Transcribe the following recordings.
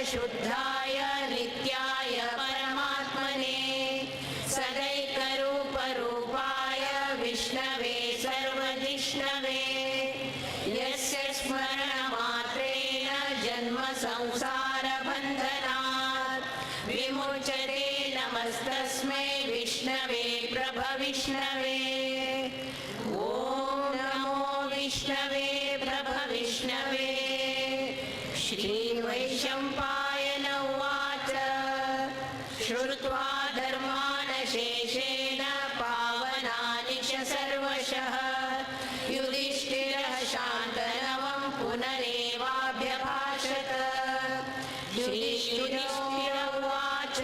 शुद्धाय नित्याय परमात्मने सदैकरूपरूपाय विष्णवे सर्वजिष्णवे यस्य स्मरणमात्रेण जन्म संसारबन्धनात् विमुच्यते नमस्तस्मै विष्णवे प्रभविष्णवे। ॐ नमो विष्णवे प्रभविष्णवे। श्रीवैशम्पायन उवाच श्रुत्वा धर्मानशेषेण पावनानि च सर्वशः युधिष्ठिरः शान्तनवं पुनरेवाभ्यभाषत। युधिष्ठिर उवाच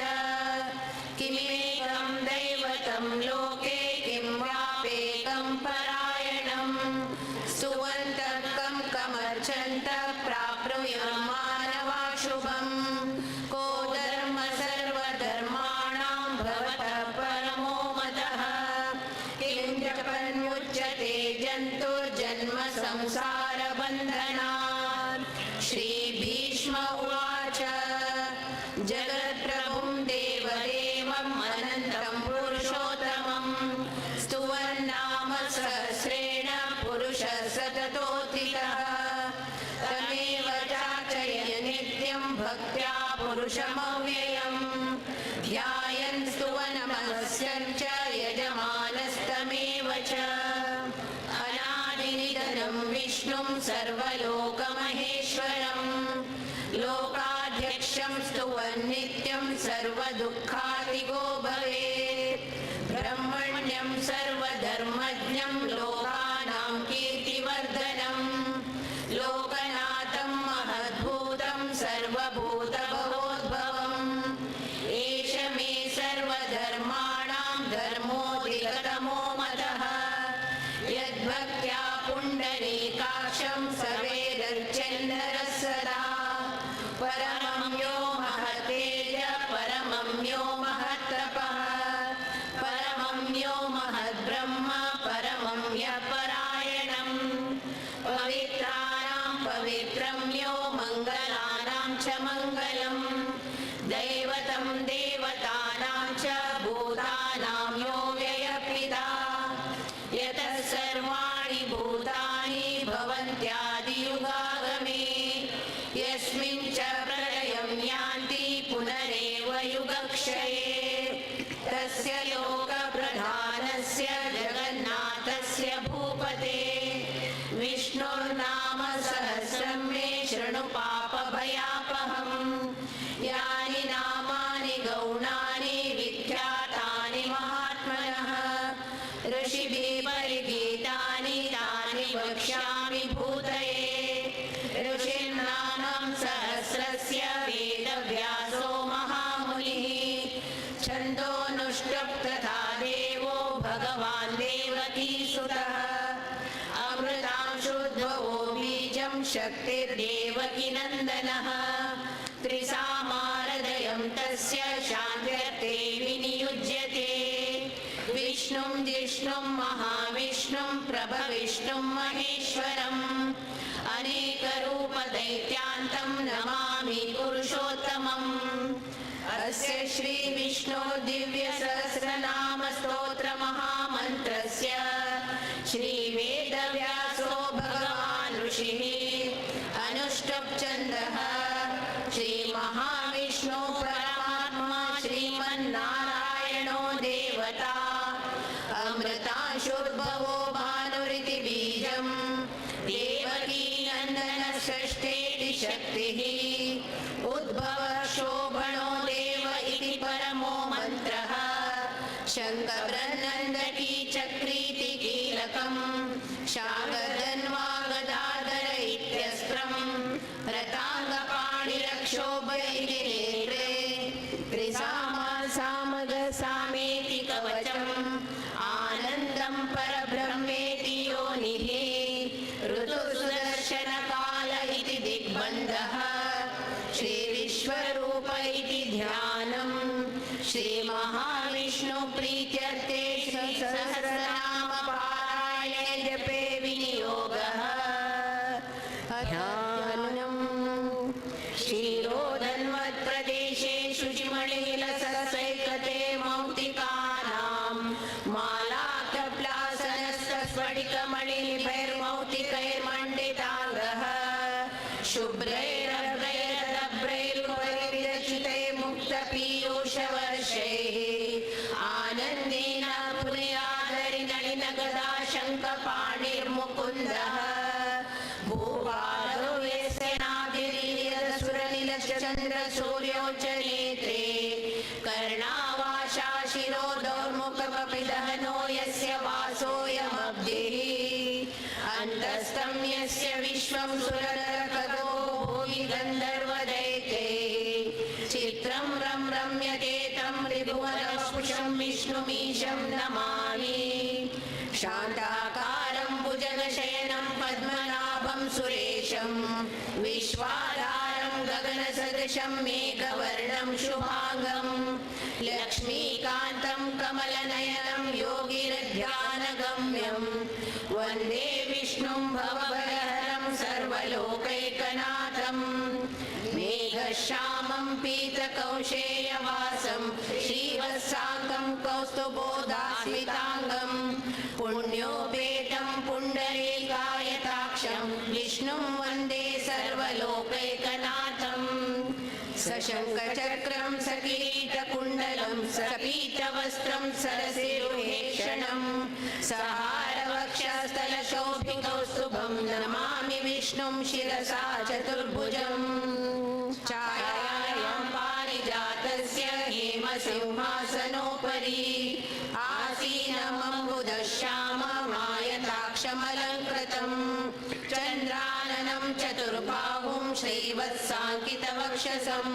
किमेकं दैवतं लोके किं वाप्येकं परायणं स्तुवन्तः कं कमर्चन्तः प्राप्नुयान्मानवा शुभं को धर्म सर्वधर्माणां भवतः परमो मतः किं जपन्मुच्यते जन्तुर्जन्म संसारबन्धनात्। श्रीभीष्म उवाच जगत्प्रभुं देवदेवम् अनन्तं पुरुषोत्तमं स्तुवन्नाम सहस्रेण पुरुषः सततोत्थितः तमेव चार्चय नित्यं भक्त्या पुरुषमव्ययम् ध्यायन् स्तुवनमस्यं च यजमानस्तमेव च। अनादिनिधनं विष्णुं सर्वलोकमहेश्वरं लोकाध्यक्षं स्तुवन् नित्यं सर्वदुःखातिगो भवेत् ब्रह्मण्यं सर्वधर्मज्ञं लोकानां कीर्तिवर्धनं लोकनाथं महद्भूतं सर्वभूतभवोद्भवम् एष मे सर्वधर्माणां धर्मोऽधिकतमो मतः यद्भक्त्या पुण्डरीकाक्षं सवेदर्चन्दनः सदा परमं यो महतेज परमं यो महत्तपः परमं यो महद्ब्रह्म परमं यपरायणं पवित्राणां पवित्रं यो मङ्गलानां च मङ्गलं दैवतं देवतानां च भूतानां यो व्ययपिता यतः सर्वाणि भूतानि भवन्त्यादियुगागमे यस्मिन् च प्रलयं यान्ति पुनरेव युगक्षये तस्य लोकप्रधानस्य जगन्नाथस्य भूपते विष्णुर्नाम सहस्रं मे शृणु पापभयापहम् यानि नामानि गौणानि विख्यातानि महात्मनः ऋषिभिः परिगीतानि तानि वक्ष्यामि भूतये। ऋषिर्नामं सहस्रस्य वेदव्यासो महामुनिः छन्दोनुष्टुप् तथा देवो भगवान् देवकीसुतः अमृतांशुद्भवो बीजं शक्तिर्देवकीनन्दनः त्रिसामारदयं तस्य शान्त्यर्थे विनियुज्यते विष्णुं जिष्णुं महाविष्णुं प्रभविष्णुं महेश्वरम् अनेकरूपदैत्यान्तं नमामि पुरुषोत्तमम्। अस्य श्रीविष्णो दिव्यसहस्रनामस्तोत्रमहामन्त्रस्य श्रीवेदव्यासो भगवान् ऋषिः अनुष्टुप् श्रीमहाविष्णु परमात्मा श्रीमन्नारायणो देवता अमृतांशुद्भवो भानुरिति बीजं देवकी नन्दन षष्ठेति शक्तिः उद्भवः शोभनो देव इति परमो मन्त्रः शङ्करनन्दकी चक्रीति कीलकम् शागदन्वागदाधर इत्यस्त्रम् रताङ्गपाणिरक्षोभयति नेत्रे त्रिसामासामगसामेति कवचम् आनन्दं परब्रह्मेति योनिः ऋतुसुदर्शनकाल इति दिग्बन्धः श्रीविश्वरूप इति ध्यानम् श्रीमहाविष्णु प्रीत्यर्थे सहस्रनाम पारायणे जपे विनियोगः ध्यानम् क्षीरोदन्व शुभ्रैरभ्रैरभ्रैरुपैर्विरचितै मुक्तपीयूषवर्षैः आनन्देन पुर्याधरिनलिनगदा शङ्खपाणिर्मुकुन्दः भूपालो यस्य नाभिर्यदसुरनिलश्चन्द्रसूर्योच्चनेत्रे कर्णावाशा शिरोदौर्मुखमपि दहनो यस्य वासोऽयमब्धिः अन्तस्तं यस्य विश्वं सुरनरकतो भुवि गन्धर्वदैत्ये चित्रं रम्यते तं त्रिभुवनवपुषं विष्णुमीशं नमामि शान्ताकारं भुजगशयनं पद्मनाभं सुरेशं विश्वाधारं गगनसदृशं मेघवर्णं शुभांगं लक्ष्मीकान्तं कमलनयनं योगिरध्यानगम्यं वन्दे विष्णुं भवभयहरं सर्वलोकैकनाथं मेघश्यामं पीतकौशेयवासं श्रीवत्साङ्गं कौस्तुभोदास्मिताङ्गं पुण्योपेतं पुण्डरीकायताक्षं विष्णुं वन्दे सर्वलोकैकनाथं सशङ्खचक्रं सकिरीटकुण्डलं सपीतवस्त्रं सरसिरुहेक्षणं सहारवक्षस्थलशोभिकौस्तुभं नमामि विष्णुं शिरसा चतुर्भुजम् छायायां पारिजातस्य हेमसिंहासनोपरि आसीनमम्बुदश्याममायताक्षमलङ्कृतं चन्द्राननं चतुर्बाहुं श्रीवत्साङ्कितवक्षसं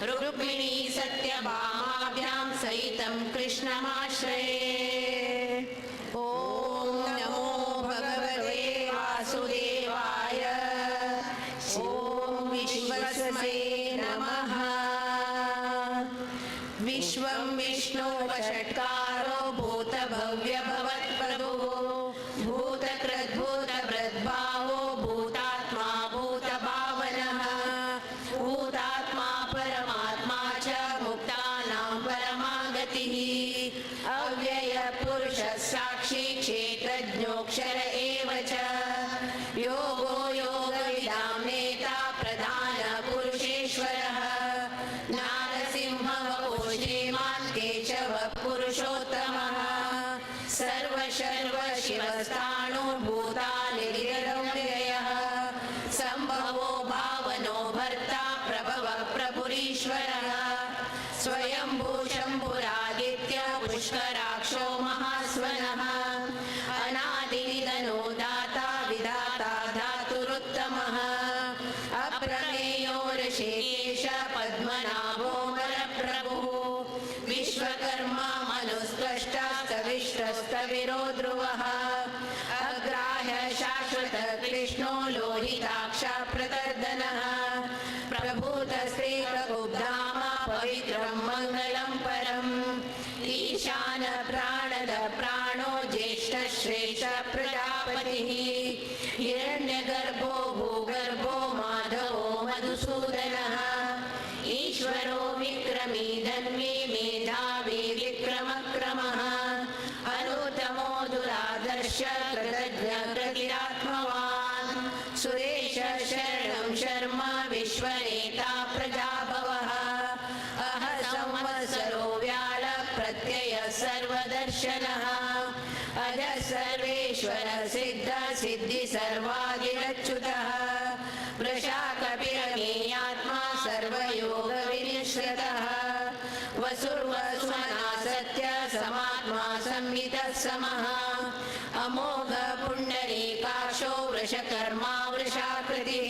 रुक्मिणी सत्यभामाभ्यां सहितं कृष्णमाश्रये ॐ नमो भगवते वासुदेवाय ॐ विश्वस्मै नमः विश्वं विष्णुवषट्कारो भूतभव्यभवत्प्रभुः भूतकृद्भूतभृद्भावो भूतात्मा भूतभावनः भूतात्मा परमात्मा च मुक्तानां परमागतिः अव्ययपुरुषः साक्षी क्षेत्रज्ञोऽक्षर एव च योगो योगविदां नेता प्रधानपुरुषेश्वरः नारसिंहवपुषेमान् केशवः पुरुषोत्तमः सर्वशर्वशिवस्थाणुर्भूतानिर्यः सम्भवो भावनो भर्ता प्रभवः प्रभुरीश्वरः स्वयंभू शम्भुरादित्य पुष्कराक्षो महास्वनः अनादिनिधनो दाता विधाता धातुरुत्तमः अप्रमेयो ऋषिकेश पद्मनाभो वरप्रभुः विश्वकर्मा मनुस्पष्टा स्तविष्टस्तविरो ध्रुवः अग्राह्य शाश्वत कृष्णो लोहिताक्षा प्रतर्दनः प्रभूतस्त्रीप्रभुधाम पवित्रं मङ्गलं परम् ईशान प्राणद प्राणो ज्येष्ठश्रेष्ठ प्रजापतिः हिरण्यगर्भो भूगर्भो माधवो मधुसूदनः ईश्वरो विक्रमी धन्वी मेधावी विक्रमक्रमः अनुत्तमो दुरादर्श कृतज्ञ कृतिरात्मवान् सुरेश शरणं शर्म विश्वनेता प्रजाभवः अह संवत्सरो व्याल प्रत्यय सर्वदर्शनः अज सर्वेश्वर सिद्ध सिद्धि सर्वादिरच्युतः वृषाकपिरमेयात्मा सर्वयोग विनिश्रितः वसुर्वसुमना सत्य समात्मा संवितः समः अमोघ पुण्डरीकाक्षो वृषकर्मा वृषाकृतिः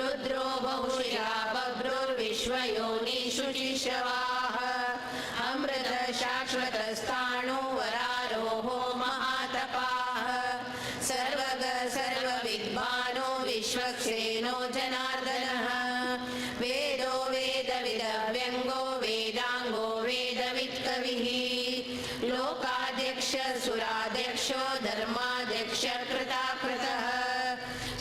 रुद्रो बहुशा बभ्रुर्विश्वयोनिषु जिष्वाः अमृत शाश्वतस्थाणु वरारोहो महातपाः सर्वग सर्वविद्वानो विश्वक्सेनो जनार्दनः वेदो वेदविदव्यङ्गो वेदाङ्गो वेदवित्कविः लोकाध्यक्ष सुराध्यक्षो धर्माध्यक्ष कृताकृतः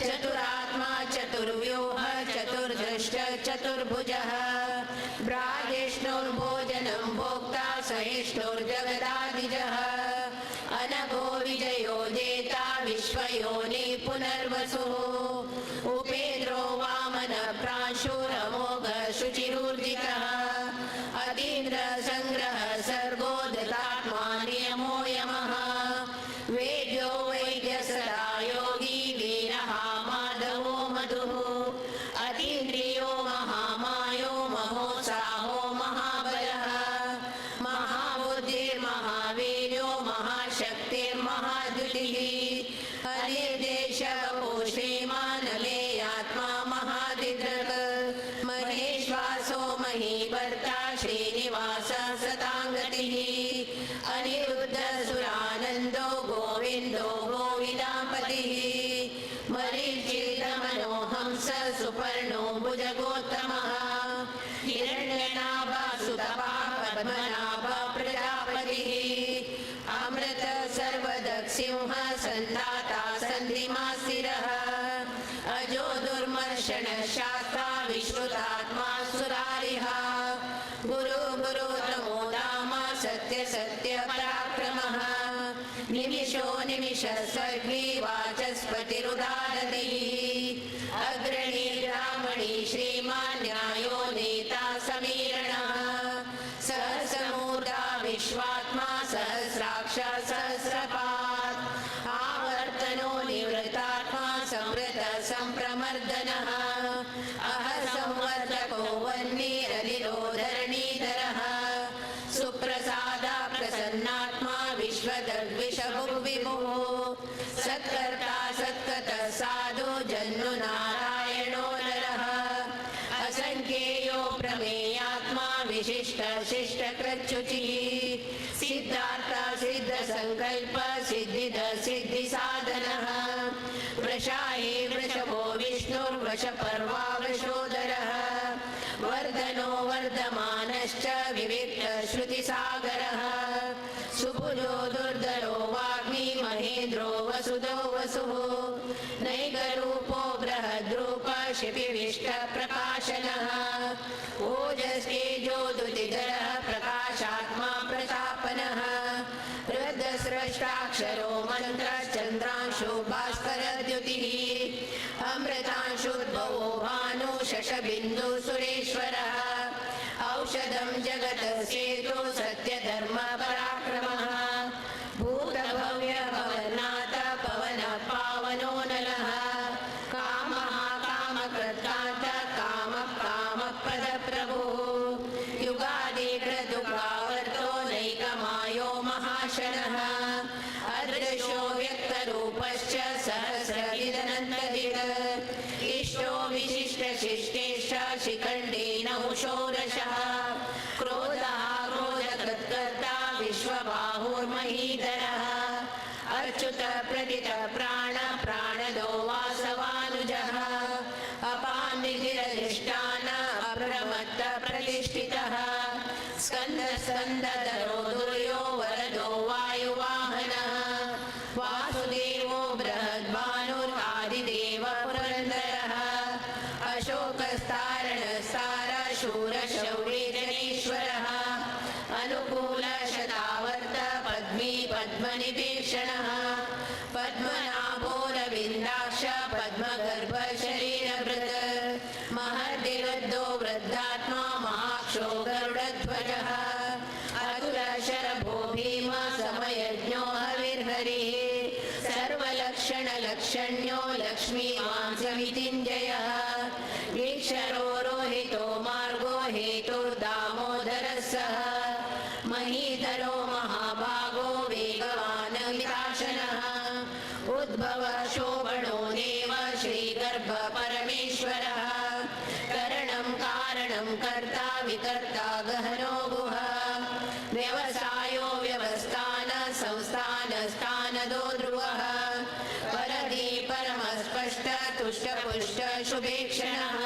चतुरात्मा चतुर्व्यूह चतुर्दृष्ट चतुर्भुजः ब्राह्मणोर्भोजनं भोक्ता सहिष्णुर्जगदाधिजः अनघो विजयो जेता विश्वयोनि पुनर्वसुः उपेन्द्रो प्रांशुरमोघ शुचिरूर्जितः अतीन्द्र संग्रह सर्गो दत्तात्मा नियमो यमः वेद्यो वैद्य सदा योगी वीरः माधवो मधुः अतीन्द्रियो महामायो महोत्साहो महाबलः महाबुद्धिर्महावीर्यो महाशक्तिर्महाद्युतिः अनिर्देशको श्रीमानलेयात्मा महादिदृक् महेश्वासो महीभर्ता श्रीनिवास सताङ्गतिः अनिरुद्धसुरानन्दो गोविन्दो गोविदापतिः मरीचितमनोहंस सुपर्णो भुजगोत्तमः हिरण्यनाभसुतपः पद्मनाभ प्रजापतिः अमृत सर्वदक्षिंह सन्धाता सन्धिमास्तिरः अजो दुर्मर्षण शास्ता विश्रुतात्मा सुरारिः गुरु गुरुतमो धाम सत्य सत्य पराक्रमः निमिषो निमिष सर्गी वाचस्पतिरुदारतिः अग्रणी ब्राह्मणी श्रीमान् न्यायो नेता समीरणः सहस्रमूर्धा विश्वात्मा सहस्राक्ष सहस्रपात् आवर्तनो निवृत्तात्मा संवृत संप्रमर्दनः अह संवर्धको वह्निरनिरो धरणीधरः सुप्रसादा प्रसन्नात्मा विश्वदर्विषभुर्विभुः सत्कर्ता सत्कतः साधु जन्नु नारायणो नरः असंख्येयो प्रमेयात्मा विशिष्ट शिष्ट कृच्छुचिः सिद्धार्थ सिद्ध संकल्प सिद्धिद सिद्धि साधनः वृषाये वृषभो विष्णुर्वृषपर्वा वृषोदरः वर्धनो वर्धमानश्च विविक्त श्रुतिसागरः सुभुजो दुर्धरो वाग्मी महेन्द्रो वसुदो वसुः नैकरूपो बृहद्रूप शिपिविष्ट प्रकाशनः ओजस्तेजो दुतिधरः प्रकाशात्मा प्रतापनः रुद्रस्रष्टाक्षरो मन्त्रश्चन्द्रांशो भास्करद्युतिः अमृतांशुद्भवो भानु शशबिन्दु सुरेश्वरः औषधं जगतस्येतु सत्यधर्म पराक्रमः भूतभव्य भवनाथ पवन पावनो नलः कामः कामकृतान्त काम कामप्रद प्रभुः युगादिकृतुकावर्तो नैकमायो महाशनः अदृशो व्यक्तरूपश्च सहस्रविदनन्ददिक् इष्टो विशिष्टशिष्टेश्च शिखण्डेन षोडशः क्रोधः क्रोधकृत्कर्ता विश्वबाहुर्महीधरः अच्युत प्रथित प्राण प्राणदो वासवानुजः अपानिधिरधिष्ठान अप्रमत्त प्रतिष्ठितः स्कन्द स्कन्दधरो दुर्यो वरदो वायुवाहनः वासुदेवो बृहद्भानुरादिदेव पुरन्दरः अशोकस्तारणस्तार शूरशौर्ये जनेश्वरः अनुकूल शतावर्त पद्मी पद्मनिपेक्षणः पद्मनाभोरविन्दाक्ष पद्मगर्भ शरीरभृत् महर्दिवृद्धो वृद्धात्मा महाक्षो गरुडध्वजः अतुलशरभो भीम समयज्ञो हविर्हरिः सर्वलक्षणलक्षण्यो लक्ष्मीवान् समितिञ्जयः ईक्षरो रोहितो मार्गो हेतुर्दामोदरः सः महीधरो महाभागो वेगवान् विताशनः उद्भव शोभनो देव श्रीगर्भ परमेश्वरः करणं कारणं कर्ता विकर्ता गहनो गुहा व्यवसायो व्यवस्थान संस्थान स्थानदो ध्रुवः परदी परमस्पष्ट तुष्टपुष्ट शुभेक्षणः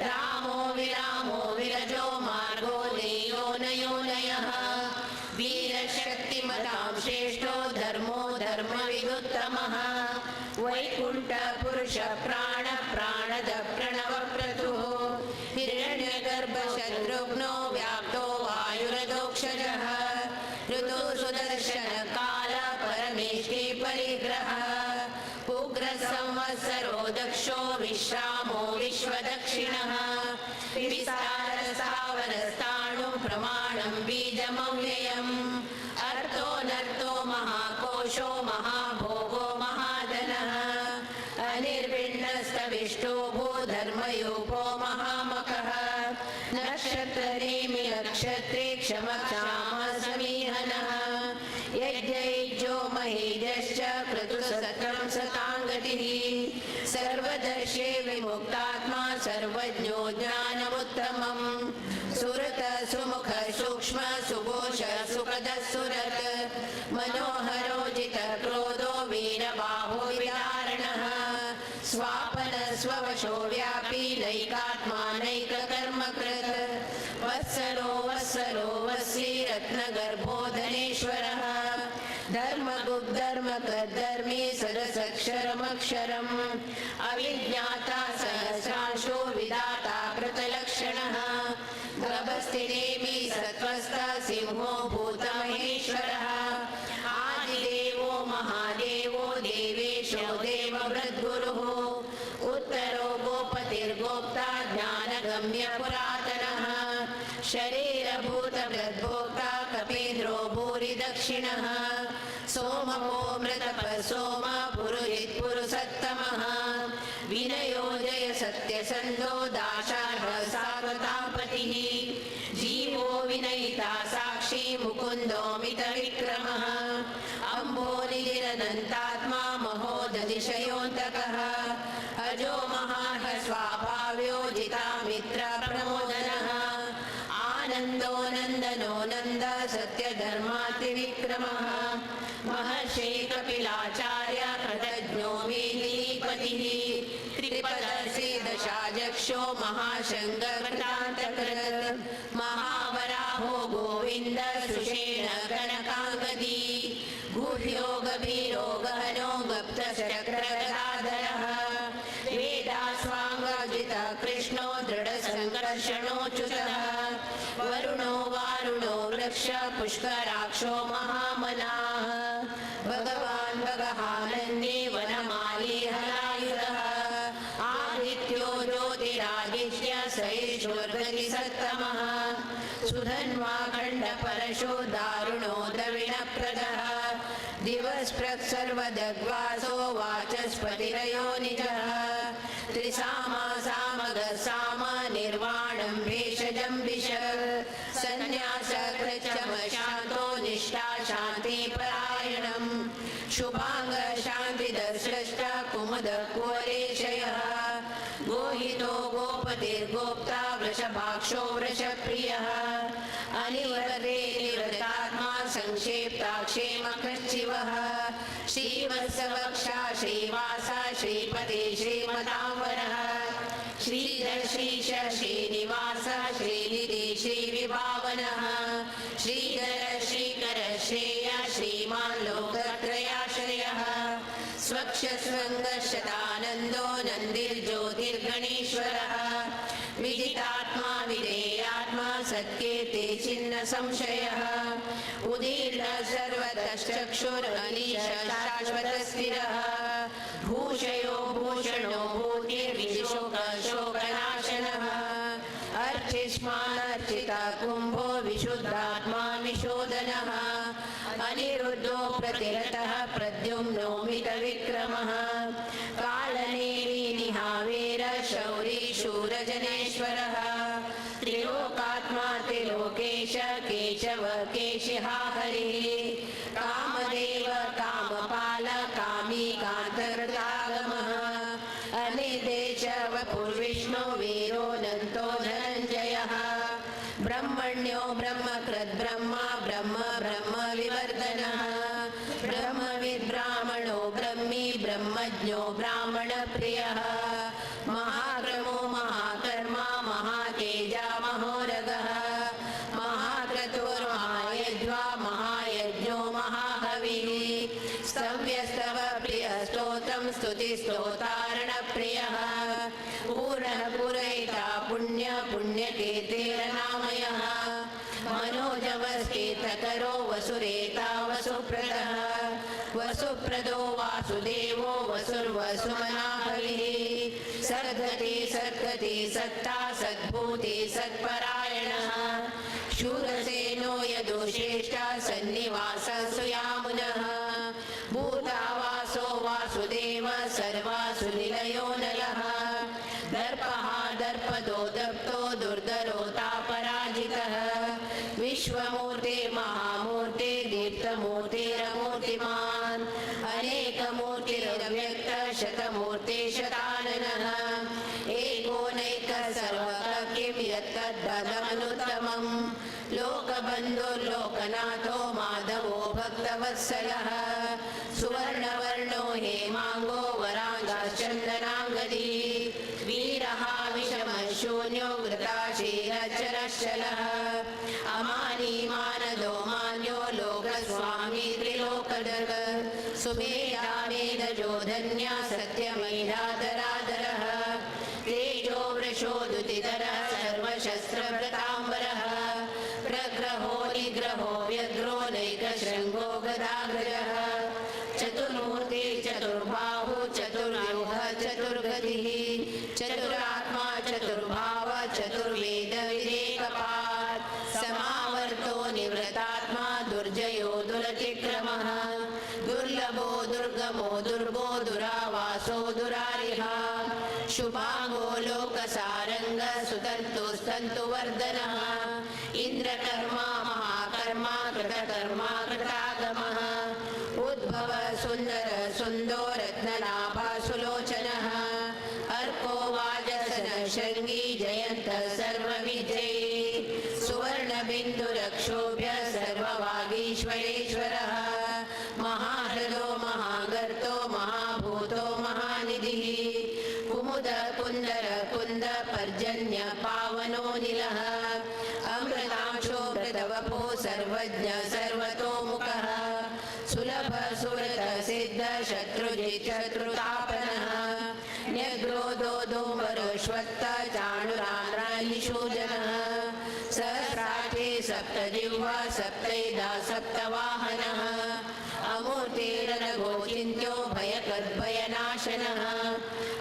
रामो विरामो विरजो मार्गो देयो नयोनयः वीरशक्तिमतां श्रेष्ठो धर्मो धर्मविदुत्तमः वैकुण्ठ पुरुष प्राण प्राणद प्रणव क्रतुः हिरण्यगर्भ शत्रुघ्नो व्याप्तो वायुरदोक्षजः ऋतु सुदर्शन काल परमेष्टि परिग्रह उग्र संवत्सरो दक्षो विश्रामो विश्वदक्षिणः विस्तारसावनस्ताणु प्रमाणं बीजमव्ययम् अर्थो नर्थो महाकोशो महाभोगो महाधनः अनिर्विण्णस्तविष्टो भूधर्मयूपो महामकः नक्षत्रनेमि नक्षत्रे क्षमक्षामः समीहनः यज्ञैज्यो महेजश्च क्रतुसत्रं सताङ्गतिः सर्वदर्शे विमुक्तात्मा सर्वज्ञो ज्ञानमुत्तमम् सुरत सुमुख सूक्ष्म सुघोष सुखद सुरत मनोहरोजित क्रोधो वीरबाहो विदारणः स्वापन स्ववशो व्यापी नैकात्मा नैककर्मकृत् वत्सलो वत्सलो वत्सी रत्नगर्भो धनेश्वरः धर्मगुप्धर्मकद्धर्मी सरसक्षरमक्षरम् अविज्ञाता सहस्रांशो विधाता कृतलक्षणः गभस्तिनेमि सत्त्वस्थ सिंहो भूतमहेश्वरः आदिदेवो महादेवो देवेशो देववृद्गुरुः उत्तरो गोपतिर्गोप्ता ज्ञानगम्य पुरातनः शरीरभूतभृद्भोक्ता कपीन्द्रो भूरि दक्षिणः सोमको मृतपः सोम पुरुहित् पुरुषत्तमः विनयो जय सत्यसन्धो दाशार्ह सार्वतापतिः जीवो विनयिता साक्षी मुकुन्दो मितविक्रमः अम्बोनिधिरनन्तात्मा महोदधिशयोऽन्तकः अजो महार्ह स्वाभाव्यो जितामित्र प्रमोदनः आनन्दो नन्दनो नन्द सत्यधर्मातिविक्रमः महर्षि कपिलाचार्य कृतज्ञो वीलिपतिः त्रिपदर्शी दशाजक्षो महाशङ्करकृतान्तकृत् महावराहो गोविन्द सुषेण कनकाङ्गदी गुह्यो गभीरो गहनो गुप्तश्चक्रगदाधरः वेदाश्वाङ्गजितः कृष्णो दृढसङ्कर्षणोच्युतः वरुणो वारुणो वृक्ष पुष्कराक्षो महामनाः भगवान् भगहानन्दे वनमाली हलायुधः आदित्यो ज्योतिरादित्य सहिष्णुर्गतिसत्तमः सुधन्वा खण्डपरशो दारुणो द्रविणप्रदः दिवस्पृक् सर्वदग्वासो वाचस्पतिरयो निजः त्रिसामा सामगः साम निर्वाणं भेषजं विश सन्न्यास कृच्छमशान्तो निष्ठा शान्तिपरायणम् शुभाङ्ग शान्तिदर्शष्ट कुमुद कुवलेशयः गोहितो गोपतिर्गोप्ता वृषभाक्षो वृषप्रियः अनिवर्ते निवृतात्मा संक्षेप्ताक्षेमकृच्छिवः श्रीवत्सवक्षा श्रीवासा श्रीपते श्रीमतांवरः श्रीधर श्रीश श्रीनिवास श्रीनिधि श्रीविभावनः श्रीधर श्रीकर श्रेय श्रीमान् लोकत्रयाश्रयः स्वक्षस्वङ्गशतानन्दो नन्दिर्ज्योतिर्गणेश्वरः विदितात्मा विधेयात्मा सत्कीर्ति छिन्न संशयः उदीर्ण सर्वतश्चक्षुरनीश शाश्वतस्थिरः भूषयो भूषणो भूतिर्विशोकशोकनाशनः अर्चिष्मानर्चिता कुम्भो विशुद्धात्मा विशोधनः अनिरुद्धो प्रतिरतः प्रद्युम्नो मितविक्रमः कालनेमि निहावेर शौरी शूरजनेश्वरः त्रिलोकात्मा त्रिलोकेश केशव केशिहा हरिः कामदेव कामपाल कामी कान्तकृतागमः अनिर्देश वपुर्विष्णु वीरो नन्तो धनञ्जयः ब्रह्मण्यो ब्रह्मकृद्ब्रह्मा ब्रह्म ब्रह्म विवर्धनः ब्रह्मविद्ब्राह्मणो ब्रह्मी ब्रह्मज्ञो ब्राह्मणप्रियः महाक्रमो महाकर्मा महातेजा महोरगः महाक्रतुर्महायज्वा महायज्ञो महाहविः स्तव्यस्तव प्रियस्तोत्रं स्तुतिस्तोतारणप्रियः पूर्णः पुरयिता पुण्य पुण्यकीर्तिरनामयः मनोजवस्केतकरो वसुरेता वसुप्रदः वसुप्रदो वासुदेवो वसुर्वसुप्रदो सुमना हविः सद्गति सद्गति सत्ता सद्भूति सत्परायणः शूरसेनो यदुश्रेष्ठा सन्निवास सुयामुनः भूतावासो वासुदेव सर्वासु निलयो नलः दर्पः दर्पदो दप्तो दुर्धरोता पराजितः विश्वमूर्ते महामूर्ते दीप्तमूर्तिरमूर्तिमान् अनेकमूर्तिरव्यक्त शतमूर्ते शताननः एकोनैक सर्वकिं यत्तद्भदमनुत्तमम् लोकबन्धुर्लोकनाथो माधवो भक्तवत्सलः सुवर्णवर्णो हेमाङ्गो वराङ्गश्चन्दनाङ्गदी वीरः विषमशून्यो वृताशीलचरश्चलः अमानी मानदो मान्यो लोकस्वामी त्रिलोकदर्ग सुमेधा मेधजो धन्या सत्यमेधाधराधरः तेजो वृषोदुतिधरः सर्वशस्त्रव्रताम्बरः प्रग्रहो निग्रहो व्यग्रो नैकशृङ्गो गदाग्रजः चतुर्मूर्ति चतुर्बाहु चतुर्व्यूह चतुर्गतिः चतुरात्मा चतुर्भाव चतुर्वेद विवेकपात् समावर्तो निवृतात्मा दुर्जयो दुरतिक्रमः दुर्लभो दुर्गमो दुर्गो दुरावासो दुरारिः शुभांगो लोकसारंग सुतन्तुस्तन्तुवर्धनः इन्द्रकर्मा महाकर्मा कृतकर्मा कृतागमः उद्भव सुन्दर सुन्दो रत्ननाभा सुलोचनः अर्को वाजसन शृङ्गी जयन्त सर्वविजयी सुवर्णबिन्दुरक्षोभ्य सर्ववागीश्वरेश्वरः महाहृदो महागर्तो महाभूतो महानिधिः कुमुद कुन्दर कुन्द पर्जन्य पावनो निलः अमृतांशो मृतवपो सर्वज्ञ सर्वतोमुखः सुलभ सुरत सिद्ध शत्रुजित् शत्रुतापनः न्यग्रोधो दोमरोश्वत्थ चाणुरान्रालिशूजनः सहस्राठे सप्तजिह्वा सप्तैधा सप्तवाहनः अमूर्तिरनघोचिन्त्यो भयकद्भयनाशनः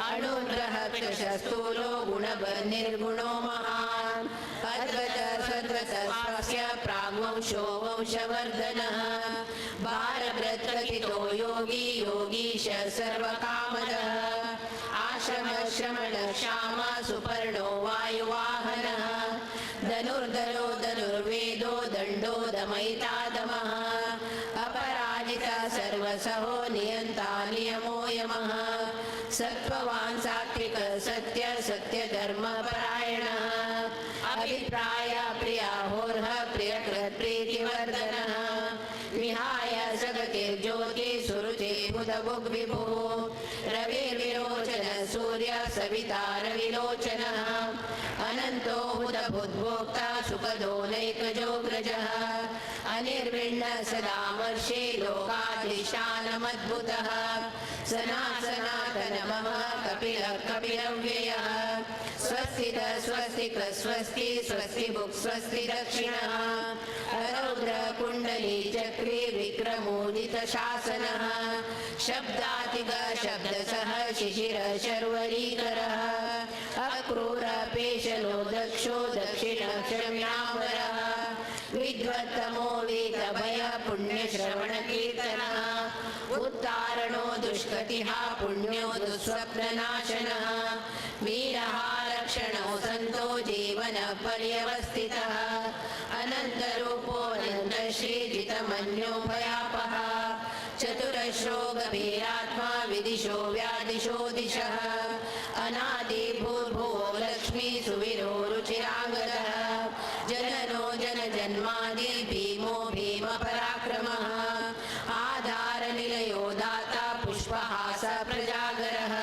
अनुग्रह कृशस्थूलो गुणनिर्गुणो महान् अद्वत सद्वत स्वास्य प्राग्वंशो वंशवर्धनः भारभृत्कथितो योगी योगीश सर्वकामदः आश्रम श्रमण श्याम सुपर्णो वायुवाहनः धनुर्धरो धनुर्वेदो दण्डो दमयितादमः अपराजित सर्वसहो नियन्ता नियमो यमः सत्त्ववान् सात्विक सत्य सत्यधर्मपरायणः अभिप्राय प्रियाहोर्ह प्रियकृत् प्रीतिवर्धनः विहाय जगतिर्ज्योति सुरुचि बुधभुग्विभुः रविर्विरोचन सूर्य सविता रविलोचनः अनन्तो बुधबुद्भोक्ता सुखदो नैकजोग्रजः अनिर्विण्ण सदा वर्षे लोकाधिष्ठानमद्भुतः सनातनमः कपिलः कपिलव्ययः स्वस्तिद स्वस्तिक स्वस्ति स्वस्ति भुक् स्वस्ति दक्षिणः रौद्र कुण्डली चक्री विक्रमोदित शासनः शब्दातिग शब्दसः शिशिर शर्वरीकरः अक्रूर पेशलो दक्षो दक्षिण क्षम्यावरः विद्वत्तमो वीतभय पुण्यश्रवण कीर्तनः उत्तारणो दुष्कतिः पुण्यो दुःस्वप्ननाशनः वीरः रक्षणो सन्तो जीवन पर्यवस्थितः अनन्तरूपो अनन्तश्रीजितमन्यो भयापः चतुरश्रो गभीरात्मा विदिशो व्यादिशो दिशः अनादिभूर्भुवो लक्ष्मी सुविरो रुचिराङ्गदः जननो जनजन्मादि भीमो भीमपराक्रमः आधारनिलयो दाता पुष्पहास प्रजागरः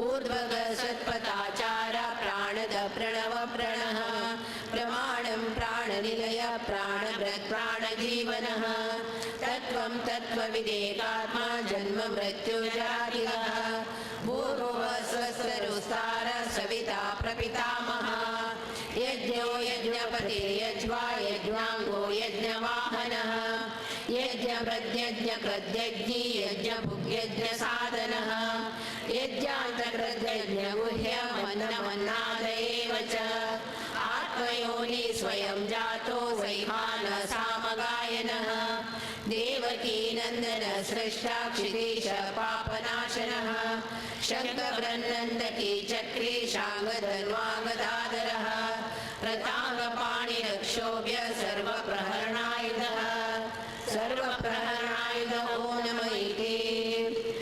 ऊर्ध्वग सत्पथाचार प्राणद प्रणव प्रणः प्रमाणं प्राणनिलय प्राणभृत् प्राणजीवनः तत्त्वं तत्त्वविदेकात्मा जन्म मृत्युजातिः भूर्भुव स्वस्तरुस्तार सविता प्रपितामहः यज्ञो यज्ञपति यज्वा यज्ञाङ्गो यज्ञवाहनः यज्ञप्रत्यज्ञकृत्यज्ञी यज्ञभुग्यज्ञसाधनः वेदान्तकृद्यज्ञगुह्यमन्नमन्नाद एव च आत्मयोनि स्वयं जातो वैमानसामगायनः देवकीनन्दन सृष्टा क्षितीश पापनाशनः शङ्खवृन्नन्दकी चक्रे शाङ्गधर्वाङ्गदाधरः रताङ्गपाणिरक्षोभ्य सर्वप्रहरणायुधः ॐ नमः इति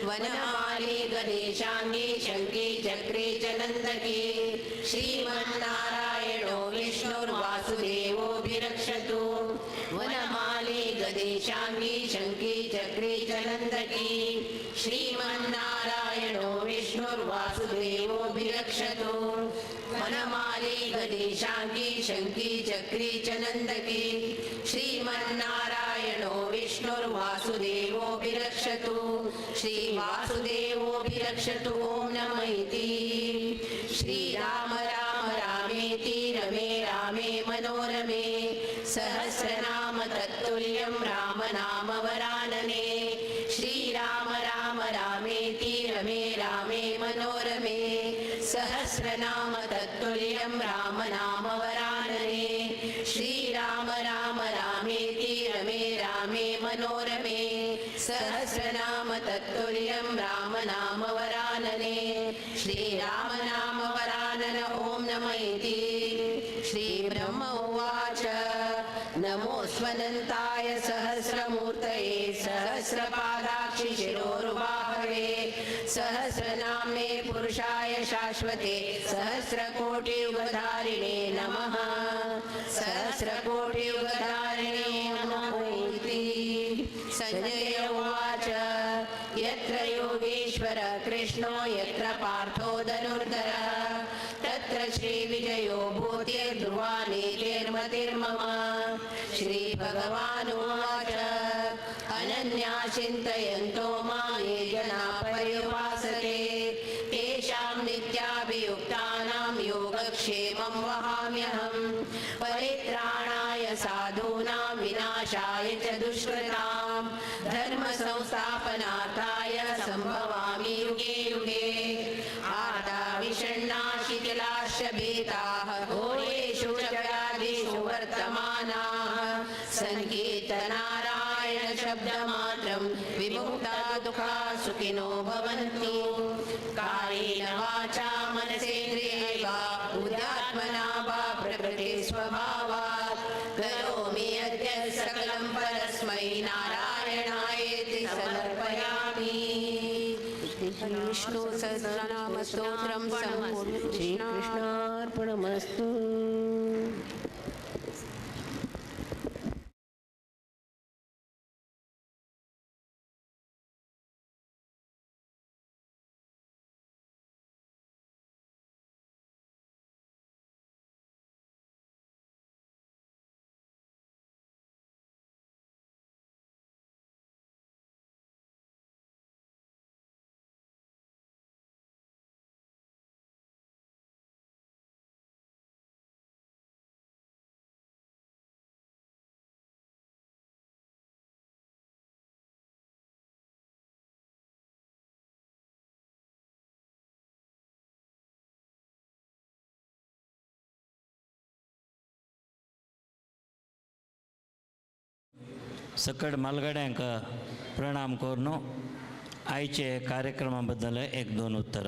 वनमाली गणेशाङ्गी शङ्की चक्रे च नन्दकी श्रीमन्नारायणो विष्णुर्वासुदेवोऽभिरक्षतु वनमाली गणेशाङ्गी शङ्की चक्रे च नन्दकी श्रीमन्नारायणो विष्णुर्वासुदेवोऽभिरक्षतु वनमाली गणेशाङ्गी शङ्की चक्री च नन्दकी श्रीमन्नारायणो विष्णुर्वासुदेवोऽभिरक्षतु श्रीवासुदेवोऽभिरक्षतु ॐ नमः इति श्रीराम राम रामेति रमे रामे मनोरमे सहस्रनाम तत्तुल्यं राम नाम वरानने श्रीराम राम रामेति रमे रामे मनोरमे सहस्रनाम तत्तुल्यं राम नाम वरानने श्रीराम राम रामेति रमे रामे मनोरमे सहस्रनाम तत्तुल्यं राम नाम वरानने श्रीराम नाम वरानन ॐ नमः इति श्रीब्रह्म उवाच नमोऽस्वनन्ताय सहस्रमूर्तये सहस्रपादाक्षि शिरोरुबाहवे सहस्रनाम्ने पुरुषाय शाश्वते सहस्रकोटियुगधारिणे नमः सहस्रकोटियुगधारिणे नमः इति संजय उवाच यत्र योगेश्वर कृष्णो यत्र पार्थो धनुर्धरः तत्र श्रीविजयो भूतिर्ध्रुवा नीतिर्मतिर्मम श्रीभगवानुवाच अनन्या चिन्तयन्तो मां ये जना पर्युपासते तेषां नित्याभियुक्तानां योगक्षेमं वहाम्यहम् परित्राणाय साधूनां विनाशाय च दुष्कृतां धर्मसंस्थापनार्थाय सम्भवामि युगे युगे आदाविषण्णा शिथिलाश्च भीताः घोरेषु च व्याधिषु वर्तमानाः सङ्कीर्तनारायण शब्दमात्रं विमुक्ता दुःखा सुखिनो भवन्तु कायेन वाचा मनसेन्द्रिये वा बुद्ध्यात्मना वा प्रकृते स्वभावात् करोमि यद्य सकलं परस्मै नारायणायेति समर्पयामि। विष्णु सहस्रनाम स्तोत्रं सम्पूर्णं श्रीकृष्णार्पणमस्तु। सकड मालगाड्यांक प्रणाम करून आयचे कार्यक्रमाबद्दल एक दोन उत्तर.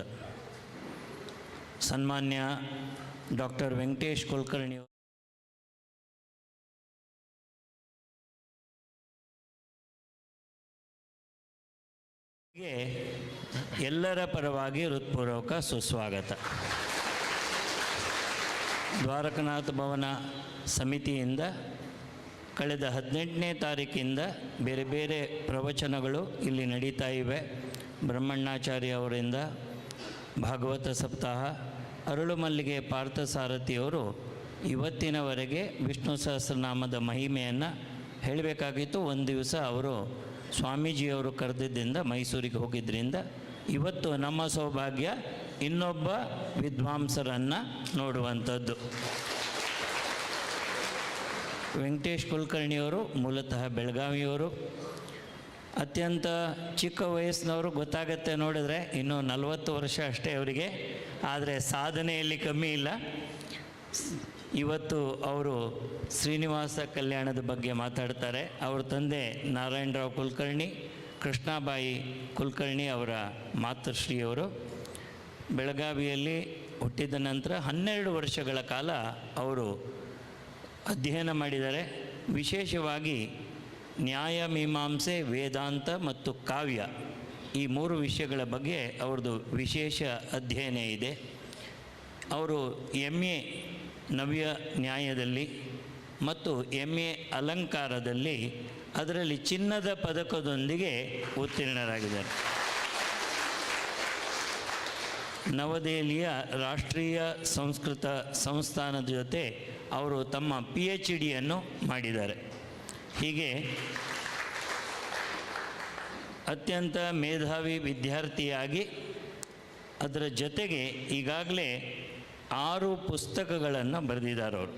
सन्मान्य डॉक्टर वेंकटेश कुलकर्णी ಎಲ್ಲರ ಪರವಾಗಿ ಹೃತ್ಪೂರ್ವಕ ಸುಸ್ವಾಗತ. ದ್ವಾರಕನಾಥ ಭವನ ಸಮಿತಿಯಿಂದ ಕಳೆದ 18ನೇ ತಾರೀಕಿಂದ ಬೇರೆ ಬೇರೆ ಪ್ರವಚನಗಳು ಇಲ್ಲಿ ನಡೀತಾ ಇವೆ. ಬ್ರಹ್ಮಣ್ಣಾಚಾರ್ಯ ಅವರಿಂದ ಭಾಗವತ ಸಪ್ತಾಹ, ಅರಳುಮಲ್ಲಿಗೆ ಪಾರ್ಥಸಾರಥಿಯವರು ಇವತ್ತಿನವರೆಗೆ ವಿಷ್ಣು ಸಹಸ್ರನಾಮದ ಮಹಿಮೆಯನ್ನು ಹೇಳಬೇಕಾಗಿತ್ತು. ಒಂದು ದಿವಸ ಅವರು ಸ್ವಾಮೀಜಿಯವರು ಕರೆದಿದ್ದರಿಂದ ಮೈಸೂರಿಗೆ ಹೋಗಿದ್ದರಿಂದ ಇವತ್ತು ನಮ್ಮ ಸೌಭಾಗ್ಯ ಇನ್ನೊಬ್ಬ ವಿದ್ವಾಂಸರನ್ನು ನೋಡುವಂಥದ್ದು. ವೆಂಕಟೇಶ್ ಕುಲಕರ್ಣಿಯವರು ಮೂಲತಃ ಬೆಳಗಾವಿಯವರು. ಅತ್ಯಂತ ಚಿಕ್ಕ ವಯಸ್ಸಿನವರು ಗೊತ್ತಾಗತ್ತೆ ನೋಡಿದ್ರೆ, ಇನ್ನೂ 40 ವರ್ಷ ಅಷ್ಟೇ ಅವರಿಗೆ, ಆದರೆ ಸಾಧನೆಯಲ್ಲಿ ಕಮ್ಮಿ ಇಲ್ಲ. ಇವತ್ತು ಅವರು ಶ್ರೀನಿವಾಸ ಕಲ್ಯಾಣದ ಬಗ್ಗೆ ಮಾತಾಡ್ತಾರೆ. ಅವ್ರ ತಂದೆ ನಾರಾಯಣರಾವ್ ಕುಲಕರ್ಣಿ, ಕೃಷ್ಣಾಬಾಯಿ ಕುಲಕರ್ಣಿ ಅವರ ಮಾತೃಶ್ರೀಯವರು. ಬೆಳಗಾವಿಯಲ್ಲಿ ಹುಟ್ಟಿದ ನಂತರ 12 ವರ್ಷಗಳ ಕಾಲ ಅವರು ಅಧ್ಯಯನ ಮಾಡಿದ್ದಾರೆ. ವಿಶೇಷವಾಗಿ ನ್ಯಾಯ ಮೀಮಾಂಸೆ, ವೇದಾಂತ ಮತ್ತು ಕಾವ್ಯ, ಈ 3 ವಿಷಯಗಳ ಬಗ್ಗೆ ಅವ್ರದ್ದು ವಿಶೇಷ ಅಧ್ಯಯನ ಇದೆ. ಅವರು MA ನವ್ಯ ನ್ಯಾಯದಲ್ಲಿ ಮತ್ತು MA ಅಲಂಕಾರದಲ್ಲಿ ಅದರಲ್ಲಿ ಚಿನ್ನದ ಪದಕದೊಂದಿಗೆ ಉತ್ತೀರ್ಣರಾಗಿದ್ದಾರೆ. ನವದೆಹಲಿಯ ರಾಷ್ಟ್ರೀಯ ಸಂಸ್ಕೃತ ಸಂಸ್ಥಾನದ ಜೊತೆ ಅವರು ತಮ್ಮ PhDಯನ್ನು ಮಾಡಿದ್ದಾರೆ. ಹೀಗೆ ಅತ್ಯಂತ ಮೇಧಾವಿ ವಿದ್ಯಾರ್ಥಿಯಾಗಿ ಅದರ ಜೊತೆಗೆ ಈಗಾಗಲೇ 6 ಪುಸ್ತಕಗಳನ್ನು ಬರೆದಿದ್ದಾರೆ ಅವರು.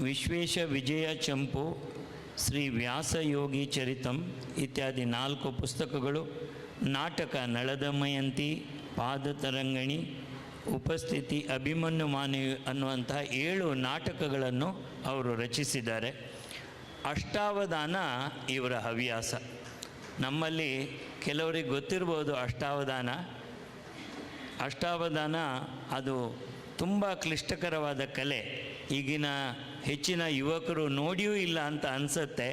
ವಿಶ್ವೇಶ ವಿಜಯ ಚಂಪು, ಶ್ರೀ ವ್ಯಾಸಯೋಗಿ ಚರಿತಂ ಇತ್ಯಾದಿ 4 ಪುಸ್ತಕಗಳು, ನಾಟಕ ನಳದಮಯಂತಿ, ಪಾದತರಂಗಿಣಿ, ಉಪಸ್ಥಿತಿ, ಅಭಿಮನ್ಯು ಮಾನವಿ ಅನ್ನುವಂತಹ 7 ನಾಟಕಗಳನ್ನು ಅವರು ರಚಿಸಿದ್ದಾರೆ. ಅಷ್ಟಾವಧಾನ ಇವರ ಹವ್ಯಾಸ. ನಮ್ಮಲ್ಲಿ ಕೆಲವರಿಗೆ ಗೊತ್ತಿರ್ಬೋದು ಅಷ್ಟಾವಧಾನ ಅದು ತುಂಬ ಕ್ಲಿಷ್ಟಕರವಾದ ಕಲೆ. ಈಗಿನ ಹೆಚ್ಚಿನ ಯುವಕರು ನೋಡಿಯೂ ಇಲ್ಲ ಅಂತ ಅನಿಸುತ್ತೆ.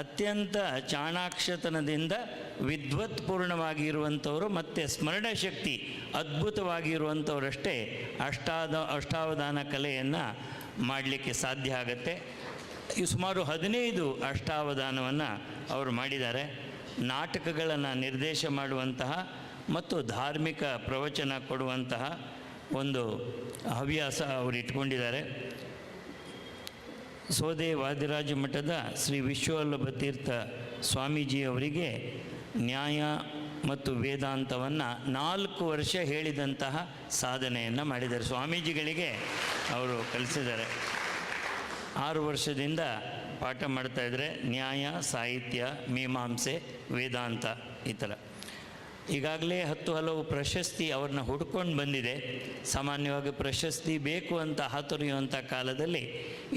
ಅತ್ಯಂತ ಚಾಣಾಕ್ಷತನದಿಂದ ವಿದ್ವತ್ಪೂರ್ಣವಾಗಿರುವಂಥವರು ಮತ್ತು ಸ್ಮರಣಶಕ್ತಿ ಅದ್ಭುತವಾಗಿರುವಂಥವರಷ್ಟೇ ಅಷ್ಟಾವಧಾನ ಕಲೆಯನ್ನು ಮಾಡಲಿಕ್ಕೆ ಸಾಧ್ಯ ಆಗುತ್ತೆ. ಸುಮಾರು 15 ಅಷ್ಟಾವಧಾನವನ್ನು ಅವರು ಮಾಡಿದ್ದಾರೆ. ನಾಟಕಗಳನ್ನು ನಿರ್ದೇಶ ಮಾಡುವಂತಹ ಮತ್ತು ಧಾರ್ಮಿಕ ಪ್ರವಚನ ಕೊಡುವಂತಹ ಒಂದು ಹವ್ಯಾಸ ಅವರು ಇಟ್ಕೊಂಡಿದ್ದಾರೆ. ಸೋದೆ ವಾದಿರಾಜ ಮಠದ ಶ್ರೀ ವಿಶ್ವವಲ್ಲಭ ತೀರ್ಥ ಸ್ವಾಮೀಜಿಯವರಿಗೆ ನ್ಯಾಯ ಮತ್ತು ವೇದಾಂತವನ್ನು 4 ವರ್ಷ ಹೇಳಿದಂತಹ ಸಾಧನೆಯನ್ನು ಮಾಡಿದ್ದಾರೆ. ಸ್ವಾಮೀಜಿಗಳಿಗೆ ಅವರು ಕಲಿಸಿದ್ದಾರೆ. 6 ವರ್ಷದಿಂದ ಪಾಠ ಮಾಡ್ತಾಯಿದ್ರೆ ನ್ಯಾಯ, ಸಾಹಿತ್ಯ, ಮೀಮಾಂಸೆ, ವೇದಾಂತ ಈ ಥರ. ಈಗಾಗಲೇ 10 ಹಲವು ಪ್ರಶಸ್ತಿ ಅವ್ರನ್ನ ಹುಡ್ಕೊಂಡು ಬಂದಿದೆ. ಸಾಮಾನ್ಯವಾಗಿ ಪ್ರಶಸ್ತಿ ಬೇಕು ಅಂತ ಹಾತೊರೆಯುವಂಥ ಕಾಲದಲ್ಲಿ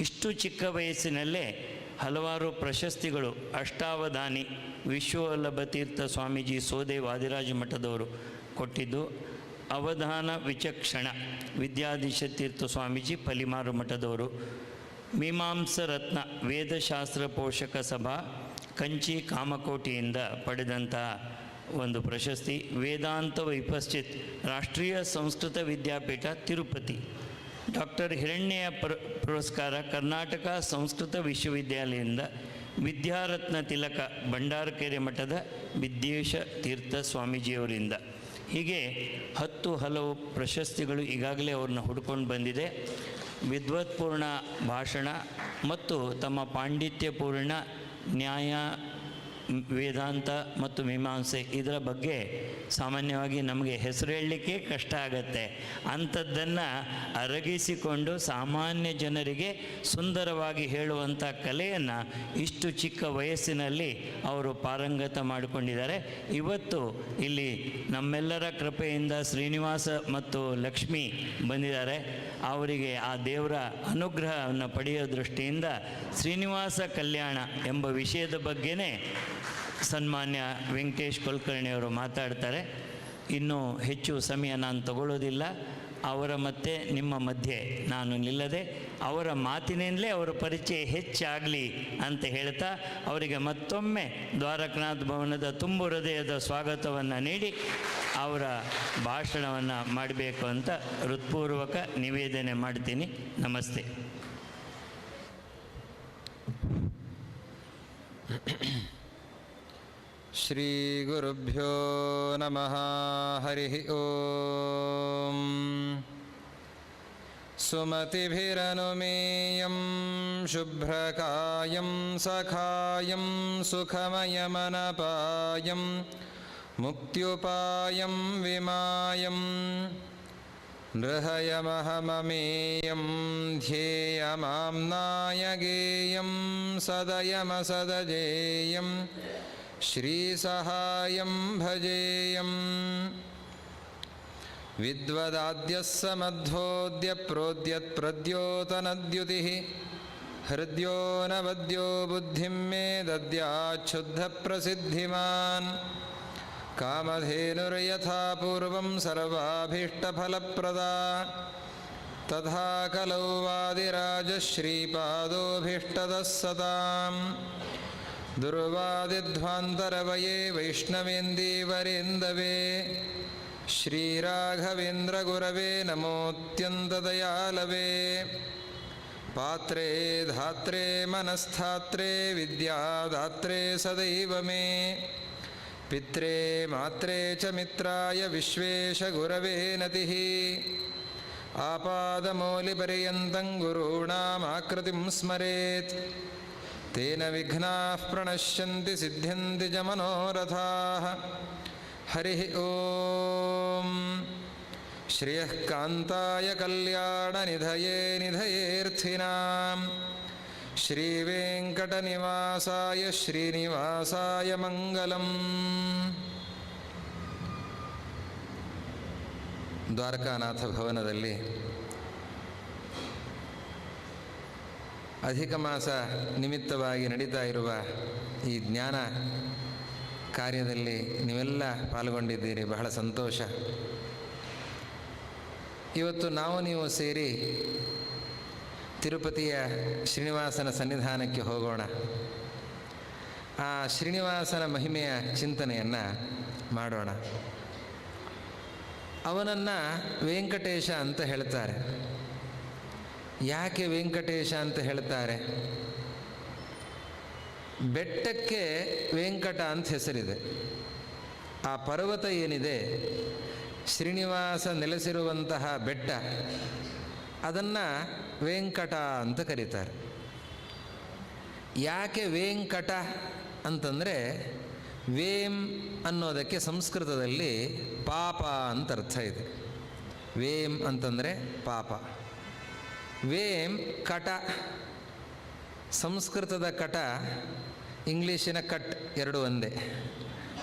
ಇಷ್ಟು ಚಿಕ್ಕ ವಯಸ್ಸಿನಲ್ಲೇ ಹಲವಾರು ಪ್ರಶಸ್ತಿಗಳು ಅಷ್ಟಾವಧಾನಿ ವಿಶ್ವವಲ್ಲಭ ತೀರ್ಥ ಸ್ವಾಮೀಜಿ ಸೋದೆ ವಾದಿರಾಜ ಮಠದವರು ಕೊಟ್ಟಿದ್ದು. ಅವಧಾನ ವಿಚಕ್ಷಣ ವಿದ್ಯಾಧೀಶ ತೀರ್ಥ ಸ್ವಾಮೀಜಿ ಪಲಿಮಾರು ಮಠದವರು. ಮೀಮಾಂಸ ರತ್ನ ವೇದಶಾಸ್ತ್ರ ಪೋಷಕ ಸಭಾ ಕಂಚಿ ಕಾಮಕೋಟಿಯಿಂದ ಪಡೆದಂತಹ ಒಂದು ಪ್ರಶಸ್ತಿ. ವೇದಾಂತ ವಿಪಶ್ಚಿತ್ ರಾಷ್ಟ್ರೀಯ ಸಂಸ್ಕೃತ ವಿದ್ಯಾಪೀಠ ತಿರುಪತಿ. ಡಾಕ್ಟರ್ ಹಿರಣ್ಯ ಪುರಸ್ಕಾರ ಕರ್ನಾಟಕ ಸಂಸ್ಕೃತ ವಿಶ್ವವಿದ್ಯಾಲಯದಿಂದ. ವಿದ್ಯಾರತ್ನ ತಿಲಕ ಭಂಡಾರಕೆರೆ ಮಠದ ವಿದ್ಯೇಶ ತೀರ್ಥ ಸ್ವಾಮೀಜಿಯವರಿಂದ. ಹೀಗೆ 10 ಹಲವು ಪ್ರಶಸ್ತಿಗಳು ಈಗಾಗಲೇ ಅವ್ರನ್ನ ಹುಡ್ಕೊಂಡು ಬಂದಿದೆ. ವಿದ್ವತ್ಪೂರ್ಣ ಭಾಷಣ ಮತ್ತು ತಮ್ಮ ಪಾಂಡಿತ್ಯಪೂರ್ಣ ನ್ಯಾಯ, ವೇದಾಂತ ಮತ್ತು ಮೀಮಾಂಸೆ ಇದರ ಬಗ್ಗೆ ಸಾಮಾನ್ಯವಾಗಿ ನಮಗೆ ಹೆಸರು ಹೇಳಲಿಕ್ಕೆ ಕಷ್ಟ ಆಗುತ್ತೆ. ಅಂಥದ್ದನ್ನು ಅರಗಿಸಿಕೊಂಡು ಸಾಮಾನ್ಯ ಜನರಿಗೆ ಸುಂದರವಾಗಿ ಹೇಳುವಂಥ ಕಲೆಯನ್ನು ಇಷ್ಟು ಚಿಕ್ಕ ವಯಸ್ಸಿನಲ್ಲಿ ಅವರು ಪಾರಂಗತ ಮಾಡಿಕೊಂಡಿದ್ದಾರೆ. ಇವತ್ತು ಇಲ್ಲಿ ನಮ್ಮೆಲ್ಲರ ಕೃಪೆಯಿಂದ ಶ್ರೀನಿವಾಸ ಮತ್ತು ಲಕ್ಷ್ಮಿ ಬಂದಿದ್ದಾರೆ. ಅವರಿಗೆ ಆ ದೇವರ ಅನುಗ್ರಹವನ್ನು ಪಡೆಯೋ ದೃಷ್ಟಿಯಿಂದ ಶ್ರೀನಿವಾಸ ಕಲ್ಯಾಣ ಎಂಬ ವಿಷಯದ ಬಗ್ಗೆನೇ ಸನ್ಮಾನ್ಯ ವೆಂಕಟೇಶ್ ಕುಲಕರ್ಣಿಯವರು ಮಾತಾಡ್ತಾರೆ. ಇನ್ನೂ ಹೆಚ್ಚು ಸಮಯ ನಾನು ತಗೊಳ್ಳೋದಿಲ್ಲ. ಅವರ ಮತ್ತೆ ನಿಮ್ಮ ಮಧ್ಯೆ ನಾನು ನಿಲ್ಲದೆ ಅವರ ಮಾತಿನಿಂದಲೇ ಅವರ ಪರಿಚಯ ಹೆಚ್ಚಾಗಲಿ ಅಂತ ಹೇಳ್ತಾ ಅವರಿಗೆ ಮತ್ತೊಮ್ಮೆ ದ್ವಾರಕನಾಥ ಭವನದ ತುಂಬು ಹೃದಯದ ಸ್ವಾಗತವನ್ನು ನೀಡಿ ಅವರ ಭಾಷಣವನ್ನು ಮಾಡಬೇಕು ಅಂತ ಹೃತ್ಪೂರ್ವಕ ನಿವೇದನೆ ಮಾಡ್ತೀನಿ. ನಮಸ್ತೆ. ಶ್ರೀ ಗುರುಭ್ಯೋ ನಮಃ. ಹರಿ ಓಂ. ಸುಮತಿಭಿರನುಮೇಯಂ ಶುಭ್ರಕಾಯಂ ಸಖಾಯಂ ಸುಖಮಯಮನಪಾಯಂ ಮುಕ್ತ್ಯುಪಾಯಂ ವಿಮಾಯಂ ನೃಹಯಮಹಮಮೇಯಂ ಧ್ಯೇಯಮಾಮ್ನಾಯಗೇಯಂ ಸದಯಮಸದಜೇಯಂ ಶ್ರೀಸಹಾಯಂ ಭಜೇಯಂ ವಿದ್ವದಾದ್ಯಃ ಸಮಧ್ವೋದ್ಯ ಪ್ರೋದ್ಯತ್ಪ್ರದ್ಯೋತನದ್ಯುತಿಃ ಹೃದ್ಯೋ ನವದ್ಯೋ ಬುದ್ಧಿಂ ಮೇ ದದ್ಯಾಚ್ಛುದ್ಧಪ್ರಸಿದ್ಧಿಮಾನ್ ಕಾಮಧೇನುರ್ಯಥಾ ಪೂರ್ವಂ ಸರ್ವಾಭೀಷ್ಟಫಲಪ್ರದಾ ತಥಾ ಕಲೌ ವಾದಿರಾಜಶ್ರೀಪಾದೋಭೀಷ್ಟದಃ ಸತಾಂ ದುರ್ವಾದಿಧ್ವಾन्तरवये वैष्णवेन्दीवरेन्दवे श्रीराघवेन्द्रगुरवे नमोऽत्यन्तदयालवे पात्रे धात्रे मनस्थात्रे विद्यादात्रे सदैव मे पित्रे मात्रे च मित्राय विश्वेशगुरवे नतिः आपादमौलिपर्यन्तं गुरूणामाकृतिं स्मरेत् तेन विघ्नाः प्रणश्यन्ति सिद्ध्यन्ति च मनोरथाः हरिः ॐ श्रियः कान्ताय कल्याणनिधये निधयेऽर्थिनां श्रीवेङ्कटनिवासाय श्रीनिवासाय मङ्गलम् ದ್ವಾರಕಾನಾಥ ಭವನದಲ್ಲಿ ಅಧಿಕ ಮಾಸ ನಿಮಿತ್ತವಾಗಿ ನಡೀತಾ ಇರುವ ಈ ಜ್ಞಾನ ಕಾರ್ಯದಲ್ಲಿ ನೀವೆಲ್ಲ ಪಾಲ್ಗೊಂಡಿದ್ದೀರಿ. ಬಹಳ ಸಂತೋಷ. ಇವತ್ತು ನೀವು ಸೇರಿ ತಿರುಪತಿಯ ಶ್ರೀನಿವಾಸನ ಸನ್ನಿಧಾನಕ್ಕೆ ಹೋಗೋಣ. ಆ ಶ್ರೀನಿವಾಸನ ಮಹಿಮೆಯ ಚಿಂತನೆಯನ್ನು ಮಾಡೋಣ. ಅವನನ್ನು ವೆಂಕಟೇಶ ಅಂತ ಹೇಳ್ತಾರೆ. ಯಾಕೆ ವೆಂಕಟೇಶ ಅಂತ ಹೇಳ್ತಾರೆ? ಬೆಟ್ಟಕ್ಕೆ ವೆಂಕಟ ಅಂತ ಹೆಸರಿದೆ. ಆ ಪರ್ವತ ಏನಿದೆ, ಶ್ರೀನಿವಾಸ ನೆಲೆಸಿರುವಂತಹ ಬೆಟ್ಟ, ಅದನ್ನು ವೆಂಕಟ ಅಂತ ಕರೀತಾರೆ. ಯಾಕೆ ವೆಂಕಟ ಅಂತಂದರೆ, ವೇಂ ಅನ್ನೋದಕ್ಕೆ ಸಂಸ್ಕೃತದಲ್ಲಿ ಪಾಪ ಅಂತ ಅರ್ಥ ಇದೆ. ವೇಂ ಅಂತಂದರೆ ಪಾಪ. ವೇಂ ಕಟ, ಸಂಸ್ಕೃತದ ಕಟ, ಇಂಗ್ಲೀಷಿನ ಕಟ್ ಎರಡು ಒಂದೇ.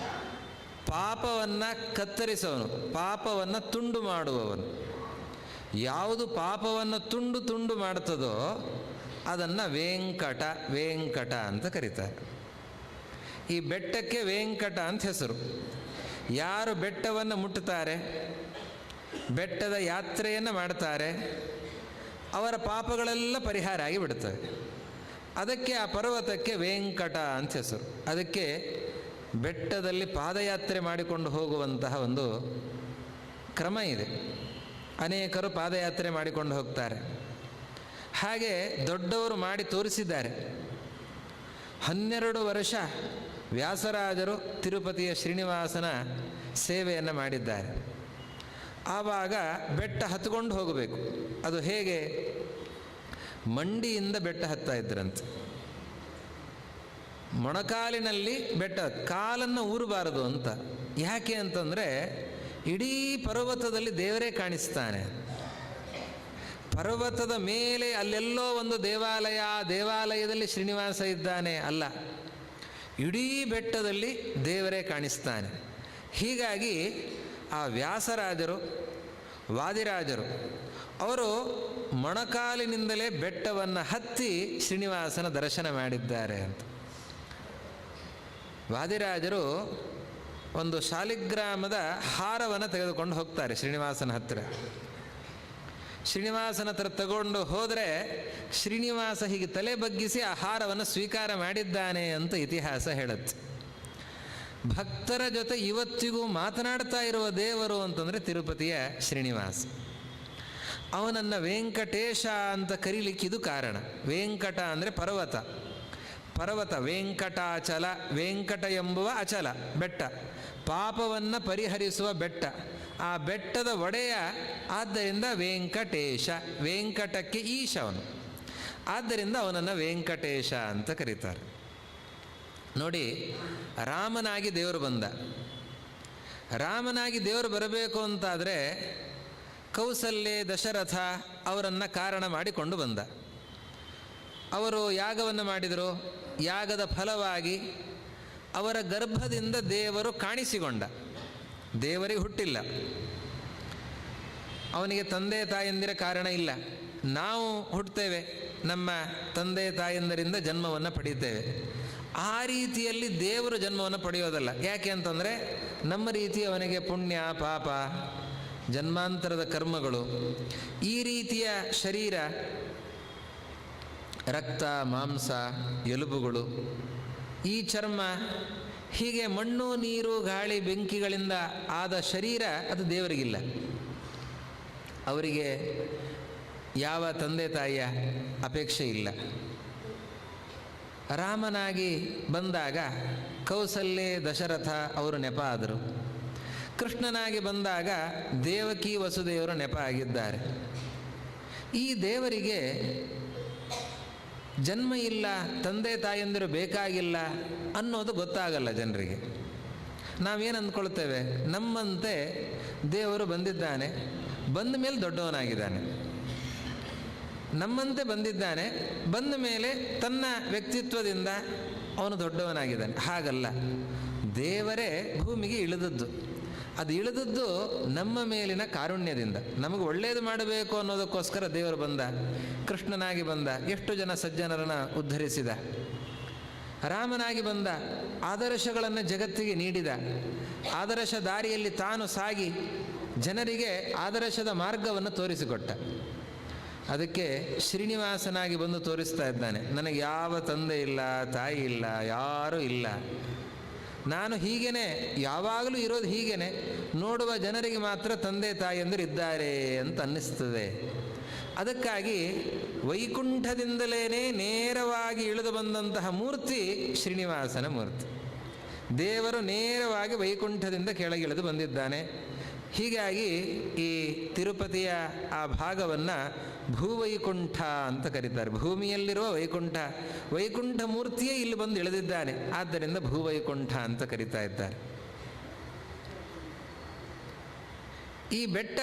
ಪಾಪವನ್ನು ಕತ್ತರಿಸೋನು, ಪಾಪವನ್ನು ತುಂಡು ಮಾಡುವವನು. ಯಾವುದು ಪಾಪವನ್ನು ತುಂಡು ತುಂಡು ಮಾಡ್ತದೋ ಅದನ್ನು ವೆಂಕಟ ವೆಂಕಟ ಅಂತ ಕರೀತಾರೆ. ಈ ಬೆಟ್ಟಕ್ಕೆ ವೆಂಕಟ ಅಂತ ಹೆಸರು. ಯಾರು ಬೆಟ್ಟವನ್ನು ಮುಟ್ಟುತ್ತಾರೆ, ಬೆಟ್ಟದ ಯಾತ್ರೆಯನ್ನು ಮಾಡ್ತಾರೆ, ಅವರ ಪಾಪಗಳೆಲ್ಲ ಪರಿಹಾರ ಆಗಿಬಿಡುತ್ತವೆ. ಅದಕ್ಕೆ ಆ ಪರ್ವತಕ್ಕೆ ವೆಂಕಟ ಅಂತ ಹೆಸರು. ಅದಕ್ಕೆ ಬೆಟ್ಟದಲ್ಲಿ ಪಾದಯಾತ್ರೆ ಮಾಡಿಕೊಂಡು ಹೋಗುವಂತಹ ಒಂದು ಕ್ರಮ ಇದೆ. ಅನೇಕರು ಪಾದಯಾತ್ರೆ ಮಾಡಿಕೊಂಡು ಹೋಗ್ತಾರೆ. ಹಾಗೆ ದೊಡ್ಡವರು ಮಾಡಿ ತೋರಿಸಿದ್ದಾರೆ. 12 ವರ್ಷ ವ್ಯಾಸರಾಜರು ತಿರುಪತಿಯ ಶ್ರೀನಿವಾಸನ ಸೇವೆಯನ್ನು ಮಾಡಿದ್ದಾರೆ. ಆವಾಗ ಬೆಟ್ಟ ಹತ್ಕೊಂಡು ಹೋಗಬೇಕು. ಅದು ಹೇಗೆ? ಮಂಡಿಯಿಂದ ಬೆಟ್ಟ ಹತ್ತಾ ಇದ್ರಂತೆ. ಮೊಣಕಾಲಿನಲ್ಲಿ ಬೆಟ್ಟ, ಕಾಲನ್ನು ಊರಬಾರದು ಅಂತ. ಯಾಕೆ ಅಂತಂದರೆ ಇಡೀ ಪರ್ವತದಲ್ಲಿ ದೇವರೇ ಕಾಣಿಸ್ತಾನೆ. ಪರ್ವತದ ಮೇಲೆ ಅಲ್ಲೆಲ್ಲೋ ಒಂದು ದೇವಾಲಯ, ಆ ದೇವಾಲಯದಲ್ಲಿ ಶ್ರೀನಿವಾಸ ಇದ್ದಾನೆ ಅಲ್ಲ, ಇಡೀ ಬೆಟ್ಟದಲ್ಲಿ ದೇವರೇ ಕಾಣಿಸ್ತಾನೆ. ಹೀಗಾಗಿ ಆ ವ್ಯಾಸರಾಜರು, ವಾದಿರಾಜರು ಅವರು ಮೊಣಕಾಲಿನಿಂದಲೇ ಬೆಟ್ಟವನ್ನು ಹತ್ತಿ ಶ್ರೀನಿವಾಸನ ದರ್ಶನ ಮಾಡಿದ್ದಾರೆ ಅಂತ. ವಾದಿರಾಜರು ಒಂದು ಶಾಲಿಗ್ರಾಮದ ಹಾರವನ್ನು ತೆಗೆದುಕೊಂಡು ಹೋಗ್ತಾರೆ ಶ್ರೀನಿವಾಸನ ಹತ್ತಿರ. ಶ್ರೀನಿವಾಸನ ಹತ್ರ ತಗೊಂಡು ಹೋದರೆ ಶ್ರೀನಿವಾಸ ಹೀಗೆ ತಲೆ ಬಗ್ಗಿಸಿ ಆ ಹಾರವನ್ನು ಸ್ವೀಕಾರ ಮಾಡಿದ್ದಾನೆ ಅಂತ ಇತಿಹಾಸ ಹೇಳುತ್ತೆ. ಭಕ್ತರ ಜೊತೆ ಇವತ್ತಿಗೂ ಮಾತನಾಡ್ತಾ ಇರುವ ದೇವರು ಅಂತಂದರೆ ತಿರುಪತಿಯ ಶ್ರೀನಿವಾಸ. ಅವನನ್ನು ವೆಂಕಟೇಶ ಅಂತ ಕರೀಲಿಕ್ಕಿದು ಕಾರಣ. ವೆಂಕಟ ಅಂದರೆ ಪರ್ವತ, ಪರ್ವತ ವೆಂಕಟಾಚಲ, ವೆಂಕಟ ಎಂಬುವ ಅಚಲ ಬೆಟ್ಟ, ಪಾಪವನ್ನು ಪರಿಹರಿಸುವ ಬೆಟ್ಟ. ಆ ಬೆಟ್ಟದ ಒಡೆಯ, ಆದ್ದರಿಂದ ವೆಂಕಟೇಶ. ವೆಂಕಟಕ್ಕೆ ಈಶವನು, ಆದ್ದರಿಂದ ಅವನನ್ನು ವೆಂಕಟೇಶ ಅಂತ ಕರೀತಾರೆ. ನೋಡಿ, ರಾಮನಾಗಿ ದೇವರು ಬಂದ. ರಾಮನಾಗಿ ದೇವರು ಬರಬೇಕು ಅಂತಾದರೆ ಕೌಸಲ್ಯೆ ದಶರಥ ಅವರನ್ನು ಕಾರಣ ಮಾಡಿಕೊಂಡು ಬಂದ. ಅವರು ಯಾಗವನ್ನು ಮಾಡಿದರು. ಯಾಗದ ಫಲವಾಗಿ ಅವರ ಗರ್ಭದಿಂದ ದೇವರು ಕಾಣಿಸಿಕೊಂಡ. ದೇವರಿಗೆ ಹುಟ್ಟಿಲ್ಲ, ಅವನಿಗೆ ತಂದೆ ತಾಯಂದಿರ ಕಾರಣ ಇಲ್ಲ. ನಾವು ಹುಟ್ಟುತ್ತೇವೆ, ನಮ್ಮ ತಂದೆ ತಾಯಂದರಿಂದ ಜನ್ಮವನ್ನು ಪಡೆಯುತ್ತೇವೆ. ಆ ರೀತಿಯಲ್ಲಿ ದೇವರು ಜನ್ಮವನ್ನು ಪಡೆಯೋದಲ್ಲ. ಯಾಕೆ ಅಂತಂದರೆ ನಮ್ಮ ರೀತಿ ಅವನಿಗೆ ಪುಣ್ಯ ಪಾಪ ಜನ್ಮಾಂತರದ ಕರ್ಮಗಳು, ಈ ರೀತಿಯ ಶರೀರ, ರಕ್ತ ಮಾಂಸ ಎಲುಬುಗಳು, ಈ ಚರ್ಮ, ಹೀಗೆ ಮಣ್ಣು ನೀರು ಗಾಳಿ ಬೆಂಕಿಗಳಿಂದ ಆದ ಶರೀರ ಅದು ದೇವರಿಗಿಲ್ಲ. ಅವರಿಗೆ ಯಾವ ತಂದೆ ತಾಯಿಯ ಅಪೇಕ್ಷೆ ಇಲ್ಲ. ರಾಮನಾಗಿ ಬಂದಾಗ ಕೌಸಲ್ಯೆ ದಶರಥ ಅವರು ನೆಪ ಆದರು. ಕೃಷ್ಣನಾಗಿ ಬಂದಾಗ ದೇವಕಿ ವಸುದೇವರು ನೆಪ ಆಗಿದ್ದಾರೆ. ಈ ದೇವರಿಗೆ ಜನ್ಮ ಇಲ್ಲ, ತಂದೆ ತಾಯಂದಿರು ಬೇಕಾಗಿಲ್ಲ ಅನ್ನೋದು ಗೊತ್ತಾಗಲ್ಲ ಜನರಿಗೆ. ನಾವೇನು ಅಂದ್ಕೊಳ್ತೇವೆ, ನಮ್ಮಂತೆ ದೇವರು ಬಂದಿದ್ದಾನೆ, ಬಂದ ಮೇಲೆ ದೊಡ್ಡವನಾಗಿದ್ದಾನೆ, ನಮ್ಮಂತೆ ಬಂದಿದ್ದಾನೆ, ಬಂದ ಮೇಲೆ ತನ್ನ ವ್ಯಕ್ತಿತ್ವದಿಂದ ಅವನು ದೊಡ್ಡವನಾಗಿದ್ದಾನೆ. ಹಾಗಲ್ಲ, ದೇವರೇ ಭೂಮಿಗೆ ಇಳಿದದ್ದು. ಅದು ಇಳಿದದ್ದು ನಮ್ಮ ಮೇಲಿನ ಕಾರುಣ್ಯದಿಂದ, ನಮಗೆ ಒಳ್ಳೆಯದು ಮಾಡಬೇಕು ಅನ್ನೋದಕ್ಕೋಸ್ಕರ ದೇವರು ಬಂದ, ಕೃಷ್ಣನಾಗಿ ಬಂದ, ಎಷ್ಟು ಜನ ಸಜ್ಜನರನ್ನು ಉದ್ಧರಿಸಿದ. ರಾಮನಾಗಿ ಬಂದ, ಆದರ್ಶಗಳನ್ನು ಜಗತ್ತಿಗೆ ನೀಡಿದ, ಆದರ್ಶ ದಾರಿಯಲ್ಲಿ ತಾನು ಸಾಗಿ ಜನರಿಗೆ ಆದರ್ಶದ ಮಾರ್ಗವನ್ನು ತೋರಿಸಿಕೊಟ್ಟ. ಅದಕ್ಕೆ ಶ್ರೀನಿವಾಸನಾಗಿ ಬಂದು ತೋರಿಸ್ತಾ ಇದ್ದಾನೆ, ನನಗೆ ಯಾವ ತಂದೆ ಇಲ್ಲ, ತಾಯಿ ಇಲ್ಲ, ಯಾರೂ ಇಲ್ಲ, ನಾನು ಹೀಗೇನೆ, ಯಾವಾಗಲೂ ಇರೋದು ಹೀಗೇನೆ, ನೋಡುವ ಜನರಿಗೆ ಮಾತ್ರ ತಂದೆ ತಾಯಿಯಂದರು ಇದ್ದಾರೆ ಅಂತ ಅನ್ನಿಸ್ತದೆ. ಅದಕ್ಕಾಗಿ ವೈಕುಂಠದಿಂದಲೇ ನೇರವಾಗಿ ಇಳಿದು ಬಂದಂತಹ ಮೂರ್ತಿ ಶ್ರೀನಿವಾಸನ ಮೂರ್ತಿ. ದೇವರು ನೇರವಾಗಿ ವೈಕುಂಠದಿಂದ ಕೆಳಗಿಳಿದು ಬಂದಿದ್ದಾನೆ. ಹೀಗಾಗಿ ಈ ತಿರುಪತಿಯ ಆ ಭಾಗವನ್ನು ಭೂವೈಕುಂಠ ಅಂತ ಕರೀತಾರೆ. ಭೂಮಿಯಲ್ಲಿರುವ ವೈಕುಂಠ, ವೈಕುಂಠ ಮೂರ್ತಿಯೇ ಇಲ್ಲಿ ಬಂದು ಇಳಿದಿದ್ದಾನೆ, ಆದ್ದರಿಂದ ಭೂವೈಕುಂಠ ಅಂತ ಕರೀತಾ ಇದ್ದಾರೆ. ಈ ಬೆಟ್ಟ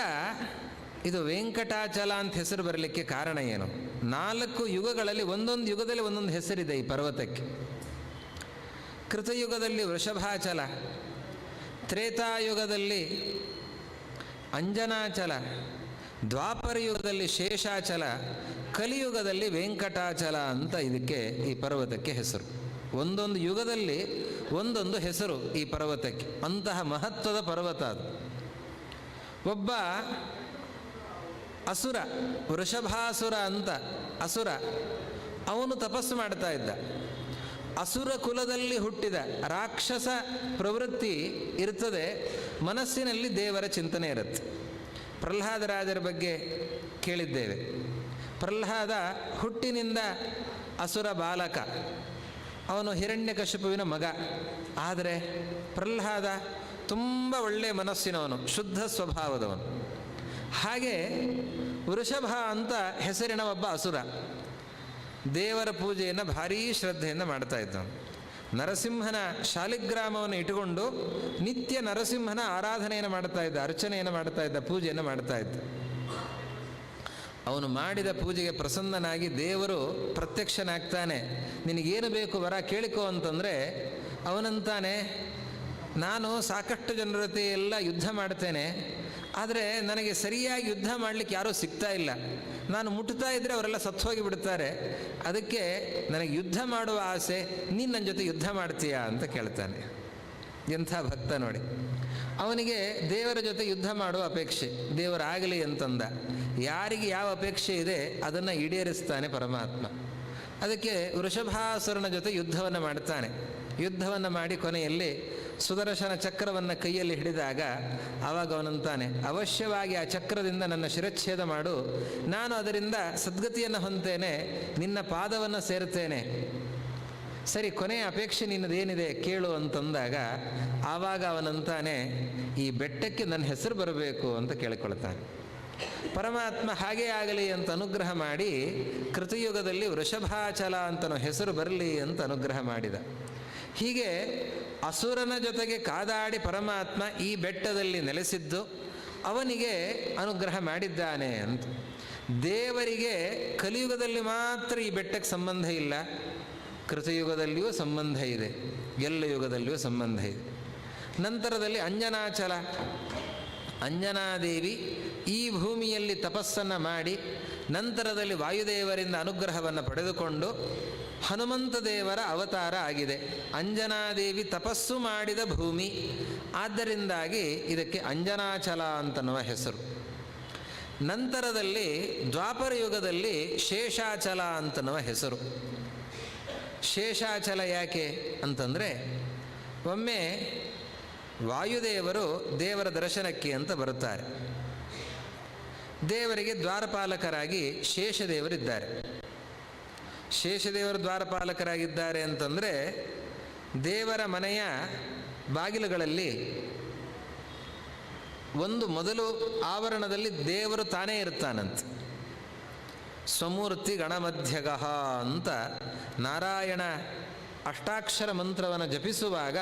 ಇದು ವೆಂಕಟಾಚಲ ಅಂತ ಹೆಸರು ಬರಲಿಕ್ಕೆ ಕಾರಣ ಏನು? 4 ಯುಗಗಳಲ್ಲಿ ಒಂದೊಂದು ಯುಗದಲ್ಲಿ ಒಂದೊಂದು ಹೆಸರಿದೆ ಈ ಪರ್ವತಕ್ಕೆ. ಕೃತಯುಗದಲ್ಲಿ ವೃಷಭಾಚಲ, ತ್ರೇತಾಯುಗದಲ್ಲಿ ಅಂಜನಾಚಲ, ದ್ವಾಪರ ಯುಗದಲ್ಲಿ ಶೇಷಾಚಲ, ಕಲಿಯುಗದಲ್ಲಿ ವೆಂಕಟಾಚಲ ಅಂತ ಇದಕ್ಕೆ ಈ ಪರ್ವತಕ್ಕೆ ಹೆಸರು. ಒಂದೊಂದು ಯುಗದಲ್ಲಿ ಒಂದೊಂದು ಹೆಸರು ಈ ಪರ್ವತಕ್ಕೆ. ಅಂತಹ ಮಹತ್ವದ ಪರ್ವತ ಅದು. ಒಬ್ಬ ಅಸುರ, ವೃಷಭಾಸುರ ಅಂತ ಅಸುರ, ಅವನು ತಪಸ್ಸು ಮಾಡ್ತಾ ಇದ್ದ. ಅಸುರ ಕುಲದಲ್ಲಿ ಹುಟ್ಟಿದ, ರಾಕ್ಷಸ ಪ್ರವೃತ್ತಿ ಇರ್ತದೆ, ಮನಸ್ಸಿನಲ್ಲಿ ದೇವರ ಚಿಂತನೆ ಇರುತ್ತೆ. ಪ್ರಹ್ಲಾದರಾಜರ ಬಗ್ಗೆ ಕೇಳಿದ್ದೇವೆ. ಪ್ರಹ್ಲಾದ ಹುಟ್ಟಿನಿಂದ ಅಸುರ ಬಾಲಕ, ಅವನು ಹಿರಣ್ಯಕಶಿಪುವಿನ ಮಗ. ಆದರೆ ಪ್ರಹ್ಲಾದ ತುಂಬ ಒಳ್ಳೆಯ ಮನಸ್ಸಿನವನು, ಶುದ್ಧ ಸ್ವಭಾವದವನು. ಹಾಗೆ ವೃಷಭ ಅಂತ ಹೆಸರಿನ ಒಬ್ಬ ಅಸುರ ದೇವರ ಪೂಜೆಯನ್ನು ಭಾರೀ ಶ್ರದ್ಧೆಯಿಂದ ಮಾಡ್ತಾ ಇದ್ದವನು. ನರಸಿಂಹನ ಶಾಲಿಗ್ರಾಮವನ್ನು ಇಟ್ಟುಕೊಂಡು ನಿತ್ಯ ನರಸಿಂಹನ ಆರಾಧನೆಯನ್ನು ಮಾಡ್ತಾ ಇದ್ದ, ಅರ್ಚನೆಯನ್ನು ಮಾಡ್ತಾ ಇದ್ದ, ಪೂಜೆಯನ್ನು ಮಾಡ್ತಾ ಇದ್ದ. ಅವನು ಮಾಡಿದ ಪೂಜೆಗೆ ಪ್ರಸನ್ನನಾಗಿ ದೇವರು ಪ್ರತ್ಯಕ್ಷನಾಗ್ತಾನೆ. ನಿನಗೇನು ಬೇಕು ವರ ಕೇಳಿಕೋ ಅಂತಂದರೆ ಅವನಂತಾನೆ, ನಾನು ಸಾಕಷ್ಟು ಜನರ ಜೊತೆ ಎಲ್ಲ ಯುದ್ಧ ಮಾಡ್ತೇನೆ, ಆದರೆ ನನಗೆ ಸರಿಯಾಗಿ ಯುದ್ಧ ಮಾಡಲಿಕ್ಕೆ ಯಾರೂ ಸಿಗ್ತಾ ಇಲ್ಲ. ನಾನು ಮುಟ್ತಾ ಇದ್ದರೆ ಅವರೆಲ್ಲ ಸತ್ತೋಗಿ ಬಿಡ್ತಾರೆ. ಅದಕ್ಕೆ ನನಗೆ ಯುದ್ಧ ಮಾಡುವ ಆಸೆ, ನೀನು ನನ್ನ ಜೊತೆ ಯುದ್ಧ ಮಾಡ್ತೀಯಾ ಅಂತ ಕೇಳ್ತಾನೆ. ಎಂಥ ಭಕ್ತ ನೋಡಿ. ಅವನಿಗೆ ದೇವರ ಜೊತೆ ಯುದ್ಧ ಮಾಡುವ ಅಪೇಕ್ಷೆ, ದೇವರಾಗಲಿ ಅಂತಂದ. ಯಾರಿಗೆ ಯಾವ ಅಪೇಕ್ಷೆ ಇದೆ ಅದನ್ನು ಈಡೇರಿಸ್ತಾನೆ ಪರಮಾತ್ಮ. ಅದಕ್ಕೆ ವೃಷಭಾಸುರನ ಜೊತೆ ಯುದ್ಧವನ್ನು ಮಾಡ್ತಾನೆ. ಯುದ್ಧವನ್ನು ಮಾಡಿ ಕೊನೆಯಲ್ಲಿ ಸುದರ್ಶನ ಚಕ್ರವನ್ನು ಕೈಯಲ್ಲಿ ಹಿಡಿದಾಗ ಆವಾಗ ಅವನಂತಾನೆ, ಅವಶ್ಯವಾಗಿ ಆ ಚಕ್ರದಿಂದ ನನ್ನ ಶಿರಚ್ಛೇದ ಮಾಡು, ನಾನು ಅದರಿಂದ ಸದ್ಗತಿಯನ್ನು ಹೊಂದ್ತೇನೆ, ನಿನ್ನ ಪಾದವನ್ನು ಸೇರ್ತೇನೆ. ಸರಿ, ಕೊನೆಯ ಅಪೇಕ್ಷೆ ನಿನ್ನದೇನಿದೆ ಕೇಳು ಅಂತಂದಾಗ ಆವಾಗ ಅವನಂತಾನೆ, ಈ ಬೆಟ್ಟಕ್ಕೆ ನನ್ನ ಹೆಸರು ಬರಬೇಕು ಅಂತ ಕೇಳಿಕೊಳ್ತಾನೆ. ಪರಮಾತ್ಮ ಹಾಗೇ ಆಗಲಿ ಅಂತ ಅನುಗ್ರಹ ಮಾಡಿ ಕೃತಯುಗದಲ್ಲಿ ವೃಷಭಾಚಲ ಅಂತನೋ ಹೆಸರು ಬರಲಿ ಅಂತ ಅನುಗ್ರಹ ಮಾಡಿದ. ಹೀಗೆ ಅಸುರನ ಜೊತೆಗೆ ಕಾದಾಡಿ ಪರಮಾತ್ಮ ಈ ಬೆಟ್ಟದಲ್ಲಿ ನೆಲೆಸಿದ್ದು, ಅವನಿಗೆ ಅನುಗ್ರಹ ಮಾಡಿದ್ದಾನೆ ಅಂತ. ದೇವರಿಗೆ ಕಲಿಯುಗದಲ್ಲಿ ಮಾತ್ರ ಈ ಬೆಟ್ಟಕ್ಕೆ ಸಂಬಂಧ ಇಲ್ಲ, ಕೃತಯುಗದಲ್ಲಿಯೂ ಸಂಬಂಧ ಇದೆ, ಎಲ್ಲ ಯುಗದಲ್ಲಿಯೂ ಸಂಬಂಧ ಇದೆ. ನಂತರದಲ್ಲಿ ಅಂಜನಾಚಲ, ಅಂಜನಾದೇವಿ ಈ ಭೂಮಿಯಲ್ಲಿ ತಪಸ್ಸನ್ನು ಮಾಡಿ ನಂತರದಲ್ಲಿ ವಾಯುದೇವರಿಂದ ಅನುಗ್ರಹವನ್ನು ಪಡೆದುಕೊಂಡು ಹನುಮಂತ ದೇವರ ಅವತಾರ ಆಗಿದೆ. ಅಂಜನಾದೇವಿ ತಪಸ್ಸು ಮಾಡಿದ ಭೂಮಿ, ಆದ್ದರಿಂದಾಗಿ ಇದಕ್ಕೆ ಅಂಜನಾಚಲ ಅಂತನ್ನುವ ಹೆಸರು. ನಂತರದಲ್ಲಿ ದ್ವಾಪರ ಯುಗದಲ್ಲಿ ಶೇಷಾಚಲ ಅಂತನ್ನುವ ಹೆಸರು. ಶೇಷಾಚಲ ಯಾಕೆ ಅಂತಂದರೆ, ಒಮ್ಮೆ ವಾಯುದೇವರು ದೇವರ ದರ್ಶನಕ್ಕೆ ಅಂತ ಬರುತ್ತಾರೆ. ದೇವರಿಗೆ ದ್ವಾರಪಾಲಕರಾಗಿ ಶೇಷದೇವರಿದ್ದಾರೆ. ಶೇಷದೇವರು ದ್ವಾರಪಾಲಕರಾಗಿದ್ದಾರೆ ಅಂತಂದರೆ, ದೇವರ ಮನೆಯ ಬಾಗಿಲುಗಳಲ್ಲಿ ಒಂದು ಮೊದಲು ಆವರಣದಲ್ಲಿ ದೇವರು ತಾನೇ ಇರ್ತಾನಂತೆ. ಸ್ವಮೂರ್ತಿ ಗಣಮಧ್ಯಗಃ ಅಂತ ನಾರಾಯಣ ಅಷ್ಟಾಕ್ಷರ ಮಂತ್ರವನ್ನು ಜಪಿಸುವಾಗ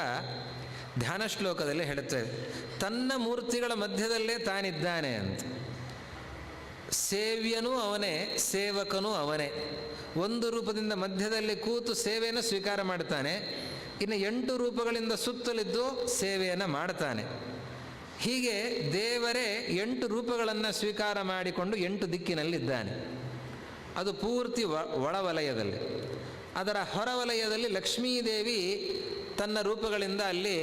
ಧ್ಯಾನ ಶ್ಲೋಕದಲ್ಲಿ ಹೇಳುತ್ತೇವೆ, ತನ್ನ ಮೂರ್ತಿಗಳ ಮಧ್ಯದಲ್ಲೇ ತಾನಿದ್ದಾನೆ ಅಂತ. ಸೇವ್ಯನೂ ಅವನೇ, ಸೇವಕನೂ ಅವನೇ. ಒಂದು ರೂಪದಿಂದ ಮಧ್ಯದಲ್ಲಿ ಕೂತು ಸೇವೆಯನ್ನು ಸ್ವೀಕಾರ ಮಾಡ್ತಾನೆ, ಇನ್ನು 8 ರೂಪಗಳಿಂದ ಸುತ್ತಲಿದ್ದು ಸೇವೆಯನ್ನು ಮಾಡ್ತಾನೆ. ಹೀಗೆ ದೇವರೇ 8 ರೂಪಗಳನ್ನು ಸ್ವೀಕಾರ ಮಾಡಿಕೊಂಡು 8 ದಿಕ್ಕಿನಲ್ಲಿದ್ದಾನೆ. ಅದು ಪೂರ್ತಿ ಒಳವಲಯದಲ್ಲಿ. ಅದರ ಹೊರವಲಯದಲ್ಲಿ ಲಕ್ಷ್ಮೀದೇವಿ ತನ್ನ ರೂಪಗಳಿಂದ ಅಲ್ಲಿ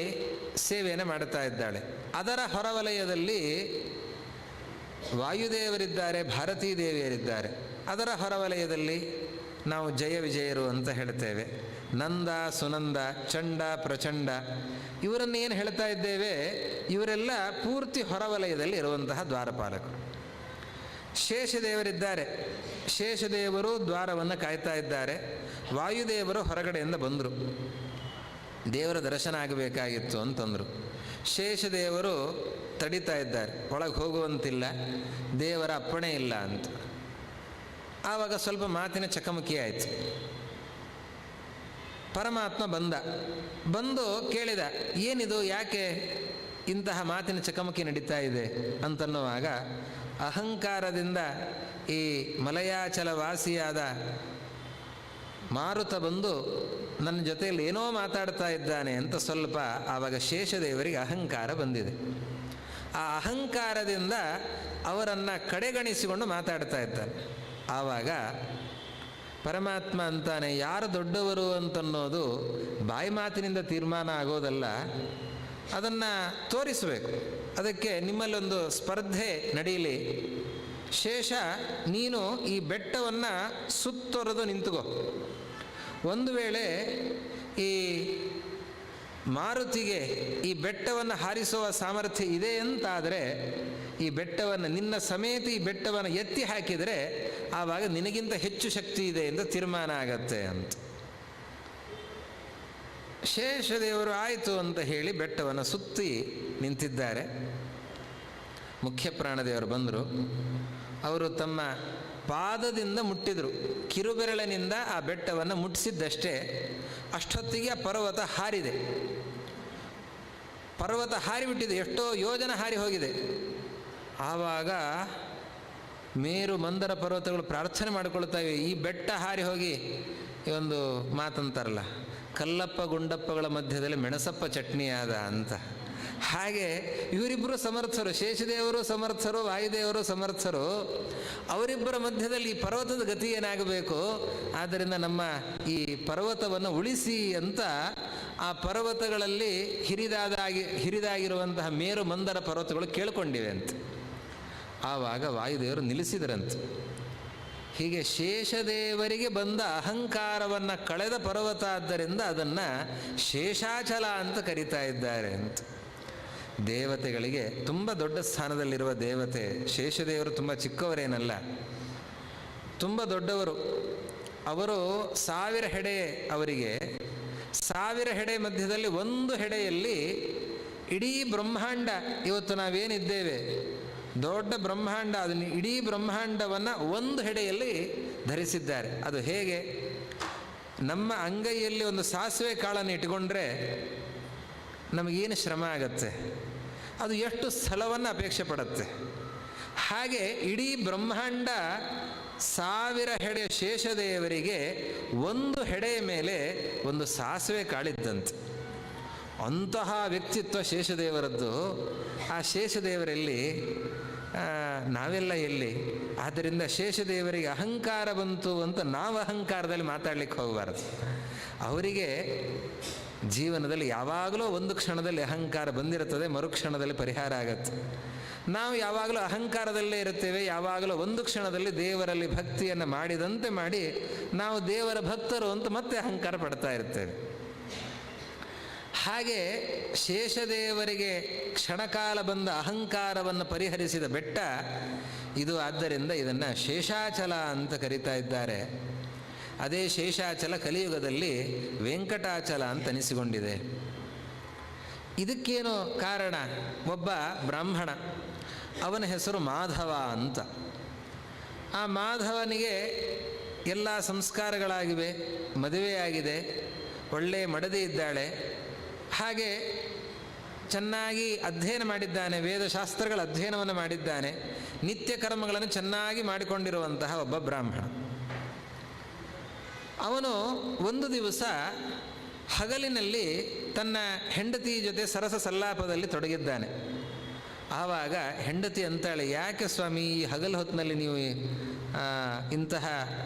ಸೇವೆಯನ್ನು ಮಾಡ್ತಾ ಇದ್ದಾಳೆ. ಅದರ ಹೊರವಲಯದಲ್ಲಿ ವಾಯುದೇವರಿದ್ದಾರೆ, ಭಾರತೀ ದೇವಿಯರಿದ್ದಾರೆ. ಅದರ ಹೊರವಲಯದಲ್ಲಿ ನಾವು ಜಯ ವಿಜಯರು ಅಂತ ಹೇಳ್ತೇವೆ. ನಂದ, ಸುನಂದ, ಚಂಡ, ಪ್ರಚಂಡ ಇವರನ್ನೇನು ಹೇಳ್ತಾ ಇದ್ದೇವೆ, ಇವರೆಲ್ಲ ಪೂರ್ತಿ ಹೊರವಲಯದಲ್ಲಿ ಇರುವಂತಹ ದ್ವಾರಪಾಲಕರು. ಶೇಷದೇವರಿದ್ದಾರೆ. ಶೇಷದೇವರು ದ್ವಾರವನ್ನು ಕಾಯ್ತಾ ಇದ್ದಾರೆ. ವಾಯುದೇವರು ಹೊರಗಡೆಯಿಂದ ಬಂದರು, ದೇವರ ದರ್ಶನ ಆಗಬೇಕಾಗಿತ್ತು ಅಂತಂದರು. ಶೇಷದೇವರು ತಡಿತಾ ಇದ್ದಾರೆ, ಒಳಗೆ ಹೋಗುವಂತಿಲ್ಲ, ದೇವರ ಅಪ್ಪಣೆ ಇಲ್ಲ ಅಂತ. ಆವಾಗ ಸ್ವಲ್ಪ ಮಾತಿನ ಚಕಮಕಿ ಆಯಿತು. ಪರಮಾತ್ಮ ಬಂದು ಕೇಳಿದ, ಏನಿದು, ಯಾಕೆ ಇಂತಹ ಮಾತಿನ ಚಕಮಕಿ ನಡೀತಾ ಇದೆ ಅಂತನ್ನುವಾಗ, ಅಹಂಕಾರದಿಂದ ಈ ಮಲಯಾಚಲ ವಾಸಿಯಾದ ಮಾರುತ ಬಂದು ನನ್ನ ಜೊತೆಯಲ್ಲಿ ಏನೋ ಮಾತಾಡ್ತಾ ಇದ್ದಾನೆ ಅಂತ ಸ್ವಲ್ಪ ಆವಾಗ ಶೇಷದೇವರಿಗೆ ಅಹಂಕಾರ ಬಂದಿದೆ. ಆ ಅಹಂಕಾರದಿಂದ ಅವರನ್ನು ಕಡೆಗಣಿಸಿಕೊಂಡು ಮಾತಾಡ್ತಾ ಇದ್ದಾನೆ. ಆವಾಗ ಪರಮಾತ್ಮ ಅಂತಾನೆ, ಯಾರು ದೊಡ್ಡವರು ಅಂತನ್ನೋದು ಬಾಯಿ ಮಾತಿನಿಂದ ತೀರ್ಮಾನ ಆಗೋದಲ್ಲ, ಅದನ್ನು ತೋರಿಸಬೇಕು. ಅದಕ್ಕೆ ನಿಮ್ಮಲ್ಲೊಂದು ಸ್ಪರ್ಧೆ ನಡೀಲಿ. ಶೇಷ, ನೀನು ಈ ಬೆಟ್ಟವನ್ನು ಸುತ್ತೊರೆದು ನಿಂತುಕೋ. ಒಂದು ವೇಳೆ ಈ ಮಾರುತಿಗೆ ಈ ಬೆಟ್ಟವನ್ನು ಹಾರಿಸುವ ಸಾಮರ್ಥ್ಯ ಇದೆ ಅಂತಾದರೆ, ಈ ಬೆಟ್ಟವನ್ನು ನಿನ್ನ ಸಮೇತ ಈ ಬೆಟ್ಟವನ್ನು ಎತ್ತಿ ಹಾಕಿದರೆ ಆವಾಗ ನಿನಗಿಂತ ಹೆಚ್ಚು ಶಕ್ತಿ ಇದೆ ಎಂದು ತೀರ್ಮಾನ ಆಗತ್ತೆ ಅಂತ. ಶೇಷದೇವರು ಆಯಿತು ಅಂತ ಹೇಳಿ ಬೆಟ್ಟವನ್ನು ಸುತ್ತಿ ನಿಂತಿದ್ದಾರೆ. ಮುಖ್ಯ ಪ್ರಾಣದೇವರು ಬಂದರು. ಅವರು ತಮ್ಮ ಪಾದದಿಂದ ಮುಟ್ಟಿದರು, ಕಿರುಬೆರಳಿನಿಂದ ಆ ಬೆಟ್ಟವನ್ನು ಮುಟ್ಟಿಸಿದ್ದಷ್ಟೇ. ಅಷ್ಟೊತ್ತಿಗೆ ಆ ಪರ್ವತ ಹಾರಿದೆ. ಪರ್ವತ ಹಾರಿಬಿಟ್ಟಿದೆ, ಎಷ್ಟೋ ಯೋಜನೆ ಹಾರಿ ಹೋಗಿದೆ. ಆವಾಗ ಮೇರು ಮಂದರ ಪರ್ವತಗಳು ಪ್ರಾರ್ಥನೆ ಮಾಡಿಕೊಳ್ತಾವೆ, ಈ ಬೆಟ್ಟ ಹಾರಿ ಹೋಗಿ ಈ ಒಂದು ಮಾತಂತಾರಲ್ಲ, ಕಲ್ಲಪ್ಪ ಗುಂಡಪ್ಪಗಳ ಮಧ್ಯದಲ್ಲಿ ಮೆಣಸಪ್ಪ ಚಟ್ನಿಯಾದ ಅಂತ. ಹಾಗೆ ಇವರಿಬ್ಬರು ಸಮರ್ಥರು, ಶೇಷದೇವರು ಸಮರ್ಥರು, ವಾಯುದೇವರು ಸಮರ್ಥರು. ಅವರಿಬ್ಬರ ಮಧ್ಯದಲ್ಲಿ ಈ ಪರ್ವತದ ಗತಿ ಏನಾಗಬೇಕು, ಆದ್ದರಿಂದ ನಮ್ಮ ಈ ಪರ್ವತವನ್ನು ಉಳಿಸಿ ಅಂತ ಆ ಪರ್ವತಗಳಲ್ಲಿ ಹಿರಿದಾಗಿರುವಂತಹ ಮೇರು ಮಂದರ ಪರ್ವತಗಳು ಕೇಳಿಕೊಂಡಿವೆ ಅಂತ. ಆವಾಗ ವಾಯುದೇವರು ನಿಲ್ಲಿಸಿದರಂತೆ. ಹೀಗೆ ಶೇಷದೇವರಿಗೆ ಬಂದ ಅಹಂಕಾರವನ್ನು ಕಳೆದ ಪರ್ವತ, ಆದ್ದರಿಂದ ಅದನ್ನು ಶೇಷಾಚಲ ಅಂತ ಕರೀತಾ ಇದ್ದಾರೆ ಅಂತ. ದೇವತೆಗಳಿಗೆ ತುಂಬ ದೊಡ್ಡ ಸ್ಥಾನದಲ್ಲಿರುವ ದೇವತೆ ಶೇಷದೇವರು. ತುಂಬ ಚಿಕ್ಕವರೇನಲ್ಲ, ತುಂಬ ದೊಡ್ಡವರು. ಅವರು 1000 ಹೆಡೆ, ಅವರಿಗೆ 1000 ಹೆಡೆ ಮಧ್ಯದಲ್ಲಿ ಒಂದು ಹೆಡೆಯಲ್ಲಿ ಇಡೀ ಬ್ರಹ್ಮಾಂಡ, ಇವತ್ತು ನಾವೇನಿದ್ದೇವೆ ದೊಡ್ಡ ಬ್ರಹ್ಮಾಂಡ, ಅದನ್ನು ಇಡೀ ಬ್ರಹ್ಮಾಂಡವನ್ನು ಒಂದು ಹೆಡೆಯಲ್ಲಿ ಧರಿಸಿದ್ದಾರೆ. ಅದು ಹೇಗೆ, ನಮ್ಮ ಅಂಗೈಯಲ್ಲಿ ಒಂದು ಸಾಸಿವೆ ಕಾಳನ್ನು ಇಟ್ಕೊಂಡ್ರೆ ನಮಗೇನು ಶ್ರಮ ಆಗತ್ತೆ, ಅದು ಎಷ್ಟು ಸ್ಥಳವನ್ನು ಅಪೇಕ್ಷೆ ಪಡುತ್ತೆ. ಹಾಗೆ ಇಡೀ ಬ್ರಹ್ಮಾಂಡ 1000 ಹೆಡೆ ಶೇಷದೇವರಿಗೆ ಒಂದು ಹೆಡೆಯ ಮೇಲೆ ಒಂದು ಸಾಸಿವೆ ಕಾಳಿದ್ದಂತೆ. ಅಂತಹ ವ್ಯಕ್ತಿತ್ವ ಶೇಷದೇವರದ್ದು. ಆ ಶೇಷದೇವರಲ್ಲಿ ನಾವೆಲ್ಲ ಎಲ್ಲಿ? ಆದ್ದರಿಂದ ಶೇಷದೇವರಿಗೆ ಅಹಂಕಾರ ಬಂತು ಅಂತ ನಾವು ಅಹಂಕಾರದಲ್ಲಿ ಮಾತಾಡ್ಲಿಕ್ಕೆ ಹೋಗಬಾರದು. ಅವರಿಗೆ ಜೀವನದಲ್ಲಿ ಯಾವಾಗಲೂ ಒಂದು ಕ್ಷಣದಲ್ಲಿ ಅಹಂಕಾರ ಬಂದಿರುತ್ತದೆ, ಮರುಕ್ಷಣದಲ್ಲಿ ಪರಿಹಾರ ಆಗತ್ತೆ. ನಾವು ಯಾವಾಗಲೂ ಅಹಂಕಾರದಲ್ಲೇ ಇರುತ್ತೇವೆ. ಯಾವಾಗಲೂ ಒಂದು ಕ್ಷಣದಲ್ಲಿ ದೇವರಲ್ಲಿ ಭಕ್ತಿಯನ್ನು ಮಾಡಿದಂತೆ ಮಾಡಿ ನಾವು ದೇವರ ಭಕ್ತರು ಅಂತ ಮತ್ತೆ ಅಹಂಕಾರ ಪಡ್ತಾ ಇರ್ತೇವೆ. ಹಾಗೆ ಶೇಷದೇವರಿಗೆ ಕ್ಷಣಕಾಲ ಬಂದ ಅಹಂಕಾರವನ್ನು ಪರಿಹರಿಸಿದ ಬೆಟ್ಟ ಇದು. ಆದ್ದರಿಂದ ಇದನ್ನು ಶೇಷಾಚಲ ಅಂತ ಕರೀತಾ ಇದ್ದಾರೆ. ಅದೇ ಶೇಷಾಚಲ ಕಲಿಯುಗದಲ್ಲಿ ವೆಂಕಟಾಚಲ ಅಂತ ಅನಿಸಿಕೊಂಡಿದೆ. ಇದಕ್ಕೇನು ಕಾರಣ? ಒಬ್ಬ ಬ್ರಾಹ್ಮಣ, ಅವನ ಹೆಸರು ಮಾಧವ ಅಂತ. ಆ ಮಾಧವನಿಗೆ ಎಲ್ಲ ಸಂಸ್ಕಾರಗಳಾಗಿವೆ, ಮದುವೆಯಾಗಿದೆ, ಒಳ್ಳೆಯ ಮಡದಿ ಇದ್ದಾಳೆ, ಹಾಗೆ ಚೆನ್ನಾಗಿ ಅಧ್ಯಯನ ಮಾಡಿದ್ದಾನೆ, ವೇದಶಾಸ್ತ್ರಗಳ ಅಧ್ಯಯನವನ್ನು ಮಾಡಿದ್ದಾನೆ, ನಿತ್ಯ ಕರ್ಮಗಳನ್ನು ಚೆನ್ನಾಗಿ ಮಾಡಿಕೊಂಡಿರುವಂತಹ ಒಬ್ಬ ಬ್ರಾಹ್ಮಣ. ಅವನು ಒಂದು ದಿವಸ ಹಗಲಿನಲ್ಲಿ ತನ್ನ ಹೆಂಡತಿ ಜೊತೆ ಸರಸ ಸಲ್ಲಾಪದಲ್ಲಿ ತೊಡಗಿದ್ದಾನೆ. ಆವಾಗ ಹೆಂಡತಿ ಅಂತಾಳೆ, ಯಾಕೆ ಸ್ವಾಮಿ ಈ ಹಗಲು ಹೊತ್ತಿನಲ್ಲಿ ನೀವು ಇಂತಹ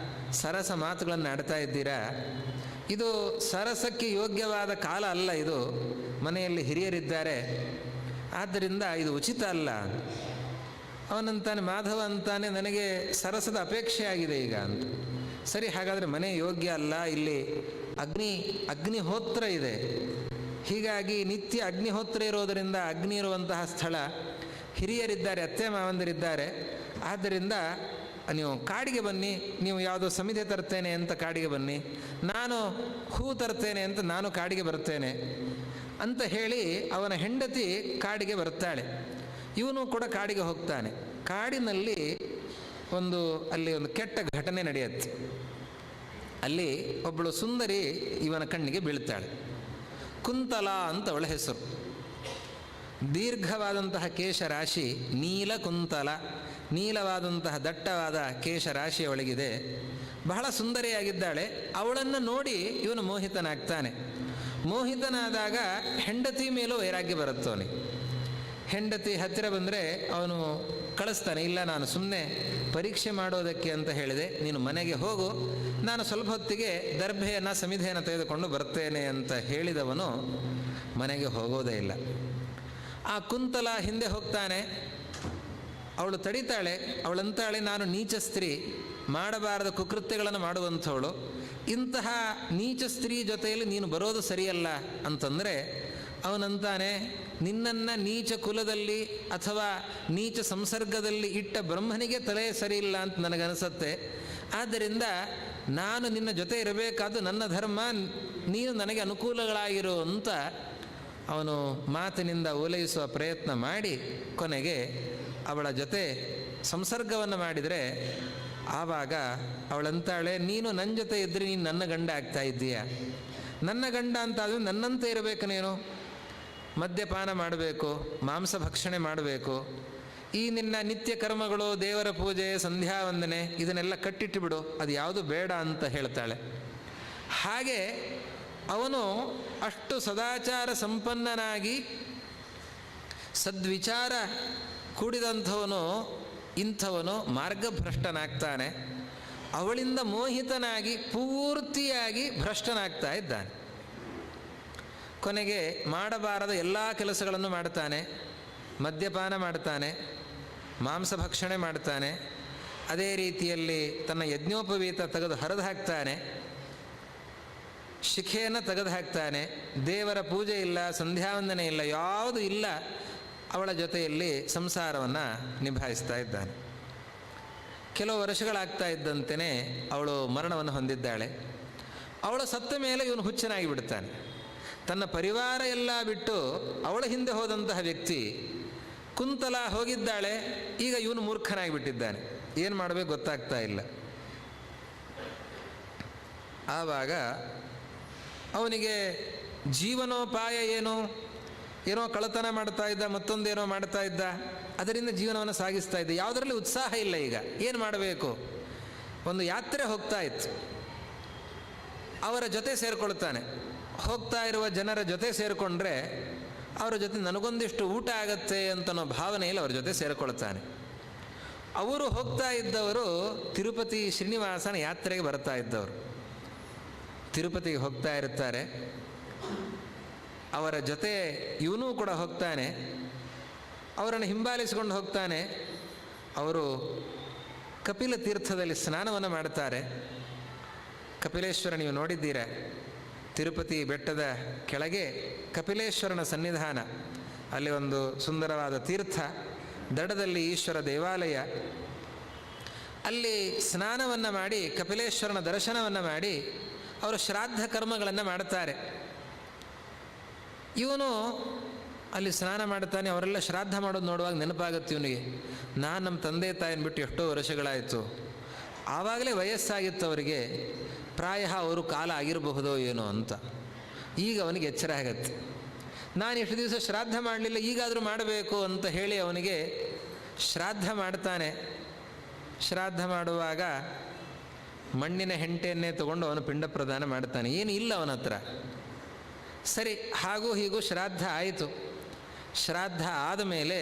ಸರಸ ಮಾತುಗಳನ್ನು ಆಡ್ತಾ ಇದ್ದೀರಾ? ಇದು ಸರಸಕ್ಕೆ ಯೋಗ್ಯವಾದ ಕಾಲ ಅಲ್ಲ, ಇದು ಮನೆಯಲ್ಲಿ ಹಿರಿಯರಿದ್ದಾರೆ, ಆದ್ದರಿಂದ ಇದು ಉಚಿತ ಅಲ್ಲ. ಅವನಂತಾನೆ, ಮಾಧವ ಅಂತಾನೆ, ನನಗೆ ಸರಸದ ಅಪೇಕ್ಷೆ ಆಗಿದೆ ಈಗ ಅಂತ. ಸರಿ, ಹಾಗಾದರೆ ಮನೆ ಯೋಗ್ಯ ಅಲ್ಲ, ಇಲ್ಲಿ ಅಗ್ನಿಹೋತ್ರ ಇದೆ, ಹೀಗಾಗಿ ನಿತ್ಯ ಅಗ್ನಿಹೋತ್ರ ಇರೋದರಿಂದ ಅಗ್ನಿ ಇರುವಂತಹ ಸ್ಥಳ, ಹಿರಿಯರಿದ್ದಾರೆ, ಅತ್ತೆ ಮಾವಂದಿರಿದ್ದಾರೆ, ಆದ್ದರಿಂದ ನೀವು ಕಾಡಿಗೆ ಬನ್ನಿ, ನೀವು ಯಾವುದೋ ಸಮಿತಿ ತರ್ತೇನೆ ಅಂತ ಕಾಡಿಗೆ ಬನ್ನಿ, ನಾನು ಹೂ ತರ್ತೇನೆ ಅಂತ ನಾನು ಕಾಡಿಗೆ ಬರ್ತೇನೆ ಅಂತ ಹೇಳಿ ಅವನ ಹೆಂಡತಿ ಕಾಡಿಗೆ ಬರ್ತಾಳೆ. ಇವನು ಕೂಡ ಕಾಡಿಗೆ ಹೋಗ್ತಾನೆ. ಕಾಡಿನಲ್ಲಿ ಅಲ್ಲಿ ಒಂದು ಕೆಟ್ಟ ಘಟನೆ ನಡೆಯುತ್ತೆ. ಅಲ್ಲಿ ಒಬ್ಬಳು ಸುಂದರಿ ಇವನ ಕಣ್ಣಿಗೆ ಬೀಳ್ತಾಳೆ. ಕುಂತಲ ಅಂತ ಅವಳ ಹೆಸರು. ದೀರ್ಘವಾದಂತಹ ಕೇಶರಾಶಿ, ನೀಲ ಕುಂತಲ, ನೀಲವಾದಂತಹ ದಟ್ಟವಾದ ಕೇಶರಾಶಿ ಅವಳಿಗಿದೆ. ಬಹಳ ಸುಂದರಿಯಾಗಿದ್ದಾಳೆ. ಅವಳನ್ನು ನೋಡಿ ಇವನು ಮೋಹಿತನಾಗ್ತಾನೆ. ಮೋಹಿತನಾದಾಗ ಹೆಂಡತಿ ಮೇಲೂ ವೈರಾಗ್ಯ ಬರುತ್ತವನಿಗೆ. ಹೆಂಡತಿ ಹತ್ತಿರ ಬಂದರೆ ಅವನು ಕಳಿಸ್ತಾನೆ, ಇಲ್ಲ ನಾನು ಸುಮ್ಮನೆ ಪರೀಕ್ಷೆ ಮಾಡೋದಕ್ಕೆ ಅಂತ ಹೇಳಿದೆ, ನೀನು ಮನೆಗೆ ಹೋಗು, ನಾನು ಸ್ವಲ್ಪ ಹೊತ್ತಿಗೆ ದರ್ಭೆಯನ್ನು ಸಮಿಧೆಯನ್ನು ತೆಗೆದುಕೊಂಡು ಬರ್ತೇನೆ ಅಂತ ಹೇಳಿದವನು ಮನೆಗೆ ಹೋಗೋದೇ ಇಲ್ಲ. ಆ ಕುಂತಲ ಹಿಂದೆ ಹೋಗ್ತಾನೆ. ಅವಳು ತಡಿತಾಳೆ. ಅವಳಂತಾಳೆ, ನಾನು ನೀಚ ಸ್ತ್ರೀ, ಮಾಡಬಾರದ ಕುಕೃತ್ಯಗಳನ್ನು ಮಾಡುವಂಥವಳು, ಇಂತಹ ನೀಚ ಸ್ತ್ರೀ ಜೊತೆಯಲ್ಲಿ ನೀನು ಬರೋದು ಸರಿಯಲ್ಲ ಅಂತಂದರೆ ಅವನಂತಾನೆ, ನಿನ್ನನ್ನು ನೀಚ ಕುಲದಲ್ಲಿ ಅಥವಾ ನೀಚ ಸಂಸರ್ಗದಲ್ಲಿ ಇಟ್ಟ ಬ್ರಹ್ಮನಿಗೆ ತಲೆ ಸರಿ ಇಲ್ಲ ಅಂತ ನನಗನ್ನಿಸುತ್ತೆ. ಆದ್ದರಿಂದ ನಾನು ನಿನ್ನ ಜೊತೆ ಇರಬೇಕಾದ್ದು ನನ್ನ ಧರ್ಮ, ನೀನು ನನಗೆ ಅನುಕೂಲಗಳಾಗಿರು ಅಂತ ಅವನು ಮಾತಿನಿಂದ ಓಲೈಸುವ ಪ್ರಯತ್ನ ಮಾಡಿ ಕೊನೆಗೆ ಅವಳ ಜೊತೆ ಸಂಸರ್ಗವನ್ನು ಮಾಡಿದರೆ ಆವಾಗ ಅವಳಂತಾಳೆ, ನೀನು ನನ್ನ ಜೊತೆ ಇದ್ದರೆ ನೀನು ನನ್ನ ಗಂಡ ಆಗ್ತಾ ಇದ್ದೀಯ. ನನ್ನ ಗಂಡ ಅಂತಾದರೆ ನನ್ನಂತೆ ಇರಬೇಕು, ನೀನು ಮದ್ಯಪಾನ ಮಾಡಬೇಕು, ಮಾಂಸ ಭಕ್ಷಣೆ ಮಾಡಬೇಕು, ಈ ನಿನ್ನ ನಿತ್ಯ ಕರ್ಮಗಳು, ದೇವರ ಪೂಜೆ, ಸಂಧ್ಯಾ ವಂದನೆ ಇದನ್ನೆಲ್ಲ ಕಟ್ಟಿಟ್ಟು ಬಿಡು, ಅದು ಯಾವುದು ಬೇಡ ಅಂತ ಹೇಳ್ತಾಳೆ. ಹಾಗೆ ಅವನು ಅಷ್ಟು ಸದಾಚಾರ ಸಂಪನ್ನನಾಗಿ ಸದ್ವಿಚಾರ ಕೂಡಿದಂಥವನು ಇಂಥವನು ಮಾರ್ಗಭ್ರಷ್ಟನಾಗ್ತಾನೆ. ಅವಳಿಂದ ಮೋಹಿತನಾಗಿ ಪೂರ್ತಿಯಾಗಿ ಭ್ರಷ್ಟನಾಗ್ತಾ ಇದ್ದಾನೆ. ಕೊನೆಗೆ ಮಾಡಬಾರದ ಎಲ್ಲ ಕೆಲಸಗಳನ್ನು ಮಾಡ್ತಾನೆ. ಮದ್ಯಪಾನ ಮಾಡ್ತಾನೆ, ಮಾಂಸ ಭಕ್ಷಣೆ ಮಾಡ್ತಾನೆ, ಅದೇ ರೀತಿಯಲ್ಲಿ ತನ್ನ ಯಜ್ಞೋಪವೀತ ತೆಗೆದು ಹರಿದು ಹಾಕ್ತಾನೆ, ಶಿಖೆಯನ್ನು ತೆಗೆದು ಹಾಕ್ತಾನೆ, ದೇವರ ಪೂಜೆ ಇಲ್ಲ, ಸಂಧ್ಯಾವಂದನೆ ಇಲ್ಲ, ಯಾವುದೂ ಇಲ್ಲ. ಅವಳ ಜೊತೆಯಲ್ಲಿ ಸಂಸಾರವನ್ನು ನಿಭಾಯಿಸ್ತಾ ಇದ್ದಾನೆ. ಕೆಲವು ವರ್ಷಗಳಾಗ್ತಾ ಇದ್ದಂತೆಯೇ ಅವಳು ಮರಣವನ್ನು ಹೊಂದಿದ್ದಾಳೆ. ಅವಳು ಸತ್ತ ಮೇಲೆ ಇವನು ಹುಚ್ಚನಾಗಿ ಬಿಡ್ತಾನೆ. ತನ್ನ ಪರಿವಾರ ಎಲ್ಲ ಬಿಟ್ಟು ಅವಳ ಹಿಂದೆ ಹೋದಂತಹ ವ್ಯಕ್ತಿ ಕುಂತಲ ಹೋಗಿದ್ದಾಳೆ. ಈಗ ಇವನು ಮೂರ್ಖನಾಗಿ ಬಿಟ್ಟಿದ್ದಾನೆ, ಏನು ಮಾಡಬೇಕು ಗೊತ್ತಾಗ್ತಾ ಇಲ್ಲ. ಆವಾಗ ಅವನಿಗೆ ಜೀವನೋಪಾಯ ಏನು? ಏನೋ ಕಳ್ಳತನ ಮಾಡ್ತಾ ಇದ್ದ, ಮತ್ತೊಂದೇನೋ ಮಾಡ್ತಾ ಇದ್ದ, ಅದರಿಂದ ಜೀವನವನ್ನು ಸಾಗಿಸ್ತಾ ಇದ್ದ. ಯಾವುದರಲ್ಲಿ ಉತ್ಸಾಹ ಇಲ್ಲ. ಈಗ ಏನು ಮಾಡಬೇಕು? ಒಂದು ಯಾತ್ರೆ ಹೋಗ್ತಾ ಇತ್ತು, ಅವರ ಜೊತೆ ಸೇರಿಕೊಳ್ತಾನೆ. ಹೋಗ್ತಾ ಇರುವ ಜನರ ಜೊತೆ ಸೇರಿಕೊಂಡ್ರೆ ಅವರ ಜೊತೆ ನನಗೊಂದಿಷ್ಟು ಊಟ ಆಗತ್ತೆ ಅಂತನೋ ಭಾವನೆಯಲ್ಲಿ ಅವ್ರ ಜೊತೆ ಸೇರಿಕೊಳ್ತಾನೆ. ಅವರು ಹೋಗ್ತಾ ಇದ್ದವರು ತಿರುಪತಿ ಶ್ರೀನಿವಾಸನ ಯಾತ್ರೆಗೆ ಬರ್ತಾ ಇದ್ದವರು. ತಿರುಪತಿಗೆ ಹೋಗ್ತಾ ಇರ್ತಾರೆ, ಅವರ ಜೊತೆ ಇವನೂ ಕೂಡ ಹೋಗ್ತಾನೆ, ಅವರನ್ನು ಹಿಂಬಾಲಿಸಿಕೊಂಡು ಹೋಗ್ತಾನೆ. ಅವರು ಕಪಿಲ ತೀರ್ಥದಲ್ಲಿ ಸ್ನಾನವನ್ನು ಮಾಡ್ತಾರೆ. ಕಪಿಲೇಶ್ವರ ನೀವು ನೋಡಿದ್ದೀರ, ತಿರುಪತಿ ಬೆಟ್ಟದ ಕೆಳಗೆ ಕಪಿಲೇಶ್ವರನ ಸನ್ನಿಧಾನ, ಅಲ್ಲಿ ಒಂದು ಸುಂದರವಾದ ತೀರ್ಥ, ದಡದಲ್ಲಿ ಈಶ್ವರ ದೇವಾಲಯ. ಅಲ್ಲಿ ಸ್ನಾನವನ್ನು ಮಾಡಿ ಕಪಿಲೇಶ್ವರನ ದರ್ಶನವನ್ನು ಮಾಡಿ ಅವರು ಶ್ರಾದ್ದ ಕರ್ಮಗಳನ್ನು ಮಾಡ್ತಾರೆ. ಇವನು ಅಲ್ಲಿ ಸ್ನಾನ ಮಾಡ್ತಾನೆ, ಅವರೆಲ್ಲ ಶ್ರಾದ್ದ ಮಾಡೋದು ನೋಡುವಾಗ ನೆನಪಾಗುತ್ತೆ ಇವನಿಗೆ, ನಾನು ನಮ್ಮ ತಂದೆ ತಾಯಿನ ಬಿಟ್ಟು ಎಷ್ಟೋ ವರ್ಷಗಳಾಯಿತು. ಆವಾಗಲೇ ವಯಸ್ಸಾಗಿತ್ತು ಅವರಿಗೆ, ಪ್ರಾಯ ಅವರು ಕಾಲ ಆಗಿರಬಹುದೋ ಏನೋ ಅಂತ. ಈಗ ಅವನಿಗೆ ಎಚ್ಚರ ಆಗತ್ತೆ, ನಾನು ಎಷ್ಟು ದಿವಸ ಶ್ರಾದ್ದ ಮಾಡಲಿಲ್ಲ, ಈಗಾದರೂ ಮಾಡಬೇಕು ಅಂತ ಹೇಳಿ ಅವನಿಗೆ ಶ್ರಾದ್ದ ಮಾಡ್ತಾನೆ. ಶ್ರಾದ್ದ ಮಾಡುವಾಗ ಮಣ್ಣಿನ ಹೆಂಟೆಯನ್ನೇ ತಗೊಂಡು ಅವನು ಪಿಂಡ ಪ್ರದಾನ ಮಾಡ್ತಾನೆ. ಏನು ಇಲ್ಲ ಅವನ ಹತ್ರ. ಸರಿ, ಹಾಗೂ ಹೀಗೂ ಶ್ರಾದ್ದ ಆಯಿತು. ಶ್ರಾದ್ದ ಆದಮೇಲೆ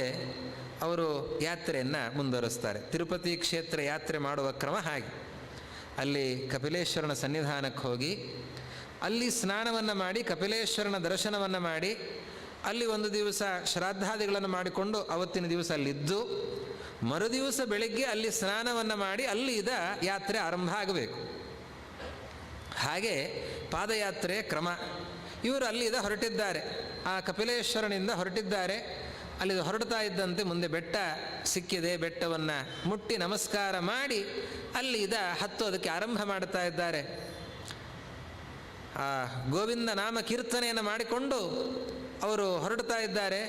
ಅವರು ಯಾತ್ರೆಯನ್ನು ಮುಂದುವರಿಸ್ತಾರೆ. ತಿರುಪತಿ ಕ್ಷೇತ್ರ ಯಾತ್ರೆ ಮಾಡುವ ಕ್ರಮ ಹಾಗೆ. ಅಲ್ಲಿ ಕಪಿಲೇಶ್ವರನ ಸನ್ನಿಧಾನಕ್ಕೆ ಹೋಗಿ ಅಲ್ಲಿ ಸ್ನಾನವನ್ನು ಮಾಡಿ ಕಪಿಲೇಶ್ವರನ ದರ್ಶನವನ್ನು ಮಾಡಿ ಅಲ್ಲಿ ಒಂದು ದಿವಸ ಶ್ರಾದ್ದಾದಿಗಳನ್ನು ಮಾಡಿಕೊಂಡು ಅವತ್ತಿನ ದಿವಸ ಅಲ್ಲಿದ್ದು, ಮರುದಿವಸ ಬೆಳಗ್ಗೆ ಅಲ್ಲಿ ಸ್ನಾನವನ್ನು ಮಾಡಿ ಅಲ್ಲಿದ ಯಾತ್ರೆ ಆರಂಭ ಆಗಬೇಕು. ಹಾಗೆ ಪಾದಯಾತ್ರೆಯ ಕ್ರಮ. ಇವರು ಅಲ್ಲಿದ ಹೊರಟಿದ್ದಾರೆ, ಆ ಕಪಿಲೇಶ್ವರನಿಂದ ಹೊರಟಿದ್ದಾರೆ. ಅಲ್ಲಿ ಹೊರಡ್ತಾ ಇದ್ದಂತೆ ಮುಂದೆ ಬೆಟ್ಟ ಸಿಕ್ಕಿದೆ. ಬೆಟ್ಟವನ್ನು ಮುಟ್ಟಿ ನಮಸ್ಕಾರ ಮಾಡಿ ಅಲ್ಲಿದ ಹತ್ತೋದಕ್ಕೆ ಆರಂಭ ಮಾಡ್ತಾ ಇದ್ದಾರೆ. ಆ ಗೋವಿಂದ ನಾಮ ಕೀರ್ತನೆಯನ್ನು ಮಾಡಿಕೊಂಡು ಅವರು ಹೊರಡ್ತಾ ಇದ್ದಾರೆ.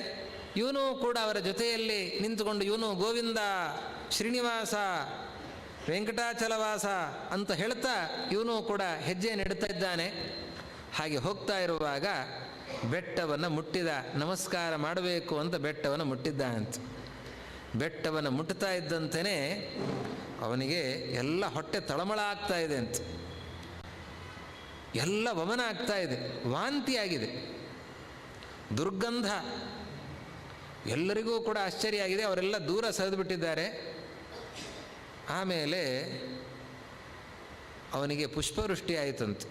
ಇವನು ಕೂಡ ಅವರ ಜೊತೆಯಲ್ಲಿ ನಿಂತುಕೊಂಡು ಇವನು ಗೋವಿಂದ ಶ್ರೀನಿವಾಸ ವೆಂಕಟಾಚಲವಾಸ ಅಂತ ಹೇಳ್ತಾ ಇವನು ಕೂಡ ಹೆಜ್ಜೆ ನೆಡ್ತಾ ಇದ್ದಾನೆ. ಹಾಗೆ ಹೋಗ್ತಾ ಇರುವಾಗ ಬೆಟ್ಟವನ್ನು ಮುಟ್ಟಿದ, ನಮಸ್ಕಾರ ಮಾಡಬೇಕು ಅಂತ ಬೆಟ್ಟವನ್ನು ಮುಟ್ಟಿದ್ದಾನಂತೆ. ಬೆಟ್ಟವನ್ನು ಮುಟ್ತಾ ಇದ್ದಂತೆಯೇ ಅವನಿಗೆ ಎಲ್ಲ ಹೊಟ್ಟೆ ತಳಮಳ ಆಗ್ತಾ ಇದೆ ಅಂತ, ಎಲ್ಲ ವಮನ ಆಗ್ತಾ ಇದೆ, ವಾಂತಿಯಾಗಿದೆ, ದುರ್ಗಂಧ. ಎಲ್ಲರಿಗೂ ಕೂಡ ಆಶ್ಚರ್ಯ ಆಗಿದೆ. ಅವರೆಲ್ಲ ದೂರ ಸರಿದುಬಿಟ್ಟಿದ್ದಾರೆ. ಆಮೇಲೆ ಅವನಿಗೆ ಪುಷ್ಪವೃಷ್ಟಿ ಆಯಿತಂತೆ.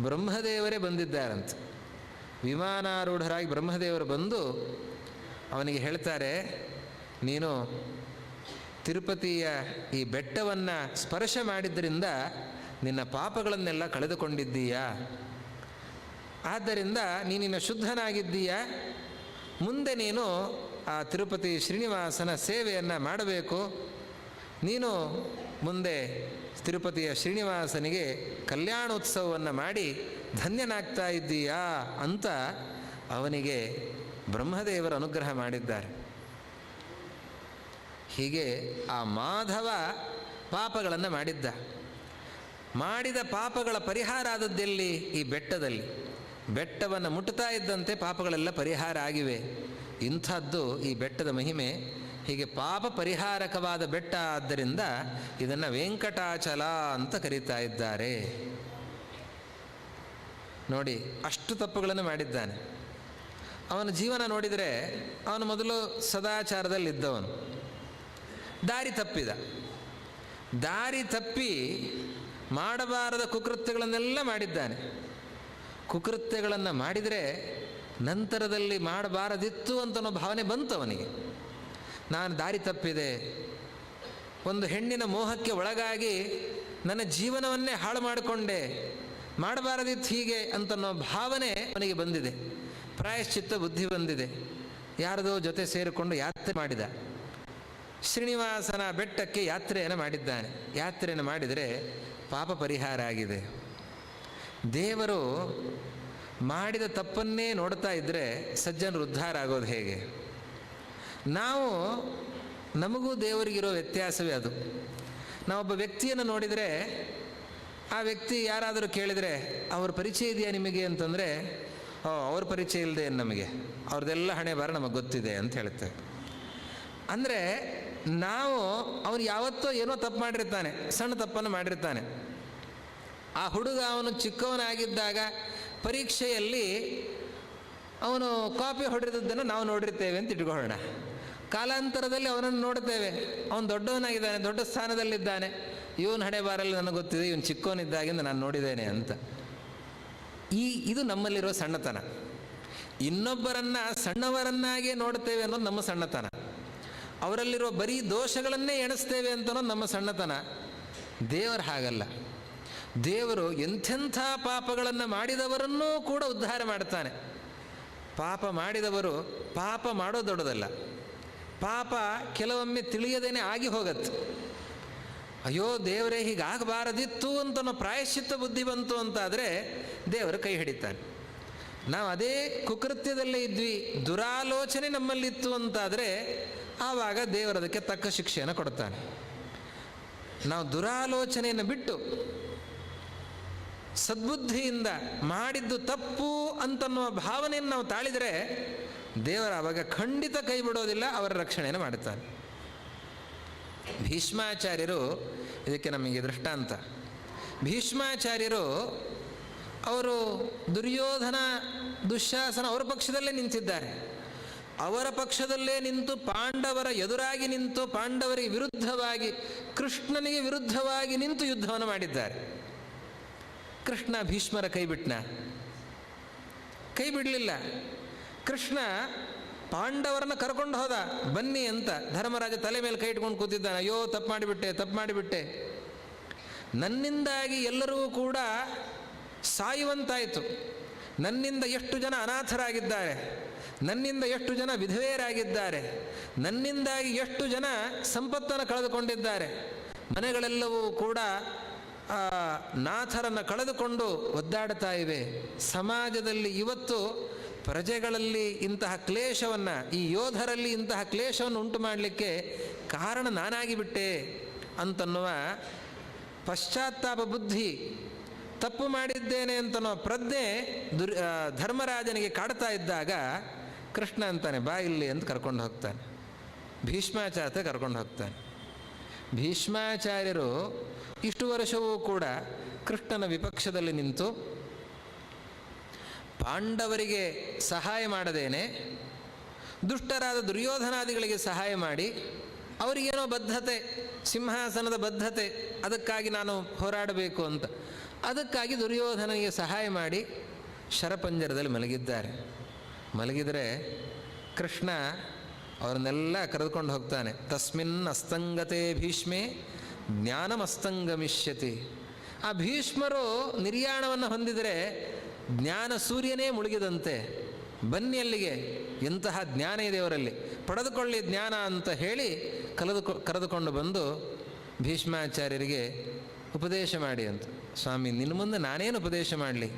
ಬ್ರಹ್ಮದೇವರೇ ಬಂದಿದ್ದಾರಂತೆ. ವಿಮಾನಾರೂಢರಾಗಿ ಬ್ರಹ್ಮದೇವರು ಬಂದು ಅವನಿಗೆ ಹೇಳ್ತಾರೆ, ನೀನು ತಿರುಪತಿಯ ಈ ಬೆಟ್ಟವನ್ನು ಸ್ಪರ್ಶ ಮಾಡಿದ್ದರಿಂದ ನಿನ್ನ ಪಾಪಗಳನ್ನೆಲ್ಲ ಕಳೆದುಕೊಂಡಿದ್ದೀಯಾ, ಆದ್ದರಿಂದ ನೀನಿನ್ನು ಶುದ್ಧನಾಗಿದ್ದೀಯಾ. ಮುಂದೆ ನೀನು ಆ ತಿರುಪತಿ ಶ್ರೀನಿವಾಸನ ಸೇವೆಯನ್ನು ಮಾಡಬೇಕು. ನೀನು ಮುಂದೆ ತಿರುಪತಿಯ ಶ್ರೀನಿವಾಸನಿಗೆ ಕಲ್ಯಾಣೋತ್ಸವವನ್ನು ಮಾಡಿ ಧನ್ಯನಾಗ್ತಾ ಇದ್ದೀಯಾ ಅಂತ ಅವನಿಗೆ ಬ್ರಹ್ಮದೇವರು ಅನುಗ್ರಹ ಮಾಡಿದ್ದಾರೆ. ಹೀಗೆ ಆ ಮಾಧವ ಪಾಪಗಳನ್ನು ಮಾಡಿದ್ದ. ಮಾಡಿದ ಪಾಪಗಳ ಪರಿಹಾರ ಆದದ್ದೆಲ್ಲಿ? ಈ ಬೆಟ್ಟದಲ್ಲಿ. ಬೆಟ್ಟವನ್ನು ಮುಟ್ತಾ ಇದ್ದಂತೆ ಪಾಪಗಳೆಲ್ಲ ಪರಿಹಾರ ಆಗಿವೆ. ಇಂಥದ್ದು ಈ ಬೆಟ್ಟದ ಮಹಿಮೆ. ಹೀಗೆ ಪಾಪ ಪರಿಹಾರಕವಾದ ಬೆಟ್ಟ ಆದ್ದರಿಂದ ಇದನ್ನು ವೆಂಕಟಾಚಲ ಅಂತ ಕರೀತಾ ಇದ್ದಾರೆ. ನೋಡಿ, ಅಷ್ಟು ತಪ್ಪುಗಳನ್ನು ಮಾಡಿದ್ದಾನೆ. ಅವನ ಜೀವನ ನೋಡಿದರೆ ಅವನು ಮೊದಲು ಸದಾಚಾರದಲ್ಲಿದ್ದವನು, ದಾರಿ ತಪ್ಪಿದ. ದಾರಿ ತಪ್ಪಿ ಮಾಡಬಾರದ ಕುಕೃತ್ಯಗಳನ್ನೆಲ್ಲ ಮಾಡಿದ್ದಾನೆ. ಕುಕೃತ್ಯಗಳನ್ನು ಮಾಡಿದರೆ ನಂತರದಲ್ಲಿ ಮಾಡಬಾರದಿತ್ತು ಅಂತನೋ ಭಾವನೆ ಬಂತು ಅವನಿಗೆ. ನಾನು ದಾರಿ ತಪ್ಪಿದೆ, ಒಂದು ಹೆಣ್ಣಿನ ಮೋಹಕ್ಕೆ ಒಳಗಾಗಿ ನನ್ನ ಜೀವನವನ್ನೇ ಹಾಳು ಮಾಡಿಕೊಂಡೆ, ಮಾಡಬಾರದಿತ್ತು ಹೀಗೆ ಅಂತನೋ ಭಾವನೆ ಅವನಿಗೆ ಬಂದಿದೆ. ಪ್ರಾಯಶ್ಚಿತ್ತ ಬುದ್ಧಿ ಬಂದಿದೆ. ಯಾರದೋ ಜೊತೆ ಸೇರಿಕೊಂಡು ಯಾತ್ರೆ ಮಾಡಿದ. ಶ್ರೀನಿವಾಸನ ಬೆಟ್ಟಕ್ಕೆ ಯಾತ್ರೆಯನ್ನು ಮಾಡಿದ್ದಾನೆ. ಯಾತ್ರೆಯನ್ನು ಮಾಡಿದರೆ ಪಾಪ ಪರಿಹಾರ ಆಗಿದೆ. ದೇವರು ಮಾಡಿದ ತಪ್ಪನ್ನೇ ನೋಡ್ತಾ ಇದ್ದರೆ ಸಜ್ಜನರು ಉದ್ಧಾರ ಆಗೋದು ಹೇಗೆ? ನಾವು ನಮಗೂ ದೇವರಿಗಿರೋ ವ್ಯತ್ಯಾಸವೇ ಅದು. ನಾವೊಬ್ಬ ವ್ಯಕ್ತಿಯನ್ನು ನೋಡಿದರೆ, ಆ ವ್ಯಕ್ತಿ ಯಾರಾದರೂ ಕೇಳಿದರೆ ಅವ್ರ ಪರಿಚಯ ಇದೆಯಾ ನಿಮಗೆ ಅಂತಂದರೆ, ಅವ್ರ ಪರಿಚಯ ಇಲ್ಲದೆ ನಮಗೆ, ಅವ್ರದ್ದೆಲ್ಲ ಹಣೆ ಬಾರ ನಮಗೆ ಗೊತ್ತಿದೆ ಅಂತ ಹೇಳ್ತೇವೆ. ಅಂದರೆ ನಾವು ಅವನು ಯಾವತ್ತೋ ಏನೋ ತಪ್ಪು ಮಾಡಿರ್ತಾನೆ, ಸಣ್ಣ ತಪ್ಪನ್ನು ಮಾಡಿರ್ತಾನೆ. ಆ ಹುಡುಗ ಅವನು ಚಿಕ್ಕವನಾಗಿದ್ದಾಗ ಪರೀಕ್ಷೆಯಲ್ಲಿ ಅವನು ಕಾಪಿ ಹೊಡೆದದ್ದನ್ನು ನಾವು ನೋಡಿರ್ತೇವೆ ಅಂತ ಇಟ್ಕೊಳ್ಳೋಣ. ಕಾಲಾಂತರದಲ್ಲಿ ಅವನನ್ನು ನೋಡ್ತೇವೆ, ಅವನು ದೊಡ್ಡವನಾಗಿದ್ದಾನೆ, ದೊಡ್ಡ ಸ್ಥಾನದಲ್ಲಿದ್ದಾನೆ, ಇವನು ಹಣೆ ಬಾರಲ್ಲಿ ನನಗೆ ಗೊತ್ತಿದೆ, ಇವನು ಚಿಕ್ಕವನಿದ್ದಾಗಿಂದ ನಾನು ನೋಡಿದ್ದೇನೆ ಅಂತ. ಇದು ನಮ್ಮಲ್ಲಿರೋ ಸಣ್ಣತನ. ಇನ್ನೊಬ್ಬರನ್ನ ಸಣ್ಣವರನ್ನಾಗೇ ನೋಡ್ತೇವೆ ಅನ್ನೋದು ನಮ್ಮ ಸಣ್ಣತನ. ಅವರಲ್ಲಿರೋ ಬರೀ ದೋಷಗಳನ್ನೇ ಎಣಿಸ್ತೇವೆ ಅಂತನೋದು ನಮ್ಮ ಸಣ್ಣತನ. ದೇವರು ಹಾಗಲ್ಲ. ದೇವರು ಎಂಥೆಂಥ ಪಾಪಗಳನ್ನು ಮಾಡಿದವರನ್ನೂ ಕೂಡ ಉದ್ಧಾರ ಮಾಡ್ತಾನೆ. ಪಾಪ ಮಾಡಿದವರು, ಪಾಪ ಮಾಡೋದು ದೊಡ್ಡದಲ್ಲ, ಪಾಪ ಕೆಲವೊಮ್ಮೆ ತಿಳಿಯದೇನೆ ಆಗಿ ಹೋಗತ್ತೆ. ಅಯ್ಯೋ ದೇವರೇ ಹೀಗಾಗಬಾರದಿತ್ತು ಅಂತ ನಾವು ಪ್ರಾಯಶ್ಚಿತ್ತ ಬುದ್ಧಿ ಬಂತು ಅಂತಾದರೆ ದೇವರು ಕೈ ಹಿಡಿತಾನೆ. ನಾವು ಅದೇ ಕುಕೃತ್ಯದಲ್ಲೇ ಇದ್ವಿ, ದುರಾಲೋಚನೆ ನಮ್ಮಲ್ಲಿತ್ತು ಅಂತಾದರೆ ಆವಾಗ ದೇವರು ಅದಕ್ಕೆ ತಕ್ಕ ಶಿಕ್ಷೆಯನ್ನು ಕೊಡ್ತಾನೆ. ನಾವು ದುರಾಲೋಚನೆಯನ್ನು ಬಿಟ್ಟು ಸದ್ಬುದ್ಧಿಯಿಂದ ಮಾಡಿದ್ದು ತಪ್ಪು ಅಂತನ್ನುವ ಭಾವನೆಯನ್ನು ನಾವು ತಾಳಿದರೆ ದೇವರ ಆವಾಗ ಖಂಡಿತ ಕೈ ಬಿಡೋದಿಲ್ಲ, ಅವರ ರಕ್ಷಣೆಯನ್ನು ಮಾಡುತ್ತಾನೆ. ಭೀಷ್ಮಾಚಾರ್ಯರು ಇದಕ್ಕೆ ನಮಗೆ ದೃಷ್ಟಾಂತ. ಭೀಷ್ಮಾಚಾರ್ಯರು ಅವರು ದುರ್ಯೋಧನ ದುಶ್ಯಾಸನ ಅವರ ಪಕ್ಷದಲ್ಲೇ ನಿಂತಿದ್ದಾರೆ. ಅವರ ಪಕ್ಷದಲ್ಲೇ ನಿಂತು ಪಾಂಡವರ ಎದುರಾಗಿ ನಿಂತು ಪಾಂಡವರಿಗೆ ವಿರುದ್ಧವಾಗಿ, ಕೃಷ್ಣನಿಗೆ ವಿರುದ್ಧವಾಗಿ ನಿಂತು ಯುದ್ಧವನ್ನು ಮಾಡಿದ್ದಾರೆ. ಕೃಷ್ಣ ಭೀಷ್ಮರ ಕೈ ಬಿಟ್ನ? ಕೈ ಬಿಡಲಿಲ್ಲ. ಕೃಷ್ಣ ಪಾಂಡವರನ್ನು ಕರ್ಕೊಂಡು ಹೋದ, ಬನ್ನಿ ಅಂತ. ಧರ್ಮರಾಜ ತಲೆ ಮೇಲೆ ಕೈ ಇಟ್ಕೊಂಡು ಕೂತಿದ್ದಾನೆ. ಅಯ್ಯೋ ತಪ್ಪು ಮಾಡಿಬಿಟ್ಟೆ, ನನ್ನಿಂದಾಗಿ ಎಲ್ಲರೂ ಕೂಡ ಸಾಯುವಂತಾಯಿತು, ನನ್ನಿಂದ ಎಷ್ಟು ಜನ ಅನಾಥರಾಗಿದ್ದಾರೆ, ನನ್ನಿಂದ ಎಷ್ಟು ಜನ ವಿಧವೆಯರಾಗಿದ್ದಾರೆ, ನನ್ನಿಂದಾಗಿ ಎಷ್ಟು ಜನ ಸಂಪತ್ತನ್ನು ಕಳೆದುಕೊಂಡಿದ್ದಾರೆ, ಮನೆಗಳೆಲ್ಲವೂ ಕೂಡ ನಾಥರನ್ನು ಕಳೆದುಕೊಂಡು ಒದ್ದಾಡ್ತಾ ಇವೆ. ಸಮಾಜದಲ್ಲಿ ಇವತ್ತು ಪ್ರಜೆಗಳಲ್ಲಿ ಇಂತಹ ಕ್ಲೇಶವನ್ನು, ಈ ಯೋಧರಲ್ಲಿ ಇಂತಹ ಕ್ಲೇಶವನ್ನು ಉಂಟು ಮಾಡಲಿಕ್ಕೆ ಕಾರಣ ನಾನಾಗಿಬಿಟ್ಟೆ ಅಂತನ್ನುವ ಪಶ್ಚಾತ್ತಾಪ ಬುದ್ಧಿ, ತಪ್ಪು ಮಾಡಿದ್ದೇನೆ ಅಂತನೋ ಪ್ರಜ್ಞೆ ಧರ್ಮರಾಜನಿಗೆ ಕಾಡ್ತಾ ಇದ್ದಾಗ ಕೃಷ್ಣ ಅಂತಾನೆ, ಬಾ ಇಲ್ಲಿ ಅಂತ ಕರ್ಕೊಂಡು ಹೋಗ್ತಾನೆ. ಭೀಷ್ಮಾಚಾರ್ಯ ಕರ್ಕೊಂಡು ಹೋಗ್ತಾನೆ. ಭೀಷ್ಮಾಚಾರ್ಯರು ಇಷ್ಟು ವರ್ಷವೂ ಕೂಡ ಕೃಷ್ಣನ ವಿಪಕ್ಷದಲ್ಲಿ ನಿಂತು ಪಾಂಡವರಿಗೆ ಸಹಾಯ ಮಾಡದೇನೆ ದುಷ್ಟರಾದ ದುರ್ಯೋಧನಾದಿಗಳಿಗೆ ಸಹಾಯ ಮಾಡಿ, ಅವರಿಗೇನೋ ಬದ್ಧತೆ, ಸಿಂಹಾಸನದ ಬದ್ಧತೆ, ಅದಕ್ಕಾಗಿ ನಾನು ಹೋರಾಡಬೇಕು ಅಂತ, ಅದಕ್ಕಾಗಿ ದುರ್ಯೋಧನಿಗೆ ಸಹಾಯ ಮಾಡಿ ಶರಪಂಜರದಲ್ಲಿ ಮಲಗಿದ್ದಾರೆ. ಮಲಗಿದರೆ ಕೃಷ್ಣ ಅವರನ್ನೆಲ್ಲ ಕರೆದುಕೊಂಡು ಹೋಗ್ತಾನೆ. ತಸ್ಮಿನ್ ಅಸ್ತಂಗತೆ ಭೀಷ್ಮೆ ಜ್ಞಾನಮಸ್ತಂಗಮಿಷ್ಯತಿ. ಆ ಭೀಷ್ಮರು ನಿರ್ಯಾಣವನ್ನು ಹೊಂದಿದರೆ ಜ್ಞಾನ ಸೂರ್ಯನೇ ಮುಳುಗಿದಂತೆ. ಬನ್ನಿ ಅಲ್ಲಿಗೆ, ಎಂತಹ ಜ್ಞಾನ ಇದೆ ಅವರಲ್ಲಿ, ಪಡೆದುಕೊಳ್ಳಿ ಜ್ಞಾನ ಅಂತ ಹೇಳಿ ಕರೆದುಕೊಂಡು ಬಂದು ಭೀಷ್ಮಾಚಾರ್ಯರಿಗೆ ಉಪದೇಶ ಮಾಡಿ ಅಂತ. ಸ್ವಾಮಿ, ನಿನ್ನ ಮುಂದೆ ನಾನೇನು ಉಪದೇಶ ಮಾಡಲಿ,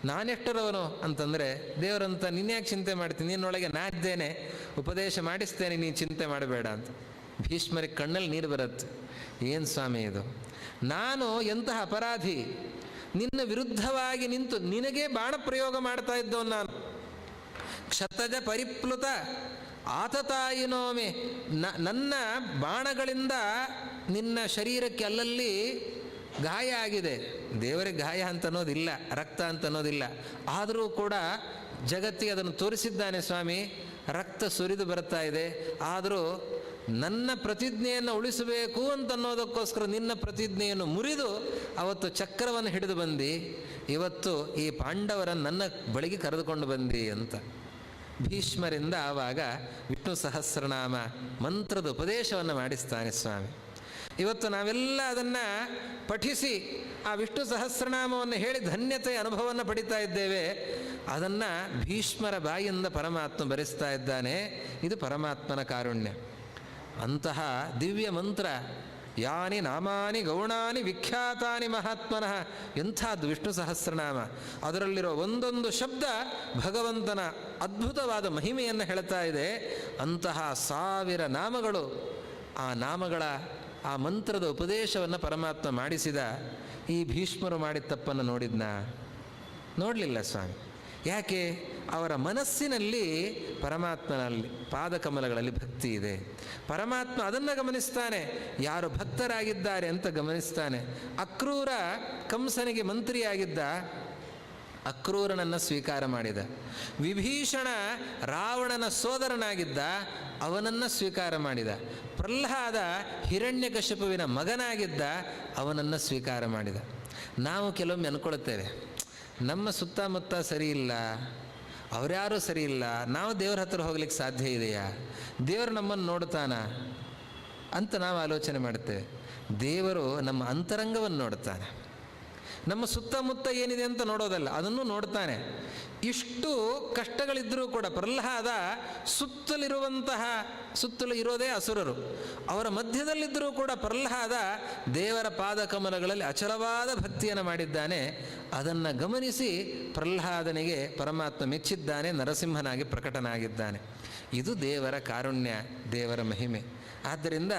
ನಾನೆಷ್ಟರವನು ಅಂತಂದರೆ ದೇವರಂತ ನಿನ್ಯಾಕೆ ಚಿಂತೆ ಮಾಡ್ತೀನಿ, ನಿನ್ನೊಳಗೆ ನಾ ಇದ್ದೇನೆ, ಉಪದೇಶ ಮಾಡಿಸ್ತೇನೆ, ನೀನು ಚಿಂತೆ ಮಾಡಬೇಡ ಅಂತ. ಭೀಷ್ಮರಿಗೆ ಕಣ್ಣಲ್ಲಿ ನೀರು ಬರುತ್ತೆ. ಏನು ಸ್ವಾಮಿ ಇದು, ನಾನು ಎಂತಹ ಅಪರಾಧಿ, ನಿನ್ನ ವಿರುದ್ಧವಾಗಿ ನಿಂತು ನಿನಗೇ ಬಾಣ ಪ್ರಯೋಗ ಮಾಡ್ತಾ ಇದ್ದವನು ನಾನು. ಕ್ಷತಜ ಪರಿಪ್ಲುತ ಆತತಾಯಿನೋಮೆ, ನನ್ನ ಬಾಣಗಳಿಂದ ನಿನ್ನ ಶರೀರಕ್ಕೆ ಅಲ್ಲಲ್ಲಿ ಗಾಯ ಆಗಿದೆ. ದೇವರಿಗೆ ಗಾಯ ಅಂತ ಅನ್ನೋದಿಲ್ಲ, ರಕ್ತ ಅಂತ ಅನ್ನೋದಿಲ್ಲ. ಆದರೂ ಕೂಡ ಜಗತ್ತಿಗೆ ಅದನ್ನು ತೋರಿಸಿದ್ದಾನೆ ಸ್ವಾಮಿ, ರಕ್ತ ಸುರಿದು ಬರ್ತಾ ಇದೆ. ಆದರೂ ನನ್ನ ಪ್ರತಿಜ್ಞೆಯನ್ನು ಉಳಿಸಬೇಕು ಅಂತನ್ನೋದಕ್ಕೋಸ್ಕರ ನಿನ್ನ ಪ್ರತಿಜ್ಞೆಯನ್ನು ಮುರಿದು ಅವತ್ತು ಚಕ್ರವನ್ನು ಹಿಡಿದು ಬಂದು ಇವತ್ತು ಈ ಪಾಂಡವರನ್ನು ನನ್ನ ಬಳಿಗೆ ಕರೆದುಕೊಂಡು ಬಂದಿ ಅಂತ. ಭೀಷ್ಮರಿಂದ ಆವಾಗ ವಿಷ್ಣು ಸಹಸ್ರನಾಮ ಮಂತ್ರದ ಉಪದೇಶವನ್ನು ಮಾಡಿಸ್ತಾನೆ ಸ್ವಾಮಿ. ಇವತ್ತು ನಾವೆಲ್ಲ ಅದನ್ನು ಪಠಿಸಿ ಆ ವಿಷ್ಣು ಸಹಸ್ರನಾಮವನ್ನು ಹೇಳಿ ಧನ್ಯತೆಯ ಅನುಭವವನ್ನು ಪಡಿತಾ ಇದ್ದೇವೆ. ಅದನ್ನು ಭೀಷ್ಮರ ಬಾಯಿಯಿಂದ ಪರಮಾತ್ಮ ಬರೆಸ್ತಾ ಇದ್ದಾನೆ. ಇದು ಪರಮಾತ್ಮನ ಕಾರುಣ್ಯ. ಅಂತಹ ದಿವ್ಯ ಮಂತ್ರ, ಯಾನಿ ನಾಮಾನಿ ಗೌಣಾನಿ ವಿಖ್ಯಾತಾನಿ ಮಹಾತ್ಮನಃ, ಎಂಥದ್ದು ವಿಷ್ಣು ಸಹಸ್ರನಾಮ. ಅದರಲ್ಲಿರೋ ಒಂದೊಂದು ಶಬ್ದ ಭಗವಂತನ ಅದ್ಭುತವಾದ ಮಹಿಮೆಯನ್ನು ಹೇಳ್ತಾ ಇದೆ. ಅಂತಹ 1000 ನಾಮಗಳು, ಆ ನಾಮಗಳ ಆ ಮಂತ್ರದ ಉಪದೇಶವನ್ನು ಪರಮಾತ್ಮ ಮಾಡಿಸಿದ. ಈ ಭೀಷ್ಮರು ಮಾಡಿದ ತಪ್ಪನ್ನು ನೋಡಿದ್ನಾ? ನೋಡಲಿಲ್ಲ ಸ್ವಾಮಿ. ಯಾಕೆ? ಅವರ ಮನಸ್ಸಿನಲ್ಲಿ ಪರಮಾತ್ಮನಲ್ಲಿ ಪಾದಕಮಲಗಳಲ್ಲಿ ಭಕ್ತಿ ಇದೆ. ಪರಮಾತ್ಮ ಅದನ್ನು ಗಮನಿಸ್ತಾನೆ, ಯಾರು ಭಕ್ತರಾಗಿದ್ದಾರೆ ಅಂತ ಗಮನಿಸ್ತಾನೆ. ಅಕ್ರೂರ ಕಂಸನಿಗೆ ಮಂತ್ರಿಯಾಗಿದ್ದ, ಅಕ್ರೂರನನ್ನು ಸ್ವೀಕಾರ ಮಾಡಿದ. ವಿಭೀಷಣ ರಾವಣನ ಸೋದರನಾಗಿದ್ದ, ಅವನನ್ನು ಸ್ವೀಕಾರ ಮಾಡಿದ. ಪ್ರಹ್ಲಾದ ಹಿರಣ್ಯಕಶಿಪುವಿನ ಮಗನಾಗಿದ್ದ, ಅವನನ್ನು ಸ್ವೀಕಾರ ಮಾಡಿದ. ನಾವು ಕೆಲವೊಮ್ಮೆ ಅನ್ಕೊಳ್ತೇವೆ, ನಮ್ಮ ಸುತ್ತಮುತ್ತ ಸರಿ ಇಲ್ಲ, ಅವರ್ಯಾರೂ ಸರಿ ಇಲ್ಲ, ನಾವು ದೇವ್ರ ಹತ್ರ ಹೋಗ್ಲಿಕ್ಕೆ ಸಾಧ್ಯ ಇದೆಯಾ? ದೇವರು ನಮ್ಮನ್ನು ನೋಡ್ತಾನ ಅಂತ ನಾವು ಆಲೋಚನೆ ಮಾಡ್ತೇವೆ. ದೇವರು ನಮ್ಮ ಅಂತರಂಗವನ್ನು ನೋಡ್ತಾನೆ. ನಮ್ಮ ಸುತ್ತಮುತ್ತ ಏನಿದೆ ಅಂತ ನೋಡೋದಲ್ಲ, ಅದನ್ನು ನೋಡ್ತಾನೆ. ಇಷ್ಟು ಕಷ್ಟಗಳಿದ್ದರೂ ಕೂಡ ಪ್ರಹ್ಲಾದ ಸುತ್ತಲೂ ಇರೋದೇ ಅಸುರರು, ಅವರ ಮಧ್ಯದಲ್ಲಿದ್ದರೂ ಕೂಡ ಪ್ರಹ್ಲಾದ ದೇವರ ಪಾದಕಮಲಗಳಲ್ಲಿ ಅಚಲವಾದ ಭಕ್ತಿಯನ್ನು ಮಾಡಿದ್ದಾನೆ. ಅದನ್ನು ಗಮನಿಸಿ ಪ್ರಹ್ಲಾದನಿಗೆ ಪರಮಾತ್ಮ ಮೆಚ್ಚಿದ್ದಾನೆ, ನರಸಿಂಹನಾಗಿ ಪ್ರಕಟನಾಗಿದ್ದಾನೆ. ಇದು ದೇವರ ಕಾರುಣ್ಯ, ದೇವರ ಮಹಿಮೆ. ಆದ್ದರಿಂದ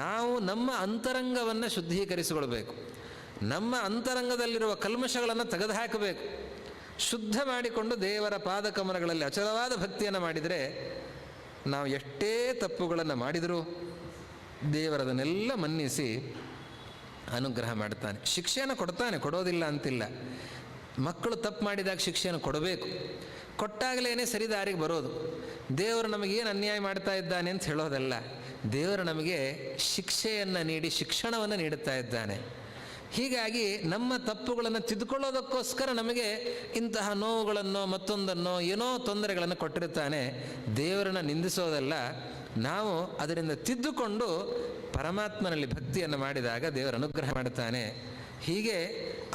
ನಾವು ನಮ್ಮ ಅಂತರಂಗವನ್ನು ಶುದ್ಧೀಕರಿಸಿಕೊಳ್ಬೇಕು. ನಮ್ಮ ಅಂತರಂಗದಲ್ಲಿರುವ ಕಲ್ಮಶಗಳನ್ನು ತೆಗೆದುಹಾಕಬೇಕು. ಶುದ್ಧ ಮಾಡಿಕೊಂಡು ದೇವರ ಪಾದಕಮಲಗಳಲ್ಲಿ ಅಚಲವಾದ ಭಕ್ತಿಯನ್ನು ಮಾಡಿದರೆ ನಾವು ಎಷ್ಟೇ ತಪ್ಪುಗಳನ್ನು ಮಾಡಿದರೂ ದೇವರದನ್ನೆಲ್ಲ ಮನ್ನಿಸಿ ಅನುಗ್ರಹ ಮಾಡ್ತಾನೆ. ಶಿಕ್ಷೆಯನ್ನು ಕೊಡ್ತಾನೆ, ಕೊಡೋದಿಲ್ಲ ಅಂತಿಲ್ಲ. ಮಕ್ಕಳು ತಪ್ಪು ಮಾಡಿದಾಗ ಶಿಕ್ಷೆಯನ್ನು ಕೊಡಬೇಕು. ಕೊಟ್ಟಾಗಲೇ ಸರಿದಾರಿಗೆ ಬರೋದು. ದೇವರು ನಮಗೇನು ಅನ್ಯಾಯ ಮಾಡ್ತಾ ಇದ್ದಾನೆ ಅಂತ ಹೇಳೋದಲ್ಲ, ದೇವರು ನಮಗೆ ಶಿಕ್ಷೆಯನ್ನು ನೀಡಿ ಶಿಕ್ಷಣವನ್ನು ನೀಡುತ್ತಾ ಇದ್ದಾನೆ. ಹೀಗಾಗಿ ನಮ್ಮ ತಪ್ಪುಗಳನ್ನು ತಿದ್ದುಕೊಳ್ಳೋದಕ್ಕೋಸ್ಕರ ನಮಗೆ ಇಂತಹ ನೋವುಗಳನ್ನು ಮತ್ತೊಂದನ್ನು ಏನೋ ತೊಂದರೆಗಳನ್ನು ಕೊಟ್ಟಿರ್ತಾನೆ. ದೇವರನ್ನು ನಿಂದಿಸೋದಲ್ಲ, ನಾವು ಅದರಿಂದ ತಿದ್ದುಕೊಂಡು ಪರಮಾತ್ಮನಲ್ಲಿ ಭಕ್ತಿಯನ್ನು ಮಾಡಿದಾಗ ದೇವರ ಅನುಗ್ರಹ ಮಾಡುತ್ತಾನೆ. ಹೀಗೆ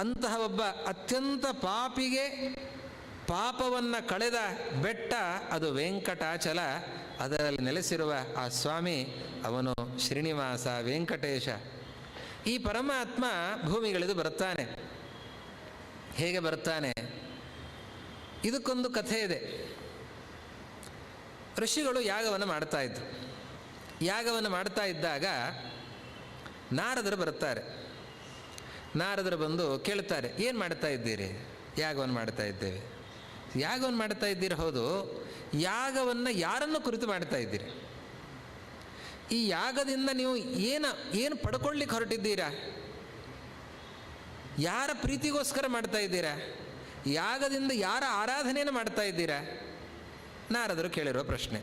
ಅಂತಹ ಒಬ್ಬ ಅತ್ಯಂತ ಪಾಪಿಗೆ ಪಾಪವನ್ನು ಕಳೆದ ಬೆಟ್ಟ ಅದು ವೆಂಕಟಾಚಲ. ಅದರಲ್ಲಿ ನೆಲೆಸಿರುವ ಆ ಸ್ವಾಮಿ ಅವನು ಶ್ರೀನಿವಾಸ ವೆಂಕಟೇಶ. ಈ ಪರಮಾತ್ಮ ಭೂಮಿಗಳಿದು ಬರ್ತಾನೆ. ಹೇಗೆ ಬರ್ತಾನೆ? ಇದಕ್ಕೊಂದು ಕಥೆ ಇದೆ. ಋಷಿಗಳು ಯಾಗವನ್ನು ಮಾಡ್ತಾ ಇದ್ರು. ಯಾಗವನ್ನು ಮಾಡ್ತಾ ಇದ್ದಾಗ ನಾರದರು ಬರ್ತಾರೆ. ನಾರದರು ಬಂದು ಕೇಳ್ತಾರೆ, ಏನು ಮಾಡ್ತಾ ಇದ್ದೀರಿ? ಯಾಗವನ್ನು ಮಾಡ್ತಾ ಇದ್ದೇವೆ. ಯಾಗವನ್ನು ಮಾಡ್ತಾ ಇದ್ದೀರಿ? ಹೌದು. ಯಾಗವನ್ನು ಯಾರನ್ನು ಕುರಿತು ಮಾಡ್ತಾ ಇದ್ದೀರಿ? ಈ ಯಾಗದಿಂದ ನೀವು ಏನು ಪಡ್ಕೊಳ್ಳಿಕ್ಕೆ ಹೊರಟಿದ್ದೀರಾ? ಯಾರ ಪ್ರೀತಿಗೋಸ್ಕರ ಮಾಡ್ತಾ ಇದ್ದೀರಾ? ಯಾಗದಿಂದ ಯಾರ ಆರಾಧನೆಯನ್ನು ಮಾಡ್ತಾ ಇದ್ದೀರಾ? ನಾರದರು ಕೇಳಿರುವ ಪ್ರಶ್ನೆ.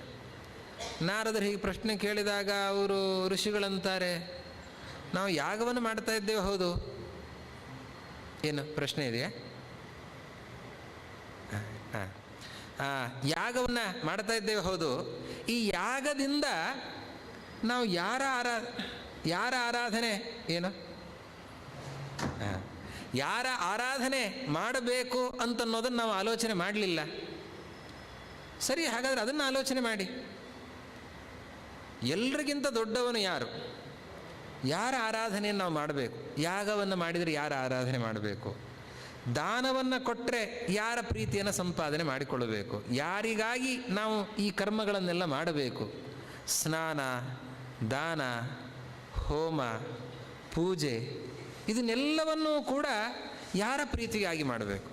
ನಾರದರು ಹೀಗೆ ಪ್ರಶ್ನೆ ಕೇಳಿದಾಗ ಅವರು ಋಷಿಗಳಂತಾರೆ, ನಾವು ಯಾಗವನ್ನು ಮಾಡ್ತಾ ಇದ್ದೇವೆ. ಹೌದು. ಏನು ಪ್ರಶ್ನೆ ಇದೆಯಾ? ಯಾಗವನ್ನು ಮಾಡ್ತಾ ಇದ್ದೇವೆ. ಹೌದು. ಈ ಯಾಗದಿಂದ ನಾವು ಯಾರ ಆರಾಧನೆ ಏನು ಯಾರ ಆರಾಧನೆ ಮಾಡಬೇಕು ಅಂತನ್ನೋದನ್ನು ನಾವು ಆಲೋಚನೆ ಮಾಡಲಿಲ್ಲ. ಸರಿ, ಹಾಗಾದರೆ ಅದನ್ನು ಆಲೋಚನೆ ಮಾಡಿ. ಎಲ್ರಿಗಿಂತ ದೊಡ್ಡವನು ಯಾರು? ಯಾರ ಆರಾಧನೆಯನ್ನು ನಾವು ಮಾಡಬೇಕು? ಯಾಗವನ್ನು ಮಾಡಿದರೆ ಯಾರ ಆರಾಧನೆ ಮಾಡಬೇಕು? ದಾನವನ್ನು ಕೊಟ್ಟರೆ ಯಾರ ಪ್ರೀತಿಯನ್ನು ಸಂಪಾದನೆ ಮಾಡಿಕೊಳ್ಳಬೇಕು? ಯಾರಿಗಾಗಿ ನಾವು ಈ ಕರ್ಮಗಳನ್ನೆಲ್ಲ ಮಾಡಬೇಕು? ಸ್ನಾನ, ದಾನ, ಹೋಮ, ಪೂಜೆ, ಇದನ್ನೆಲ್ಲವನ್ನೂ ಕೂಡ ಯಾರ ಪ್ರೀತಿಗಾಗಿ ಮಾಡಬೇಕು?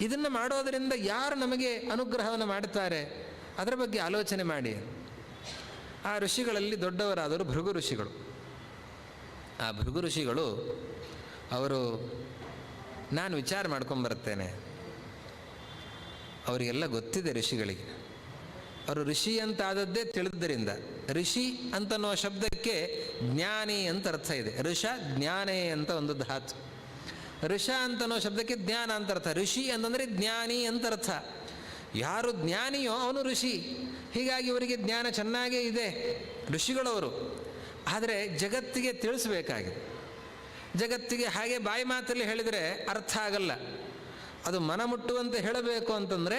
ಇದನ್ನು ಮಾಡೋದರಿಂದ ಯಾರು ನಮಗೆ ಅನುಗ್ರಹವನ್ನು ಮಾಡುತ್ತಾರೆ? ಅದರ ಬಗ್ಗೆ ಆಲೋಚನೆ ಮಾಡಿ. ಆ ಋಷಿಗಳಲ್ಲಿ ದೊಡ್ಡವರಾದರು ಭೃಗು ಋಷಿಗಳು. ಆ ಭೃಗು ಋಷಿಗಳು ಅವರು, ನಾನು ವಿಚಾರ ಮಾಡ್ಕೊಂಬರ್ತೇನೆ. ಅವರಿಗೆಲ್ಲ ಗೊತ್ತಿದೆ ಋಷಿಗಳಿಗೆ. ಅವರು ಋಷಿ ಅಂತಾದದ್ದೇ ತಿಳಿದ್ದರಿಂದ. ಋಷಿ ಅಂತನ್ನೋ ಶಬ್ದಕ್ಕೆ ಜ್ಞಾನಿ ಅಂತ ಅರ್ಥ ಇದೆ. ಋಷ ಜ್ಞಾನೇ ಅಂತ ಒಂದು ಧಾತು. ಋಷ ಅಂತನ್ನೋ ಶಬ್ದಕ್ಕೆ ಜ್ಞಾನ ಅಂತ ಅರ್ಥ. ಋಷಿ ಅಂತಂದರೆ ಜ್ಞಾನಿ ಅಂತ ಅರ್ಥ. ಯಾರು ಜ್ಞಾನಿಯೋ ಅವನು ಋಷಿ. ಹೀಗಾಗಿ ಇವರಿಗೆ ಜ್ಞಾನ ಚೆನ್ನಾಗೇ ಇದೆ ಋಷಿಗಳವರು. ಆದರೆ ಜಗತ್ತಿಗೆ ತಿಳಿಸಬೇಕಾಗಿದೆ. ಜಗತ್ತಿಗೆ ಹಾಗೆ ಬಾಯಿ ಮಾತಲ್ಲಿ ಹೇಳಿದರೆ ಅರ್ಥ ಆಗಲ್ಲ. ಅದು ಮನ ಮುಟ್ಟುವಂತೆ ಹೇಳಬೇಕು ಅಂತಂದರೆ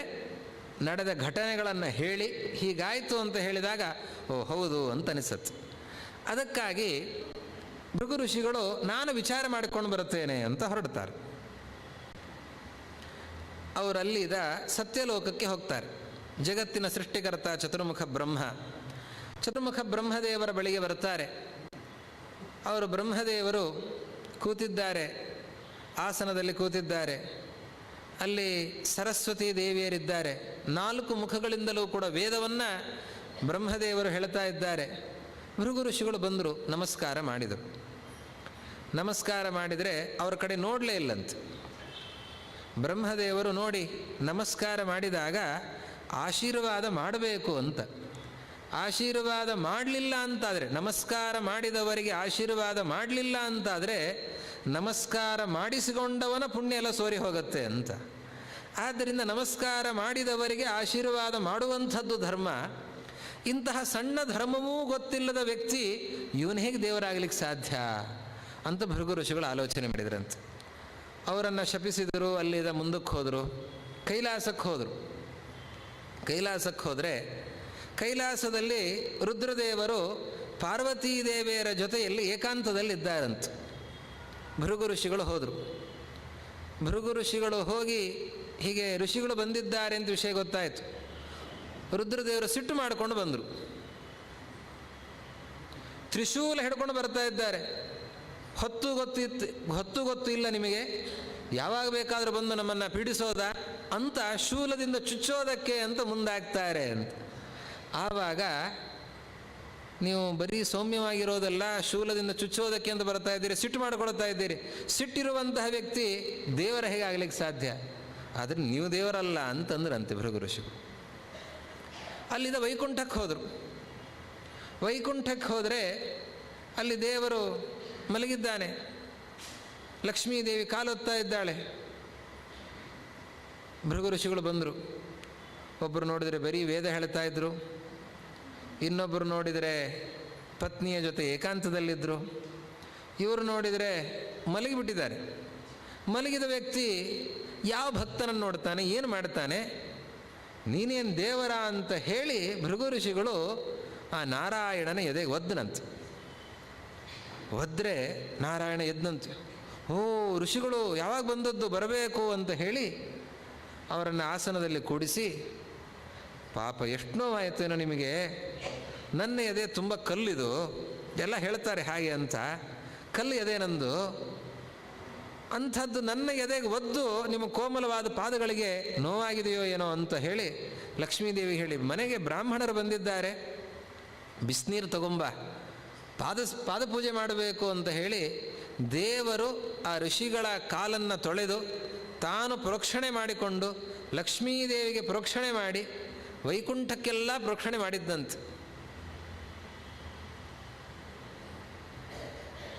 ನಡೆದ ಘಟನೆಗಳನ್ನು ಹೇಳಿ ಹೀಗಾಯಿತು ಅಂತ ಹೇಳಿದಾಗ ಓ ಹೌದು ಅಂತ ಅನಿಸುತ್ತೆ. ಅದಕ್ಕಾಗಿ ಭೃಗು ಋಷಿಗಳು ನಾನು ವಿಚಾರ ಮಾಡಿಕೊಂಡು ಬರುತ್ತೇನೆ ಅಂತ ಹೊರಡ್ತಾರೆ. ಅವರಲ್ಲಿದ ಸತ್ಯಲೋಕಕ್ಕೆ ಹೋಗ್ತಾರೆ. ಜಗತ್ತಿನ ಸೃಷ್ಟಿಕರ್ತ ಚತುರ್ಮುಖ ಬ್ರಹ್ಮದೇವರ ಬಳಿಗೆ ಬರ್ತಾರೆ. ಅವರು ಬ್ರಹ್ಮದೇವರು ಕೂತಿದ್ದಾರೆ, ಆಸನದಲ್ಲಿ ಕೂತಿದ್ದಾರೆ. ಅಲ್ಲಿ ಸರಸ್ವತಿ ದೇವಿಯರಿದ್ದಾರೆ. 4 ಮುಖಗಳಿಂದಲೂ ಕೂಡ ವೇದವನ್ನು ಬ್ರಹ್ಮದೇವರು ಹೇಳ್ತಾ ಇದ್ದಾರೆ. ಭೃಗು ಋಷಿಗಳು ಬಂದರು, ನಮಸ್ಕಾರ ಮಾಡಿದರು. ನಮಸ್ಕಾರ ಮಾಡಿದರೆ ಅವ್ರ ಕಡೆ ನೋಡಲೇ ಇಲ್ಲಂತೆ. ಬ್ರಹ್ಮದೇವರು ನೋಡಿ ನಮಸ್ಕಾರ ಮಾಡಿದಾಗ ಆಶೀರ್ವಾದ ಮಾಡಬೇಕು ಅಂತ. ಆಶೀರ್ವಾದ ಮಾಡಲಿಲ್ಲ ಅಂತಾದರೆ, ನಮಸ್ಕಾರ ಮಾಡಿದವರಿಗೆ ಆಶೀರ್ವಾದ ಮಾಡಲಿಲ್ಲ ಅಂತಾದರೆ ನಮಸ್ಕಾರ ಮಾಡಿಸಿಕೊಂಡವನ ಪುಣ್ಯ ಎಲ್ಲ ಸೋರಿ ಹೋಗುತ್ತೆ ಅಂತ. ಆದ್ದರಿಂದ ನಮಸ್ಕಾರ ಮಾಡಿದವರಿಗೆ ಆಶೀರ್ವಾದ ಮಾಡುವಂಥದ್ದು ಧರ್ಮ. ಇಂತಹ ಸಣ್ಣ ಧರ್ಮವೂ ಗೊತ್ತಿಲ್ಲದ ವ್ಯಕ್ತಿ ಇವನು ಹೇಗೆ ದೇವರಾಗಲಿಕ್ಕೆ ಸಾಧ್ಯ ಅಂತ ಭೃಗು ಋಷಿಗಳು ಆಲೋಚನೆ ಮಾಡಿದ್ರಂತೆ. ಅವರನ್ನು ಶಪಿಸಿದರು. ಅಲ್ಲಿಂದ ಮುಂದಕ್ಕೆ ಹೋದರು, ಕೈಲಾಸಕ್ಕೆ ಹೋದರು. ಕೈಲಾಸಕ್ಕೆ ಹೋದರೆ ಕೈಲಾಸದಲ್ಲಿ ರುದ್ರದೇವರು ಪಾರ್ವತೀ ದೇವಿಯರ ಜೊತೆಯಲ್ಲಿ ಏಕಾಂತದಲ್ಲಿದ್ದಾರಂತೆ. ಭೃಗು ಋಷಿಗಳು ಹೋದರು. ಭೃಗು ಋಷಿಗಳು ಹೋಗಿ ಹೀಗೆ ಋಷಿಗಳು ಬಂದಿದ್ದಾರೆ ಅಂತ ವಿಷಯ ಗೊತ್ತಾಯಿತು. ರುದ್ರದೇವರು ಸಿಟ್ಟು ಮಾಡಿಕೊಂಡು ಬಂದರು. ತ್ರಿಶೂಲ ಹಿಡ್ಕೊಂಡು ಬರ್ತಾ ಇದ್ದಾರೆ. ಹೊತ್ತು ಗೊತ್ತು ಇಲ್ಲ ನಿಮಗೆ, ಯಾವಾಗ ಬೇಕಾದರೂ ಬಂದು ನಮ್ಮನ್ನು ಪೀಡಿಸೋದ ಅಂತ ಶೂಲದಿಂದ ಚುಚ್ಚೋದಕ್ಕೆ ಅಂತ ಮುಂದಾಗ್ತಾರೆ ಅಂತ. ಆವಾಗ ನೀವು ಬರೀ ಸೌಮ್ಯವಾಗಿರೋದಲ್ಲ, ಶೂಲದಿಂದ ಚುಚ್ಚೋದಕ್ಕೆ ಅಂತ ಬರ್ತಾ ಇದ್ದೀರಿ, ಸಿಟ್ಟು ಮಾಡಿಕೊಳ್ತಾ ಇದ್ದೀರಿ. ಸಿಟ್ಟಿರುವಂತಹ ವ್ಯಕ್ತಿ ದೇವರ ಹೇಗೆ ಆಗಲಿಕ್ಕೆ ಸಾಧ್ಯ? ಆದರೆ ನೀವು ದೇವರಲ್ಲ ಅಂತಂದ್ರಂತೆ ಭೃಗು ಋಷಿಗಳು. ಅಲ್ಲಿಂದ ವೈಕುಂಠಕ್ಕೆ ಹೋದರು. ವೈಕುಂಠಕ್ಕೆ ಹೋದರೆ ಅಲ್ಲಿ ದೇವರು ಮಲಗಿದ್ದಾನೆ. ಲಕ್ಷ್ಮೀದೇವಿ ಕಾಲೊತ್ತಾ ಇದ್ದಾಳೆ. ಭೃಗು ಋಷಿಗಳು ಬಂದರು. ಒಬ್ಬರು ನೋಡಿದರೆ ಬರೀ ವೇದ ಹೇಳ್ತಾ ಇದ್ದರು, ಇನ್ನೊಬ್ಬರು ನೋಡಿದರೆ ಪತ್ನಿಯ ಜೊತೆ ಏಕಾಂತದಲ್ಲಿದ್ದರು. ಇವರು ನೋಡಿದರೆ ಮಲಗಿಬಿಟ್ಟಿದ್ದಾರೆ. ಮಲಗಿದ ವ್ಯಕ್ತಿ ಯಾವ ಭಕ್ತನನ್ನು ನೋಡ್ತಾನೆ, ಏನು ಮಾಡ್ತಾನೆ? ನೀನೇನು ದೇವರ ಅಂತ ಹೇಳಿ ಭೃಗು ಋಷಿಗಳು ಆ ನಾರಾಯಣನ ಎದೆಗೆ ಒದ್ದನಂತೆ. ಒದ್ರೆ ನಾರಾಯಣ ಎದ್ದಂತೆ. ಓ, ಋಷಿಗಳು ಯಾವಾಗ ಬಂದದ್ದು, ಬರಬೇಕು ಅಂತ ಹೇಳಿ ಅವರನ್ನು ಆಸನದಲ್ಲಿ ಕೂಡಿಸಿ, ಪಾಪ ಎಷ್ಟು ನೋವಾಯಿತೇನೋ ನಿಮಗೆ, ನನ್ನ ಎದೆ ತುಂಬ ಕಲ್ಲಿದು, ಎಲ್ಲ ಹೇಳ್ತಾರೆ ಹಾಗೆ ಅಂತ, ಕಲ್ಲು ಎದೆ ನಂದು, ಅಂಥದ್ದು ನನ್ನ ಎದೆಗೆ ಒದ್ದು ನಿಮ್ಮ ಕೋಮಲವಾದ ಪಾದಗಳಿಗೆ ನೋವಾಗಿದೆಯೋ ಏನೋ ಅಂತ ಹೇಳಿ ಲಕ್ಷ್ಮೀದೇವಿ ಹೇಳಿ, ಮನೆಗೆ ಬ್ರಾಹ್ಮಣರು ಬಂದಿದ್ದಾರೆ, ಬಿಸಿನೀರು ತಗೊಂಬ, ಪಾದಪೂಜೆ ಮಾಡಬೇಕು ಅಂತ ಹೇಳಿ ದೇವರು ಆ ಋಷಿಗಳ ಕಾಲನ್ನು ತೊಳೆದು ತಾನು ಪ್ರೋಕ್ಷಣೆ ಮಾಡಿಕೊಂಡು ಲಕ್ಷ್ಮೀದೇವಿಗೆ ಪ್ರೋಕ್ಷಣೆ ಮಾಡಿ ವೈಕುಂಠಕ್ಕೆಲ್ಲ ಪ್ರೋಕ್ಷಣೆ ಮಾಡಿದ್ದಂತೆ.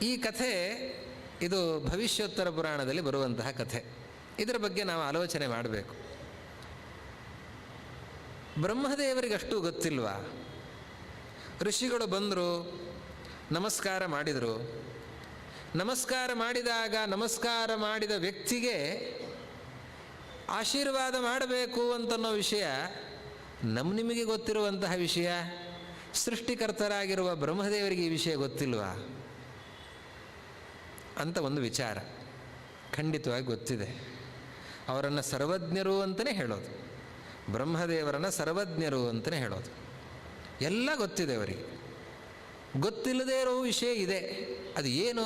ಈ ಕಥೆ ಇದು ಭವಿಷ್ಯೋತ್ತರ ಪುರಾಣದಲ್ಲಿ ಬರುವಂತಹ ಕಥೆ. ಇದರ ಬಗ್ಗೆ ನಾವು ಆಲೋಚನೆ ಮಾಡಬೇಕು. ಬ್ರಹ್ಮದೇವರಿಗಷ್ಟು ಗೊತ್ತಿಲ್ವಾ? ಋಷಿಗಳು ಬಂದರು, ನಮಸ್ಕಾರ ಮಾಡಿದರು. ನಮಸ್ಕಾರ ಮಾಡಿದಾಗ ನಮಸ್ಕಾರ ಮಾಡಿದ ವ್ಯಕ್ತಿಗೆ ಆಶೀರ್ವಾದ ಮಾಡಬೇಕು ಅಂತನ್ನೋ ವಿಷಯ ನಿಮಗೆ ಗೊತ್ತಿರುವಂತಹ ವಿಷಯ, ಸೃಷ್ಟಿಕರ್ತರಾಗಿರುವ ಬ್ರಹ್ಮದೇವರಿಗೆ ಈ ವಿಷಯ ಗೊತ್ತಿಲ್ವಾ ಅಂತ ಒಂದು ವಿಚಾರ ಖಂಡಿತವಾಗಿ ಗೊತ್ತಿದೆ. ಅವರನ್ನು ಸರ್ವಜ್ಞರು ಅಂತಲೇ ಹೇಳೋದು, ಬ್ರಹ್ಮದೇವರನ್ನು ಸರ್ವಜ್ಞರು ಅಂತಲೇ ಹೇಳೋದು. ಎಲ್ಲ ಗೊತ್ತಿದೆ ಅವರಿಗೆ. ಗೊತ್ತಿಲ್ಲದೇ ಇರೋ ವಿಷಯ ಇದೆ. ಅದು ಏನು?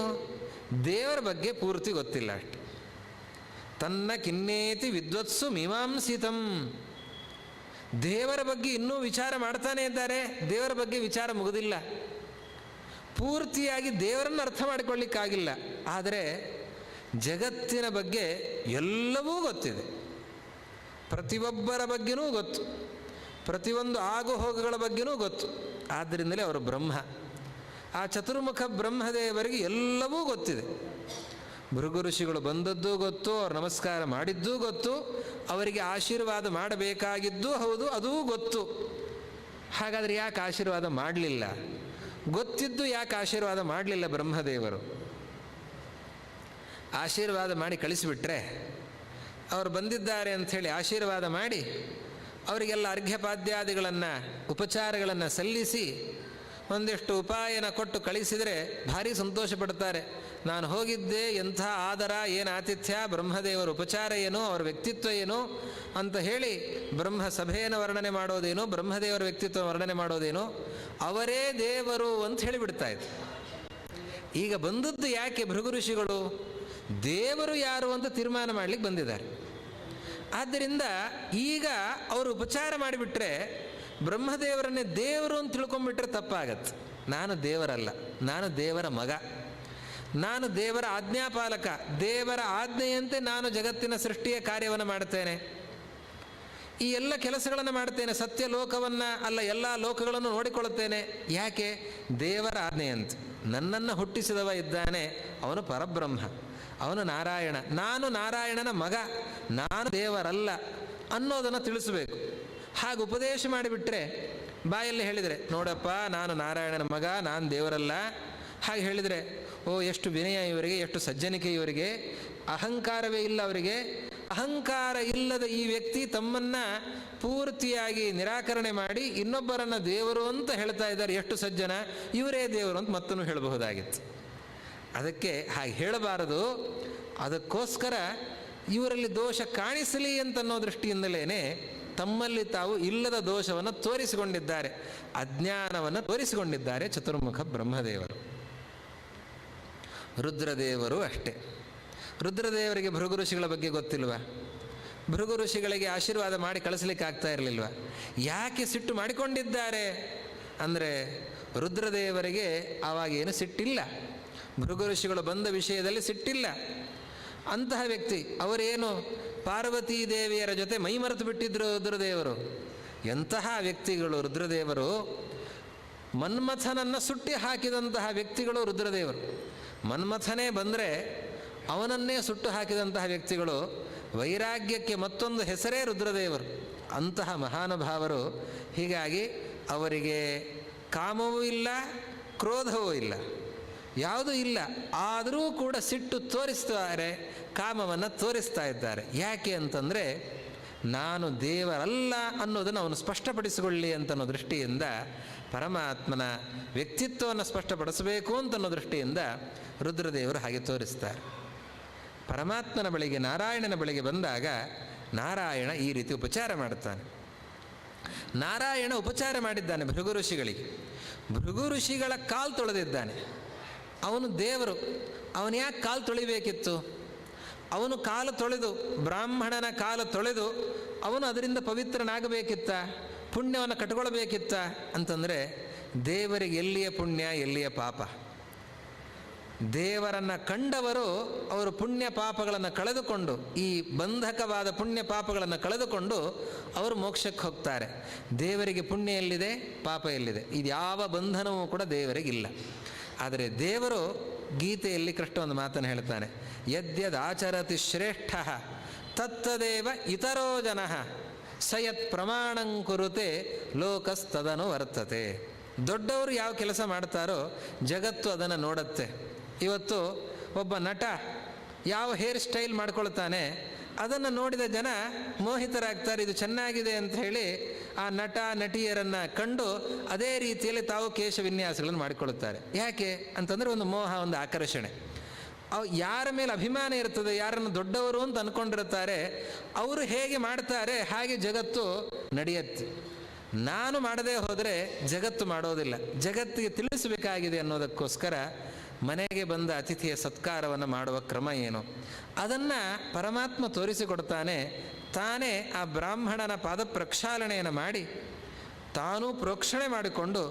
ದೇವರ ಬಗ್ಗೆ ಪೂರ್ತಿ ಗೊತ್ತಿಲ್ಲ ಅಷ್ಟೆ. ತನ್ನ ಕಿನ್ನೇತಿ ವಿದ್ವತ್ಸು ಮೀಮಾಂಸಿತಂ. ದೇವರ ಬಗ್ಗೆ ಇನ್ನೂ ವಿಚಾರ ಮಾಡ್ತಾನೆ ಇದ್ದಾರೆ, ದೇವರ ಬಗ್ಗೆ ವಿಚಾರ ಮುಗಿದಿಲ್ಲ. ಪೂರ್ತಿಯಾಗಿ ದೇವರನ್ನು ಅರ್ಥ ಮಾಡಿಕೊಳ್ಳಿಕ್ಕಾಗಿಲ್ಲ. ಆದರೆ ಜಗತ್ತಿನ ಬಗ್ಗೆ ಎಲ್ಲವೂ ಗೊತ್ತಿದೆ. ಪ್ರತಿಯೊಬ್ಬರ ಬಗ್ಗೆನೂ ಗೊತ್ತು, ಪ್ರತಿಯೊಂದು ಆಗು ಹೋಗುಗಳ ಬಗ್ಗೆನೂ ಗೊತ್ತು. ಆದ್ದರಿಂದಲೇ ಅವರು ಬ್ರಹ್ಮ. ಆ ಚತುರ್ಮುಖ ಬ್ರಹ್ಮದೇವರಿಗೆ ಎಲ್ಲವೂ ಗೊತ್ತಿದೆ. ಭೃಗು ಋಷಿಗಳು ಬಂದದ್ದೂ ಗೊತ್ತು, ಅವ್ರು ನಮಸ್ಕಾರ ಮಾಡಿದ್ದೂ ಗೊತ್ತು, ಅವರಿಗೆ ಆಶೀರ್ವಾದ ಮಾಡಬೇಕಾಗಿದ್ದೂ ಹೌದು, ಅದೂ ಗೊತ್ತು. ಹಾಗಾದರೆ ಯಾಕೆ ಆಶೀರ್ವಾದ ಮಾಡಲಿಲ್ಲ? ಗೊತ್ತಿದ್ದು ಯಾಕೆ ಆಶೀರ್ವಾದ ಮಾಡಲಿಲ್ಲ ಬ್ರಹ್ಮದೇವರು? ಆಶೀರ್ವಾದ ಮಾಡಿ ಕಳಿಸಿಬಿಟ್ರೆ, ಅವರು ಬಂದಿದ್ದಾರೆ ಅಂಥೇಳಿ ಆಶೀರ್ವಾದ ಮಾಡಿ ಅವರಿಗೆಲ್ಲ ಅರ್ಘ್ಯಪಾದ್ಯಾದಿಗಳನ್ನು ಉಪಚಾರಗಳನ್ನು ಸಲ್ಲಿಸಿ ಒಂದಿಷ್ಟು ಉಪಾಯನ ಕೊಟ್ಟು ಕಳಿಸಿದರೆ ಭಾರಿ ಸಂತೋಷ ಪಡ್ತಾರೆ. ನಾನು ಹೋಗಿದ್ದೆ, ಎಂಥ ಆದರ, ಏನು ಆತಿಥ್ಯ, ಬ್ರಹ್ಮದೇವರ ಉಪಚಾರ ಏನು, ಅವರ ವ್ಯಕ್ತಿತ್ವ ಏನು ಅಂತ ಹೇಳಿ ಬ್ರಹ್ಮ ಸಭೆಯನ್ನು ವರ್ಣನೆ ಮಾಡೋದೇನು, ಬ್ರಹ್ಮದೇವರ ವ್ಯಕ್ತಿತ್ವ ವರ್ಣನೆ ಮಾಡೋದೇನು, ಅವರೇ ದೇವರು ಅಂತ ಹೇಳಿಬಿಡ್ತಾ ಇತ್ತು. ಈಗ ಬಂದದ್ದು ಯಾಕೆ? ಭೃಗು ಋಷಿಗಳು ದೇವರು ಯಾರು ಅಂತ ತೀರ್ಮಾನ ಮಾಡಲಿಕ್ಕೆ ಬಂದಿದ್ದಾರೆ. ಆದ್ದರಿಂದ ಈಗ ಅವರು ಉಪಚಾರ ಮಾಡಿಬಿಟ್ರೆ ಬ್ರಹ್ಮದೇವರನ್ನೇ ದೇವರು ಅಂತ ತಿಳ್ಕೊಂಡ್ಬಿಟ್ರೆ ತಪ್ಪಾಗತ್ತೆ. ನಾನು ದೇವರಲ್ಲ, ನಾನು ದೇವರ ಮಗ, ನಾನು ದೇವರ ಆಜ್ಞಾಪಾಲಕ, ದೇವರ ಆಜ್ಞೆಯಂತೆ ನಾನು ಜಗತ್ತಿನ ಸೃಷ್ಟಿಯ ಕಾರ್ಯವನ್ನು ಮಾಡ್ತೇನೆ, ಈ ಎಲ್ಲ ಕೆಲಸಗಳನ್ನು ಮಾಡ್ತೇನೆ, ಸತ್ಯ ಲೋಕವನ್ನು ಅಲ್ಲ ಎಲ್ಲ ಲೋಕಗಳನ್ನು ನೋಡಿಕೊಳ್ಳುತ್ತೇನೆ. ಯಾಕೆ? ದೇವರ ಆಜ್ಞೆಯಂತೆ. ನನ್ನನ್ನು ಹುಟ್ಟಿಸಿದವ ಇದ್ದಾನೆ, ಅವನು ಪರಬ್ರಹ್ಮ, ಅವನು ನಾರಾಯಣ, ನಾನು ನಾರಾಯಣನ ಮಗ, ನಾನು ದೇವರಲ್ಲ ಅನ್ನೋದನ್ನು ತಿಳಿಸಬೇಕು. ಹಾಗೆ ಉಪದೇಶ ಮಾಡಿಬಿಟ್ರೆ, ಬಾಯಲ್ಲಿ ಹೇಳಿದರೆ ನೋಡಪ್ಪ ನಾನು ನಾರಾಯಣನ ಮಗ, ನಾನು ದೇವರಲ್ಲ, ಹಾಗೆ ಹೇಳಿದರೆ ಓ ಎಷ್ಟು ವಿನಯ ಇವರಿಗೆ, ಎಷ್ಟು ಸಜ್ಜನಿಕೆ ಇವರಿಗೆ, ಅಹಂಕಾರವೇ ಇಲ್ಲ ಅವರಿಗೆ. ಅಹಂಕಾರ ಇಲ್ಲದ ಈ ವ್ಯಕ್ತಿ ತಮ್ಮನ್ನು ಪೂರ್ತಿಯಾಗಿ ನಿರಾಕರಣೆ ಮಾಡಿ ಇನ್ನೊಬ್ಬರನ್ನು ದೇವರು ಅಂತ ಹೇಳ್ತಾ ಇದ್ದಾರೆ, ಎಷ್ಟು ಸಜ್ಜನ, ಇವರೇ ದೇವರು ಅಂತ ಮತ್ತೂ ಹೇಳಬಹುದಾಗಿತ್ತು. ಅದಕ್ಕೆ ಹಾಗೆ ಹೇಳಬಾರದು. ಅದಕ್ಕೋಸ್ಕರ ಇವರಲ್ಲಿ ದೋಷ ಕಾಣಿಸಲಿ ಅಂತನ್ನೋ ದೃಷ್ಟಿಯಿಂದಲೇ ತಮ್ಮಲ್ಲಿ ತಾವು ಇಲ್ಲದ ದೋಷವನ್ನು ತೋರಿಸಿಕೊಂಡಿದ್ದಾರೆ, ಅಜ್ಞಾನವನ್ನು ತೋರಿಸಿಕೊಂಡಿದ್ದಾರೆ ಚತುರ್ಮುಖ ಬ್ರಹ್ಮದೇವರು. ರುದ್ರದೇವರು ಅಷ್ಟೇ. ರುದ್ರದೇವರಿಗೆ ಭೃಗು ಋಷಿಗಳ ಬಗ್ಗೆ ಗೊತ್ತಿಲ್ವ? ಭೃಗು ಋಷಿಗಳಿಗೆ ಆಶೀರ್ವಾದ ಮಾಡಿ ಕಳಿಸ್ಲಿಕ್ಕೆ ಆಗ್ತಾ ಇರಲಿಲ್ವ? ಯಾಕೆ ಸಿಟ್ಟು ಮಾಡಿಕೊಂಡಿದ್ದಾರೆ ಅಂದರೆ ರುದ್ರದೇವರಿಗೆ ಆವಾಗೇನು ಸಿಟ್ಟಿಲ್ಲ, ಭೃಗು ಋಷಿಗಳು ಬಂದ ವಿಷಯದಲ್ಲಿ ಸಿಟ್ಟಿಲ್ಲ. ಅಂತಹ ವ್ಯಕ್ತಿ ಅವರೇನು ಪಾರ್ವತೀ ದೇವಿಯರ ಜೊತೆ ಮೈಮರೆತು ಬಿಟ್ಟಿದ್ರು ರುದ್ರದೇವರು. ಎಂತಹ ವ್ಯಕ್ತಿಗಳು ರುದ್ರದೇವರು! ಮನ್ಮಥನನ್ನು ಸುಟ್ಟಿ ಹಾಕಿದಂತಹ ವ್ಯಕ್ತಿಗಳು ರುದ್ರದೇವರು. ಮನ್ಮಥನೇ ಬಂದರೆ ಅವನನ್ನೇ ಸುಟ್ಟು ಹಾಕಿದಂತಹ ವ್ಯಕ್ತಿಗಳು. ವೈರಾಗ್ಯಕ್ಕೆ ಮತ್ತೊಂದು ಹೆಸರೇ ರುದ್ರದೇವರು. ಅಂತಹ ಮಹಾನುಭಾವರು. ಹೀಗಾಗಿ ಅವರಿಗೆ ಕಾಮವೂ ಇಲ್ಲ, ಕ್ರೋಧವೂ ಇಲ್ಲ, ಯಾವುದೂ ಇಲ್ಲ. ಆದರೂ ಕೂಡ ಸಿಟ್ಟು ತೋರಿಸ್ತಾರೆ, ಕಾಮವನ್ನು ತೋರಿಸ್ತಾ ಇದ್ದಾರೆ. ಯಾಕೆ ಅಂತಂದರೆ ನಾನು ದೇವರಲ್ಲ ಅನ್ನೋದನ್ನು ಅವನು ಸ್ಪಷ್ಟಪಡಿಸಿಕೊಳ್ಳಿ ಅಂತನ್ನೋ ದೃಷ್ಟಿಯಿಂದ, ಪರಮಾತ್ಮನ ವ್ಯಕ್ತಿತ್ವವನ್ನು ಸ್ಪಷ್ಟಪಡಿಸಬೇಕು ಅಂತನ್ನೋ ದೃಷ್ಟಿಯಿಂದ ರುದ್ರದೇವರು ಹಾಗೆ ತೋರಿಸ್ತಾರೆ. ಪರಮಾತ್ಮನ ಬಳಿಗೆ, ನಾರಾಯಣನ ಬಳಿಗೆ ಬಂದಾಗ ನಾರಾಯಣ ಈ ರೀತಿ ಉಪಚಾರ ಮಾಡುತ್ತಾನೆ. ನಾರಾಯಣ ಉಪಚಾರ ಮಾಡಿದ್ದಾನೆ ಭೃಗು ಋಷಿಗಳಿಗೆ. ಭೃಗು ಋಷಿಗಳ ಕಾಲು ತೊಳೆದಿದ್ದಾನೆ. ಅವನು ದೇವರು, ಅವನು ಯಾಕೆ ಕಾಲು ತೊಳಿಬೇಕಿತ್ತು? ಅವನು ಕಾಲು ತೊಳೆದು, ಬ್ರಾಹ್ಮಣನ ಕಾಲು ತೊಳೆದು ಅವನು ಅದರಿಂದ ಪವಿತ್ರನಾಗಬೇಕಿತ್ತ, ಪುಣ್ಯವನ್ನು ಕಟ್ಕೊಳ್ಬೇಕಿತ್ತ ಅಂತಂದರೆ ದೇವರಿಗೆ ಎಲ್ಲಿಯ ಪುಣ್ಯ, ಎಲ್ಲಿಯ ಪಾಪ? ದೇವರನ್ನು ಕಂಡವರು ಅವರು ಪುಣ್ಯ ಪಾಪಗಳನ್ನು ಕಳೆದುಕೊಂಡು, ಈ ಬಂಧಕವಾದ ಪುಣ್ಯ ಪಾಪಗಳನ್ನು ಕಳೆದುಕೊಂಡು ಅವರು ಮೋಕ್ಷಕ್ಕೆ ಹೋಗ್ತಾರೆ. ದೇವರಿಗೆ ಪುಣ್ಯ ಎಲ್ಲಿದೆ, ಪಾಪ ಎಲ್ಲಿದೆ? ಇದು ಯಾವ ಬಂಧನವೂ ಕೂಡ ದೇವರಿಗಿಲ್ಲ. ಆದರೆ ದೇವರು ಗೀತೆಯಲ್ಲಿ ಕೃಷ್ಣ ಒಂದು ಮಾತನ್ನು ಹೇಳ್ತಾನೆ, ಯದ್ಯದಾಚರತಿ ಶ್ರೇಷ್ಠ ತತ್ತದೇವ ಇತರೋ ಜನಃ ಸಯತ್ ಪ್ರಮಾಣಂ ಕುರುತೆ ಲೋಕಸ್ತದನು ವರ್ತತೆ. ದೊಡ್ಡವರು ಯಾವ ಕೆಲಸ ಮಾಡ್ತಾರೋ ಜಗತ್ತು ಅದನ್ನು ನೋಡುತ್ತೆ. ಇವತ್ತು ಒಬ್ಬ ನಟ ಯಾವ ಹೇರ್ ಸ್ಟೈಲ್ ಮಾಡ್ಕೊಳ್ತಾನೆ ಅದನ್ನು ನೋಡಿದ ಜನ ಮೋಹಿತರಾಗ್ತಾರೆ, ಇದು ಚೆನ್ನಾಗಿದೆ ಅಂತ ಹೇಳಿ ಆ ನಟ ನಟಿಯರನ್ನು ಕಂಡು ಅದೇ ರೀತಿಯಲ್ಲಿ ತಾವು ಕೇಶ ವಿನ್ಯಾಸಗಳನ್ನು ಮಾಡಿಕೊಳ್ಳುತ್ತಾರೆ. ಯಾಕೆ ಅಂತಂದರೆ ಒಂದು ಮೋಹ, ಒಂದು ಆಕರ್ಷಣೆ. ಯಾರ ಮೇಲೆ ಅಭಿಮಾನ ಇರ್ತದೆ, ಯಾರನ್ನು ದೊಡ್ಡವರು ಅಂತ ಅಂದ್ಕೊಂಡಿರ್ತಾರೆ, ಅವರು ಹೇಗೆ ಮಾಡ್ತಾರೆ ಹಾಗೆ ಜಗತ್ತು ನಡೆಯುತ್ತೆ. ನಾನು ಮಾಡದೇ ಹೋದರೆ ಜಗತ್ತು ಮಾಡೋದಿಲ್ಲ. ಜಗತ್ತಿಗೆ ತಿಳಿಸಬೇಕಾಗಿದೆ ಅನ್ನೋದಕ್ಕೋಸ್ಕರ ಮನೆಗೆ ಬಂದ ಅತಿಥಿಯ ಸತ್ಕಾರವನ್ನು ಮಾಡುವ ಕ್ರಮ ಏನು ಅದನ್ನು ಪರಮಾತ್ಮ ತೋರಿಸಿಕೊಡ್ತಾನೆ. ತಾನೇ ಆ ಬ್ರಾಹ್ಮಣನ ಪಾದ ಪ್ರಕ್ಷಾಲನೆಯನ್ನು ಮಾಡಿ ತಾನೂ ಪ್ರೋಕ್ಷಣೆ ಮಾಡಿಕೊಂಡು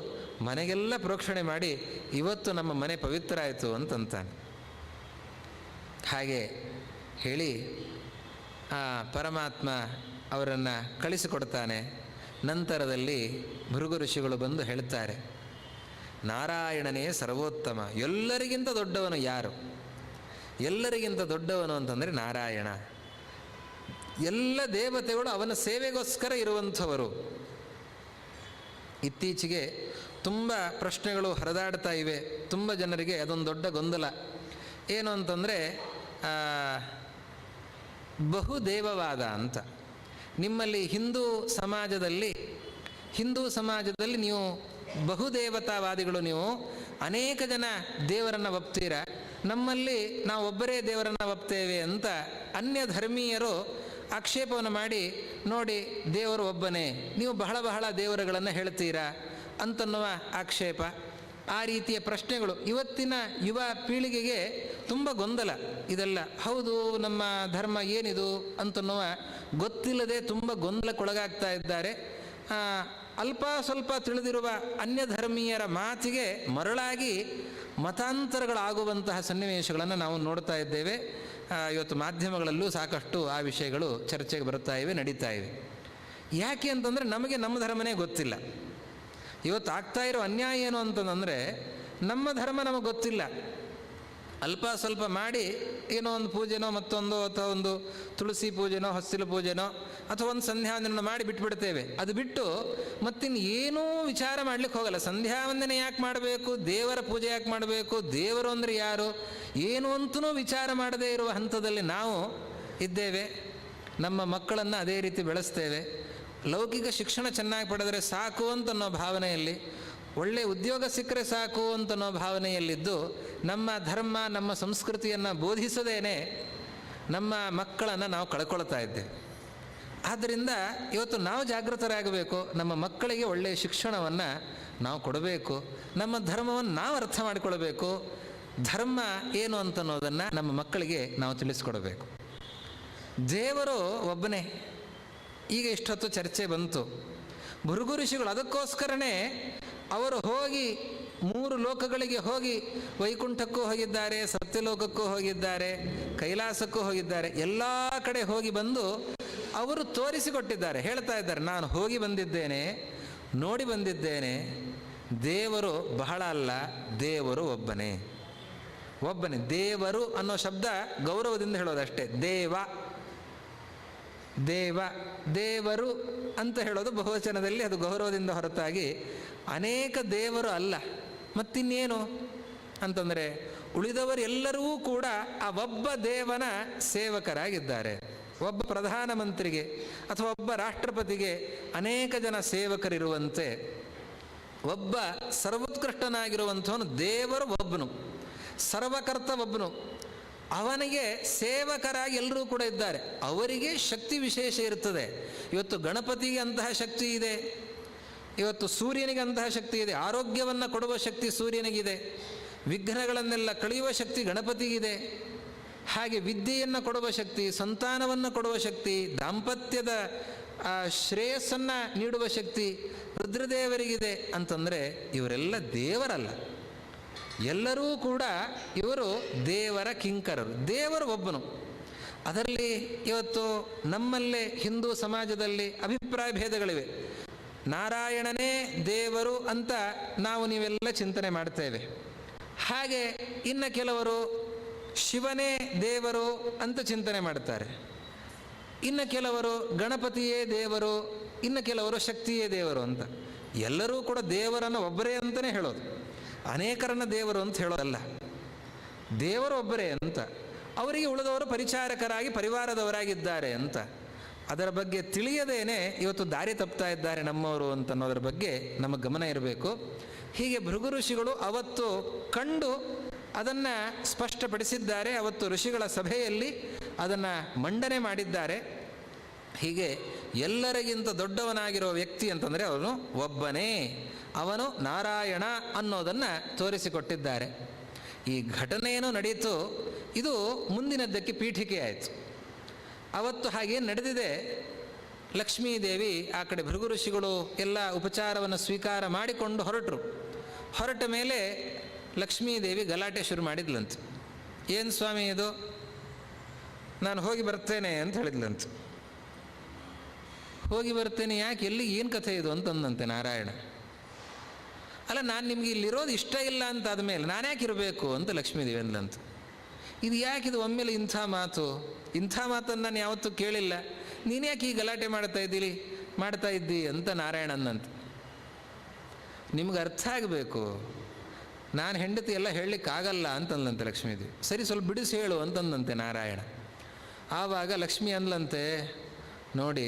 ಮನೆಗೆಲ್ಲ ಪ್ರೋಕ್ಷಣೆ ಮಾಡಿ ಇವತ್ತು ನಮ್ಮ ಮನೆ ಪವಿತ್ರ ಆಯಿತು ಅಂತಂತಾನೆ. ಹಾಗೆ ಹೇಳಿ ಆ ಪರಮಾತ್ಮ ಅವರನ್ನು ಕಳಿಸಿಕೊಡ್ತಾನೆ. ನಂತರದಲ್ಲಿ ಭೃಗು ಋಷಿಗಳು ಬಂದು ಹೇಳ್ತಾರೆ, ನಾರಾಯಣನೇ ಸರ್ವೋತ್ತಮ, ಎಲ್ಲರಿಗಿಂತ ದೊಡ್ಡವನು ಯಾರು? ಎಲ್ಲರಿಗಿಂತ ದೊಡ್ಡವನು ಅಂತಂದರೆ ನಾರಾಯಣ. ಎಲ್ಲ ದೇವತೆಗಳು ಅವನ ಸೇವೆಗೋಸ್ಕರ ಇರುವಂಥವರು. ಇತ್ತೀಚೆಗೆ ತುಂಬ ಪ್ರಶ್ನೆಗಳು ಹರಿದಾಡ್ತಾ ಇವೆ. ತುಂಬ ಜನರಿಗೆ ಅದೊಂದು ದೊಡ್ಡ ಗೊಂದಲ. ಏನು ಅಂತಂದರೆ ಬಹುದೇವವಾದ ಅಂತ. ನಿಮ್ಮಲ್ಲಿ ಹಿಂದೂ ಸಮಾಜದಲ್ಲಿ ನೀವು ಬಹುದೇವತಾವಾದಿಗಳು, ನೀವು ಅನೇಕ ಜನ ದೇವರನ್ನು ಒಪ್ತೀರ. ನಮ್ಮಲ್ಲಿ ನಾವು ಒಬ್ಬರೇ ದೇವರನ್ನು ಒಪ್ತೇವೆ ಅಂತ ಅನ್ಯ ಧರ್ಮೀಯರು ಆಕ್ಷೇಪವನ್ನು ಮಾಡಿ, ನೋಡಿ ದೇವರು ಒಬ್ಬನೇ, ನೀವು ಬಹಳ ದೇವರುಗಳನ್ನು ಹೇಳ್ತೀರಾ ಅಂತನ್ನುವ ಆಕ್ಷೇಪ. ಆ ರೀತಿಯ ಪ್ರಶ್ನೆಗಳು ಇವತ್ತಿನ ಯುವ ಪೀಳಿಗೆಗೆ ತುಂಬ ಗೊಂದಲ. ಇದೆಲ್ಲ ಹೌದು, ನಮ್ಮ ಧರ್ಮ ಏನಿದು ಅಂತನ್ನುವ ಗೊತ್ತಿಲ್ಲದೆ ತುಂಬ ಗೊಂದಲಕ್ಕೊಳಗಾಗ್ತಾ ಇದ್ದಾರೆ. ಅಲ್ಪ ಸ್ವಲ್ಪ ತಿಳಿದಿರುವ ಅನ್ಯ ಧರ್ಮೀಯರ ಮಾತಿಗೆ ಮರಳಾಗಿ ಮತಾಂತರಗಳಾಗುವಂತಹ ಸನ್ನಿವೇಶಗಳನ್ನು ನಾವು ನೋಡ್ತಾ ಇದ್ದೇವೆ. ಇವತ್ತು ಮಾಧ್ಯಮಗಳಲ್ಲೂ ಸಾಕಷ್ಟು ಆ ವಿಷಯಗಳು ಚರ್ಚೆಗೆ ಬರ್ತಾ ಇವೆ, ನಡೀತಾ ಇವೆ. ಯಾಕೆ ಅಂತಂದರೆ ನಮಗೆ ನಮ್ಮ ಧರ್ಮನೇ ಗೊತ್ತಿಲ್ಲ. ಇವತ್ತು ಆಗ್ತಾ ಇರೋ ಅನ್ಯಾಯ ಏನು ಅಂತಂದರೆ ನಮ್ಮ ಧರ್ಮ ನಮಗೆ ಗೊತ್ತಿಲ್ಲ. ಅಲ್ಪ ಸ್ವಲ್ಪ ಮಾಡಿ ಏನೋ ಒಂದು ಪೂಜೆನೋ ಮತ್ತೊಂದು ಅಥವಾ ಒಂದು ತುಳಸಿ ಪೂಜೆನೋ ಹೊಸ್ತಿಲು ಪೂಜೆನೋ ಅಥವಾ ಒಂದು ಸಂಧ್ಯಾವಂದನೆ ಮಾಡಿ ಬಿಟ್ಬಿಡ್ತೇವೆ. ಅದು ಬಿಟ್ಟು ಮತ್ತಿನ್ನು ಏನೂ ವಿಚಾರ ಮಾಡಲಿಕ್ಕೆ ಹೋಗಲ್ಲ. ಸಂಧ್ಯಾವಂದನೆ ಯಾಕೆ ಮಾಡಬೇಕು, ದೇವರ ಪೂಜೆ ಯಾಕೆ ಮಾಡಬೇಕು, ದೇವರು ಅಂದರೆ ಯಾರು, ಏನು ಅಂತೂ ವಿಚಾರ ಮಾಡದೇ ಇರುವ ಹಂತದಲ್ಲಿ ನಾವು ಇದ್ದೇವೆ. ನಮ್ಮ ಮಕ್ಕಳನ್ನು ಅದೇ ರೀತಿ ಬೆಳೆಸ್ತೇವೆ. ಲೌಕಿಕ ಶಿಕ್ಷಣ ಚೆನ್ನಾಗಿ ಪಡೆದರೆ ಸಾಕು ಅಂತನ್ನೋ ಭಾವನೆಯಲ್ಲಿ, ಒಳ್ಳೆ ಉದ್ಯೋಗ ಸಿಕ್ಕರೆ ಸಾಕು ಅಂತನ್ನೋ ಭಾವನೆಯಲ್ಲಿದ್ದು ನಮ್ಮ ಧರ್ಮ ನಮ್ಮ ಸಂಸ್ಕೃತಿಯನ್ನು ಬೋಧಿಸದೇನೆ ನಮ್ಮ ಮಕ್ಕಳನ್ನು ನಾವು ಕಳ್ಕೊಳ್ತಾ ಇದ್ದೇವೆ. ಆದ್ದರಿಂದ ಇವತ್ತು ನಾವು ಜಾಗೃತರಾಗಬೇಕು. ನಮ್ಮ ಮಕ್ಕಳಿಗೆ ಒಳ್ಳೆಯ ಶಿಕ್ಷಣವನ್ನು ನಾವು ಕೊಡಬೇಕು. ನಮ್ಮ ಧರ್ಮವನ್ನು ನಾವು ಅರ್ಥ ಮಾಡಿಕೊಳ್ಬೇಕು. ಧರ್ಮ ಏನು ಅಂತನ್ನೋದನ್ನು ನಮ್ಮ ಮಕ್ಕಳಿಗೆ ನಾವು ತಿಳಿಸ್ಕೊಡಬೇಕು. ದೇವರು ಒಬ್ಬನೇ. ಈಗ ಇಷ್ಟೊತ್ತು ಚರ್ಚೆ ಬಂತು. ಭೃಗು ಋಷಿಗಳು ಅದಕ್ಕೋಸ್ಕರನೇ ಅವರು ಹೋಗಿ 3 ಲೋಕಗಳಿಗೆ ಹೋಗಿ, ವೈಕುಂಠಕ್ಕೂ ಹೋಗಿದ್ದಾರೆ, ಸತ್ಯಲೋಕಕ್ಕೂ ಹೋಗಿದ್ದಾರೆ, ಕೈಲಾಸಕ್ಕೂ ಹೋಗಿದ್ದಾರೆ. ಎಲ್ಲ ಕಡೆ ಹೋಗಿ ಬಂದು ಅವರು ತೋರಿಸಿಕೊಟ್ಟಿದ್ದಾರೆ. ಹೇಳ್ತಾ ಇದ್ದಾರೆ, ನಾನು ಹೋಗಿ ಬಂದಿದ್ದೇನೆ, ನೋಡಿ ಬಂದಿದ್ದೇನೆ. ದೇವರು ಬಹಳ ಅಲ್ಲ, ದೇವರು ಒಬ್ಬನೇ. ಒಬ್ಬನೇ ದೇವರು ಅನ್ನೋ ಶಬ್ದ ಗೌರವದಿಂದ ಹೇಳೋದಷ್ಟೇ. ದೇವರು ಅಂತ ಹೇಳೋದು ಬಹುವಚನದಲ್ಲಿ, ಅದು ಗೌರವದಿಂದ ಹೊರತಾಗಿ ಅನೇಕ ದೇವರು ಅಲ್ಲ. ಮತ್ತಿನ್ನೇನು ಅಂತಂದರೆ ಉಳಿದವರೆಲ್ಲರೂ ಕೂಡ ಆ ಒಬ್ಬ ದೇವನ ಸೇವಕರಾಗಿದ್ದಾರೆ. ಒಬ್ಬ ಪ್ರಧಾನಮಂತ್ರಿಗೆ ಅಥವಾ ಒಬ್ಬ ರಾಷ್ಟ್ರಪತಿಗೆ ಅನೇಕ ಜನ ಸೇವಕರಿರುವಂತೆ ಒಬ್ಬ ಸರ್ವೋತ್ಕೃಷ್ಟನಾಗಿರುವಂಥವನು ದೇವರು ಒಬ್ಬನು, ಸರ್ವಕರ್ತ ಒಬ್ಬನು. ಅವನಿಗೆ ಸೇವಕರಾಗಿ ಎಲ್ಲರೂ ಕೂಡ ಇದ್ದಾರೆ. ಅವರಿಗೆ ಶಕ್ತಿ ವಿಶೇಷ ಇರ್ತದೆ. ಇವತ್ತು ಗಣಪತಿಗೆ ಅಂತಹ ಶಕ್ತಿ ಇದೆ, ಇವತ್ತು ಸೂರ್ಯನಿಗೆ ಅಂತಹ ಶಕ್ತಿ ಇದೆ. ಆರೋಗ್ಯವನ್ನು ಕೊಡುವ ಶಕ್ತಿ ಸೂರ್ಯನಿಗಿದೆ, ವಿಘ್ನಗಳನ್ನೆಲ್ಲ ಕಳೆಯುವ ಶಕ್ತಿ ಗಣಪತಿಗಿದೆ. ಹಾಗೆ ವಿದ್ಯೆಯನ್ನು ಕೊಡುವ ಶಕ್ತಿ, ಸಂತಾನವನ್ನು ಕೊಡುವ ಶಕ್ತಿ, ದಾಂಪತ್ಯದ ಶ್ರೇಯಸ್ಸನ್ನು ನೀಡುವ ಶಕ್ತಿ ರುದ್ರದೇವರಿಗಿದೆ. ಅಂತಂದರೆ ಇವರೆಲ್ಲ ದೇವರಲ್ಲ, ಎಲ್ಲರೂ ಕೂಡ ಇವರು ದೇವರ ಕಿಂಕರರು. ದೇವರು ಒಬ್ಬನು. ಅದರಲ್ಲಿ ಇವತ್ತು ನಮ್ಮಲ್ಲೇ ಹಿಂದೂ ಸಮಾಜದಲ್ಲಿ ಅಭಿಪ್ರಾಯ ಭೇದಗಳಿವೆ. ನಾರಾಯಣನೇ ದೇವರು ಅಂತ ನಾವು ನೀವೆಲ್ಲ ಚಿಂತನೆ ಮಾಡ್ತೇವೆ. ಹಾಗೆ ಇನ್ನು ಕೆಲವರು ಶಿವನೇ ದೇವರು ಅಂತ ಚಿಂತನೆ ಮಾಡ್ತಾರೆ. ಇನ್ನು ಕೆಲವರು ಗಣಪತಿಯೇ ದೇವರು, ಇನ್ನು ಕೆಲವರು ಶಕ್ತಿಯೇ ದೇವರು ಅಂತ. ಎಲ್ಲರೂ ಕೂಡ ದೇವರನ್ನು ಒಬ್ಬರೇ ಅಂತಲೇ ಹೇಳೋದು, ಅನೇಕರನ್ನ ದೇವರು ಅಂತ ಹೇಳೋದಲ್ಲ. ದೇವರು ಒಬ್ಬರೇ ಅಂತ. ಅವರಿಗೆ ಉಳಿದವರು ಪರಿಚಾರಕರಾಗಿ ಪರಿವಾರದವರಾಗಿದ್ದಾರೆ ಅಂತ. ಅದರ ಬಗ್ಗೆ ತಿಳಿಯದೇನೆ ಇವತ್ತು ದಾರಿ ತಪ್ತಾ ಇದ್ದಾರೆ ನಮ್ಮವರು ಅಂತ ಅನ್ನೋದ್ರ ಬಗ್ಗೆ ನಮ್ಮ ಗಮನ ಇರಬೇಕು. ಹೀಗೆ ಭೃಗು ಋಷಿಗಳು ಅವತ್ತು ಕಂಡು ಅದನ್ನು ಸ್ಪಷ್ಟಪಡಿಸಿದ್ದಾರೆ. ಅವತ್ತು ಋಷಿಗಳ ಸಭೆಯಲ್ಲಿ ಅದನ್ನು ಮಂಡನೆ ಮಾಡಿದ್ದಾರೆ. ಹೀಗೆ ಎಲ್ಲರಿಗಿಂತ ದೊಡ್ಡವನಾಗಿರೋ ವ್ಯಕ್ತಿ ಅಂತಂದರೆ ಅವನು ಒಬ್ಬನೇ, ಅವನು ನಾರಾಯಣ ಅನ್ನೋದನ್ನು ತೋರಿಸಿಕೊಟ್ಟಿದ್ದಾರೆ. ಈ ಘಟನೆಯೇನೋ ನಡೀತು, ಇದು ಮುಂದಿನದ್ದಕ್ಕೆ ಪೀಠಿಕೆ ಆಯಿತು. ಅವತ್ತು ಹಾಗೆ ನಡೆದಿದೆ. ಲಕ್ಷ್ಮೀದೇವಿ ಆ ಕಡೆ ಭೃಗು ಋಷಿಗಳು ಎಲ್ಲ ಉಪಚಾರವನ್ನು ಸ್ವೀಕಾರ ಮಾಡಿಕೊಂಡು ಹೊರಟ ಮೇಲೆ ಲಕ್ಷ್ಮೀದೇವಿ ಗಲಾಟೆ ಶುರು ಮಾಡಿದ್ಲಂತೆ. ಏನು ಸ್ವಾಮಿ ಇದು, ನಾನು ಹೋಗಿ ಬರ್ತೇನೆ ಅಂತ ಹೇಳಿದ್ಲಂತೆ. ಹೋಗಿ ಬರ್ತೇನೆ ಯಾಕೆ, ಎಲ್ಲಿ ಏನು ಕಥೆ ಇದು ಅಂತಂದಂತೆ ನಾರಾಯಣ. ಅಲ್ಲ, ನಾನು ನಿಮ್ಗೆ ಇಲ್ಲಿರೋದು ಇಷ್ಟ ಇಲ್ಲ ಅಂತ ಆದಮೇಲೆ ನಾನು ಯಾಕೆ ಇರಬೇಕು ಅಂತ ಲಕ್ಷ್ಮೀದೇವಿ ಅಂದ್ಲಂತ. ಇದು ಯಾಕಿದು ಒಮ್ಮೆಲೆ ಇಂಥ ಮಾತನ್ನು ನಾನು ಯಾವತ್ತೂ ಕೇಳಿಲ್ಲ, ನೀನು ಯಾಕೆ ಈ ಗಲಾಟೆ ಮಾಡ್ತಾ ಇದ್ದಿ ಅಂತ ನಾರಾಯಣ ಅಂದಂತ. ನಿಮ್ಗೆ ಅರ್ಥ ಆಗಬೇಕು, ನಾನು ಹೆಂಡತಿ ಎಲ್ಲ ಹೇಳಲಿಕ್ಕಾಗಲ್ಲ ಅಂತಂದಂತೆ ಲಕ್ಷ್ಮೀದೇವಿ. ಸರಿ, ಸ್ವಲ್ಪ ಬಿಡಿಸಿ ಹೇಳು ಅಂತಂದಂತೆ ನಾರಾಯಣ. ಆವಾಗ ಲಕ್ಷ್ಮಿ ಅಂದ್ಲಂತೆ, ನೋಡಿ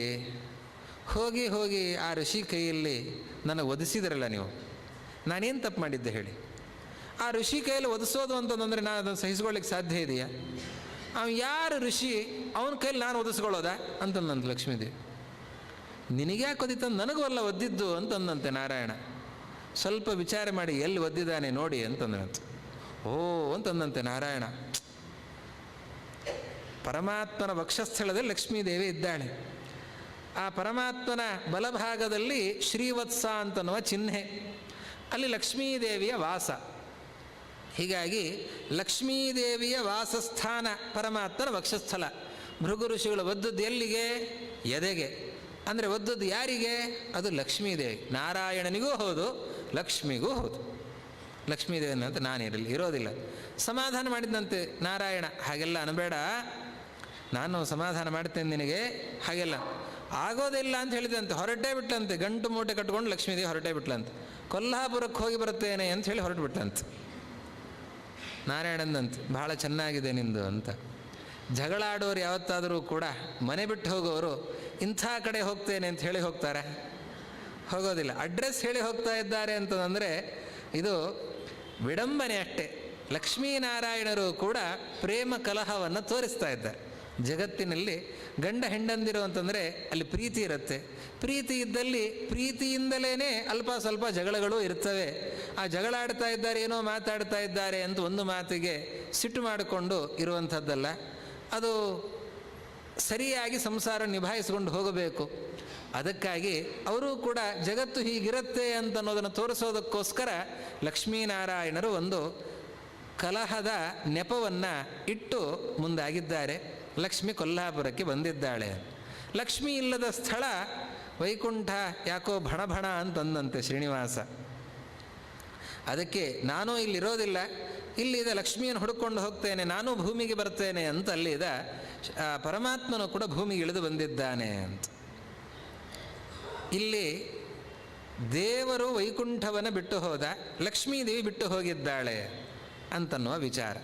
ಹೋಗಿ ಆ ಋಷಿ ಕೈಯಲ್ಲಿ ನನಗೆ ಒದಿಸಿದ್ರಲ್ಲ ನೀವು, ನಾನೇನು ತಪ್ಪು ಮಾಡಿದ್ದೆ ಹೇಳಿ. ಆ ಋಷಿ ಕೈಯಲ್ಲಿ ಒದಿಸೋದು ಅಂತಂದರೆ ನಾನು ಅದನ್ನು ಸಹಿಸ್ಕೊಳ್ಳಿಕ್ಕೆ ಸಾಧ್ಯ ಇದೆಯಾ? ಅವನು ಯಾರು ಋಷಿ, ಅವನ ಕೈಯಲ್ಲಿ ನಾನು ಒದಿಸ್ಕೊಳ್ಳೋದಾ ಅಂತಂದಂತೆ ಲಕ್ಷ್ಮೀದೇವಿ. ನಿನಗ್ಯಾಕೆ ಒದಿತಂದು ನನಗೂ ಅಲ್ಲ ಒದ್ದಿದ್ದು ಅಂತಂದಂತೆ ನಾರಾಯಣ. ಸ್ವಲ್ಪ ವಿಚಾರ ಮಾಡಿ ಎಲ್ಲಿ ಒದ್ದಿದ್ದಾನೆ ನೋಡಿ ಅಂತಂದ್ರಂತೆ. ಓ ಅಂತಂದಂತೆ ನಾರಾಯಣ. ಪರಮಾತ್ಮನ ವಕ್ಷಸ್ಥಳದಲ್ಲಿ ಲಕ್ಷ್ಮೀದೇವಿ ಇದ್ದಾಳೆ. ಆ ಪರಮಾತ್ಮನ ಬಲಭಾಗದಲ್ಲಿ ಶ್ರೀವತ್ಸ ಅಂತನ್ನುವ ಚಿಹ್ನೆ, ಅಲ್ಲಿ ಲಕ್ಷ್ಮೀದೇವಿಯ ವಾಸ. ಹೀಗಾಗಿ ಲಕ್ಷ್ಮೀದೇವಿಯ ವಾಸಸ್ಥಾನ ಪರಮಾತ್ಮನ ವಕ್ಷಸ್ಥಳ. ಭೃಗು ಋಷಿಗಳು ಒದ್ದದ್ದು ಎಲ್ಲಿಗೆ? ಎದೆಗೆ. ಅಂದರೆ ಒದ್ದದ್ದು ಯಾರಿಗೆ? ಅದು ಲಕ್ಷ್ಮೀದೇವಿ. ನಾರಾಯಣನಿಗೂ ಹೌದು, ಲಕ್ಷ್ಮಿಗೂ ಹೌದು. ಲಕ್ಷ್ಮೀದೇವಿನಂತೆ ನಾನಿರಲಿ ಇರೋದಿಲ್ಲ. ಸಮಾಧಾನ ಮಾಡಿದಂತೆ ನಾರಾಯಣ, ಹಾಗೆಲ್ಲ ಅನಬೇಡ, ನಾನು ಸಮಾಧಾನ ಮಾಡ್ತೇನೆ ನಿನಗೆ, ಹಾಗೆಲ್ಲ ಆಗೋದಿಲ್ಲ ಅಂತ ಹೇಳಿದಂತೆ. ಹೊರಟೇ ಬಿಟ್ಲಂತೆ, ಗಂಟು ಮೂಟೆ ಕಟ್ಕೊಂಡು ಲಕ್ಷ್ಮೀದೇವಿ ಹೊರಟೇ ಬಿಟ್ಲಂತೆ. ಕೊಲ್ಹಾಪುರಕ್ಕೆ ಹೋಗಿ ಬರುತ್ತೇನೆ ಅಂತ ಹೇಳಿ ಹೊರಟು ಬಿಟ್ಲಂತೆ. ನಾರಾಯಣಂದಂತೆ, ಭಾಳ ಚೆನ್ನಾಗಿದೆ ನಿಂದು ಅಂತ. ಜಗಳಾಡೋರು ಯಾವತ್ತಾದರೂ ಕೂಡ ಮನೆ ಬಿಟ್ಟು ಹೋಗೋರು ಇಂಥ ಕಡೆ ಹೋಗ್ತೇನೆ ಅಂತ ಹೇಳಿ ಹೋಗ್ತಾರೆ? ಹೋಗೋದಿಲ್ಲ. ಅಡ್ರೆಸ್ ಹೇಳಿ ಹೋಗ್ತಾ ಇದ್ದಾರೆ ಅಂತಂದರೆ ಇದು ವಿಡಂಬನೆ ಅಷ್ಟೇ. ಲಕ್ಷ್ಮೀನಾರಾಯಣರು ಕೂಡ ಪ್ರೇಮ ಕಲಹವನ್ನು ತೋರಿಸ್ತಾ ಇದ್ದಾರೆ. ಜಗತ್ತಿನಲ್ಲಿ ಗಂಡ ಹೆಂಡಂದಿರು ಅಂತಂದರೆ ಅಲ್ಲಿ ಪ್ರೀತಿ ಇರುತ್ತೆ. ಪ್ರೀತಿ ಇದ್ದಲ್ಲಿ ಪ್ರೀತಿಯಿಂದಲೇ ಅಲ್ಪ ಸ್ವಲ್ಪ ಜಗಳಗಳು ಇರ್ತವೆ. ಆ ಜಗಳಾಡ್ತಾ ಇದ್ದಾರೆ, ಏನೋ ಮಾತಾಡ್ತಾ ಇದ್ದಾರೆ ಅಂತ ಒಂದು ಮಾತಿಗೆ ಸಿಟ್ಟು ಮಾಡಿಕೊಂಡು ಇರುವಂಥದ್ದಲ್ಲ. ಅದು ಸರಿಯಾಗಿ ಸಂಸಾರ ನಿಭಾಯಿಸಿಕೊಂಡು ಹೋಗಬೇಕು. ಅದಕ್ಕಾಗಿ ಅವರು ಕೂಡ ಜಗತ್ತು ಹೀಗಿರುತ್ತೆ ಅಂತ ಅನ್ನೋದನ್ನು ತೋರಿಸೋದಕ್ಕೋಸ್ಕರ ಲಕ್ಷ್ಮೀನಾರಾಯಣರು ಒಂದು ಕಲಹದ ನೆಪವನ್ನು ಇಟ್ಟು ಮುಂದಾಗಿದ್ದಾರೆ. ಲಕ್ಷ್ಮಿ ಕೊಲ್ಹಾಪುರಕ್ಕೆ ಬಂದಿದ್ದಾಳೆ. ಲಕ್ಷ್ಮಿ ಇಲ್ಲದ ಸ್ಥಳ ವೈಕುಂಠ ಯಾಕೋ ಭಣ ಅಂತಂದಂತೆ ಶ್ರೀನಿವಾಸ. ಅದಕ್ಕೆ ನಾನೂ ಇಲ್ಲಿರೋದಿಲ್ಲ, ಇಲ್ಲಿದ ಲಕ್ಷ್ಮಿಯನ್ನು ಹುಡುಕೊಂಡು ಹೋಗ್ತೇನೆ, ನಾನೂ ಭೂಮಿಗೆ ಬರ್ತೇನೆ ಅಂತ ಅಲ್ಲಿದ ಪರಮಾತ್ಮನು ಕೂಡ ಭೂಮಿಗೆ ಇಳಿದು ಬಂದಿದ್ದಾನೆ ಅಂತ. ಇಲ್ಲಿ ದೇವರು ವೈಕುಂಠವನ್ನು ಬಿಟ್ಟು ಹೋದ, ಲಕ್ಷ್ಮೀದೇವಿ ಬಿಟ್ಟು ಹೋಗಿದ್ದಾಳೆ ಅಂತನ್ನುವ ವಿಚಾರ.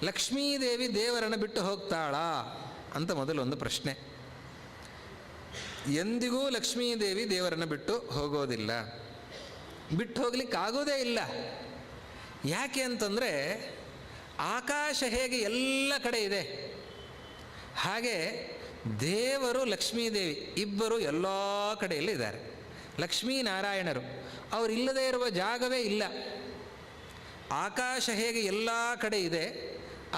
ಲಕ್ಷ್ಮೀದೇವಿ ದೇವರನ್ನು ಬಿಟ್ಟು ಹೋಗ್ತಾಳಾ ಅಂತ ಮೊದಲೊಂದು ಪ್ರಶ್ನೆ. ಎಂದಿಗೂ ಲಕ್ಷ್ಮೀದೇವಿ ದೇವರನ್ನು ಬಿಟ್ಟು ಹೋಗೋದಿಲ್ಲ, ಬಿಟ್ಟು ಹೋಗ್ಲಿಕ್ಕಾಗೋದೇ ಇಲ್ಲ. ಯಾಕೆ ಅಂತಂದರೆ ಆಕಾಶ ಹೇಗೆ ಎಲ್ಲ ಕಡೆ ಇದೆ, ಹಾಗೆ ದೇವರು ಲಕ್ಷ್ಮೀದೇವಿ ಇಬ್ಬರು ಎಲ್ಲ ಕಡೆಯಲ್ಲಿ ಇದ್ದಾರೆ. ಲಕ್ಷ್ಮೀನಾರಾಯಣರು ಅವರಿಲ್ಲದೇ ಇರುವ ಜಾಗವೇ ಇಲ್ಲ. ಆಕಾಶ ಹೇಗೆ ಎಲ್ಲ ಕಡೆ ಇದೆ,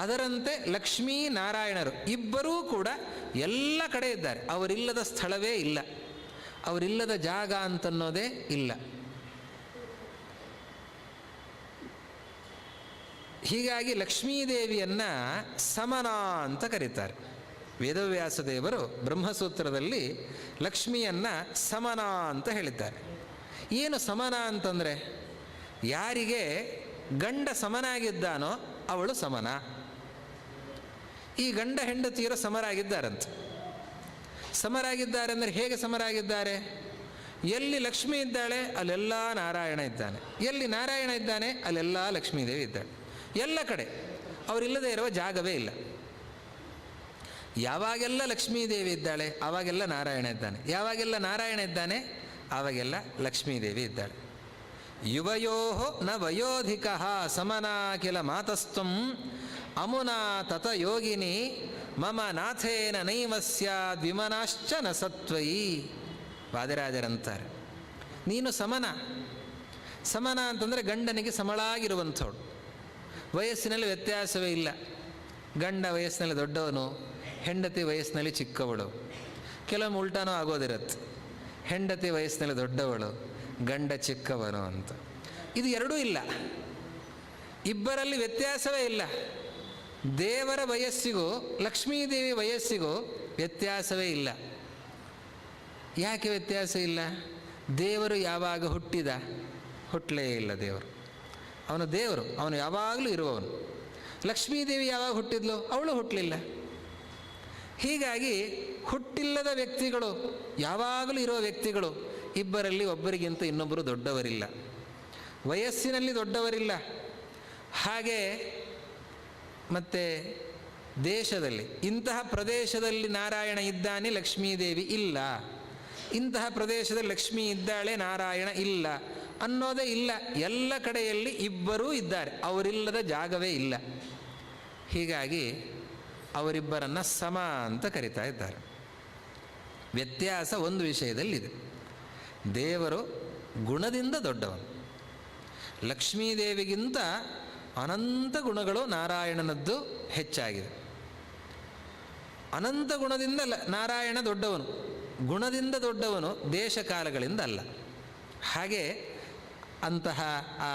ಅದರಂತೆ ಲಕ್ಷ್ಮೀನಾರಾಯಣರು ಇಬ್ಬರೂ ಕೂಡ ಎಲ್ಲ ಕಡೆ ಇದ್ದಾರೆ. ಅವರಿಲ್ಲದ ಸ್ಥಳವೇ ಇಲ್ಲ, ಅವರಿಲ್ಲದ ಜಾಗ ಅಂತನ್ನೋದೇ ಇಲ್ಲ. ಹೀಗಾಗಿ ಲಕ್ಷ್ಮೀದೇವಿಯನ್ನು ಸಮನ ಅಂತ ಕರೀತಾರೆ. ವೇದವ್ಯಾಸ ದೇವರು ಬ್ರಹ್ಮಸೂತ್ರದಲ್ಲಿ ಲಕ್ಷ್ಮಿಯನ್ನು ಸಮನ ಅಂತ ಹೇಳಿದ್ದಾರೆ. ಏನು ಸಮನ ಅಂತಂದರೆ, ಯಾರಿಗೆ ಗಂಡ ಸಮನಾಗಿದ್ದಾನೋ ಅವಳು ಸಮನ. ಈ ಗಂಡ ಹೆಂಡತಿಯರು ಸಮರಾಗಿದ್ದಾರಂತೆ. ಸಮರಾಗಿದ್ದಾರೆ ಅಂದರೆ ಹೇಗೆ ಸಮರಾಗಿದ್ದಾರೆ? ಎಲ್ಲಿ ಲಕ್ಷ್ಮಿ ಇದ್ದಾಳೆ ಅಲ್ಲೆಲ್ಲ ನಾರಾಯಣ ಇದ್ದಾನೆ, ಎಲ್ಲಿ ನಾರಾಯಣ ಇದ್ದಾನೆ ಅಲ್ಲೆಲ್ಲ ಲಕ್ಷ್ಮೀದೇವಿ ಇದ್ದಾಳೆ. ಎಲ್ಲ ಕಡೆ ಅವರಿಲ್ಲದೆ ಇರುವ ಜಾಗವೇ ಇಲ್ಲ. ಯಾವಾಗೆಲ್ಲ ಲಕ್ಷ್ಮೀದೇವಿ ಇದ್ದಾಳೆ ಆವಾಗೆಲ್ಲ ನಾರಾಯಣ ಇದ್ದಾನೆ, ಯಾವಾಗೆಲ್ಲ ನಾರಾಯಣ ಇದ್ದಾನೆ ಆವಾಗೆಲ್ಲ ಲಕ್ಷ್ಮೀದೇವಿ ಇದ್ದಾಳೆ. ಯುವಯೋ ನ ವಯೋಧಿಕ ಸಮನಾಖಿಲ ಮಾತಸ್ತ್ವಂ ಅಮುನಾ ತತ ಯೋಗಿನಿ ಮಮ ನಾಥೇನ ನೈವ ಸ್ಯಾದ್ ವಿಮನಾಶ್ಚ ನ ಸತ್ವಯಿ. ವಾದಿರಾಜರಂತಾರೆ, ನೀನು ಸಮನ. ಸಮನ ಅಂತಂದರೆ ಗಂಡನಿಗೆ ಸಮಳಾಗಿರುವಂಥವಳು. ವಯಸ್ಸಿನಲ್ಲಿ ವ್ಯತ್ಯಾಸವೇ ಇಲ್ಲ. ಗಂಡ ವಯಸ್ಸಿನಲ್ಲಿ ದೊಡ್ಡವನು, ಹೆಂಡತಿ ವಯಸ್ಸಿನಲ್ಲಿ ಚಿಕ್ಕವಳು. ಕೆಲವೊಮ್ಮೆ ಉಲ್ಟಾನೂ ಆಗೋದಿರತ್ತೆ, ಹೆಂಡತಿ ವಯಸ್ಸಿನಲ್ಲಿ ದೊಡ್ಡವಳು, ಗಂಡ ಚಿಕ್ಕವನು ಅಂತ. ಇದು ಎರಡೂ ಇಲ್ಲ, ಇಬ್ಬರಲ್ಲಿ ವ್ಯತ್ಯಾಸವೇ ಇಲ್ಲ. ದೇವರ ವಯಸ್ಸಿಗೂ ಲಕ್ಷ್ಮೀದೇವಿ ವಯಸ್ಸಿಗೂ ವ್ಯತ್ಯಾಸವೇ ಇಲ್ಲ. ಯಾಕೆ ವ್ಯತ್ಯಾಸ ಇಲ್ಲ? ದೇವರು ಯಾವಾಗ ಹುಟ್ಟಿದ? ಹುಟ್ಟಲೇ ಇಲ್ಲ ದೇವರು. ಅವನು ದೇವರು, ಅವನು ಯಾವಾಗಲೂ ಇರುವವನು. ಲಕ್ಷ್ಮೀದೇವಿ ಯಾವಾಗ ಹುಟ್ಟಿದ್ಲು? ಅವಳು ಹುಟ್ಟಲಿಲ್ಲ. ಹೀಗಾಗಿ ಹುಟ್ಟಿಲ್ಲದ ವ್ಯಕ್ತಿಗಳು, ಯಾವಾಗಲೂ ಇರುವ ವ್ಯಕ್ತಿಗಳು, ಇಬ್ಬರಲ್ಲಿ ಒಬ್ಬರಿಗಿಂತ ಇನ್ನೊಬ್ಬರು ದೊಡ್ಡವರಿಲ್ಲ, ವಯಸ್ಸಿನಲ್ಲಿ ದೊಡ್ಡವರಿಲ್ಲ. ಹಾಗೆ ಮತ್ತು ದೇಶದಲ್ಲಿ ಇಂತಹ ಪ್ರದೇಶದಲ್ಲಿ ನಾರಾಯಣ ಇದ್ದಾನೆ, ಲಕ್ಷ್ಮೀದೇವಿ ಇಲ್ಲ, ಇಂತಹ ಪ್ರದೇಶದಲ್ಲಿ ಲಕ್ಷ್ಮೀ ಇದ್ದಾಳೆ, ನಾರಾಯಣ ಇಲ್ಲ ಅನ್ನೋದೇ ಇಲ್ಲ. ಎಲ್ಲ ಕಡೆಯಲ್ಲಿ ಇಬ್ಬರೂ ಇದ್ದಾರೆ, ಅವರಿಲ್ಲದ ಜಾಗವೇ ಇಲ್ಲ. ಹೀಗಾಗಿ ಅವರಿಬ್ಬರನ್ನು ಸಮ ಅಂತ ಕರೀತಾ ಇದ್ದಾರೆ. ವ್ಯತ್ಯಾಸ ಒಂದು ವಿಷಯದಲ್ಲಿದೆ. ದೇವರು ಗುಣದಿಂದ ದೊಡ್ಡವನು. ಲಕ್ಷ್ಮೀದೇವಿಗಿಂತ ಅನಂತ ಗುಣಗಳು ನಾರಾಯಣನದ್ದು ಹೆಚ್ಚಾಗಿದೆ. ಅನಂತ ಗುಣದಿಂದ ನಾರಾಯಣ ದೊಡ್ಡವನು, ಗುಣದಿಂದ ದೊಡ್ಡವನು, ದೇಶ ಕಾಲಗಳಿಂದ ಅಲ್ಲ. ಹಾಗೆ ಅಂತಹ ಆ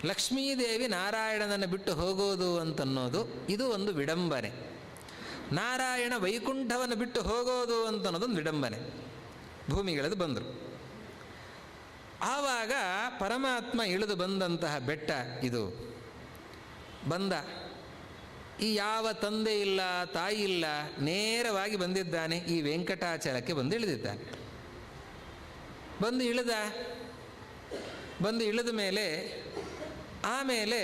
ಲಕ್ಷ್ಮೀದೇವಿ ನಾರಾಯಣನನ್ನು ಬಿಟ್ಟು ಹೋಗೋದು ಅಂತನ್ನೋದು ಇದು ಒಂದು ವಿಡಂಬನೆ. ನಾರಾಯಣ ವೈಕುಂಠವನ್ನು ಬಿಟ್ಟು ಹೋಗೋದು ಅಂತನ್ನೋದೊಂದು ವಿಡಂಬನೆ. ಭೂಮಿಗಿಳಿದು ಬಂದರು. ಆವಾಗ ಪರಮಾತ್ಮ ಇಳಿದು ಬಂದಂತಹ ಬೆಟ್ಟ ಇದು. ಬಂದ, ಈ ಯಾವ ತಂದೆ ಇಲ್ಲ ತಾಯಿ ಇಲ್ಲ, ನೇರವಾಗಿ ಬಂದಿದ್ದಾನೆ ಈ ವೆಂಕಟಾಚಲಕ್ಕೆ ಬಂದು ಇಳಿದಿದ್ದಾನೆ. ಬಂದು ಇಳಿದ ಮೇಲೆ ಆಮೇಲೆ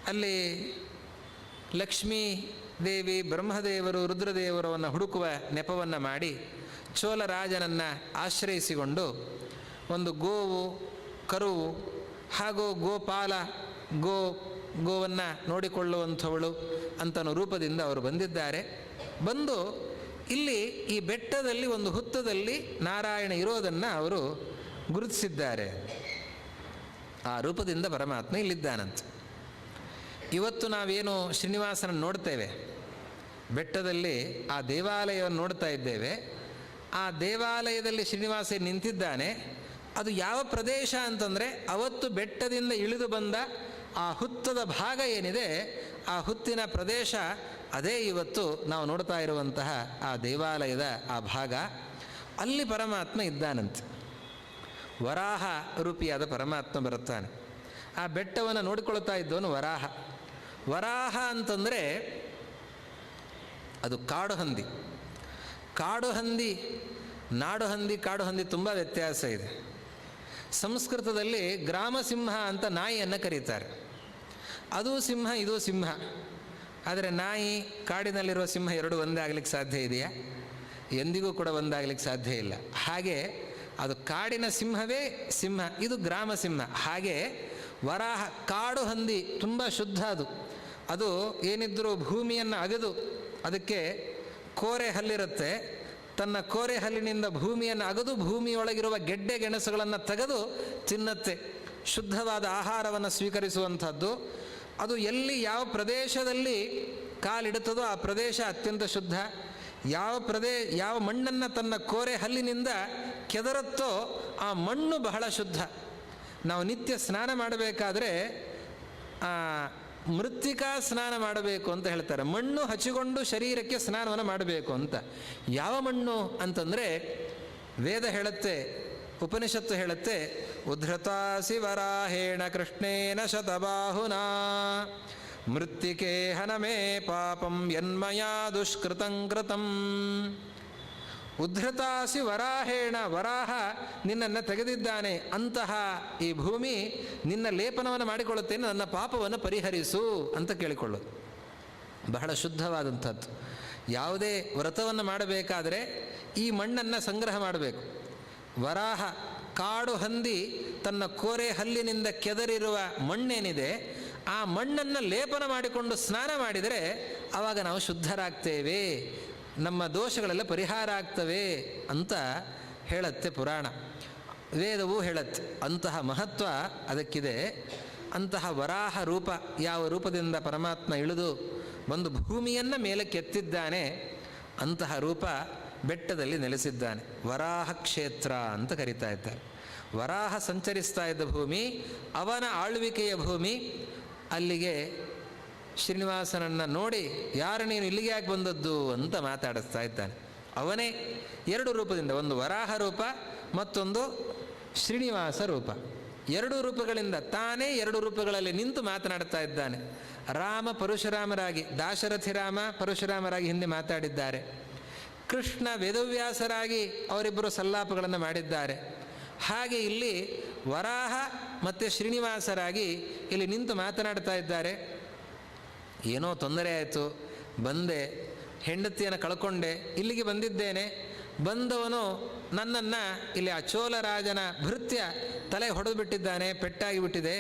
ಅಲ್ಲಿ ಲಕ್ಷ್ಮೀ ದೇವಿ, ಬ್ರಹ್ಮದೇವರು, ರುದ್ರದೇವರವನ್ನು ಹುಡುಕುವ ನೆಪವನ್ನು ಮಾಡಿ ಚೋಳರಾಜನನ್ನು ಆಶ್ರಯಿಸಿಕೊಂಡು ಒಂದು ಗೋವು, ಕರುವು ಹಾಗೂ ಗೋಪಾಲ, ಗೋವನ್ನು ನೋಡಿಕೊಳ್ಳುವಂಥವಳು ಅಂತನೋ ರೂಪದಿಂದ ಅವರು ಬಂದಿದ್ದಾರೆ. ಬಂದು ಇಲ್ಲಿ ಈ ಬೆಟ್ಟದಲ್ಲಿ ಒಂದು ಹುತ್ತದಲ್ಲಿ ನಾರಾಯಣ ಇರೋದನ್ನು ಅವರು ಗುರುತಿಸಿದ್ದಾರೆ. ಆ ರೂಪದಿಂದ ಪರಮಾತ್ಮ ಇಲ್ಲಿದ್ದಾನಂತೆ. ಇವತ್ತು ನಾವೇನು ಶ್ರೀನಿವಾಸನ ನೋಡ್ತೇವೆ, ಬೆಟ್ಟದಲ್ಲಿ ಆ ದೇವಾಲಯವನ್ನು ನೋಡ್ತಾ ಇದ್ದೇವೆ. ಆ ದೇವಾಲಯದಲ್ಲಿ ಶ್ರೀನಿವಾಸ ನಿಂತಿದ್ದಾನೆ. ಅದು ಯಾವ ಪ್ರದೇಶ ಅಂತಂದರೆ ಅವತ್ತು ಬೆಟ್ಟದಿಂದ ಇಳಿದು ಬಂದ ಆ ಹುತ್ತದ ಭಾಗ ಏನಿದೆ, ಆ ಹುತ್ತಿನ ಪ್ರದೇಶ ಅದೇ ಇವತ್ತು ನಾವು ನೋಡ್ತಾ ಇರುವಂತಹ ಆ ದೇವಾಲಯದ ಆ ಭಾಗ. ಅಲ್ಲಿ ಪರಮಾತ್ಮ ಇದ್ದಾನಂತೆ. ವರಾಹ ರೂಪಿಯಾದ ಪರಮಾತ್ಮ ಬರುತ್ತಾನೆ. ಆ ಬೆಟ್ಟವನ್ನು ನೋಡಿಕೊಳ್ತಾ ಇದ್ದವನು ವರಾಹ. ವರಾಹ ಅಂತಂದರೆ ಅದು ಕಾಡು ಹಂದಿ. ಕಾಡು ಹಂದಿ, ನಾಡು ಹಂದಿ, ಕಾಡು ಹಂದಿ ತುಂಬ ವ್ಯತ್ಯಾಸ ಇದೆ. ಸಂಸ್ಕೃತದಲ್ಲಿ ಗ್ರಾಮಸಿಂಹ ಅಂತ ನಾಯಿಯನ್ನು ಕರೀತಾರೆ. ಅದು ಸಿಂಹ, ಇದು ಸಿಂಹ. ಆದರೆ ನಾಯಿ, ಕಾಡಿನಲ್ಲಿರುವ ಸಿಂಹ ಎರಡು ಒಂದೇ ಆಗಲಿಕ್ಕೆ ಸಾಧ್ಯ ಇದೆಯಾ? ಎಂದಿಗೂ ಕೂಡ ಒಂದಾಗಲಿಕ್ಕೆ ಸಾಧ್ಯ ಇಲ್ಲ. ಹಾಗೆ ಅದು ಕಾಡಿನ ಸಿಂಹವೇ ಸಿಂಹ, ಇದು ಗ್ರಾಮ ಸಿಂಹ. ಹಾಗೆ ವರಾಹ ಕಾಡು ಹಂದಿ ತುಂಬ ಶುದ್ಧ. ಅದು ಏನಿದ್ರೂ ಭೂಮಿಯನ್ನು ಅಗೆದು, ಅದಕ್ಕೆ ಕೋರೆ ಹಲ್ಲಿರುತ್ತೆ, ತನ್ನ ಕೋರೆ ಹಲ್ಲಿನಿಂದ ಭೂಮಿಯನ್ನು ಅಗೆದು ಭೂಮಿಯೊಳಗಿರುವ ಗೆಡ್ಡೆ ಗೆಣಸುಗಳನ್ನು ತೆಗೆದು ತಿನ್ನತ್ತೆ. ಶುದ್ಧವಾದ ಆಹಾರವನ್ನು ಸ್ವೀಕರಿಸುವಂಥದ್ದು. ಅದು ಎಲ್ಲಿ ಯಾವ ಪ್ರದೇಶದಲ್ಲಿ ಕಾಲಿಡುತ್ತದೋ ಆ ಪ್ರದೇಶ ಅತ್ಯಂತ ಶುದ್ಧ. ಯಾವ ಮಣ್ಣನ್ನು ತನ್ನ ಕೋರೆ ಹಲ್ಲಿನಿಂದ ಕೆದರುತ್ತೋ ಆ ಮಣ್ಣು ಬಹಳ ಶುದ್ಧ. ನಾವು ನಿತ್ಯ ಸ್ನಾನ ಮಾಡಬೇಕಾದ್ರೆ ಮೃತ್ತಿಕಾ ಸ್ನಾನ ಮಾಡಬೇಕು ಅಂತ ಹೇಳ್ತಾರೆ. ಮಣ್ಣು ಹಚ್ಚಿಕೊಂಡು ಶರೀರಕ್ಕೆ ಸ್ನಾನವನ್ನು ಮಾಡಬೇಕು ಅಂತ. ಯಾವ ಮಣ್ಣು ಅಂತಂದರೆ ವೇದ ಹೇಳುತ್ತೆ, ಉಪನಿಷತ್ತು ಹೇಳುತ್ತೆ, ಉದ್ಧತಾಸಿ ವರಾಹೇಣ ಕೃಷ್ಣೇನ ಶತಬಾಹುನಾ ಮೃತ್ತಿಕೆ ಹನಮೇ ಪಾಪಂ ಯನ್ಮಯಾ ದುಷ್ಕೃತಂ ಕೃತಂ. ಉದ್ಧತಾಸಿ ವರಾಹೇಣ, ವರಾಹ ನಿನ್ನನ್ನು ತೆಗೆದಿದ್ದಾನೆ, ಅಂತಹ ಈ ಭೂಮಿ ನಿನ್ನ ಲೇಪನವನ್ನು ಮಾಡಿಕೊಳ್ಳುತ್ತೇನೆ, ನನ್ನ ಪಾಪವನ್ನು ಪರಿಹರಿಸು ಅಂತ ಕೇಳಿಕೊಳ್ಳೋದು. ಬಹಳ ಶುದ್ಧವಾದಂಥದ್ದು. ಯಾವುದೇ ವ್ರತವನ್ನು ಮಾಡಬೇಕಾದರೆ ಈ ಮಣ್ಣನ್ನು ಸಂಗ್ರಹ ಮಾಡಬೇಕು. ವರಾಹ ಕಾಡು ಹಂದಿ ತನ್ನ ಕೋರೆ ಹಲ್ಲಿನಿಂದ ಕೆದರಿರುವ ಮಣ್ಣೇನಿದೆ, ಆ ಮಣ್ಣನ್ನು ಲೇಪನ ಮಾಡಿಕೊಂಡು ಸ್ನಾನ ಮಾಡಿದರೆ ಆವಾಗ ನಾವು ಶುದ್ಧರಾಗ್ತೇವೆ, ನಮ್ಮ ದೋಷಗಳೆಲ್ಲ ಪರಿಹಾರ ಆಗ್ತವೆ ಅಂತ ಹೇಳುತ್ತೆ ಪುರಾಣ. ವೇದವೂ ಹೇಳುತ್ತೆ. ಅಂತಹ ಮಹತ್ವ ಅದಕ್ಕಿದೆ. ಅಂತಹ ವರಾಹ ರೂಪ, ಯಾವ ರೂಪದಿಂದ ಪರಮಾತ್ಮ ಇಳಿದು ಬಂದು ಭೂಮಿಯನ್ನು ಮೇಲಕ್ಕೆ ಎತ್ತಿದ್ದಾನೆ, ಅಂತಹ ರೂಪ ಬೆಟ್ಟದಲ್ಲಿ ನೆಲೆಸಿದ್ದಾನೆ. ವರಾಹ ಕ್ಷೇತ್ರ ಅಂತ ಕರೀತಾ ಇದ್ದಾರೆ. ವರಾಹ ಸಂಚರಿಸ್ತಾ ಇದ್ದ ಭೂಮಿ, ಅವನ ಆಳ್ವಿಕೆಯ ಭೂಮಿ. ಅಲ್ಲಿಗೆ ಶ್ರೀನಿವಾಸನನ್ನು ನೋಡಿ, ಯಾರು ನೀನು ಇಲ್ಲಿಗೆ ಯಾಕೆ ಬಂದದ್ದು ಅಂತ ಮಾತಾಡಿಸ್ತಾ ಇದ್ದಾನೆ. ಅವನೇ ಎರಡು ರೂಪದಿಂದ, ಒಂದು ವರಾಹ ರೂಪ, ಮತ್ತೊಂದು ಶ್ರೀನಿವಾಸ ರೂಪ. ಎರಡು ರೂಪಗಳಿಂದ ತಾನೇ ಎರಡು ರೂಪಗಳಲ್ಲಿ ನಿಂತು ಮಾತನಾಡ್ತಾ ಇದ್ದಾನೆ. ರಾಮ ಪರಶುರಾಮರಾಗಿ, ದಾಶರಥಿ ರಾಮ ಪರಶುರಾಮರಾಗಿ ಹಿಂದೆ ಮಾತಾಡಿದ್ದಾರೆ. ಕೃಷ್ಣ ವೇದವ್ಯಾಸರಾಗಿ ಅವರಿಬ್ಬರು ಸಲ್ಲಾಪಗಳನ್ನು ಮಾಡಿದ್ದಾರೆ. ಹಾಗೆ ಇಲ್ಲಿ ವರಾಹ ಮತ್ತು ಶ್ರೀನಿವಾಸರಾಗಿ ಇಲ್ಲಿ ನಿಂತು ಮಾತನಾಡ್ತಾ ಇದ್ದಾರೆ. ಏನೋ ತೊಂದರೆ ಆಯಿತು, ಬಂದೆ, ಹೆಂಡತಿಯನ್ನು ಕಳ್ಕೊಂಡೆ, ಇಲ್ಲಿಗೆ ಬಂದಿದ್ದೇನೆ. ಬಂದವನು ನನ್ನನ್ನು ಇಲ್ಲಿ ಆ ಚೋಳರಾಜನ ಭೃತ್ಯ ತಲೆ ಹೊಡೆದು ಬಿಟ್ಟಿದ್ದಾನೆ, ಪೆಟ್ಟಾಗಿ ಬಿಟ್ಟಿದೆ.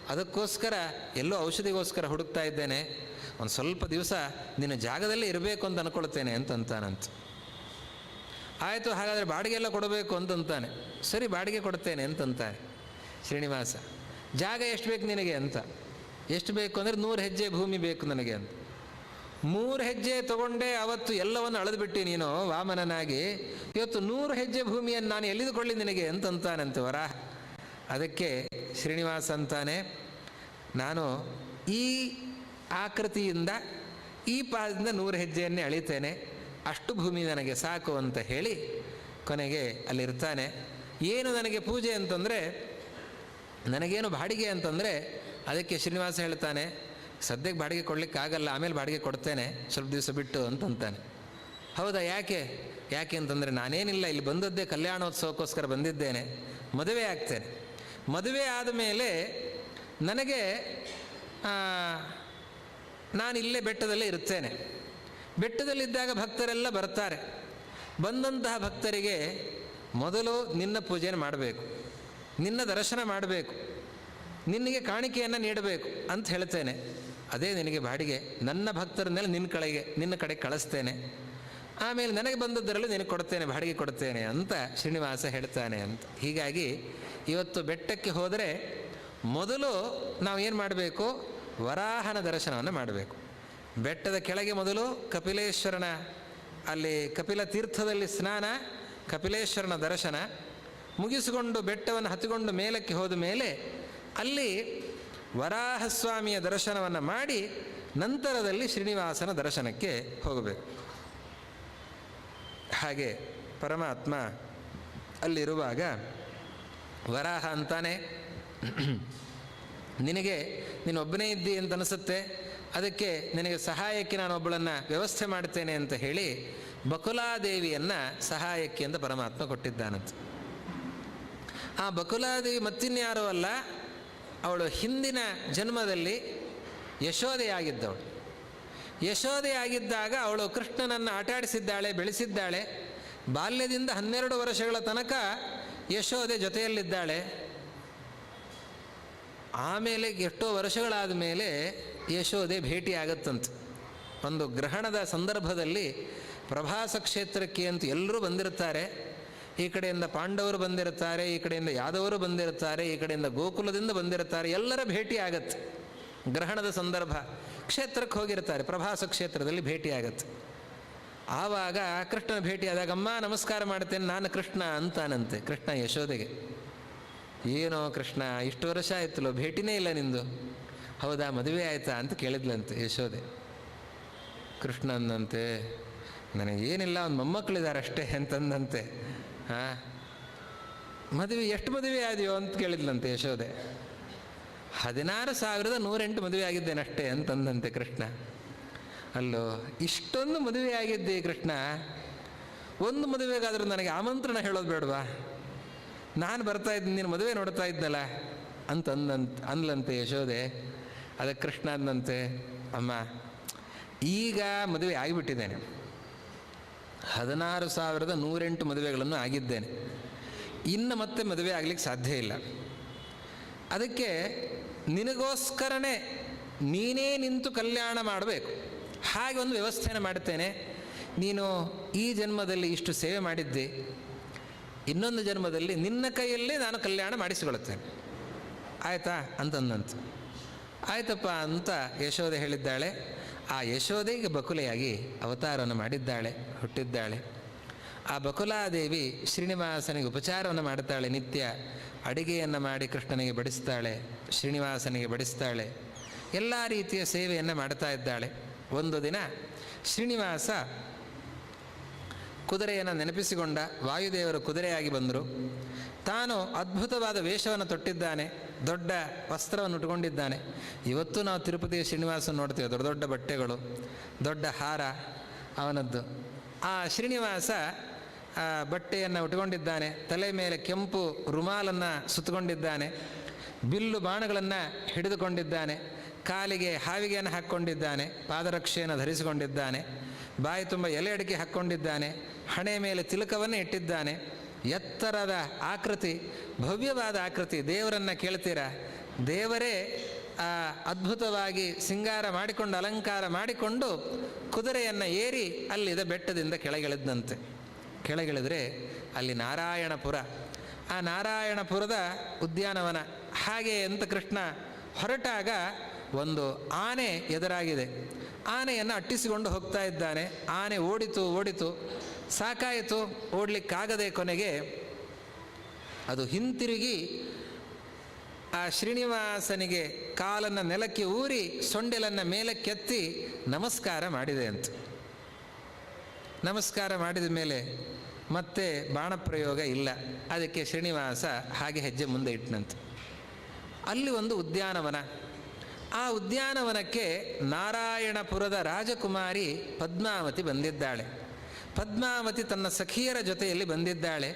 ಅದಕ್ಕೋಸ್ಕರ ಎಲ್ಲೋ ಔಷಧಿಗೋಸ್ಕರ ಹುಡುಕ್ತಾ ಇದ್ದೇನೆ. ಒಂದು ಸ್ವಲ್ಪ ದಿವಸ ನಿನ್ನ ಜಾಗದಲ್ಲೇ ಇರಬೇಕು ಅಂತ ಅಂದ್ಕೊಳ್ತೇನೆ ಅಂತಂತಾನಂತ. ಆಯಿತು, ಹಾಗಾದರೆ ಬಾಡಿಗೆ ಎಲ್ಲ ಕೊಡಬೇಕು ಅಂತಂತಾನೆ. ಸರಿ, ಬಾಡಿಗೆ ಕೊಡ್ತೇನೆ ಅಂತಂತಾನೆ ಶ್ರೀನಿವಾಸ. ಜಾಗ ಎಷ್ಟು ಬೇಕು ನಿನಗೆ ಅಂತ. ಎಷ್ಟು ಬೇಕು ಅಂದರೆ 100 ಹೆಜ್ಜೆ ಭೂಮಿ ಬೇಕು ನನಗೆ ಅಂತ. 3 ಹೆಜ್ಜೆ ತಗೊಂಡೆ ಅವತ್ತು ಎಲ್ಲವನ್ನು ಅಳೆದುಬಿಟ್ಟು ನೀನು ವಾಮನನಾಗಿ, ಇವತ್ತು 100 ಹೆಜ್ಜೆ ಭೂಮಿಯನ್ನು ನಾನು ಎಲ್ಲಿದುಕೊಳ್ಳಿ ನಿನಗೆ ಅಂತಂತಾನಂತೆ ವರಾಹ. ಅದಕ್ಕೆ ಶ್ರೀನಿವಾಸ ಅಂತಾನೆ, ನಾನು ಈ ಆಕೃತಿಯಿಂದ ಈ ಪಾದದಿಂದ 100 ಹೆಜ್ಜೆಯನ್ನೇ ಅಳಿತೇನೆ, ಅಷ್ಟು ಭೂಮಿ ನನಗೆ ಸಾಕು ಅಂತ ಹೇಳಿ ಕೊನೆಗೆ ಅಲ್ಲಿರ್ತಾನೆ. ಏನು ನನಗೆ ಪೂಜೆ ಅಂತಂದರೆ, ನನಗೇನು ಬಾಡಿಗೆ ಅಂತಂದರೆ, ಅದಕ್ಕೆ ಶ್ರೀನಿವಾಸ ಹೇಳ್ತಾನೆ, ಸದ್ಯಕ್ಕೆ ಬಾಡಿಗೆ ಕೊಡಲಿಕ್ಕಾಗಲ್ಲ, ಆಮೇಲೆ ಬಾಡಿಗೆ ಕೊಡ್ತೇನೆ ಸ್ವಲ್ಪ ದಿವಸ ಬಿಟ್ಟು ಅಂತಂತಾನೆ. ಹೌದಾ, ಯಾಕೆ ಅಂತಂದರೆ, ನಾನೇನಿಲ್ಲ, ಇಲ್ಲಿ ಬಂದದ್ದೇ ಕಲ್ಯಾಣೋತ್ಸವಕ್ಕೋಸ್ಕರ ಬಂದಿದ್ದೇನೆ, ಮದುವೆ ಆಗ್ತೇನೆ. ಮದುವೆ ಆದಮೇಲೆ ನನಗೆ ನಾನು ಇಲ್ಲೇ ಬೆಟ್ಟದಲ್ಲೇ ಇರ್ತೇನೆ. ಬೆಟ್ಟದಲ್ಲಿದ್ದಾಗ ಭಕ್ತರೆಲ್ಲ ಬರ್ತಾರೆ. ಬಂದಂತಹ ಭಕ್ತರಿಗೆ ಮೊದಲು ನಿನ್ನ ಪೂಜೆಯನ್ನು ಮಾಡಬೇಕು, ನಿನ್ನ ದರ್ಶನ ಮಾಡಬೇಕು, ನಿನಗೆ ಕಾಣಿಕೆಯನ್ನು ನೀಡಬೇಕು ಅಂತ ಹೇಳ್ತೇನೆ. ಅದೇ ನಿನಗೆ ಬಾಡಿಗೆ. ನನ್ನ ಭಕ್ತರನ್ನೆಲ್ಲ ನಿನ್ನ ಕಡೆ ಕಳಿಸ್ತೇನೆ, ಆಮೇಲೆ ನನಗೆ ಬಂದದ್ದರಲ್ಲೂ ನಿನಗೆ ಕೊಡ್ತೇನೆ, ಬಾಡಿಗೆ ಕೊಡ್ತೇನೆ ಅಂತ ಶ್ರೀನಿವಾಸ ಹೇಳ್ತಾನೆ ಅಂತ. ಹೀಗಾಗಿ ಇವತ್ತು ಬೆಟ್ಟಕ್ಕೆ ಹೋದರೆ ಮೊದಲು ನಾವು ಏನು ಮಾಡಬೇಕು, ವರಾಹನ ದರ್ಶನವನ್ನು ಮಾಡಬೇಕು. ಬೆಟ್ಟದ ಕೆಳಗೆ ಮೊದಲು ಕಪಿಲೇಶ್ವರನ, ಅಲ್ಲಿ ಕಪಿಲ ತೀರ್ಥದಲ್ಲಿ ಸ್ನಾನ, ಕಪಿಲೇಶ್ವರನ ದರ್ಶನ ಮುಗಿಸಿಕೊಂಡು ಬೆಟ್ಟವನ್ನು ಹತ್ತಿಕೊಂಡು ಮೇಲಕ್ಕೆ ಹೋದ ಮೇಲೆ ಅಲ್ಲಿ ವರಾಹಸ್ವಾಮಿಯ ದರ್ಶನವನ್ನು ಮಾಡಿ ನಂತರದಲ್ಲಿ ಶ್ರೀನಿವಾಸನ ದರ್ಶನಕ್ಕೆ ಹೋಗಬೇಕು. ಹಾಗೆ ಪರಮಾತ್ಮ ಅಲ್ಲಿರುವಾಗ ವರಾಹ ಅಂತಾನೆ, ನೀನೊಬ್ಬನೇ ಇದ್ದಿ ಅಂತ ಅನಿಸುತ್ತೆ, ಅದಕ್ಕೆ ನಿನಗೆ ಸಹಾಯಕ್ಕೆ ನಾನು ಒಬ್ಬಳನ್ನು ವ್ಯವಸ್ಥೆ ಮಾಡ್ತೇನೆ ಅಂತ ಹೇಳಿ ಬಕುಲಾದೇವಿಯನ್ನು ಸಹಾಯಕ್ಕೆ ಅಂತ ಪರಮಾತ್ಮ ಕೊಟ್ಟಿದ್ದಾನಂತೆ. ಆ ಬಕುಲಾದೇವಿ ಮತ್ತಿನ್ಯಾರೋ ಅಲ್ಲ, ಅವಳು ಹಿಂದಿನ ಜನ್ಮದಲ್ಲಿ ಯಶೋದೆಯಾಗಿದ್ದವಳು. ಯಶೋದೆಯಾಗಿದ್ದಾಗ ಅವಳು ಕೃಷ್ಣನನ್ನು ಆಟಾಡಿಸಿದ್ದಾಳೆ, ಬೆಳೆಸಿದ್ದಾಳೆ. ಬಾಲ್ಯದಿಂದ 12 ವರ್ಷಗಳ ತನಕ ಯಶೋದೆ ಜೊತೆಯಲ್ಲಿದ್ದಾಳೆ. ಆಮೇಲೆ ಎಷ್ಟೋ ವರ್ಷಗಳಾದ ಮೇಲೆ ಯಶೋದೆ ಭೇಟಿಯಾಗತ್ತಂತೆ. ಒಂದು ಗ್ರಹಣದ ಸಂದರ್ಭದಲ್ಲಿ ಪ್ರಭಾಸ ಕ್ಷೇತ್ರಕ್ಕೆ ಅಂತ ಎಲ್ಲರೂ ಬಂದಿರ್ತಾರೆ. ಈ ಕಡೆಯಿಂದ ಪಾಂಡವರು ಬಂದಿರ್ತಾರೆ, ಈ ಕಡೆಯಿಂದ ಯಾದವರು ಬಂದಿರ್ತಾರೆ, ಈ ಕಡೆಯಿಂದ ಗೋಕುಲದಿಂದ ಬಂದಿರ್ತಾರೆ. ಎಲ್ಲರ ಭೇಟಿ ಆಗತ್ತೆ. ಗ್ರಹಣದ ಸಂದರ್ಭ ಕ್ಷೇತ್ರಕ್ಕೆ ಹೋಗಿರ್ತಾರೆ, ಪ್ರಭಾಸ ಕ್ಷೇತ್ರದಲ್ಲಿ ಭೇಟಿಯಾಗತ್ತೆ. ಆವಾಗ ಕೃಷ್ಣನ ಭೇಟಿಯಾದಾಗ, ಅಮ್ಮ ನಮಸ್ಕಾರ ಮಾಡ್ತೇನೆ, ನಾನು ಕೃಷ್ಣ ಅಂತಾನಂತೆ ಕೃಷ್ಣ ಯಶೋದೆಗೆ. ಏನೋ ಕೃಷ್ಣ, ಇಷ್ಟು ವರ್ಷ ಆಯ್ತಲ್ಲೋ, ಭೇಟಿನೇ ಇಲ್ಲ ನಿಂದು. ಹೌದಾ, ಮದುವೆ ಆಯಿತಾ ಅಂತ ಕೇಳಿದ್ಲಂತೆ ಯಶೋದೆ. ಕೃಷ್ಣ ಅಂದಂತೆ, ನನಗೇನಿಲ್ಲ, ಒಂದು ಮೊಮ್ಮಕ್ಕಳಿದ್ದಾರೆ ಅಷ್ಟೇ ಅಂತಂದಂತೆ. ಮದುವೆ ಎಷ್ಟು ಮದುವೆ ಆದೆಯೋ ಅಂತ ಕೇಳಿದ್ಲಂತೆ ಯಶೋದೆ. 16,108 ಮದುವೆ ಆಗಿದ್ದೇನೆ ಅಷ್ಟೇ ಅಂತಂದಂತೆ ಕೃಷ್ಣ. ಅಲ್ಲೋ, ಇಷ್ಟೊಂದು ಮದುವೆ ಆಗಿದ್ದೆ ಕೃಷ್ಣ, ಒಂದು ಮದುವೆಗಾದರೂ ನನಗೆ ಆಮಂತ್ರಣ ಹೇಳೋದು ಬೇಡವಾ? ನಾನು ಬರ್ತಾ ಇದ್ದೀನಿ, ನೀನು ಮದುವೆ ನೋಡ್ತಾ ಇದ್ದಲ್ಲ ಅಂದ್ಲಂತೆ ಯಶೋದೆ. ಅದಕ್ಕೆ ಕೃಷ್ಣ ಅಂದಂತೆ, ಅಮ್ಮ ಈಗ ಮದುವೆ ಆಗಿಬಿಟ್ಟಿದ್ದೇನೆ, 16,108 ಮದುವೆಗಳನ್ನು ಆಗಿದ್ದೇನೆ, ಇನ್ನು ಮತ್ತೆ ಮದುವೆ ಆಗಲಿಕ್ಕೆ ಸಾಧ್ಯ ಇಲ್ಲ. ಅದಕ್ಕೆ ನಿನಗೋಸ್ಕರನೇ ನೀನೇ ನಿಂತು ಕಲ್ಯಾಣ ಮಾಡಬೇಕು, ಹಾಗೆ ಒಂದು ವ್ಯವಸ್ಥೆಯನ್ನು ಮಾಡ್ತೇನೆ. ನೀನು ಈ ಜನ್ಮದಲ್ಲಿ ಇಷ್ಟು ಸೇವೆ ಮಾಡಿದ್ದೆ, ಇನ್ನೊಂದು ಜನ್ಮದಲ್ಲಿ ನಿನ್ನ ಕೈಯಲ್ಲೇ ನಾನು ಕಲ್ಯಾಣ ಮಾಡಿಸಿಕೊಳ್ಳುತ್ತೇನೆ, ಆಯಿತಾ ಅಂತಂದಂತೆ. ಆಯ್ತಪ್ಪ ಅಂತ ಯಶೋದೆ ಹೇಳಿದ್ದಾಳೆ. ಆ ಯಶೋದೆ ಈಗ ಬಕುಲೆಯಾಗಿ ಅವತಾರವನ್ನು ಮಾಡಿದ್ದಾಳೆ, ಹುಟ್ಟಿದ್ದಾಳೆ. ಆ ಬಕುಲಾದೇವಿ ಶ್ರೀನಿವಾಸನಿಗೆ ಉಪಚಾರವನ್ನು ಮಾಡ್ತಾಳೆ. ನಿತ್ಯ ಅಡಿಗೆಯನ್ನು ಮಾಡಿ ಕೃಷ್ಣನಿಗೆ ಬಡಿಸ್ತಾಳೆ, ಶ್ರೀನಿವಾಸನಿಗೆ ಬಡಿಸ್ತಾಳೆ, ಎಲ್ಲ ರೀತಿಯ ಸೇವೆಯನ್ನು ಮಾಡ್ತಾ ಇದ್ದಾಳೆ. ಒಂದು ದಿನ ಶ್ರೀನಿವಾಸ ಕುದುರೆಯನ್ನು ನೆನಪಿಸಿಕೊಂಡ. ವಾಯುದೇವರು ಕುದುರೆಯಾಗಿ ಬಂದರು. ತಾನು ಅದ್ಭುತವಾದ ವೇಷವನ್ನು ತೊಟ್ಟಿದ್ದಾನೆ, ದೊಡ್ಡ ವಸ್ತ್ರವನ್ನು ಉಟ್ಕೊಂಡಿದ್ದಾನೆ. ಇವತ್ತು ನಾವು ತಿರುಪತಿಯ ಶ್ರೀನಿವಾಸನ ನೋಡ್ತೇವೆ, ದೊಡ್ಡ ದೊಡ್ಡ ಬಟ್ಟೆಗಳು, ದೊಡ್ಡ ಹಾರ ಅವನದ್ದು. ಆ ಶ್ರೀನಿವಾಸ ಬಟ್ಟೆಯನ್ನು ಉಟ್ಕೊಂಡಿದ್ದಾನೆ, ತಲೆ ಮೇಲೆ ಕೆಂಪು ರುಮಾಲನ್ನು ಸುತ್ತಕೊಂಡಿದ್ದಾನೆ, ಬಿಲ್ಲು ಬಾಣಗಳನ್ನು ಹಿಡಿದುಕೊಂಡಿದ್ದಾನೆ, ಕಾಲಿಗೆ ಹಾವಿಗೆಯನ್ನು ಹಾಕ್ಕೊಂಡಿದ್ದಾನೆ, ಪಾದರಕ್ಷೆಯನ್ನು ಧರಿಸಿಕೊಂಡಿದ್ದಾನೆ, ಬಾಯಿ ತುಂಬ ಎಲೆ ಅಡಿಕೆ ಹಾಕ್ಕೊಂಡಿದ್ದಾನೆ, ಹಣೆ ಮೇಲೆ ತಿಲಕವನ್ನು ಇಟ್ಟಿದ್ದಾನೆ. ಎತ್ತರದ ಆಕೃತಿ, ಭವ್ಯವಾದ ಆಕೃತಿ. ದೇವರನ್ನು ಕೇಳ್ತೀರಾ, ದೇವರೇ ಅದ್ಭುತವಾಗಿ ಸಿಂಗಾರ ಮಾಡಿಕೊಂಡು ಅಲಂಕಾರ ಮಾಡಿಕೊಂಡು ಕುದುರೆಯನ್ನು ಏರಿ ಅಲ್ಲಿದ್ದ ಬೆಟ್ಟದಿಂದ ಕೆಳಗಿಳಿದಂತೆ. ಕೆಳಗಿಳಿದ್ರೆ ಅಲ್ಲಿ ನಾರಾಯಣಪುರ. ಆ ನಾರಾಯಣಪುರದ ಉದ್ಯಾನವನ. ಹಾಗೆ ಅಂತ ಕೃಷ್ಣ ಹೊರಟಾಗ ಒಂದು ಆನೆ ಎದುರಾಗಿದೆ. ಆನೆಯನ್ನು ಅಟ್ಟಿಸಿಕೊಂಡು ಹೋಗ್ತಾ ಇದ್ದಾನೆ. ಆನೆ ಓಡಿತು, ಸಾಕಾಯಿತು, ಓಡಲಿಕ್ಕಾಗದೆ ಕೊನೆಗೆ ಅದು ಹಿಂತಿರುಗಿ ಆ ಶ್ರೀನಿವಾಸನಿಗೆ ಕಾಲನ್ನು ನೆಲಕ್ಕೆ ಊರಿ ಸೊಂಡೆಲನ್ನು ಮೇಲಕ್ಕೆತ್ತಿ ನಮಸ್ಕಾರ ಮಾಡಿದೆ ಅಂತ. ನಮಸ್ಕಾರ ಮಾಡಿದ ಮೇಲೆ ಮತ್ತೆ ಬಾಣಪ್ರಯೋಗ ಇಲ್ಲ. ಅದಕ್ಕೆ ಶ್ರೀನಿವಾಸ ಹಾಗೆ ಹೆಜ್ಜೆ ಮುಂದೆ ಇಟ್ಟನಂತೆ. ಅಲ್ಲಿ ಒಂದು ಉದ್ಯಾನವನ. ಆ ಉದ್ಯಾನವನಕ್ಕೆ ನಾರಾಯಣಪುರದ ರಾಜಕುಮಾರಿ ಪದ್ಮಾವತಿ ಬಂದಿದ್ದಾಳೆ. ಪದ್ಮಾವತಿ ತನ್ನ ಸಖಿಯರ ಜೊತೆಯಲ್ಲಿ ಬಂದಿದ್ದಾಳೆ.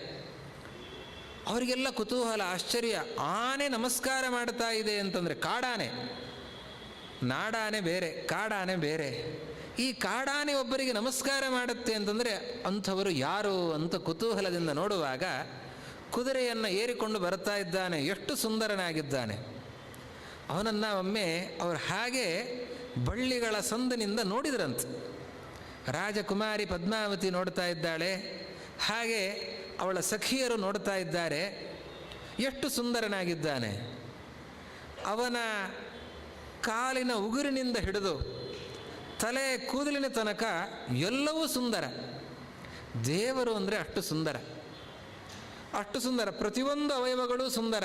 ಅವರಿಗೆಲ್ಲ ಕುತೂಹಲ, ಆಶ್ಚರ್ಯ. ಆನೆ ನಮಸ್ಕಾರ ಮಾಡ್ತಾ ಇದೆ ಅಂತಂದರೆ, ಕಾಡಾನೆ, ನಾಡಾನೆ ಬೇರೆ, ಕಾಡಾನೆ ಬೇರೆ. ಈ ಕಾಡಾನೆ ಒಬ್ಬರಿಗೆ ನಮಸ್ಕಾರ ಮಾಡುತ್ತೆ ಅಂತಂದರೆ ಅಂಥವರು ಯಾರು ಅಂತ ಕುತೂಹಲದಿಂದ ನೋಡುವಾಗ ಕುದುರೆಯನ್ನು ಏರಿಕೊಂಡು ಬರ್ತಾ ಇದ್ದಾನೆ. ಎಷ್ಟು ಸುಂದರನಾಗಿದ್ದಾನೆ. ಅವನನ್ನು ಒಮ್ಮೆ ಅವರು ಹಾಗೆ ಬಳ್ಳಿಗಳ ಸಂದಿನಿಂದ ನೋಡಿದ್ರಂತೆ. ರಾಜಕುಮಾರಿ ಪದ್ಮಾವತಿ ನೋಡ್ತಾ ಇದ್ದಾಳೆ, ಹಾಗೆ ಅವಳ ಸಖಿಯರು ನೋಡ್ತಾ ಇದ್ದಾರೆ. ಎಷ್ಟು ಸುಂದರನಾಗಿದ್ದಾನೆ. ಅವನ ಕಾಲಿನ ಉಗುರಿನಿಂದ ಹಿಡಿದು ತಲೆ ಕೂದಲಿನ ತನಕ ಎಲ್ಲವೂ ಸುಂದರ. ದೇವರು ಅಂದರೆ ಅಷ್ಟು ಸುಂದರ, ಅಷ್ಟು ಸುಂದರ. ಪ್ರತಿಯೊಂದು ಅವಯವಗಳು ಸುಂದರ.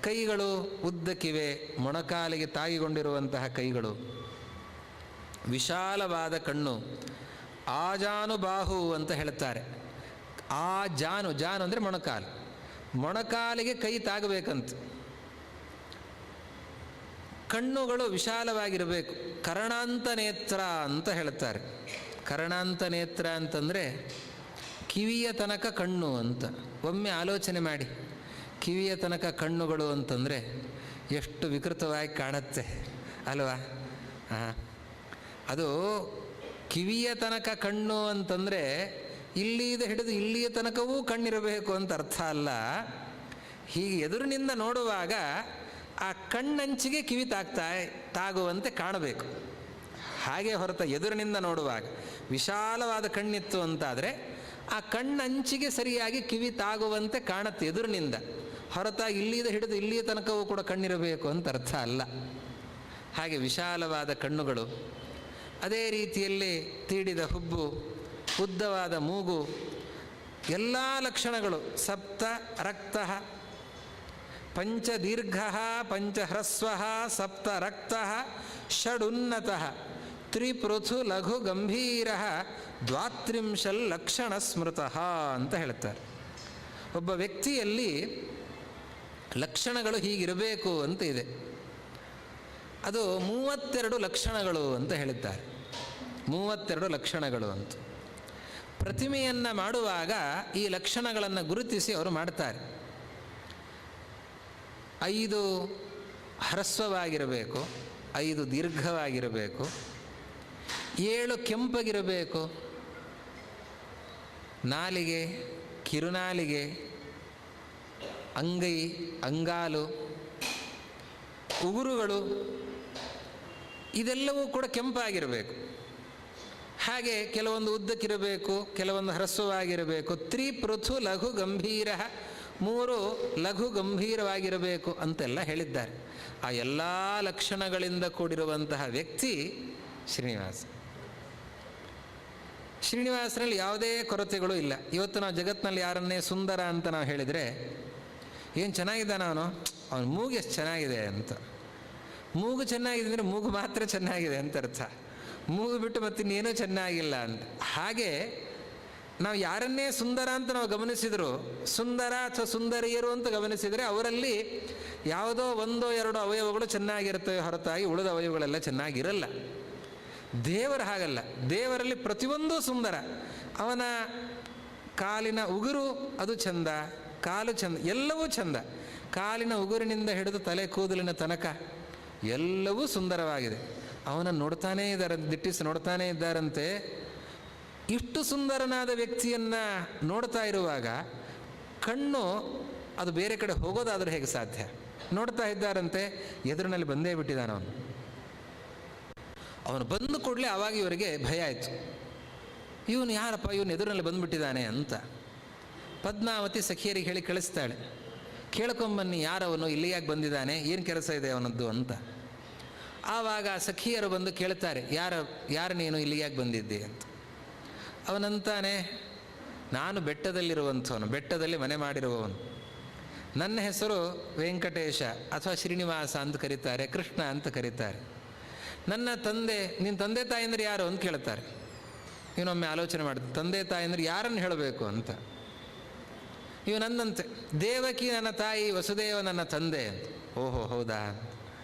ಕೈಗಳು ಉದ್ದಕ್ಕಿವೆ, ಮೊಣಕಾಲಿಗೆ ತಾಗಿಕೊಂಡಿರುವಂತಹ ಕೈಗಳು. ವಿಶಾಲವಾದ ಕಣ್ಣು, ಆಜಾನುಬಾಹು ಅಂತ ಹೇಳ್ತಾರೆ. ಆ ಜಾನು ಅಂದರೆ ಮೊಣಕಾಲು, ಮೊಣಕಾಲಿಗೆ ಕೈ ತಾಗಬೇಕಂತ. ಕಣ್ಣುಗಳು ವಿಶಾಲವಾಗಿರಬೇಕು. ಕರ್ಣಾಂತ ನೇತ್ರ ಅಂತ ಹೇಳ್ತಾರೆ. ಕರ್ಣಾಂತ ನೇತ್ರ ಅಂತಂದರೆ ಕಿವಿಯ ತನಕ ಕಣ್ಣು ಅಂತ. ಒಮ್ಮೆ ಆಲೋಚನೆ ಮಾಡಿ, ಕಿವಿಯ ತನಕ ಕಣ್ಣುಗಳು ಅಂತಂದರೆ ಎಷ್ಟು ವಿಕೃತವಾಗಿ ಕಾಣುತ್ತೆ ಅಲ್ವಾ? ಅದು ಕಿವಿಯ ತನಕ ಕಣ್ಣು ಅಂತಂದರೆ ಇಲ್ಲಿದ ಹಿಡಿದು ಇಲ್ಲಿಯ ತನಕವೂ ಕಣ್ಣಿರಬೇಕು ಅಂತ ಅರ್ಥ ಅಲ್ಲ. ಹೀಗೆ ಎದುರಿನಿಂದ ನೋಡುವಾಗ ಆ ಕಣ್ಣಂಚಿಗೆ ಕಿವಿ ತಾಗುವಂತೆ ಕಾಣಬೇಕು. ಹಾಗೆ ಹೊರತ ಎದುರಿನಿಂದ ನೋಡುವಾಗ ವಿಶಾಲವಾದ ಕಣ್ಣಿತ್ತು ಅಂತಾದರೆ ಆ ಕಣ್ಣಂಚಿಗೆ ಸರಿಯಾಗಿ ಕಿವಿ ತಾಗುವಂತೆ ಕಾಣುತ್ತೆ ಎದುರಿನಿಂದ. ಹೊರತಾಗಿ ಇಲ್ಲಿದ ಹಿಡಿದು ಇಲ್ಲಿಯ ತನಕವೂ ಕೂಡ ಕಣ್ಣಿರಬೇಕು ಅಂತ ಅರ್ಥ ಅಲ್ಲ. ಹಾಗೆ ವಿಶಾಲವಾದ ಕಣ್ಣುಗಳು, ಅದೇ ರೀತಿಯಲ್ಲಿ ತೀಡಿದ ಹುಬ್ಬು, ಉದ್ದವಾದ ಮೂಗು, ಎಲ್ಲ ಲಕ್ಷಣಗಳು. ಸಪ್ತ ರಕ್ತ ಪಂಚದೀರ್ಘ ಪಂಚಹ್ರಸ್ವ ಸಪ್ತ ರಕ್ತ ಷಡುನ್ನತ ತ್ರಿಪೃಥು ಲಘು ಗಂಭೀರ ದ್ವಾತ್ರಿಂಶಲ್ ಲಕ್ಷಣ ಸ್ಮೃತಃ ಅಂತ ಹೇಳ್ತಾರೆ. ಒಬ್ಬ ವ್ಯಕ್ತಿಯಲ್ಲಿ ಲಕ್ಷಣಗಳು ಹೀಗಿರಬೇಕು ಅಂತ ಇದೆ. ಅದು 32 ಲಕ್ಷಣಗಳು ಅಂತ ಹೇಳಿದ್ದಾರೆ. 32 ಲಕ್ಷಣಗಳು ಅಂತ. ಪ್ರತಿಮೆಯನ್ನು ಮಾಡುವಾಗ ಈ ಲಕ್ಷಣಗಳನ್ನು ಗುರುತಿಸಿ ಅವರು ಮಾಡ್ತಾರೆ. 5 ಹ್ರಸ್ವವಾಗಿರಬೇಕು, 5 ದೀರ್ಘವಾಗಿರಬೇಕು, 7 ಕೆಂಪಗಿರಬೇಕು, ನಾಲಿಗೆ, ಕಿರುನಾಲಿಗೆ, ಅಂಗೈ, ಅಂಗಾಲು, ಉಗುರುಗಳು ಇದೆಲ್ಲವೂ ಕೂಡ ಕೆಂಪಾಗಿರಬೇಕು. ಹಾಗೆ ಕೆಲವೊಂದು ಉದ್ದಕ್ಕಿರಬೇಕು, ಕೆಲವೊಂದು ಹ್ರಸ್ವವಾಗಿರಬೇಕು. ತ್ರಿಪೃಥು ಲಘು ಗಂಭೀರ, 3 ಲಘು ಗಂಭೀರವಾಗಿರಬೇಕು ಅಂತೆಲ್ಲ ಹೇಳಿದ್ದಾರೆ. ಆ ಎಲ್ಲ ಲಕ್ಷಣಗಳಿಂದ ಕೂಡಿರುವಂತಹ ವ್ಯಕ್ತಿ ಶ್ರೀನಿವಾಸ. ಶ್ರೀನಿವಾಸನಲ್ಲಿ ಯಾವುದೇ ಕೊರತೆಗಳು ಇಲ್ಲ. ಇವತ್ತು ನಾವು ಜಗತ್ತಿನಲ್ಲಿ ಯಾರನ್ನೇ ಸುಂದರ ಅಂತ ನಾವು ಹೇಳಿದರೆ, ಏನು ಚೆನ್ನಾಗಿದ್ದಾನೆ ಅವನ ಮೂಗು ಎಷ್ಟು ಚೆನ್ನಾಗಿದೆ ಅಂತ. ಮೂಗು ಚೆನ್ನಾಗಿದೆ ಅಂದರೆ ಮೂಗು ಮಾತ್ರ ಚೆನ್ನಾಗಿದೆ ಅಂತ ಅರ್ಥ. ಮೂಗು ಬಿಟ್ಟು ಮತ್ತಿನ್ನೇನೂ ಚೆನ್ನಾಗಿಲ್ಲ ಅಂತ. ಹಾಗೆ ನಾವು ಯಾರನ್ನೇ ಸುಂದರ ಅಂತ ನಾವು ಗಮನಿಸಿದರೂ, ಸುಂದರ ಅಥವಾ ಸುಂದರಿಯರು ಅಂತ ಗಮನಿಸಿದರೆ ಅವರಲ್ಲಿ ಯಾವುದೋ 1-2 ಅವಯವಗಳು ಚೆನ್ನಾಗಿರ್ತವೆ ಹೊರತಾಗಿ ಉಳಿದ ಅವಯವಗಳೆಲ್ಲ ಚೆನ್ನಾಗಿರಲ್ಲ. ದೇವರು ಹಾಗಲ್ಲ. ದೇವರಲ್ಲಿ ಪ್ರತಿಯೊಂದು ಸುಂದರ. ಅವನ ಕಾಲಿನ ಉಗುರು ಅದು ಚಂದ, ಕಾಲು ಚಂದ, ಎಲ್ಲವೂ ಚಂದ. ಕಾಲಿನ ಉಗುರಿನಿಂದ ಹಿಡಿದು ತಲೆ ಕೂದಲಿನ ತನಕ ಎಲ್ಲವೂ ಸುಂದರವಾಗಿದೆ. ಅವನನ್ನು ನೋಡ್ತಾನೇ ಇದ್ದಾರೆ, ದಿಟ್ಟಿಸಿ ನೋಡ್ತಾನೇ ಇದ್ದಾರಂತೆ. ಇಷ್ಟು ಸುಂದರನಾದ ವ್ಯಕ್ತಿಯನ್ನು ನೋಡ್ತಾ ಇರುವಾಗ ಕಣ್ಣು ಅದು ಬೇರೆ ಕಡೆ ಹೋಗೋದಾದರೂ ಹೇಗೆ ಸಾಧ್ಯ? ನೋಡ್ತಾ ಇದ್ದಾರಂತೆ, ಎದುರಿನಲ್ಲಿ ಬಂದೇ ಬಿಟ್ಟಿದ್ದಾನೆ ಅವನು ಬಂದು ಕೂಡಲೇ ಆವಾಗ ಇವರಿಗೆ ಭಯ ಆಯಿತು. ಇವನು ಯಾರಪ್ಪ, ಇವನು ಎದುರಲ್ಲಿ ಬಂದುಬಿಟ್ಟಿದ್ದಾನೆ ಅಂತ ಪದ್ಮಾವತಿ ಸಖಿಯರಿಗೆ ಹೇಳಿ ಕಳಿಸ್ತಾಳೆ. ಕೇಳ್ಕೊಂಬನ್ನಿ, ಯಾರವನು, ಇಲ್ಲಿ ಯಾಕೆ ಬಂದಿದ್ದಾನೆ, ಏನು ಕೆಲಸ ಇದೆ ಅವನದ್ದು ಅಂತ. ಆವಾಗ ಸಖಿಯರು ಬಂದು ಕೇಳ್ತಾರೆ, ಯಾರು ನೀನು, ಇಲ್ಲಿ ಯಾಕೆ ಬಂದಿದ್ದೆ ಅಂತ. ಅವನಂತಾನೆ, ನಾನು ಬೆಟ್ಟದಲ್ಲಿರುವಂಥವನು, ಬೆಟ್ಟದಲ್ಲಿ ಮನೆ ಮಾಡಿರುವವನು. ನನ್ನ ಹೆಸರು ವೆಂಕಟೇಶ ಅಥವಾ ಶ್ರೀನಿವಾಸ ಅಂತ ಕರೀತಾರೆ, ಕೃಷ್ಣ ಅಂತ ಕರೀತಾರೆ. ನನ್ನ ತಂದೆ, ನಿನ್ನ ತಂದೆ ತಾಯಿ ಅಂದರೆ ಯಾರು ಅಂತ ಕೇಳ್ತಾರೆ. ಇವನೊಮ್ಮೆ ಆಲೋಚನೆ ಮಾಡ್ತಾನೆ, ತಂದೆ ತಾಯಿ ಅಂದರೆ ಯಾರನ್ನು ಹೇಳಬೇಕು ಅಂತ. ಇವನಂದಂತೆ, ದೇವಕಿ ನನ್ನ ತಾಯಿ, ವಸುದೇವ ನನ್ನ ತಂದೆ ಅಂತ. ಓಹೋ ಹೌದಾ,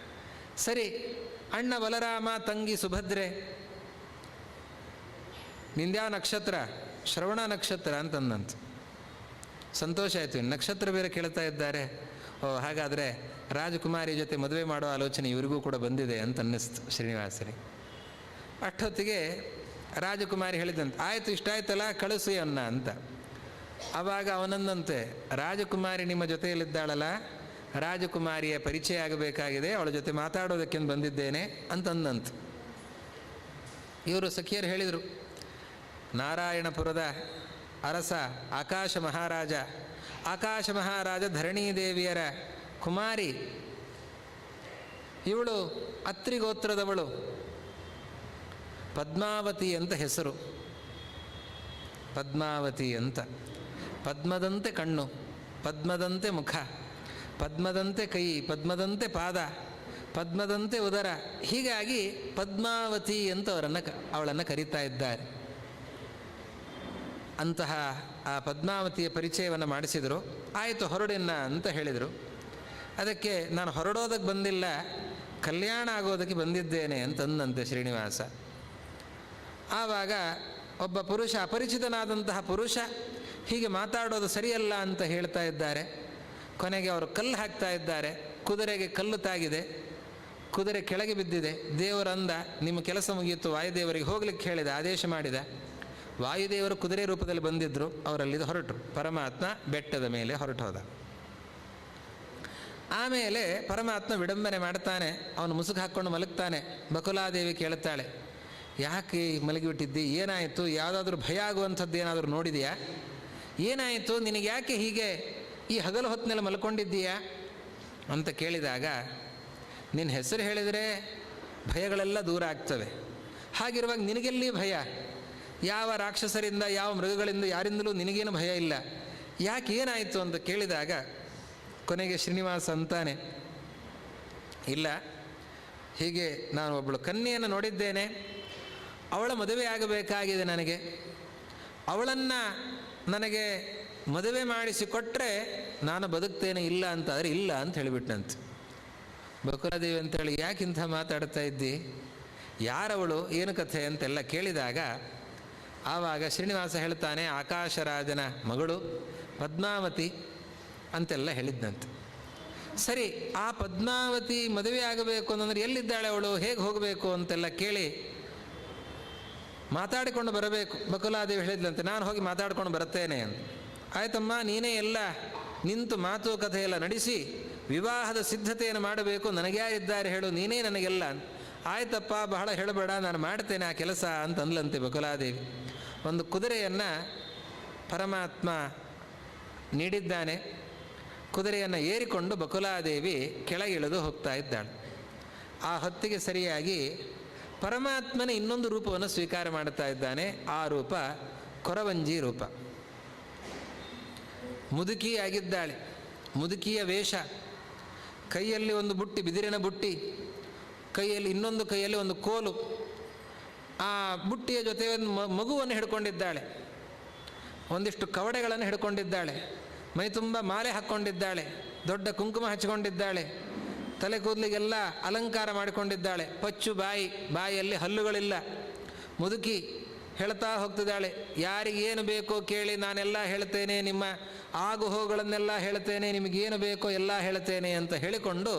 ಸರಿ. ಅಣ್ಣ ಬಲರಾಮ, ತಂಗಿ ಸುಭದ್ರೆ, ನಿಂದ್ಯಾವ ನಕ್ಷತ್ರ, ಶ್ರವಣ ನಕ್ಷತ್ರ ಅಂತಂದಂತೆ. ಸಂತೋಷ ಆಯಿತು, ನಕ್ಷತ್ರ ಬೇರೆ ಕೇಳ್ತಾ ಇದ್ದಾರೆ. ಓ, ಹಾಗಾದರೆ ರಾಜಕುಮಾರಿ ಜೊತೆ ಮದುವೆ ಮಾಡೋ ಆಲೋಚನೆ ಇವರಿಗೂ ಕೂಡ ಬಂದಿದೆ ಅಂತ ಅನ್ನಿಸ್ತು ಶ್ರೀನಿವಾಸನಿಗೆ. ಅಷ್ಟೊತ್ತಿಗೆ ರಾಜಕುಮಾರಿ ಹೇಳಿದಂತೆ, ಆಯಿತು, ಇಷ್ಟ ಆಯ್ತಲ್ಲ, ಕಳಿಸಿ ಅನ್ನ ಅಂತ. ಆವಾಗ ಅವನಂದಂತೆ, ರಾಜಕುಮಾರಿ ನಿಮ್ಮ ಜೊತೆಯಲ್ಲಿದ್ದಾಳಲ್ಲ, ರಾಜಕುಮಾರಿಯ ಪರಿಚಯ ಆಗಬೇಕಾಗಿದೆ, ಅವಳ ಜೊತೆ ಮಾತಾಡೋದಕ್ಕೆ ಬಂದಿದ್ದೇನೆ ಅಂತಂದಂತೆ. ಇವರು ಸಖಿಯರು ಹೇಳಿದರು, ನಾರಾಯಣಪುರದ ಅರಸ ಆಕಾಶ ಮಹಾರಾಜ ಧರಣೀದೇವಿಯರ ಕುಮಾರಿ ಇವಳು, ಅತ್ರಿ ಗೋತ್ರದವಳು, ಪದ್ಮಾವತಿ ಅಂತ ಹೆಸರು. ಪದ್ಮಾವತಿ ಅಂತ, ಪದ್ಮದಂತೆ ಕಣ್ಣು, ಪದ್ಮದಂತೆ ಮುಖ, ಪದ್ಮದಂತೆ ಕೈ, ಪದ್ಮದಂತೆ ಪಾದ, ಪದ್ಮದಂತೆ ಉದರ, ಹೀಗಾಗಿ ಪದ್ಮಾವತಿ ಅಂತ ಅವಳನ್ನು ಕರೀತಾ ಇದ್ದಾರೆ. ಅಂತಹ ಆ ಪದ್ಮಾವತಿಯ ಪರಿಚಯವನ್ನು ಮಾಡಿಸಿದರು. ಆಯಿತು, ಹೊರಡಿನ ಅಂತ ಹೇಳಿದರು. ಅದಕ್ಕೆ ನಾನು ಹೊರಡೋದಕ್ಕೆ ಬಂದಿಲ್ಲ, ಕಲ್ಯಾಣ ಆಗೋದಕ್ಕೆ ಬಂದಿದ್ದೇನೆ ಅಂತಂದಂತೆ ಶ್ರೀನಿವಾಸ. ಆವಾಗ ಒಬ್ಬ ಪುರುಷ, ಅಪರಿಚಿತನಾದಂತಹ ಪುರುಷ, ಹೀಗೆ ಮಾತಾಡೋದು ಸರಿಯಲ್ಲ ಅಂತ ಹೇಳ್ತಾ ಇದ್ದಾರೆ. ಕೊನೆಗೆ ಅವರು ಕಲ್ಲು ಹಾಕ್ತಾ ಇದ್ದಾರೆ. ಕುದುರೆಗೆ ಕಲ್ಲು ತಾಗಿದೆ, ಕುದುರೆ ಕೆಳಗೆ ಬಿದ್ದಿದೆ. ದೇವರಂದ, ನಿಮ್ಮ ಕೆಲಸ ಮುಗಿಯಿತು, ವಾಯುದೇವರಿಗೆ ಹೋಗ್ಲಿಕ್ಕೆ ಹೇಳಿದ, ಆದೇಶ ಮಾಡಿದ. ವಾಯುದೇವರು ಕುದುರೆ ರೂಪದಲ್ಲಿ ಬಂದಿದ್ದರು, ಅವರಲ್ಲಿದ್ದು ಹೊರಟರು. ಪರಮಾತ್ಮ ಬೆಟ್ಟದ ಮೇಲೆ ಹೊರಟು ಹೋದ. ಆಮೇಲೆ ಪರಮಾತ್ಮ ವಿಡಂಬನೆ ಮಾಡ್ತಾನೆ, ಅವನು ಮುಸುಕು ಹಾಕ್ಕೊಂಡು ಮಲಗ್ತಾನೆ. ಬಕುಲಾದೇವಿ ಕೇಳ್ತಾಳೆ, ಯಾಕೆ ಮಲಗಿಬಿಟ್ಟಿದ್ದಿ, ಏನಾಯಿತು, ಯಾವುದಾದ್ರೂ ಭಯ ಆಗುವಂಥದ್ದು ಏನಾದರೂ ನೋಡಿದೆಯಾ, ಏನಾಯಿತು ನಿನಗೆ, ಯಾಕೆ ಹೀಗೆ ಈ ಹಗಲು ಹೊತ್ತಿನಲ್ಲಿ ಮಲ್ಕೊಂಡಿದ್ದೀಯಾ ಅಂತ ಕೇಳಿದಾಗ, ನಿನ್ನ ಹೆಸರು ಹೇಳಿದರೆ ಭಯಗಳೆಲ್ಲ ದೂರ ಆಗ್ತವೆ, ಹಾಗಿರುವಾಗ ನಿನಗೆಲ್ಲಿ ಭಯ, ಯಾವ ರಾಕ್ಷಸರಿಂದ, ಯಾವ ಮೃಗಗಳಿಂದ, ಯಾರಿಂದಲೂ ನಿನಗೇನು ಭಯ ಇಲ್ಲ, ಯಾಕೆ, ಏನಾಯಿತು ಅಂತ ಕೇಳಿದಾಗ ಕೊನೆಗೆ ಶ್ರೀನಿವಾಸ ಅಂತಾನೆ, ಇಲ್ಲ, ಹೀಗೆ ನಾನು ಒಬ್ಬಳು ಕನ್ಯೆಯನ್ನು ನೋಡಿದ್ದೇನೆ, ಅವಳ ಮದುವೆ ಆಗಬೇಕಾಗಿದೆ ನನಗೆ, ಅವಳನ್ನು ನನಗೆ ಮದುವೆ ಮಾಡಿಸಿಕೊಟ್ರೆ ನಾನು ಬದುಕ್ತೇನೆ, ಇಲ್ಲ ಅಂತಾದರೆ ಇಲ್ಲ ಅಂತ ಹೇಳಿಬಿಟ್ಟಂತೆ. ಬಕುಲಾದೇವಿ ಅಂತೇಳಿ, ಯಾಕಿಂತ ಮಾತಾಡ್ತಾ ಇದ್ದಿ, ಯಾರವಳು, ಏನು ಕಥೆ ಅಂತೆಲ್ಲ ಕೇಳಿದಾಗ ಆವಾಗ ಶ್ರೀನಿವಾಸ ಹೇಳ್ತಾನೆ, ಆಕಾಶರಾಜನ ಮಗಳು ಪದ್ಮಾವತಿ ಅಂತೆಲ್ಲ ಹೇಳಿದ್ದಂತೆ. ಸರಿ, ಆ ಪದ್ಮಾವತಿ ಮದುವೆ ಆಗಬೇಕು ಅಂತಂದರೆ ಎಲ್ಲಿದ್ದಾಳೆ ಅವಳು, ಹೇಗೆ ಹೋಗಬೇಕು ಅಂತೆಲ್ಲ ಕೇಳಿ ಮಾತಾಡಿಕೊಂಡು ಬರಬೇಕು. ಬಕುಲಾದೇವಿ ಹೇಳಿದ್ಲಂತೆ, ನಾನು ಹೋಗಿ ಮಾತಾಡ್ಕೊಂಡು ಬರುತ್ತೇನೆ ಅಂತ. ಆಯ್ತಮ್ಮ, ನೀನೇ ಎಲ್ಲ ನಿಂತು ಮಾತುಕತೆ ಎಲ್ಲ ನಡೆಸಿ ವಿವಾಹದ ಸಿದ್ಧತೆಯನ್ನು ಮಾಡಬೇಕು, ನನಗೆ ಯಾರಿದ್ದಾರೆ ಹೇಳು, ನೀನೇ ನನಗೆಲ್ಲ. ಆಯ್ತಪ್ಪ, ಬಹಳ ಹೇಳಬೇಡ, ನಾನು ಮಾಡ್ತೇನೆ ಆ ಕೆಲಸ ಅಂತ ಅಂದ್ಲಂತೆ ಬಕುಲಾದೇವಿ. ಒಂದು ಕುದುರೆಯನ್ನು ಪರಮಾತ್ಮ ನೀಡಿದ್ದಾನೆ. ಕುದುರೆಯನ್ನು ಏರಿಕೊಂಡು ಬಕುಲಾದೇವಿ ಕೆಳಗಿಳಿದು ಹೋಗ್ತಾ ಇದ್ದಾಳೆ. ಆ ಹೊತ್ತಿಗೆ ಸರಿಯಾಗಿ ಪರಮಾತ್ಮನ ಇನ್ನೊಂದು ರೂಪವನ್ನು ಸ್ವೀಕಾರ ಮಾಡ್ತಾ ಇದ್ದಾನೆ. ಆ ರೂಪ ಕೊರವಂಜಿ ರೂಪ. ಮುದುಕಿಯಾಗಿದ್ದಾಳೆ, ಮುದುಕಿಯ ವೇಷ, ಕೈಯಲ್ಲಿ ಒಂದು ಬುಟ್ಟಿ, ಬಿದಿರಿನ ಬುಟ್ಟಿ, ಕೈಯಲ್ಲಿ ಇನ್ನೊಂದು ಕೈಯಲ್ಲಿ ಒಂದು ಕೋಲು, ಆ ಬುಟ್ಟಿಯ ಜೊತೆ ಒಂದು ಮಗುವನ್ನು ಹಿಡ್ಕೊಂಡಿದ್ದಾಳೆ, ಒಂದಿಷ್ಟು ಕವಡೆಗಳನ್ನು ಹಿಡ್ಕೊಂಡಿದ್ದಾಳೆ, ಮೈ ತುಂಬ ಮಾಲೆ ಹಾಕ್ಕೊಂಡಿದ್ದಾಳೆ, ದೊಡ್ಡ ಕುಂಕುಮ ಹಚ್ಕೊಂಡಿದ್ದಾಳೆ, ತಲೆ ಕೂದಲಿಗೆಲ್ಲ ಅಲಂಕಾರ ಮಾಡಿಕೊಂಡಿದ್ದಾಳೆ, ಪಚ್ಚು ಬಾಯಿ, ಬಾಯಿಯಲ್ಲಿ ಹಲ್ಲುಗಳಿಲ್ಲ. ಮುದುಕಿ ಹೇಳ್ತಾ ಹೋಗ್ತಿದ್ದಾಳೆ, ಯಾರಿಗೇನು ಬೇಕೋ ಕೇಳಿ, ನಾನೆಲ್ಲ ಹೇಳ್ತೇನೆ, ನಿಮ್ಮ ಆಗು ಹೋಗುಗಳನ್ನೆಲ್ಲ ಹೇಳ್ತೇನೆ, ನಿಮಗೇನು ಬೇಕೋ ಎಲ್ಲ ಹೇಳ್ತೇನೆ ಅಂತ ಹೇಳಿಕೊಂಡು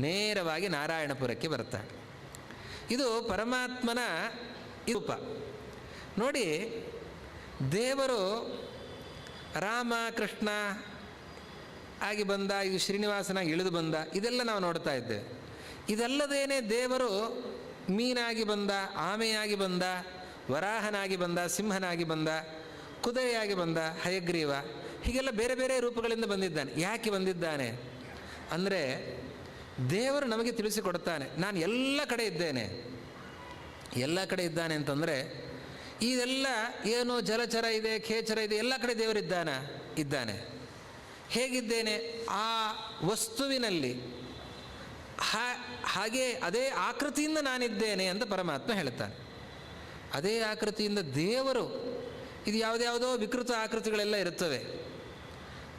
ನೇರವಾಗಿ ನಾರಾಯಣಪುರಕ್ಕೆ ಬರ್ತಾಳೆ. ಇದು ಪರಮಾತ್ಮನ ರೂಪ ನೋಡಿ. ದೇವರು ರಾಮ ಕೃಷ್ಣ ಆಗಿ ಬಂದ, ಇದು ಶ್ರೀನಿವಾಸನಾಗಿ ಇಳಿದು ಬಂದ, ಇದೆಲ್ಲ ನಾವು ನೋಡ್ತಾ ಇದ್ದೇವೆ. ಇದಲ್ಲದೇನೆ ದೇವರು ಮೀನಾಗಿ ಬಂದ, ಆಮೆಯಾಗಿ ಬಂದ, ವರಾಹನಾಗಿ ಬಂದ, ಸಿಂಹನಾಗಿ ಬಂದ, ಕುದುರೆಯಾಗಿ ಬಂದ, ಹಯಗ್ರೀವ, ಹೀಗೆಲ್ಲ ಬೇರೆ ಬೇರೆ ರೂಪಗಳಿಂದ ಬಂದಿದ್ದಾನೆ. ಯಾಕೆ ಬಂದಿದ್ದಾನೆ ಅಂದರೆ ದೇವರು ನಮಗೆ ತಿಳಿಸಿಕೊಡ್ತಾನೆ, ನಾನು ಎಲ್ಲ ಕಡೆ ಇದ್ದೇನೆ. ಎಲ್ಲ ಕಡೆ ಇದ್ದಾನೆ ಅಂತಂದರೆ ಇದೆಲ್ಲ ಏನೋ ಜಲಚರ ಇದೆ, ಖೇಚರ ಇದೆ, ಎಲ್ಲ ಕಡೆ ಇದ್ದಾನೆ. ಹೇಗಿದ್ದೇನೆ? ಆ ವಸ್ತುವಿನಲ್ಲಿ ಹಾಗೆ ಅದೇ ಆಕೃತಿಯಿಂದ ನಾನಿದ್ದೇನೆ ಅಂತ ಪರಮಾತ್ಮ ಹೇಳ್ತಾನೆ. ಅದೇ ಆಕೃತಿಯಿಂದ ದೇವರು, ಇದು ಯಾವುದ್ಯಾವುದೋ ವಿಕೃತ ಆಕೃತಿಗಳೆಲ್ಲ ಇರುತ್ತವೆ.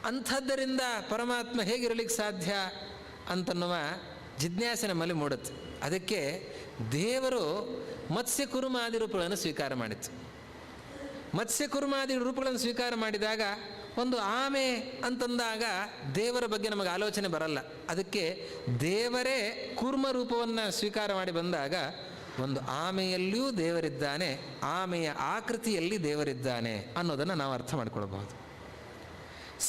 ಅಂಥದ್ದರಿಂದ ಪರಮಾತ್ಮ ಹೇಗಿರಲಿಕ್ಕೆ ಸಾಧ್ಯ ಅಂತನ್ನುವ ಜಿಜ್ಞಾಸೆ ನಮ್ಮಲ್ಲಿ ಮೂಡುತ್ತೆ. ಅದಕ್ಕೆ ದೇವರು ಮತ್ಸ್ಯ ಕುರುಮಾದಿ ರೂಪಗಳನ್ನು ಸ್ವೀಕಾರ ಮಾಡಿತು. ಮತ್ಸ್ಯ ಕುರುಮಾದಿ ರೂಪಗಳನ್ನು ಸ್ವೀಕಾರ ಮಾಡಿದಾಗ ಒಂದು ಆಮೆ ಅಂತಂದಾಗ ದೇವರ ಬಗ್ಗೆ ನಮಗೆ ಆಲೋಚನೆ ಬರಲ್ಲ. ಅದಕ್ಕೆ ದೇವರೇ ಕೂರ್ಮ ರೂಪವನ್ನು ಸ್ವೀಕಾರ ಮಾಡಿ ಬಂದಾಗ ಒಂದು ಆಮೆಯಲ್ಲಿಯೂ ದೇವರಿದ್ದಾನೆ, ಆಮೆಯ ಆಕೃತಿಯಲ್ಲಿ ದೇವರಿದ್ದಾನೆ ಅನ್ನೋದನ್ನು ನಾವು ಅರ್ಥ ಮಾಡಿಕೊಳ್ಬಹುದು.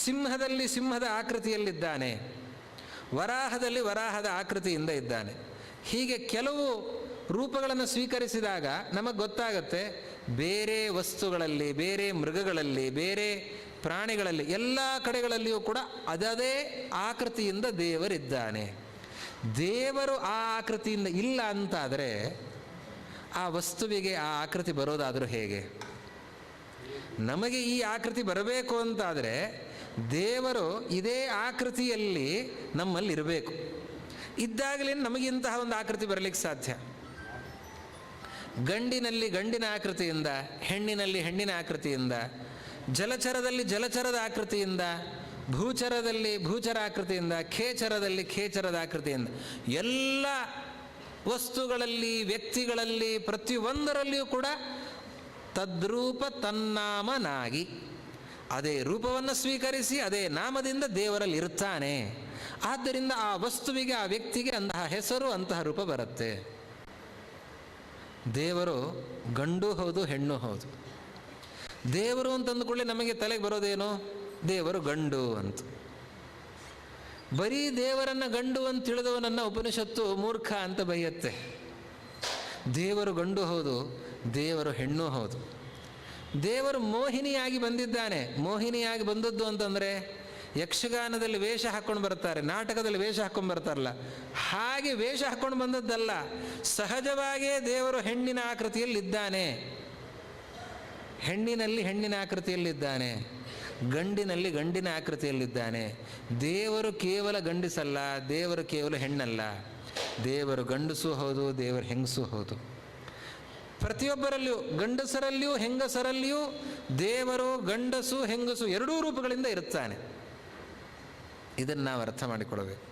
ಸಿಂಹದಲ್ಲಿ ಸಿಂಹದ ಆಕೃತಿಯಲ್ಲಿದ್ದಾನೆ, ವರಾಹದಲ್ಲಿ ವರಾಹದ ಆಕೃತಿಯಿಂದ ಇದ್ದಾನೆ. ಹೀಗೆ ಕೆಲವು ರೂಪಗಳನ್ನು ಸ್ವೀಕರಿಸಿದಾಗ ನಮಗೆ ಗೊತ್ತಾಗುತ್ತೆ, ಬೇರೆ ವಸ್ತುಗಳಲ್ಲಿ, ಬೇರೆ ಮೃಗಗಳಲ್ಲಿ, ಬೇರೆ ಪ್ರಾಣಿಗಳಲ್ಲಿ, ಎಲ್ಲ ಕಡೆಗಳಲ್ಲಿಯೂ ಕೂಡ ಅದೇ ಆಕೃತಿಯಿಂದ ದೇವರಿದ್ದಾನೆ. ದೇವರು ಆ ಆಕೃತಿಯಿಂದ ಇಲ್ಲ ಅಂತಾದರೆ ಆ ವಸ್ತುವಿಗೆ ಆ ಆಕೃತಿ ಬರೋದಾದರೂ ಹೇಗೆ? ನಮಗೆ ಈ ಆಕೃತಿ ಬರಬೇಕು ಅಂತಾದರೆ ದೇವರು ಇದೇ ಆಕೃತಿಯಲ್ಲಿ ನಮ್ಮಲ್ಲಿರಬೇಕು. ಇದ್ದಾಗಲೇ ನಮಗಿಂತಹ ಒಂದು ಆಕೃತಿ ಬರಲಿಕ್ಕೆ ಸಾಧ್ಯ. ಗಂಡಿನಲ್ಲಿ ಗಂಡಿನ ಆಕೃತಿಯಿಂದ, ಹೆಣ್ಣಿನಲ್ಲಿ ಹೆಣ್ಣಿನ ಆಕೃತಿಯಿಂದ, ಜಲಚರದಲ್ಲಿ ಜಲಚರದ ಆಕೃತಿಯಿಂದ, ಭೂಚರದಲ್ಲಿ ಭೂಚರ ಆಕೃತಿಯಿಂದ, ಖೇಚರದಲ್ಲಿ ಖೇಚರದ ಆಕೃತಿಯಿಂದ, ಎಲ್ಲ ವಸ್ತುಗಳಲ್ಲಿ, ವ್ಯಕ್ತಿಗಳಲ್ಲಿ, ಪ್ರತಿಯೊಂದರಲ್ಲಿಯೂ ಕೂಡ ತದ್ರೂಪ ತನ್ನಾಮನಾಗಿ ಅದೇ ರೂಪವನ್ನು ಸ್ವೀಕರಿಸಿ ಅದೇ ನಾಮದಿಂದ ದೇವರಲ್ಲಿ ಇರ್ತಾನೆ. ಆದ್ದರಿಂದ ಆ ವಸ್ತುವಿಗೆ, ಆ ವ್ಯಕ್ತಿಗೆ ಅಂತಹ ಹೆಸರು, ಅಂತಹ ರೂಪ ಬರುತ್ತೆ. ದೇವರು ಗಂಡು ಹೌದು, ಹೆಣ್ಣು ಹೌದು. ದೇವರು ಅಂತಂದುಕೊಳ್ಳಿ ನಮಗೆ ತಲೆಗೆ ಬರೋದೇನು? ದೇವರು ಗಂಡು ಅಂತ. ಬರೀ ದೇವರನ್ನು ಗಂಡು ಅಂತ ತಿಳಿದವನನ್ನು ಉಪನಿಷತ್ತು ಮೂರ್ಖ ಅಂತ ಬೈಯತ್ತೆ. ದೇವರು ಗಂಡು ಹೌದು, ದೇವರು ಹೆಣ್ಣು ಹೌದು. ದೇವರು ಮೋಹಿನಿಯಾಗಿ ಬಂದಿದ್ದಾನೆ. ಮೋಹಿನಿಯಾಗಿ ಬಂದದ್ದು ಅಂತಂದರೆ ಯಕ್ಷಗಾನದಲ್ಲಿ ವೇಷ ಹಾಕ್ಕೊಂಡು ಬರ್ತಾರೆ, ನಾಟಕದಲ್ಲಿ ವೇಷ ಹಾಕ್ಕೊಂಡು ಬರ್ತಾರಲ್ಲ, ಹಾಗೆ ವೇಷ ಹಾಕ್ಕೊಂಡು ಬಂದದ್ದಲ್ಲ. ಸಹಜವಾಗಿಯೇ ದೇವರು ಹೆಣ್ಣಿನ ಆಕೃತಿಯಲ್ಲಿದ್ದಾನೆ. ಹೆಣ್ಣಿನಲ್ಲಿ ಹೆಣ್ಣಿನ ಆಕೃತಿಯಲ್ಲಿದ್ದಾನೆ, ಗಂಡಿನಲ್ಲಿ ಗಂಡಿನ ಆಕೃತಿಯಲ್ಲಿದ್ದಾನೆ. ದೇವರು ಕೇವಲ ಗಂಡಿಸಲ್ಲ, ದೇವರು ಕೇವಲ ಹೆಣ್ಣಲ್ಲ. ದೇವರು ಗಂಡಸೂ ಹೌದು, ದೇವರು ಹೆಂಗಸೂ ಹೌದು. ಪ್ರತಿಯೊಬ್ಬರಲ್ಲಿಯೂ, ಗಂಡಸರಲ್ಲಿಯೂ ಹೆಂಗಸರಲ್ಲಿಯೂ ದೇವರು ಗಂಡಸು ಹೆಂಗಸು ಎರಡೂ ರೂಪಗಳಿಂದ ಇರುತ್ತಾನೆ. ಇದನ್ನು ನಾವು ಅರ್ಥ ಮಾಡಿಕೊಳ್ಳಬೇಕು.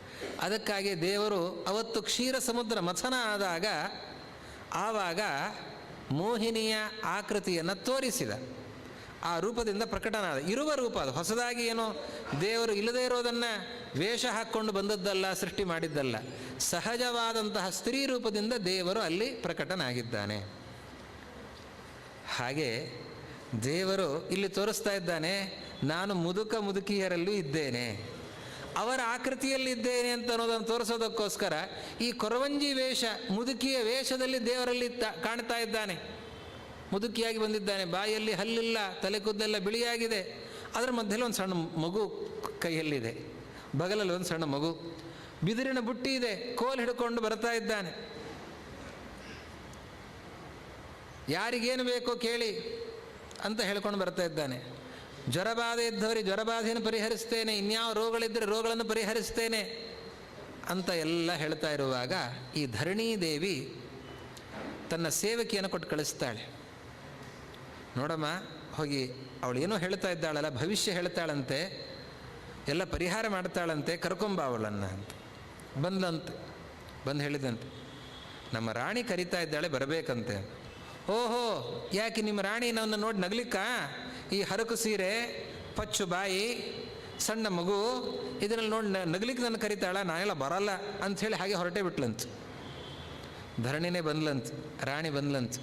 ಅದಕ್ಕಾಗಿ ದೇವರು ಅವತ್ತು ಕ್ಷೀರ ಸಮುದ್ರ ಮಥನ ಆದಾಗ ಆವಾಗ ಮೋಹಿನಿಯ ಆಕೃತಿಯನ್ನು ತೋರಿಸಿದ. ಆ ರೂಪದಿಂದ ಪ್ರಕಟನಾದ, ಇರುವ ರೂಪ ಅದು. ಹೊಸದಾಗಿ ಏನೋ ದೇವರು ಇಲ್ಲದೇ ಇರೋದನ್ನು ವೇಷ ಹಾಕ್ಕೊಂಡು ಬಂದದ್ದಲ್ಲ, ಸೃಷ್ಟಿ ಮಾಡಿದ್ದಲ್ಲ. ಸಹಜವಾದಂತಹ ಸ್ತ್ರೀ ರೂಪದಿಂದ ದೇವರು ಅಲ್ಲಿ ಪ್ರಕಟನಾಗಿದ್ದಾನೆ. ಹಾಗೆ ದೇವರು ಇಲ್ಲಿ ತೋರಿಸ್ತಾ ಇದ್ದಾನೆ, ನಾನು ಮುದುಕಿಯರಲ್ಲೂ ಇದ್ದೇನೆ, ಅವರ ಆಕೃತಿಯಲ್ಲಿದ್ದೇನೆ ಅಂತ ಅನ್ನೋದನ್ನು ತೋರಿಸೋದಕ್ಕೋಸ್ಕರ ಈ ಕೊರವಂಜಿ ವೇಷ, ಮುದುಕಿಯ ವೇಷದಲ್ಲಿ ದೇವರಲ್ಲಿ ಕಾಣ್ತಾ ಇದ್ದಾನೆ. ಮುದುಕಿಯಾಗಿ ಬಂದಿದ್ದಾನೆ, ಬಾಯಲ್ಲಿ ಹಲ್ಲಿಲ್ಲ, ತಲೆ ಕೂದಲೆಲ್ಲ ಬಿಳಿಯಾಗಿದೆ, ಅದರ ಮಧ್ಯದಲ್ಲಿ ಒಂದು ಸಣ್ಣ ಮಗು ಕೈಯಲ್ಲಿದೆ, ಬಗಲಲ್ಲಿ ಒಂದು ಸಣ್ಣ ಮಗು, ಬಿದಿರಿನ ಬುಟ್ಟಿ ಇದೆ, ಕೋಲು ಹಿಡ್ಕೊಂಡು ಬರ್ತಾ ಇದ್ದಾನೆ. ಯಾರಿಗೇನು ಬೇಕೋ ಕೇಳಿ ಅಂತ ಹೇಳ್ಕೊಂಡು ಬರ್ತಾ ಇದ್ದಾನೆ. ಜ್ವರಬಾಧೆ ಇದ್ದವರಿಗೆ ಜ್ವರಬಾಧೆಯನ್ನು ಪರಿಹರಿಸ್ತೇನೆ, ಇನ್ಯಾವ ರೋಗಗಳಿದ್ದರೆ ರೋಗಗಳನ್ನು ಪರಿಹರಿಸ್ತೇನೆ ಅಂತ ಎಲ್ಲ ಹೇಳ್ತಾ ಇರುವಾಗ ಈ ಧರಣೀ ದೇವಿ ತನ್ನ ಸೇವಕಿಯನ್ನು ಕೊಟ್ಟು ಕಳಿಸ್ತಾಳೆ. ನೋಡಮ್ಮ, ಹೋಗಿ ಅವಳು ಏನೋ ಹೇಳ್ತಾ ಇದ್ದಾಳಲ್ಲ, ಭವಿಷ್ಯ ಹೇಳ್ತಾಳಂತೆ, ಎಲ್ಲ ಪರಿಹಾರ ಮಾಡ್ತಾಳಂತೆ, ಕರ್ಕೊಂಬ ಅವಳನ್ನು ಅಂತ. ಬಂದಂತೆ, ಬಂದು ಹೇಳಿದಂತೆ, ನಮ್ಮ ರಾಣಿ ಕರಿತಾ ಇದ್ದಾಳೆ, ಬರಬೇಕಂತೆ. ಓಹೋ, ಯಾಕೆ ನಿಮ್ಮ ರಾಣಿ ನನ್ನ ನೋಡಿ ನಗ್ಲಿಕ್ಕ? ಈ ಹರಕು ಸೀರೆ, ಪಚ್ಚು ಬಾಯಿ, ಸಣ್ಣ ಮಗು, ಇದರಲ್ಲಿ ನೋಡಿ ನಗ್ಲಿಕ್ಕೆ ನನ್ನ ಕರಿತಾಳ, ನಾನೆಲ್ಲ ಬರಲ್ಲ ಅಂಥೇಳಿ ಹಾಗೆ ಹೊರಟೇ ಬಿಟ್ಲಂತ. ಧರಣಿನೇ ಬಂದ್ಲಂತ, ರಾಣಿ ಬಂದ್ಲಂತ,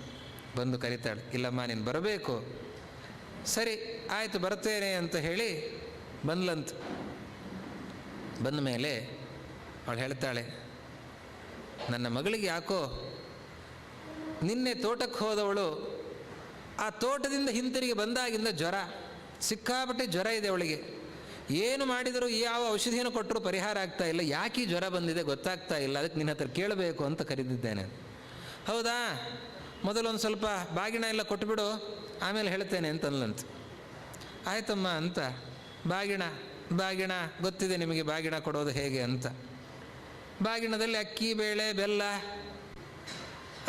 ಬಂದು ಕರಿತಾಳೆ, ಇಲ್ಲಮ್ಮ ನೀನು ಬರಬೇಕು. ಸರಿ ಆಯಿತು ಬರ್ತೇನೆ ಅಂತ ಹೇಳಿ ಬಂದ್ಲಂತ. ಬಂದ ಮೇಲೆ ಅವಳು ಹೇಳ್ತಾಳೆ, ನನ್ನ ಮಗಳಿಗೆ ಯಾಕೋ ನಿನ್ನೆ ತೋಟಕ್ಕೆ ಹೋದವಳು ಆ ತೋಟದಿಂದ ಹಿಂತಿರುಗಿ ಬಂದಾಗಿಂದ ಜ್ವರ, ಸಿಕ್ಕಾಪಟ್ಟೆ ಜ್ವರ ಇದೆ ಅವಳಿಗೆ. ಏನು ಮಾಡಿದರೂ ಯಾವ ಔಷಧಿಯನ್ನು ಕೊಟ್ಟರೂ ಪರಿಹಾರ ಆಗ್ತಾ ಇಲ್ಲ. ಯಾಕೆ ಈ ಜ್ವರ ಬಂದಿದೆ ಗೊತ್ತಾಗ್ತಾ ಇಲ್ಲ, ಅದಕ್ಕೆ ನಿನ್ನ ಹತ್ರ ಕೇಳಬೇಕು ಅಂತ ಕರೆದಿದ್ದೇನೆ. ಹೌದಾ, ಮೊದಲೊಂದು ಸ್ವಲ್ಪ ಬಾಗಿಣ ಎಲ್ಲ ಕೊಟ್ಟುಬಿಡು, ಆಮೇಲೆ ಹೇಳ್ತೇನೆ ಅಂತ ಅಂದ್ಲಂತೆ. ಆಯ್ತಮ್ಮ ಅಂತ ಬಾಗಿಣ ಗೊತ್ತಿದೆ ನಿಮಗೆ ಬಾಗಿಣ ಕೊಡೋದು ಹೇಗೆ ಅಂತ. ಬಾಗಿಣದಲ್ಲಿ ಅಕ್ಕಿ, ಬೇಳೆ, ಬೆಲ್ಲ,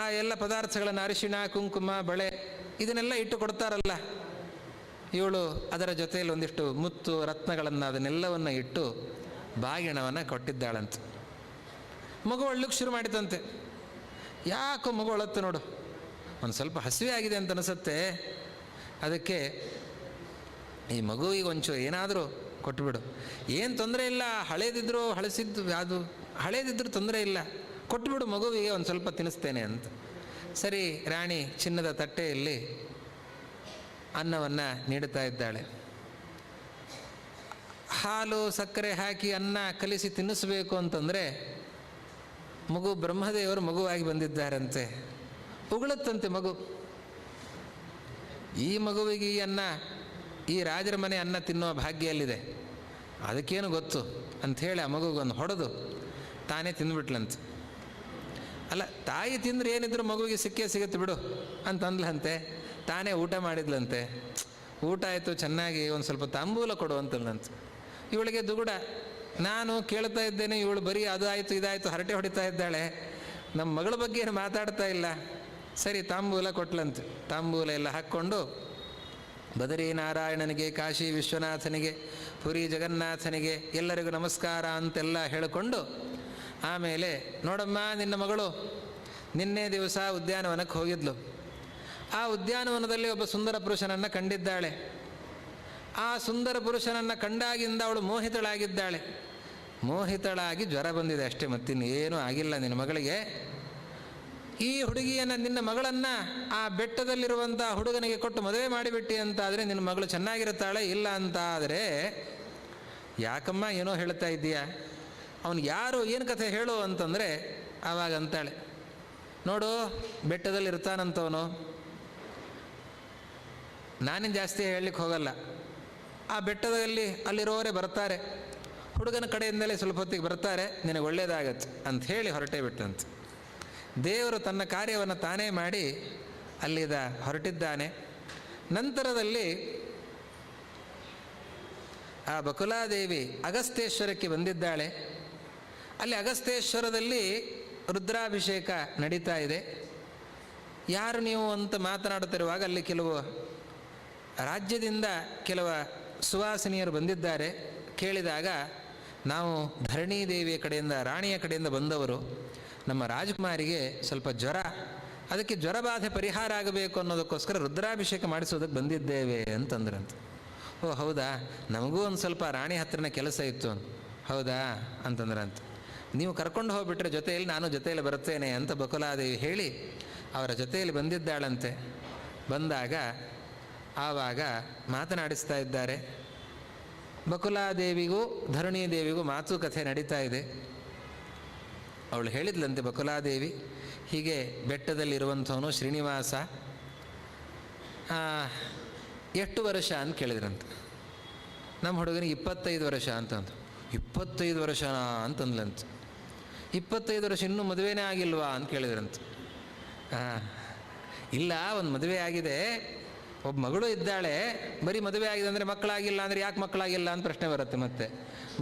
ಆ ಎಲ್ಲ ಪದಾರ್ಥಗಳನ್ನು, ಅರಿಶಿಣ, ಕುಂಕುಮ, ಬಳೆ ಇದನ್ನೆಲ್ಲ ಇಟ್ಟು ಕೊಡ್ತಾರಲ್ಲ. ಇವಳು ಅದರ ಜೊತೆಯಲ್ಲಿ ಒಂದಿಷ್ಟು ಮುತ್ತು ರತ್ನಗಳನ್ನು ಅದನ್ನೆಲ್ಲವನ್ನು ಇಟ್ಟು ಬಾಗಿಣವನ್ನು ಕೊಟ್ಟಿದ್ದಾಳಂತೆ. ಮಗು ಅಳ್ಳಕ್ಕೆ ಶುರು ಮಾಡಿತಂತೆ. ಯಾಕೋ ಮಗು ಅಳತ್ತೆ ನೋಡು, ಒಂದು ಸ್ವಲ್ಪ ಹಸಿವೆ ಆಗಿದೆ ಅಂತ ಅನಿಸುತ್ತೆ. ಅದಕ್ಕೆ ಈ ಮಗುವಿಗೆ ಒಂಚೂರು ಏನಾದರೂ ಕೊಟ್ಟುಬಿಡು. ಏನು ತೊಂದರೆ ಇಲ್ಲ, ಹಳೇದಿದ್ರು ಹಳೇದಿದ್ರು ತೊಂದರೆ ಇಲ್ಲ, ಕೊಟ್ಟುಬಿಡು ಮಗುವಿಗೆ, ಒಂದು ಸ್ವಲ್ಪ ತಿನ್ನಿಸ್ತೇನೆ ಅಂತ. ಸರಿ, ರಾಣಿ ಚಿನ್ನದ ತಟ್ಟೆಯಲ್ಲಿ ಅನ್ನವನ್ನು ನೀಡುತ್ತಾ ಇದ್ದಾಳೆ. ಹಾಲು ಸಕ್ಕರೆ ಹಾಕಿ ಅನ್ನ ಕಲಿಸಿ ತಿನ್ನಿಸಬೇಕು ಅಂತಂದರೆ ಮಗು ಬ್ರಹ್ಮದೇವರು ಮಗುವಾಗಿ ಬಂದಿದ್ದಾರಂತೆ. ಉಗುಳುತ್ತಂತೆ ಮಗು. ಈ ಮಗುವಿಗೆ ಈ ಅನ್ನ, ಈ ರಾಜರ ಮನೆ ಅನ್ನ ತಿನ್ನುವ ಭಾಗ್ಯ ಎಲ್ಲಿದೆ, ಅದಕ್ಕೇನು ಗೊತ್ತು ಅಂಥೇಳಿ ಆ ಮಗುಗೊಂದು ಹೊಡೆದು ತಾನೇ ತಿಂದುಬಿಟ್ಲಂತೆ. ಅಲ್ಲ, ತಾಯಿ ತಿಂದರೆ ಏನಿದ್ರು ಮಗುವಿಗೆ ಸಿಗುತ್ತೆ ಬಿಡು ಅಂತ ಅಂದ್ಲಂತೆ. ತಾನೇ ಊಟ ಮಾಡಿದ್ಲಂತೆ. ಊಟ ಆಯಿತು ಚೆನ್ನಾಗಿ, ಒಂದು ಸ್ವಲ್ಪ ತಾಂಬೂಲ ಕೊಡು ಅಂತಂದಂತೆ. ಇವಳಿಗೆ ದುಗುಡ. ನಾನು ಕೇಳ್ತಾ ಇದ್ದೇನೆ, ಇವಳು ಬರೀ ಅದು ಆಯಿತು ಇದಾಯಿತು ಹರಟೆ ಹೊಡಿತಾ ಇದ್ದಾಳೆ, ನಮ್ಮ ಮಗಳ ಬಗ್ಗೆ ಏನು ಮಾತಾಡ್ತಾ ಇಲ್ಲ. ಸರಿ, ತಾಂಬೂಲ ಕೊಟ್ಲಂತೆ. ತಾಂಬೂಲ ಎಲ್ಲ ಹಾಕ್ಕೊಂಡು ಬದರಿ ನಾರಾಯಣನಿಗೆ, ಕಾಶಿ ವಿಶ್ವನಾಥನಿಗೆ, ಪುರಿ ಜಗನ್ನಾಥನಿಗೆ ಎಲ್ಲರಿಗೂ ನಮಸ್ಕಾರ ಅಂತೆಲ್ಲ ಹೇಳಿಕೊಂಡು ಆಮೇಲೆ, ನೋಡಮ್ಮ ನಿನ್ನ ಮಗಳು ನಿನ್ನೆ ದಿವಸ ಉದ್ಯಾನವನಕ್ಕೆ ಹೋಗಿದ್ಲು. ಆ ಉದ್ಯಾನವನದಲ್ಲಿ ಒಬ್ಬ ಸುಂದರ ಪುರುಷನನ್ನು ಕಂಡಿದ್ದಾಳೆ. ಆ ಸುಂದರ ಪುರುಷನನ್ನು ಕಂಡಾಗಿಂದ ಅವಳು ಮೋಹಿತಳಾಗಿದ್ದಾಳೆ. ಮೋಹಿತಳಾಗಿ ಜ್ವರ ಬಂದಿದೆ ಅಷ್ಟೇ, ಮತ್ತಿನ್ನೇನೂ ಆಗಿಲ್ಲ ನಿನ್ನ ಮಗಳಿಗೆ. ಈ ಹುಡುಗಿಯನ್ನು, ನಿನ್ನ ಮಗಳನ್ನು ಆ ಬೆಟ್ಟದಲ್ಲಿರುವಂಥ ಹುಡುಗನಿಗೆ ಕೊಟ್ಟು ಮದುವೆ ಮಾಡಿಬಿಟ್ಟಿ ಅಂತಾದರೆ ನಿನ್ನ ಮಗಳು ಚೆನ್ನಾಗಿರುತ್ತಾಳೆ. ಇಲ್ಲ ಅಂತ ಆದರೆ ಯಾಕಮ್ಮ ಏನೋ ಹೇಳ್ತಾ ಇದ್ದೀಯಾ, ಅವನು ಯಾರು, ಏನು ಕಥೆ ಹೇಳು ಅಂತಂದರೆ ಆವಾಗ ಅಂತಾಳೆ, ನೋಡು ಬೆಟ್ಟದಲ್ಲಿ ಇರ್ತಾನಂತವನು, ನಾನೇನು ಜಾಸ್ತಿ ಹೇಳಲಿಕ್ಕೆ ಹೋಗಲ್ಲ. ಆ ಬೆಟ್ಟದಲ್ಲಿ ಅಲ್ಲಿರೋರೇ ಬರ್ತಾರೆ, ಹುಡುಗನ ಕಡೆಯಿಂದಲೇ ಸ್ವಲ್ಪ ಹೊತ್ತಿಗೆ ಬರ್ತಾರೆ, ನಿನಗೆ ಒಳ್ಳೆಯದಾಗತ್ತೆ ಅಂಥೇಳಿ ಹೊರಟೇ ಬಿಟ್ಟಂತೆ. ದೇವರು ತನ್ನ ಕಾರ್ಯವನ್ನು ತಾನೇ ಮಾಡಿ ಅಲ್ಲಿದ ಹೊರಟಿದ್ದಾನೆ. ನಂತರದಲ್ಲಿ ಆ ಬಕುಲಾದೇವಿ ಅಗಸ್ತ್ಯೇಶ್ವರಕ್ಕೆ ಬಂದಿದ್ದಾಳೆ. ಅಲ್ಲಿ ಅಗಸ್ತ್ಯೇಶ್ವರದಲ್ಲಿ ರುದ್ರಾಭಿಷೇಕ ನಡೀತಾ ಇದೆ. ಯಾರು ನೀವು ಅಂತ ಮಾತನಾಡುತ್ತಿರುವಾಗ ಅಲ್ಲಿ ಕೆಲವು ರಾಜ್ಯದಿಂದ ಕೆಲವು ಸುವಾಸಿನಿಯರು ಬಂದಿದ್ದಾರೆ. ಕೇಳಿದಾಗ ನಾವು ಧರಣಿ ದೇವಿಯ ಕಡೆಯಿಂದ, ರಾಣಿಯ ಕಡೆಯಿಂದ ಬಂದವರು, ನಮ್ಮ ರಾಜಕುಮಾರಿಗೆ ಸ್ವಲ್ಪ ಜ್ವರ, ಅದಕ್ಕೆ ಜ್ವರ ಬಾಧೆ ಪರಿಹಾರ ಆಗಬೇಕು ಅನ್ನೋದಕ್ಕೋಸ್ಕರ ರುದ್ರಾಭಿಷೇಕ ಮಾಡಿಸೋದಕ್ಕೆ ಬಂದಿದ್ದೇವೆ ಅಂತಂದ್ರಂತೆ. ಓ ಹೌದಾ, ನಮಗೂ ಒಂದು ಸ್ವಲ್ಪ ರಾಣಿ ಹತ್ರನ ಕೆಲಸ ಇತ್ತು. ಹೌದಾ ಅಂತಂದ್ರಂತೆ. ನೀವು ಕರ್ಕೊಂಡು ಹೋಗ್ಬಿಟ್ರೆ ಜೊತೆಯಲ್ಲಿ ನಾನು ಜೊತೆಯಲ್ಲಿ ಬರ್ತೇನೆ ಅಂತ ಬಕುಲಾದೇವಿ ಹೇಳಿ ಅವರ ಜೊತೆಯಲ್ಲಿ ಬಂದಿದ್ದಾಳಂತೆ. ಬಂದಾಗ ಆವಾಗ ಮಾತನಾಡಿಸ್ತಾ ಇದ್ದಾರೆ. ಬಕುಲಾದೇವಿಗೂ ಧರಣಿ ದೇವಿಗೂ ಮಾತುಕತೆ ನಡೀತಾ ಇದೆ. ಅವಳು ಹೇಳಿದ್ಲಂತೆ ಬಕುಲಾದೇವಿ, ಹೀಗೆ ಬೆಟ್ಟದಲ್ಲಿರುವಂಥವನು ಶ್ರೀನಿವಾಸ, ಎಷ್ಟು ವರ್ಷ ಅಂತ ಕೇಳಿದ್ರಂತೆ. ನಮ್ಮ ಹುಡುಗನಿಗೆ 25 ವರ್ಷ ಅಂತಂದು. 25 ವರ್ಷನಾ ಅಂತಂದ್ಲಂತೆ. 25 ವರ್ಷ ಇನ್ನೂ ಮದುವೆನೇ ಆಗಿಲ್ವಾ ಅಂತ ಕೇಳಿದ್ರಂತೆ. ಇಲ್ಲ, ಒಂದು ಮದುವೆ ಆಗಿದೆ, ಒಬ್ಬ ಮಗಳು ಇದ್ದಾಳೆ. ಬರೀ ಮದುವೆ ಆಗಿದೆ ಅಂದರೆ ಮಕ್ಕಳಾಗಿಲ್ಲ ಅಂದರೆ ಯಾಕೆ ಮಕ್ಕಳಾಗಿಲ್ಲ ಅಂತ ಪ್ರಶ್ನೆ ಬರುತ್ತೆ. ಮತ್ತೆ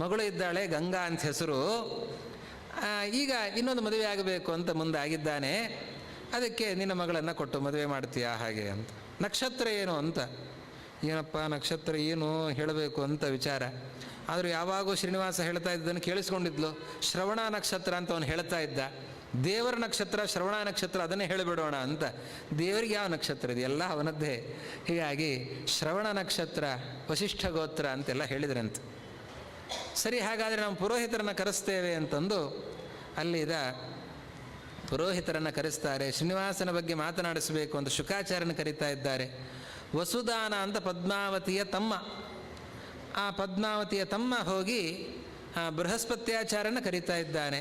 ಮಗಳು ಇದ್ದಾಳೆ, ಗಂಗಾ ಅಂತ ಹೆಸರು. ಈಗ ಇನ್ನೊಂದು ಮದುವೆ ಆಗಬೇಕು ಅಂತ ಮುಂದಾಗಿದ್ದಾನೆ, ಅದಕ್ಕೆ ನಿನ್ನ ಮಗಳನ್ನು ಕೊಟ್ಟು ಮದುವೆ ಮಾಡ್ತೀಯಾ ಹಾಗೆ ಅಂತ. ನಕ್ಷತ್ರ ಏನು ಅಂತ, ಏನಪ್ಪ ನಕ್ಷತ್ರ ಏನು ಹೇಳಬೇಕು ಅಂತ ವಿಚಾರ. ಆದರೂ ಯಾವಾಗೂ ಶ್ರೀನಿವಾಸ ಹೇಳ್ತಾ ಇದ್ದನ್ನು ಕೇಳಿಸ್ಕೊಂಡಿದ್ಲು. ಶ್ರವಣ ನಕ್ಷತ್ರ ಅಂತ ಅವನು ಹೇಳ್ತಾ ಇದ್ದ. ದೇವರ ನಕ್ಷತ್ರ ಶ್ರವಣ ನಕ್ಷತ್ರ, ಅದನ್ನೇ ಹೇಳಿಬಿಡೋಣ ಅಂತ. ದೇವರಿಗೆ ಯಾವ ನಕ್ಷತ್ರ ಇದೆ, ಎಲ್ಲ ಅವನದ್ದೇ. ಹೀಗಾಗಿ ಶ್ರವಣ ನಕ್ಷತ್ರ, ವಸಿಷ್ಠ ಗೋತ್ರ ಅಂತೆಲ್ಲ ಹೇಳಿದ್ರಂತೆ. ಸರಿ, ಹಾಗಾದರೆ ನಾವು ಪುರೋಹಿತರನ್ನು ಕರೆಸ್ತೇವೆ ಅಂತಂದು ಅಲ್ಲಿದ ಪುರೋಹಿತರನ್ನು ಕರೆಸ್ತಾರೆ. ಶ್ರೀನಿವಾಸನ ಬಗ್ಗೆ ಮಾತನಾಡಿಸಬೇಕು ಅಂತ ಶುಕಾಚಾರ್ಯನ ಕರೀತಾ ಇದ್ದಾರೆ. ವಸುದಾನ ಅಂತ ಪದ್ಮಾವತಿಯ ತಮ್ಮ, ಆ ಪದ್ಮಾವತಿಯ ತಮ್ಮ ಹೋಗಿ ಬೃಹಸ್ಪತ್ಯಾಚಾರ್ಯನ ಕರೀತಾ ಇದ್ದಾನೆ.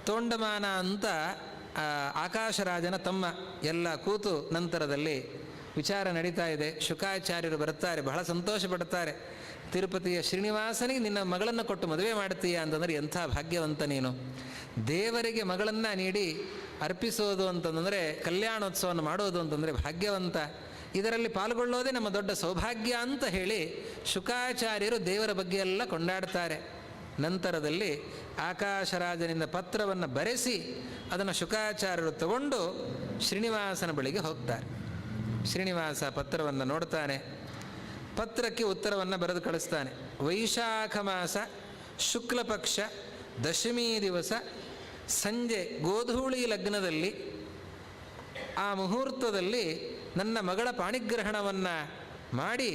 ತೋಂಡಮಾನ ಅಂತ ಆಕಾಶರಾಜನ ತಮ್ಮ ಎಲ್ಲ ಕೂತು ನಂತರದಲ್ಲಿ ವಿಚಾರ ನಡೀತಾ ಇದೆ. ಶುಕಾಚಾರ್ಯರು ಬರ್ತಾರೆ, ಬಹಳ ಸಂತೋಷ ಪಡ್ತಾರೆ. ತಿರುಪತಿಯ ಶ್ರೀನಿವಾಸನಿಗೆ ನಿನ್ನ ಮಗಳನ್ನು ಕೊಟ್ಟು ಮದುವೆ ಮಾಡ್ತೀಯ ಅಂತಂದರೆ ಎಂಥ ಭಾಗ್ಯವಂತ ನೀನು. ದೇವರಿಗೆ ಮಗಳನ್ನು ನೀಡಿ ಅರ್ಪಿಸೋದು ಅಂತಂದರೆ, ಕಲ್ಯಾಣೋತ್ಸವವನ್ನು ಮಾಡೋದು ಅಂತಂದರೆ ಭಾಗ್ಯವಂತ. ಇದರಲ್ಲಿ ಪಾಲ್ಗೊಳ್ಳೋದೇ ನಮ್ಮ ದೊಡ್ಡ ಸೌಭಾಗ್ಯ ಅಂತ ಹೇಳಿ ಶುಕಾಚಾರ್ಯರು ದೇವರ ಬಗ್ಗೆ ಎಲ್ಲ ಕೊಂಡಾಡ್ತಾರೆ. ನಂತರದಲ್ಲಿ ಆಕಾಶರಾಜನಿಂದ ಪತ್ರವನ್ನು ಬರೆಸಿ ಅದನ್ನು ಶುಕಾಚಾರ್ಯರು ತಗೊಂಡು ಶ್ರೀನಿವಾಸನ ಬಳಿಗೆ ಹೋಗ್ತಾರೆ. ಶ್ರೀನಿವಾಸ ಪತ್ರವನ್ನು ನೋಡ್ತಾನೆ, ಪತ್ರಕ್ಕೆ ಉತ್ತರವನ್ನು ಬರೆದು ಕಳಿಸ್ತಾನೆ. ವೈಶಾಖ ಮಾಸ ಶುಕ್ಲ ಪಕ್ಷ ದಶಮಿ ದಿವಸ ಸಂಜೆ ಗೋಧೂಳಿ ಲಗ್ನದಲ್ಲಿ ಆ ಮುಹೂರ್ತದಲ್ಲಿ ನನ್ನ ಮಗಳ ಪಾಣಿಗ್ರಹಣವನ್ನು ಮಾಡಿ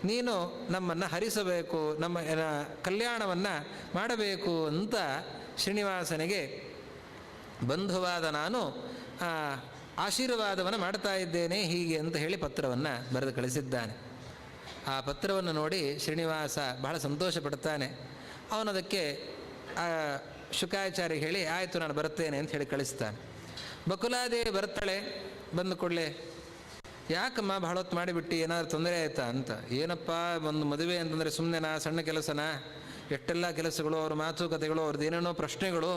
ನೀನು ನಮ್ಮನ್ನು ಹರಿಸಬೇಕು, ನಮ್ಮ ಕಲ್ಯಾಣವನ್ನು ಮಾಡಬೇಕು ಅಂತ ಶ್ರೀನಿವಾಸನಿಗೆ ಬಂಧುವಾದ ನಾನು ಆಶೀರ್ವಾದವನ್ನು ಮಾಡ್ತಾ ಇದ್ದೇನೆ ಹೀಗೆ ಅಂತ ಹೇಳಿ ಪತ್ರವನ್ನು ಬರೆದು ಕಳಿಸಿದ್ದಾನೆ. ಆ ಪತ್ರವನ್ನು ನೋಡಿ ಶ್ರೀನಿವಾಸ ಬಹಳ ಸಂತೋಷ ಪಡ್ತಾನೆ. ಅವನದಕ್ಕೆ ಶುಕಾಚಾರ್ಯ ಹೇಳಿ ಆಯಿತು ನಾನು ಬರ್ತೇನೆ ಅಂತ ಹೇಳಿ ಕಳಿಸ್ತಾನೆ. ಬಕುಲಾದೇವಿ ಬರ್ತಾಳೆ. ಬಂದು ಕೂಡಲೇ ಯಾಕಮ್ಮ ಬಹಳ ಹೊತ್ತು ಮಾಡಿಬಿಟ್ಟು ಏನಾದರೂ ತೊಂದರೆ ಆಯಿತಾ ಅಂತ. ಏನಪ್ಪ ಒಂದು ಮದುವೆ ಅಂತಂದರೆ ಸುಮ್ಮನೆನಾ, ಸಣ್ಣ ಕೆಲಸನಾ, ಎಷ್ಟೆಲ್ಲ ಕೆಲಸಗಳು, ಅವ್ರ ಮಾತುಕತೆಗಳು, ಅವ್ರದ್ದು ಏನೇನೋ ಪ್ರಶ್ನೆಗಳು,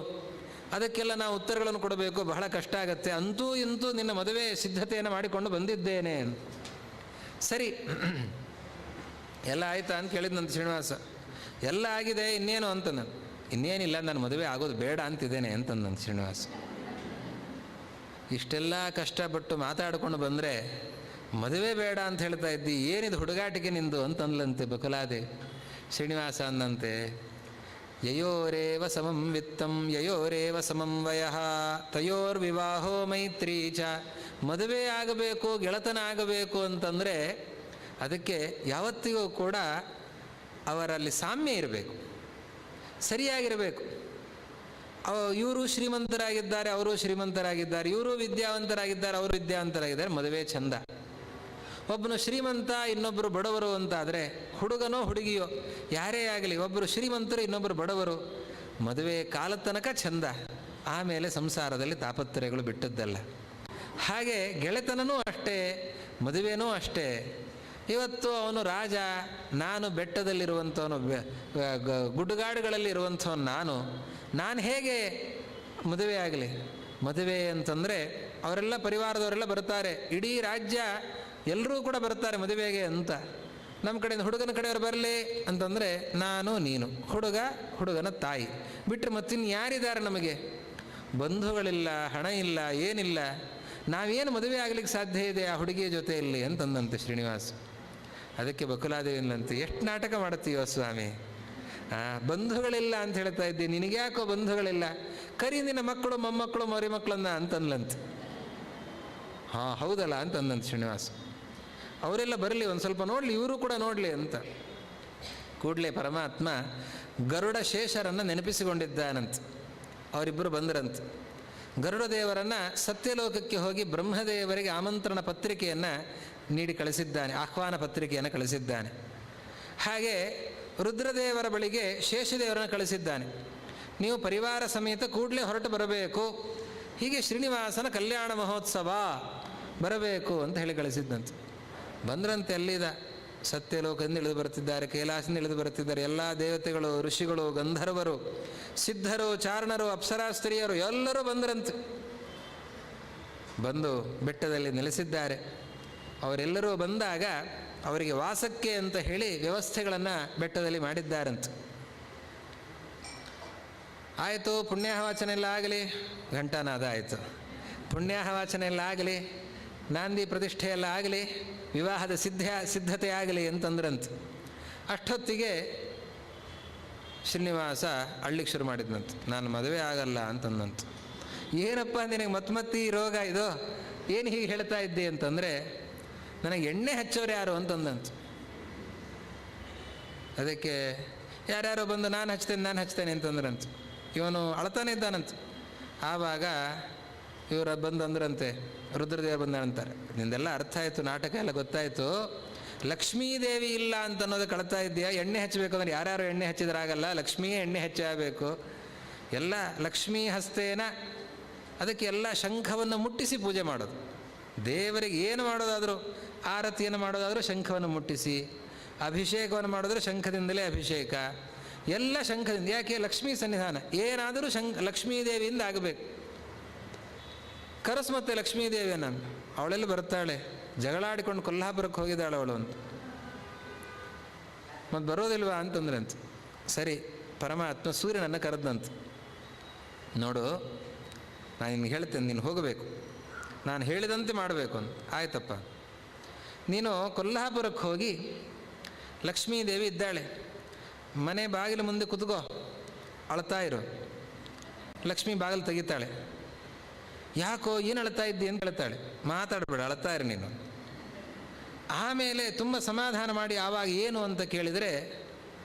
ಅದಕ್ಕೆಲ್ಲ ನಾವು ಉತ್ತರಗಳನ್ನು ಕೊಡಬೇಕು, ಬಹಳ ಕಷ್ಟ ಆಗತ್ತೆ. ಅಂತೂ ಇಂತೂ ನಿನ್ನ ಮದುವೆ ಸಿದ್ಧತೆಯನ್ನು ಮಾಡಿಕೊಂಡು ಬಂದಿದ್ದೇನೆ. ಸರಿ ಎಲ್ಲ ಆಯಿತಾ ಅಂತ ಕೇಳಿದ್ನಂತ ಶ್ರೀನಿವಾಸ. ಎಲ್ಲ ಆಗಿದೆ, ಇನ್ನೇನು ಅಂತ. ನಾನು ಇನ್ನೇನಿಲ್ಲ, ನಾನು ಮದುವೆ ಆಗೋದು ಬೇಡ ಅಂತಿದ್ದೇನೆ ಅಂತಂದಂತ ಶ್ರೀನಿವಾಸ. ಇಷ್ಟೆಲ್ಲ ಕಷ್ಟಪಟ್ಟು ಮಾತಾಡಿಕೊಂಡು ಬಂದರೆ ಮದುವೆ ಬೇಡ ಅಂತ ಹೇಳ್ತಾ ಇದ್ದಿ, ಏನಿದು ಹುಡುಗಾಟಿಗೆ ನಿಂದು ಅಂತಂದ್ಲಂತೆ ಬಕುಲಾದೇವಿ. ಶ್ರೀನಿವಾಸ ಅಂದಂತೆ, ಯಯೋರೇವ ಸಮಂ ವಿತ್ತಂ ಯಯೋರೇವ ಸಮಂ ವಯಃ ತಯೋರ್ವಿವಾಹೋ ಮೈತ್ರೀ ಚ. ಮದುವೆ ಆಗಬೇಕು, ಗೆಳತನ ಆಗಬೇಕು ಅಂತಂದರೆ ಅದಕ್ಕೆ ಯಾವತ್ತಿಗೂ ಕೂಡ ಅವರಲ್ಲಿ ಸಾಮ್ಯ ಇರಬೇಕು, ಸರಿಯಾಗಿರಬೇಕು. ಇವರು ಶ್ರೀಮಂತರಾಗಿದ್ದಾರೆ, ಅವರು ಶ್ರೀಮಂತರಾಗಿದ್ದಾರೆ, ಇವರು ವಿದ್ಯಾವಂತರಾಗಿದ್ದಾರೆ, ಅವರು ವಿದ್ಯಾವಂತರಾಗಿದ್ದಾರೆ, ಮದುವೆ ಚಂದ. ಒಬ್ಬನು ಶ್ರೀಮಂತ, ಇನ್ನೊಬ್ಬರು ಬಡವರು ಅಂತಾದರೆ, ಹುಡುಗನೋ ಹುಡುಗಿಯೋ ಯಾರೇ ಆಗಲಿ, ಒಬ್ಬರು ಶ್ರೀಮಂತರು, ಇನ್ನೊಬ್ಬರು ಬಡವರು, ಮದುವೆ ಕಾಲ ತನಕ ಚಂದ, ಆಮೇಲೆ ಸಂಸಾರದಲ್ಲಿ ತಾಪತ್ರಯಗಳು ಬಿಟ್ಟದ್ದಲ್ಲ. ಹಾಗೆ ಗೆಳೆತನನೂ ಅಷ್ಟೇ, ಮದುವೆನೂ ಅಷ್ಟೇ. ಇವತ್ತು ಅವನು ರಾಜ, ನಾನು ಬೆಟ್ಟದಲ್ಲಿರುವಂಥವನು, ಗುಡ್ಡುಗಾಡುಗಳಲ್ಲಿ ಇರುವಂಥವನು ನಾನು ಹೇಗೆ ಮದುವೆ ಆಗಲಿ? ಮದುವೆ ಅಂತಂದರೆ ಅವರೆಲ್ಲ ಪರಿವಾರದವರೆಲ್ಲ ಬರ್ತಾರೆ, ಇಡೀ ರಾಜ್ಯ ಎಲ್ಲರೂ ಕೂಡ ಬರ್ತಾರೆ ಮದುವೆಗೆ ಅಂತ. ನಮ್ಮ ಕಡೆಯಿಂದ ಹುಡುಗನ ಕಡೆಯವರು ಬರಲಿ ಅಂತಂದರೆ ನಾನು ನೀನು, ಹುಡುಗನ ತಾಯಿ ಬಿಟ್ಟರೆ ಮತ್ತಿನ್ನು ಯಾರಿದ್ದಾರೆ ನಮಗೆ? ಬಂಧುಗಳಿಲ್ಲ, ಹಣ ಇಲ್ಲ, ಏನಿಲ್ಲ, ನಾವೇನು ಮದುವೆ ಆಗಲಿಕ್ಕೆ ಸಾಧ್ಯ ಇದೆ ಆ ಹುಡುಗಿಯ ಜೊತೆಯಲ್ಲಿ ಅಂತಂದಂತೆ ಶ್ರೀನಿವಾಸ. ಅದಕ್ಕೆ ಬಕುಲಾದೇವಿನಂತೆ, ಎಷ್ಟು ನಾಟಕ ಮಾಡ್ತೀವೋ ಸ್ವಾಮಿ, ಬಂಧುಗಳಿಲ್ಲ ಅಂತ ಹೇಳ್ತಾ ಇದ್ದೀನಿ, ನಿನಗ್ಯಾಕೋ ಬಂಧುಗಳಿಲ್ಲ, ಕರಿ ನಿನ್ನ ಮಕ್ಕಳು ಮೊಮ್ಮಕ್ಕಳು ಮರಿಮಕ್ಕಳನ್ನ ಅಂತನ್ಲಂತೆ. ಹೌದಲ್ಲ ಅಂತಂದಂತೆ ಶ್ರೀನಿವಾಸ. ಅವರೆಲ್ಲ ಬರಲಿ, ಒಂದು ಸ್ವಲ್ಪ ನೋಡಲಿ, ಇವರು ಕೂಡ ನೋಡಲಿ ಅಂತ. ಕೂಡಲೇ ಪರಮಾತ್ಮ ಗರುಡ ಶೇಷರನ್ನು ನೆನಪಿಸಿಕೊಂಡಿದ್ದಾನಂತೆ. ಅವರಿಬ್ಬರು ಬಂದರಂತೆ. ಗರುಡ ದೇವರನ್ನು ಸತ್ಯಲೋಕಕ್ಕೆ ಹೋಗಿ ಬ್ರಹ್ಮದೇವರಿಗೆ ಆಮಂತ್ರಣ ಪತ್ರಿಕೆಯನ್ನು ನೀಡಿ ಕಳಿಸಿದ್ದಾನೆ, ಆಹ್ವಾನ ಪತ್ರಿಕೆಯನ್ನು ಕಳಿಸಿದ್ದಾನೆ. ಹಾಗೆ ರುದ್ರದೇವರ ಬಳಿಗೆ ಶೇಷದೇವರನ್ನು ಕಳಿಸಿದ್ದಾನೆ, ನೀವು ಪರಿವಾರ ಸಮೇತ ಕೂಡಲೇ ಹೊರಟು ಬರಬೇಕು, ಹೀಗೆ ಶ್ರೀನಿವಾಸನ ಕಲ್ಯಾಣ ಮಹೋತ್ಸವ ಬರಬೇಕು ಅಂತ ಹೇಳಿ ಕಳಿಸಿದ್ದಂತೆ. ಬಂದ್ರಂತೆ. ಅಲ್ಲಿದ ಸತ್ಯಲೋಕದಿಂದ ಇಳಿದು ಬರ್ತಿದ್ದಾರೆ, ಕೈಲಾಸದಿಂದ ಇಳಿದು ಬರ್ತಿದ್ದಾರೆ ಎಲ್ಲ ದೇವತೆಗಳು, ಋಷಿಗಳು, ಗಂಧರ್ವರು, ಸಿದ್ಧರು, ಚಾರಣರು, ಅಪ್ಸರಾ ಸ್ತ್ರೀಯರು ಎಲ್ಲರೂ ಬಂದರಂತೆ. ಬಂದು ಬೆಟ್ಟದಲ್ಲಿ ನೆಲೆಸಿದ್ದಾರೆ. ಅವರೆಲ್ಲರೂ ಬಂದಾಗ ಅವರಿಗೆ ವಾಸಕ್ಕೆ ಅಂತ ಹೇಳಿ ವ್ಯವಸ್ಥೆಗಳನ್ನು ಬೆಟ್ಟದಲ್ಲಿ ಮಾಡಿದ್ದಾರಂತೆ. ಆಯಿತು, ಪುಣ್ಯಾಹವಾಚನ ಎಲ್ಲ ಆಗಲಿ, ಘಂಟಾನಾದ ಆಯಿತು, ಪುಣ್ಯಾಹವಾಚನ ಎಲ್ಲ ಆಗಲಿ, ನಾಂದಿ ಪ್ರತಿಷ್ಠೆ ಎಲ್ಲ ಆಗಲಿ, ವಿವಾಹದ ಸಿದ್ಧತೆ ಆಗಲಿ ಅಂತಂದ್ರಂತೆ. ಅಷ್ಟೊತ್ತಿಗೆ ಶ್ರೀನಿವಾಸ ಅಳ್ಳಿಕ್ಕೆ ಶುರು ಮಾಡಿದ್ನಂತೆ, ನಾನು ಮದುವೆ ಆಗಲ್ಲ ಅಂತಂದಂತೆ. ಏನಪ್ಪ ನಿನಗೆ ಮತ್ತಿ ರೋಗ ಇದು, ಏನು ಹೀಗೆ ಹೇಳ್ತಾ ಇದ್ದೆ ಅಂತಂದರೆ, ನನಗೆ ಎಣ್ಣೆ ಹಚ್ಚೋರು ಯಾರು ಅಂತಂದಂತೆ. ಅದಕ್ಕೆ ಯಾರ್ಯಾರೋ ಬಂದು ನಾನು ಹಚ್ತೇನೆ ಅಂತಂದ್ರಂತೆ. ಇವನು ಅಳ್ತಾನೆ ಇದ್ದಾನಂತೆ. ಆವಾಗ ಇವರು ಬಂದಂದ್ರಂತೆ, ರುದ್ರದೇವರು ಬಂದಂತಾರೆ, ನಿಂದೆಲ್ಲ ಅರ್ಥ ಆಯಿತು, ನಾಟಕ ಎಲ್ಲ ಗೊತ್ತಾಯಿತು, ಲಕ್ಷ್ಮೀದೇವಿ ಇಲ್ಲ ಅಂತ ಅನ್ನೋದು ಕಳ್ತಾ ಇದೆಯಾ? ಎಣ್ಣೆ ಹಚ್ಚಬೇಕು ಅಂದ್ರೆ ಯಾರ್ಯಾರು ಎಣ್ಣೆ ಹಚ್ಚಿದ್ರಾಗಲ್ಲ, ಲಕ್ಷ್ಮಿಯೇ ಎಣ್ಣೆ ಹಚ್ಚಬೇಕು, ಎಲ್ಲ ಲಕ್ಷ್ಮೀ ಹಸ್ತೇನ. ಅದಕ್ಕೆ ಎಲ್ಲ ಶಂಖವನ್ನು ಮುಟ್ಟಿಸಿ ಪೂಜೆ ಮಾಡೋದು. ದೇವರಿಗೆ ಏನು ಮಾಡೋದಾದರೂ, ಆರತಿಯನ್ನು ಮಾಡೋದಾದರೂ ಶಂಖವನ್ನು ಮುಟ್ಟಿಸಿ, ಅಭಿಷೇಕವನ್ನು ಮಾಡೋದಾದರೂ ಶಂಖದಿಂದಲೇ ಅಭಿಷೇಕ, ಎಲ್ಲ ಶಂಖದಿಂದ. ಯಾಕೆ? ಲಕ್ಷ್ಮೀ ಸನ್ನಿಧಾನ. ಏನಾದರೂ ಲಕ್ಷ್ಮೀದೇವಿಯಿಂದ ಆಗಬೇಕು. ಕರೆಸು ಮತ್ತೆ ಲಕ್ಷ್ಮೀದೇವಿಯನ್ನು. ಅವಳೆಲ್ಲ ಬರ್ತಾಳೆ, ಜಗಳಾಡಿಕೊಂಡು ಕೊಲ್ಹಾಪುರಕ್ಕೆ ಹೋಗಿದ್ದಾಳೆ ಅವಳು ಅಂತ. ಮತ್ತು ಬರೋದಿಲ್ವಾ ಅಂತಂದ್ರೆ ಅಂತ. ಸರಿ, ಪರಮಾತ್ಮ ಸೂರ್ಯನನ್ನು ಕರೆದಂತ. ನೋಡು, ನಾನು ನಿನ್ಗೆ ಹೇಳ್ತೇನೆ, ನೀನು ಹೋಗಬೇಕು, ನಾನು ಹೇಳಿದಂತೆ ಮಾಡಬೇಕು ಅಂತ. ಆಯ್ತಪ್ಪ, ನೀನು ಕೊಲ್ಹಾಪುರಕ್ಕೆ ಹೋಗಿ ಲಕ್ಷ್ಮೀದೇವಿ ಇದ್ದಾಳೆ, ಮನೆ ಬಾಗಿಲು ಮುಂದೆ ಕುತ್ಕೋ, ಅಳ್ತಾ ಇರು. ಲಕ್ಷ್ಮೀ ಬಾಗಿಲು ತೆಗಿತಾಳೆ. ಯಾಕೋ ಏನು ಅಳ್ತಾ ಇದ್ದಿ ಅಂತ ಕೇಳ್ತಾಳೆ. ಮಾತಾಡಬೇಡ, ಅಳ್ತಾ ಇರು ನೀನು. ಆಮೇಲೆ ತುಂಬ ಸಮಾಧಾನ ಮಾಡಿ ಆವಾಗ ಏನು ಅಂತ ಕೇಳಿದರೆ,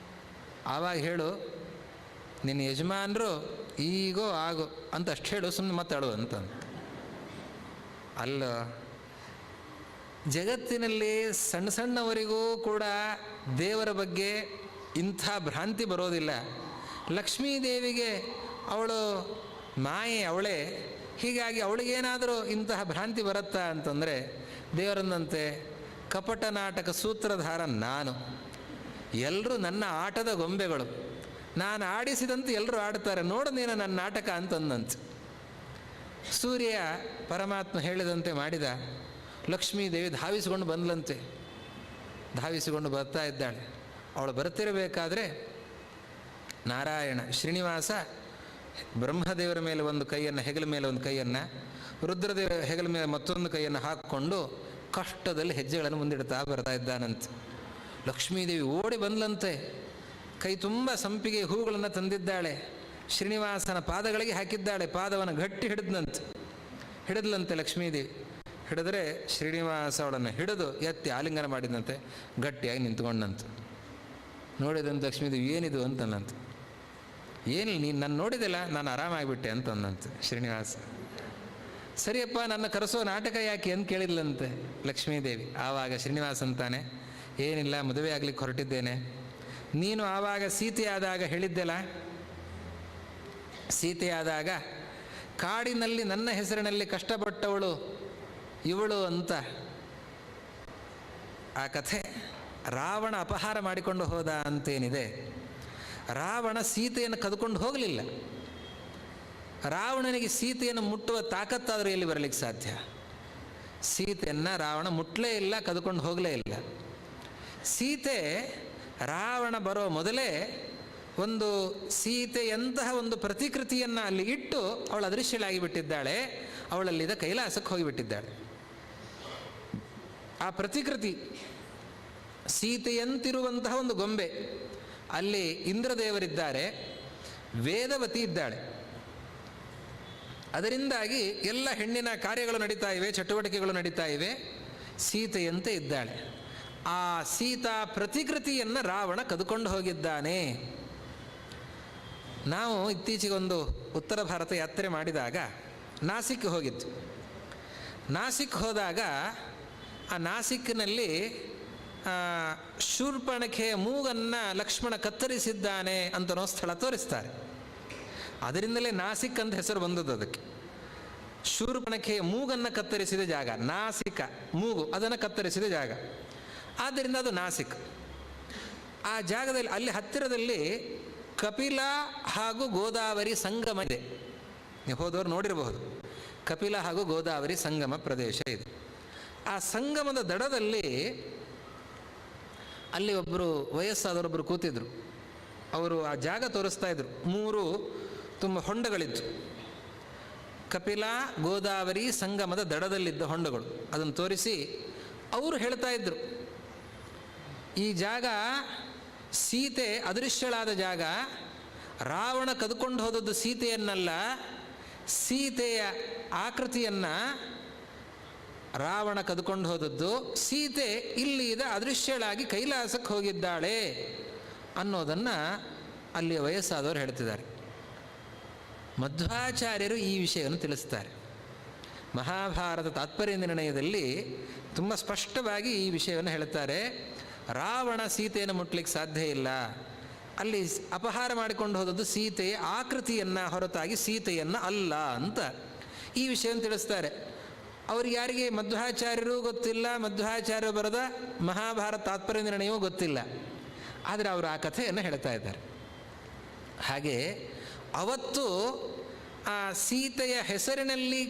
ಆವಾಗ ಹೇಳು, ನಿನ್ನ ಯಜಮಾನರು ಈಗೋ ಆಗೋ ಅಂತ ಅಷ್ಟು ಹೇಳು, ಸುಮ್ಮನೆ ಮಾತಾಡು ಅಂತ. ಅಲ್ಲ, ಜಗತ್ತಿನಲ್ಲಿ ಸಣ್ಣ ಸಣ್ಣವರಿಗೂ ಕೂಡ ದೇವರ ಬಗ್ಗೆ ಇಂಥ ಭ್ರಾಂತಿ ಬರೋದಿಲ್ಲ. ಲಕ್ಷ್ಮೀದೇವಿಗೆ ಅವಳು ಮಾಯೆ, ಅವಳೇ. ಹೀಗಾಗಿ ಅವಳಿಗೇನಾದರೂ ಇಂತಹ ಭ್ರಾಂತಿ ಬರುತ್ತಾ ಅಂತಂದರೆ, ದೇವರನ್ನಂತೆ ಕಪಟ ನಾಟಕ ಸೂತ್ರಧಾರ ನಾನು, ಎಲ್ಲರೂ ನನ್ನ ಆಟದ ಗೊಂಬೆಗಳು, ನಾನು ಆಡಿಸಿದಂತೆ ಎಲ್ಲರೂ ಆಡ್ತಾರೆ, ನೋಡು ನೀನು ನನ್ನ ನಾಟಕ ಅಂತಂದಂತೆ. ಸೂರ್ಯ ಪರಮಾತ್ಮ ಹೇಳಿದಂತೆ ಮಾಡಿದ. ಲಕ್ಷ್ಮೀದೇವಿ ಧಾವಿಸಿಕೊಂಡು ಬಂದ್ಲಂತೆ. ಧಾವಿಸಿಕೊಂಡು ಬರ್ತಾ ಇದ್ದಾಳೆ. ಅವಳು ಬರ್ತಿರಬೇಕಾದ್ರೆ ನಾರಾಯಣ ಶ್ರೀನಿವಾಸ ಬ್ರಹ್ಮದೇವರ ಮೇಲೆ ಒಂದು ಕೈಯನ್ನು, ಹೆಗಲ ಮೇಲೆ ಒಂದು ಕೈಯನ್ನು, ರುದ್ರದೇವರ ಹೆಗಲ ಮೇಲೆ ಮತ್ತೊಂದು ಕೈಯನ್ನು ಹಾಕಿಕೊಂಡು ಕಷ್ಟದಲ್ಲಿ ಹೆಜ್ಜೆಗಳನ್ನು ಮುಂದಿಡ್ತಾ ಬರ್ತಾ ಇದ್ದಾನಂತೆ. ಲಕ್ಷ್ಮೀದೇವಿ ಓಡಿ ಬಂದ್ಲಂತೆ. ಕೈ ತುಂಬ ಸಂಪಿಗೆ ಹೂಗಳನ್ನು ತಂದಿದ್ದಾಳೆ. ಶ್ರೀನಿವಾಸನ ಪಾದಗಳಿಗೆ ಹಾಕಿದ್ದಾಳೆ. ಪಾದವನ್ನು ಗಟ್ಟಿ ಹಿಡಿದ್ಲಂತೆ ಲಕ್ಷ್ಮೀದೇವಿ. ಹಿಡಿದ್ರೆ ಶ್ರೀನಿವಾಸ ಅವಳನ್ನು ಹಿಡಿದು ಎತ್ತಿ ಆಲಿಂಗನ ಮಾಡಿದಂತೆ, ಗಟ್ಟಿಯಾಗಿ ನಿಂತ್ಕೊಂಡಂತೆ. ನೋಡಿದಂತೆ ಲಕ್ಷ್ಮೀದೇವಿ, ಏನಿದು ಅಂತಂದಂತೆ. ಏನಿಲ್ಲ, ನೀನು ನನ್ನ ನೋಡಿದೆಲ್ಲ, ನಾನು ಆರಾಮಾಗಿಬಿಟ್ಟೆ ಅಂತಂದಂತೆ ಶ್ರೀನಿವಾಸ. ಸರಿಯಪ್ಪ, ನನ್ನ ಕರೆಸೋ ನಾಟಕ ಯಾಕೆ ಅಂತ ಕೇಳಿದ್ಲಂತೆ ಲಕ್ಷ್ಮೀದೇವಿ. ಆವಾಗ ಶ್ರೀನಿವಾಸ ಅಂತಾನೆ, ಏನಿಲ್ಲ, ಮದುವೆ ಆಗ್ಲಿಕ್ಕೆ ಹೊರಟಿದ್ದೇನೆ. ನೀನು ಆವಾಗ ಸೀತೆಯಾದಾಗ ಹೇಳಿದ್ದೆಲ್ಲ, ಸೀತೆಯಾದಾಗ ಕಾಡಿನಲ್ಲಿ ನನ್ನ ಹೆಸರಿನಲ್ಲಿ ಕಷ್ಟಪಟ್ಟವಳು ಇವಳು ಅಂತ. ಆ ಕಥೆ ರಾವಣ ಅಪಹಾರ ಮಾಡಿಕೊಂಡು ಹೋದ ಅಂತೇನಿದೆ, ರಾವಣ ಸೀತೆಯನ್ನು ಕದ್ಕೊಂಡು ಹೋಗಲಿಲ್ಲ. ರಾವಣನಿಗೆ ಸೀತೆಯನ್ನು ಮುಟ್ಟುವ ತಾಕತ್ತಾದರೂ ಎಲ್ಲಿ ಬರಲಿಕ್ಕೆ ಸಾಧ್ಯ? ಸೀತೆಯನ್ನು ರಾವಣ ಮುಟ್ಟಲೇ ಇಲ್ಲ, ಕದ್ಕೊಂಡು ಹೋಗಲೇ ಇಲ್ಲ. ಸೀತೆ ರಾವಣ ಬರೋ ಮೊದಲೇ ಒಂದು ಸೀತೆಯಂತಹ ಒಂದು ಪ್ರತಿಕೃತಿಯನ್ನು ಅಲ್ಲಿ ಇಟ್ಟು ಅವಳು ಅದೃಶ್ಯಳಾಗಿ ಬಿಟ್ಟಿದ್ದಾಳೆ. ಅವಳಲ್ಲಿದ್ದ ಕೈಲಾಸಕ್ಕೆ ಹೋಗಿಬಿಟ್ಟಿದ್ದಾಳೆ. ಆ ಪ್ರತಿಕೃತಿ ಸೀತೆಯಂತಿರುವಂತಹ ಒಂದು ಗೊಂಬೆ. ಅಲ್ಲಿ ಇಂದ್ರದೇವರಿದ್ದಾರೆ, ವೇದವತಿ ಇದ್ದಾಳೆ. ಅದರಿಂದಾಗಿ ಎಲ್ಲ ಹೆಣ್ಣಿನ ಕಾರ್ಯಗಳು ನಡೀತಾ ಇವೆ, ಚಟುವಟಿಕೆಗಳು ನಡೀತಾ ಇವೆ. ಸೀತೆಯಂತೆ ಇದ್ದಾಳೆ. ಆ ಸೀತಾ ಪ್ರತಿಕೃತಿಯನ್ನು ರಾವಣ ಕದ್ಕೊಂಡು ಹೋಗಿದ್ದಾನೆ. ನಾವು ಇತ್ತೀಚೆಗೊಂದು ಉತ್ತರ ಭಾರತ ಯಾತ್ರೆ ಮಾಡಿದಾಗ ನಾಸಿಕ್ ಹೋಗಿದ್ದು. ನಾಸಿಕ್ ಹೋದಾಗ ಆ ನಾಸಿಕ್ನಲ್ಲಿ ಶೂರ್ಪಣಖೆಯ ಮೂಗನ್ನು ಲಕ್ಷ್ಮಣ ಕತ್ತರಿಸಿದ್ದಾನೆ ಅಂತನೋ ಸ್ಥಳ ತೋರಿಸ್ತಾರೆ. ಅದರಿಂದಲೇ ನಾಸಿಕ್ ಅಂತ ಹೆಸರು ಬಂದದ್ದು ಅದಕ್ಕೆ. ಶೂರ್ಪಣಖೆಯ ಮೂಗನ್ನು ಕತ್ತರಿಸಿದ ಜಾಗ ನಾಸಿಕ, ಮೂಗು ಅದನ್ನು ಕತ್ತರಿಸಿದ ಜಾಗ, ಆದ್ದರಿಂದ ಅದು ನಾಸಿಕ್. ಆ ಜಾಗದಲ್ಲಿ ಅಲ್ಲಿ ಹತ್ತಿರದಲ್ಲಿ ಕಪಿಲ ಹಾಗೂ ಗೋದಾವರಿ ಸಂಗಮ ಇದೆ. ನೀವು ಹೋದವರು ನೋಡಿರಬಹುದು. ಕಪಿಲ ಹಾಗೂ ಗೋದಾವರಿ ಸಂಗಮ ಪ್ರದೇಶ ಇದೆ. ಆ ಸಂಗಮದ ದಡದಲ್ಲಿ ಅಲ್ಲಿ ಒಬ್ಬರು ವಯಸ್ಸಾದವರೊಬ್ಬರು ಕೂತಿದ್ರು. ಅವರು ಆ ಜಾಗ ತೋರಿಸ್ತಾ ಇದ್ರು. 3 ತುಂಬ ಹೊಂಡಗಳಿದ್ದು, ಕಪಿಲ ಗೋದಾವರಿ ಸಂಗಮದ ದಡದಲ್ಲಿದ್ದ ಹೊಂಡಗಳು. ಅದನ್ನು ತೋರಿಸಿ ಅವರು ಹೇಳ್ತಾ ಇದ್ರು, ಈ ಜಾಗ ಸೀತೆ ಅದೃಶ್ಯಳಾದ ಜಾಗ. ರಾವಣ ಕದ್ಕೊಂಡು ಹೋದದ್ದು ಸೀತೆಯನ್ನಲ್ಲ, ಸೀತೆಯ ಆಕೃತಿಯನ್ನು ರಾವಣ ಕದ್ಕೊಂಡು ಹೋದದ್ದು. ಸೀತೆ ಇಲ್ಲಿದ ಅದೃಶ್ಯಳಾಗಿ ಕೈಲಾಸಕ್ಕೆ ಹೋಗಿದ್ದಾಳೆ ಅನ್ನೋದನ್ನು ಅಲ್ಲಿ ವಯಸ್ಸಾದವರು ಹೇಳ್ತಿದ್ದಾರೆ. ಮಧ್ವಾಚಾರ್ಯರು ಈ ವಿಷಯವನ್ನು ತಿಳಿಸ್ತಾರೆ. ಮಹಾಭಾರತ ತಾತ್ಪರ್ಯ ನಿರ್ಣಯದಲ್ಲಿ ತುಂಬ ಸ್ಪಷ್ಟವಾಗಿ ಈ ವಿಷಯವನ್ನು ಹೇಳ್ತಾರೆ. ರಾವಣ ಸೀತೆಯನ್ನು ಮುಟ್ಲಿಕ್ಕೆ ಸಾಧ್ಯ ಇಲ್ಲ. ಅಲ್ಲಿ ಅಪಹಾರ ಮಾಡಿಕೊಂಡು ಹೋದದ್ದು ಸೀತೆಯ ಆಕೃತಿಯನ್ನು ಹೊರತಾಗಿ ಸೀತೆಯನ್ನು ಅಲ್ಲ ಅಂತ ಈ ವಿಷಯವನ್ನು ತಿಳಿಸ್ತಾರೆ. ಅವ್ರಿಗೆ ಯಾರಿಗೆ ಮಧ್ವಾಚಾರ್ಯರೂ ಗೊತ್ತಿಲ್ಲ, ಮಧ್ವಾಚಾರ್ಯರು ಬರೆದ ಮಹಾಭಾರತ ತಾತ್ಪರ್ಯ ನಿರ್ಣಯವೂ ಗೊತ್ತಿಲ್ಲ. ಆದರೆ ಅವರು ಆ ಕಥೆಯನ್ನು ಹೇಳ್ತಾ ಇದ್ದಾರೆ. ಹಾಗೆ ಅವತ್ತು ಆ ಸೀತೆಯ ಹೆಸರಿನಲ್ಲಿ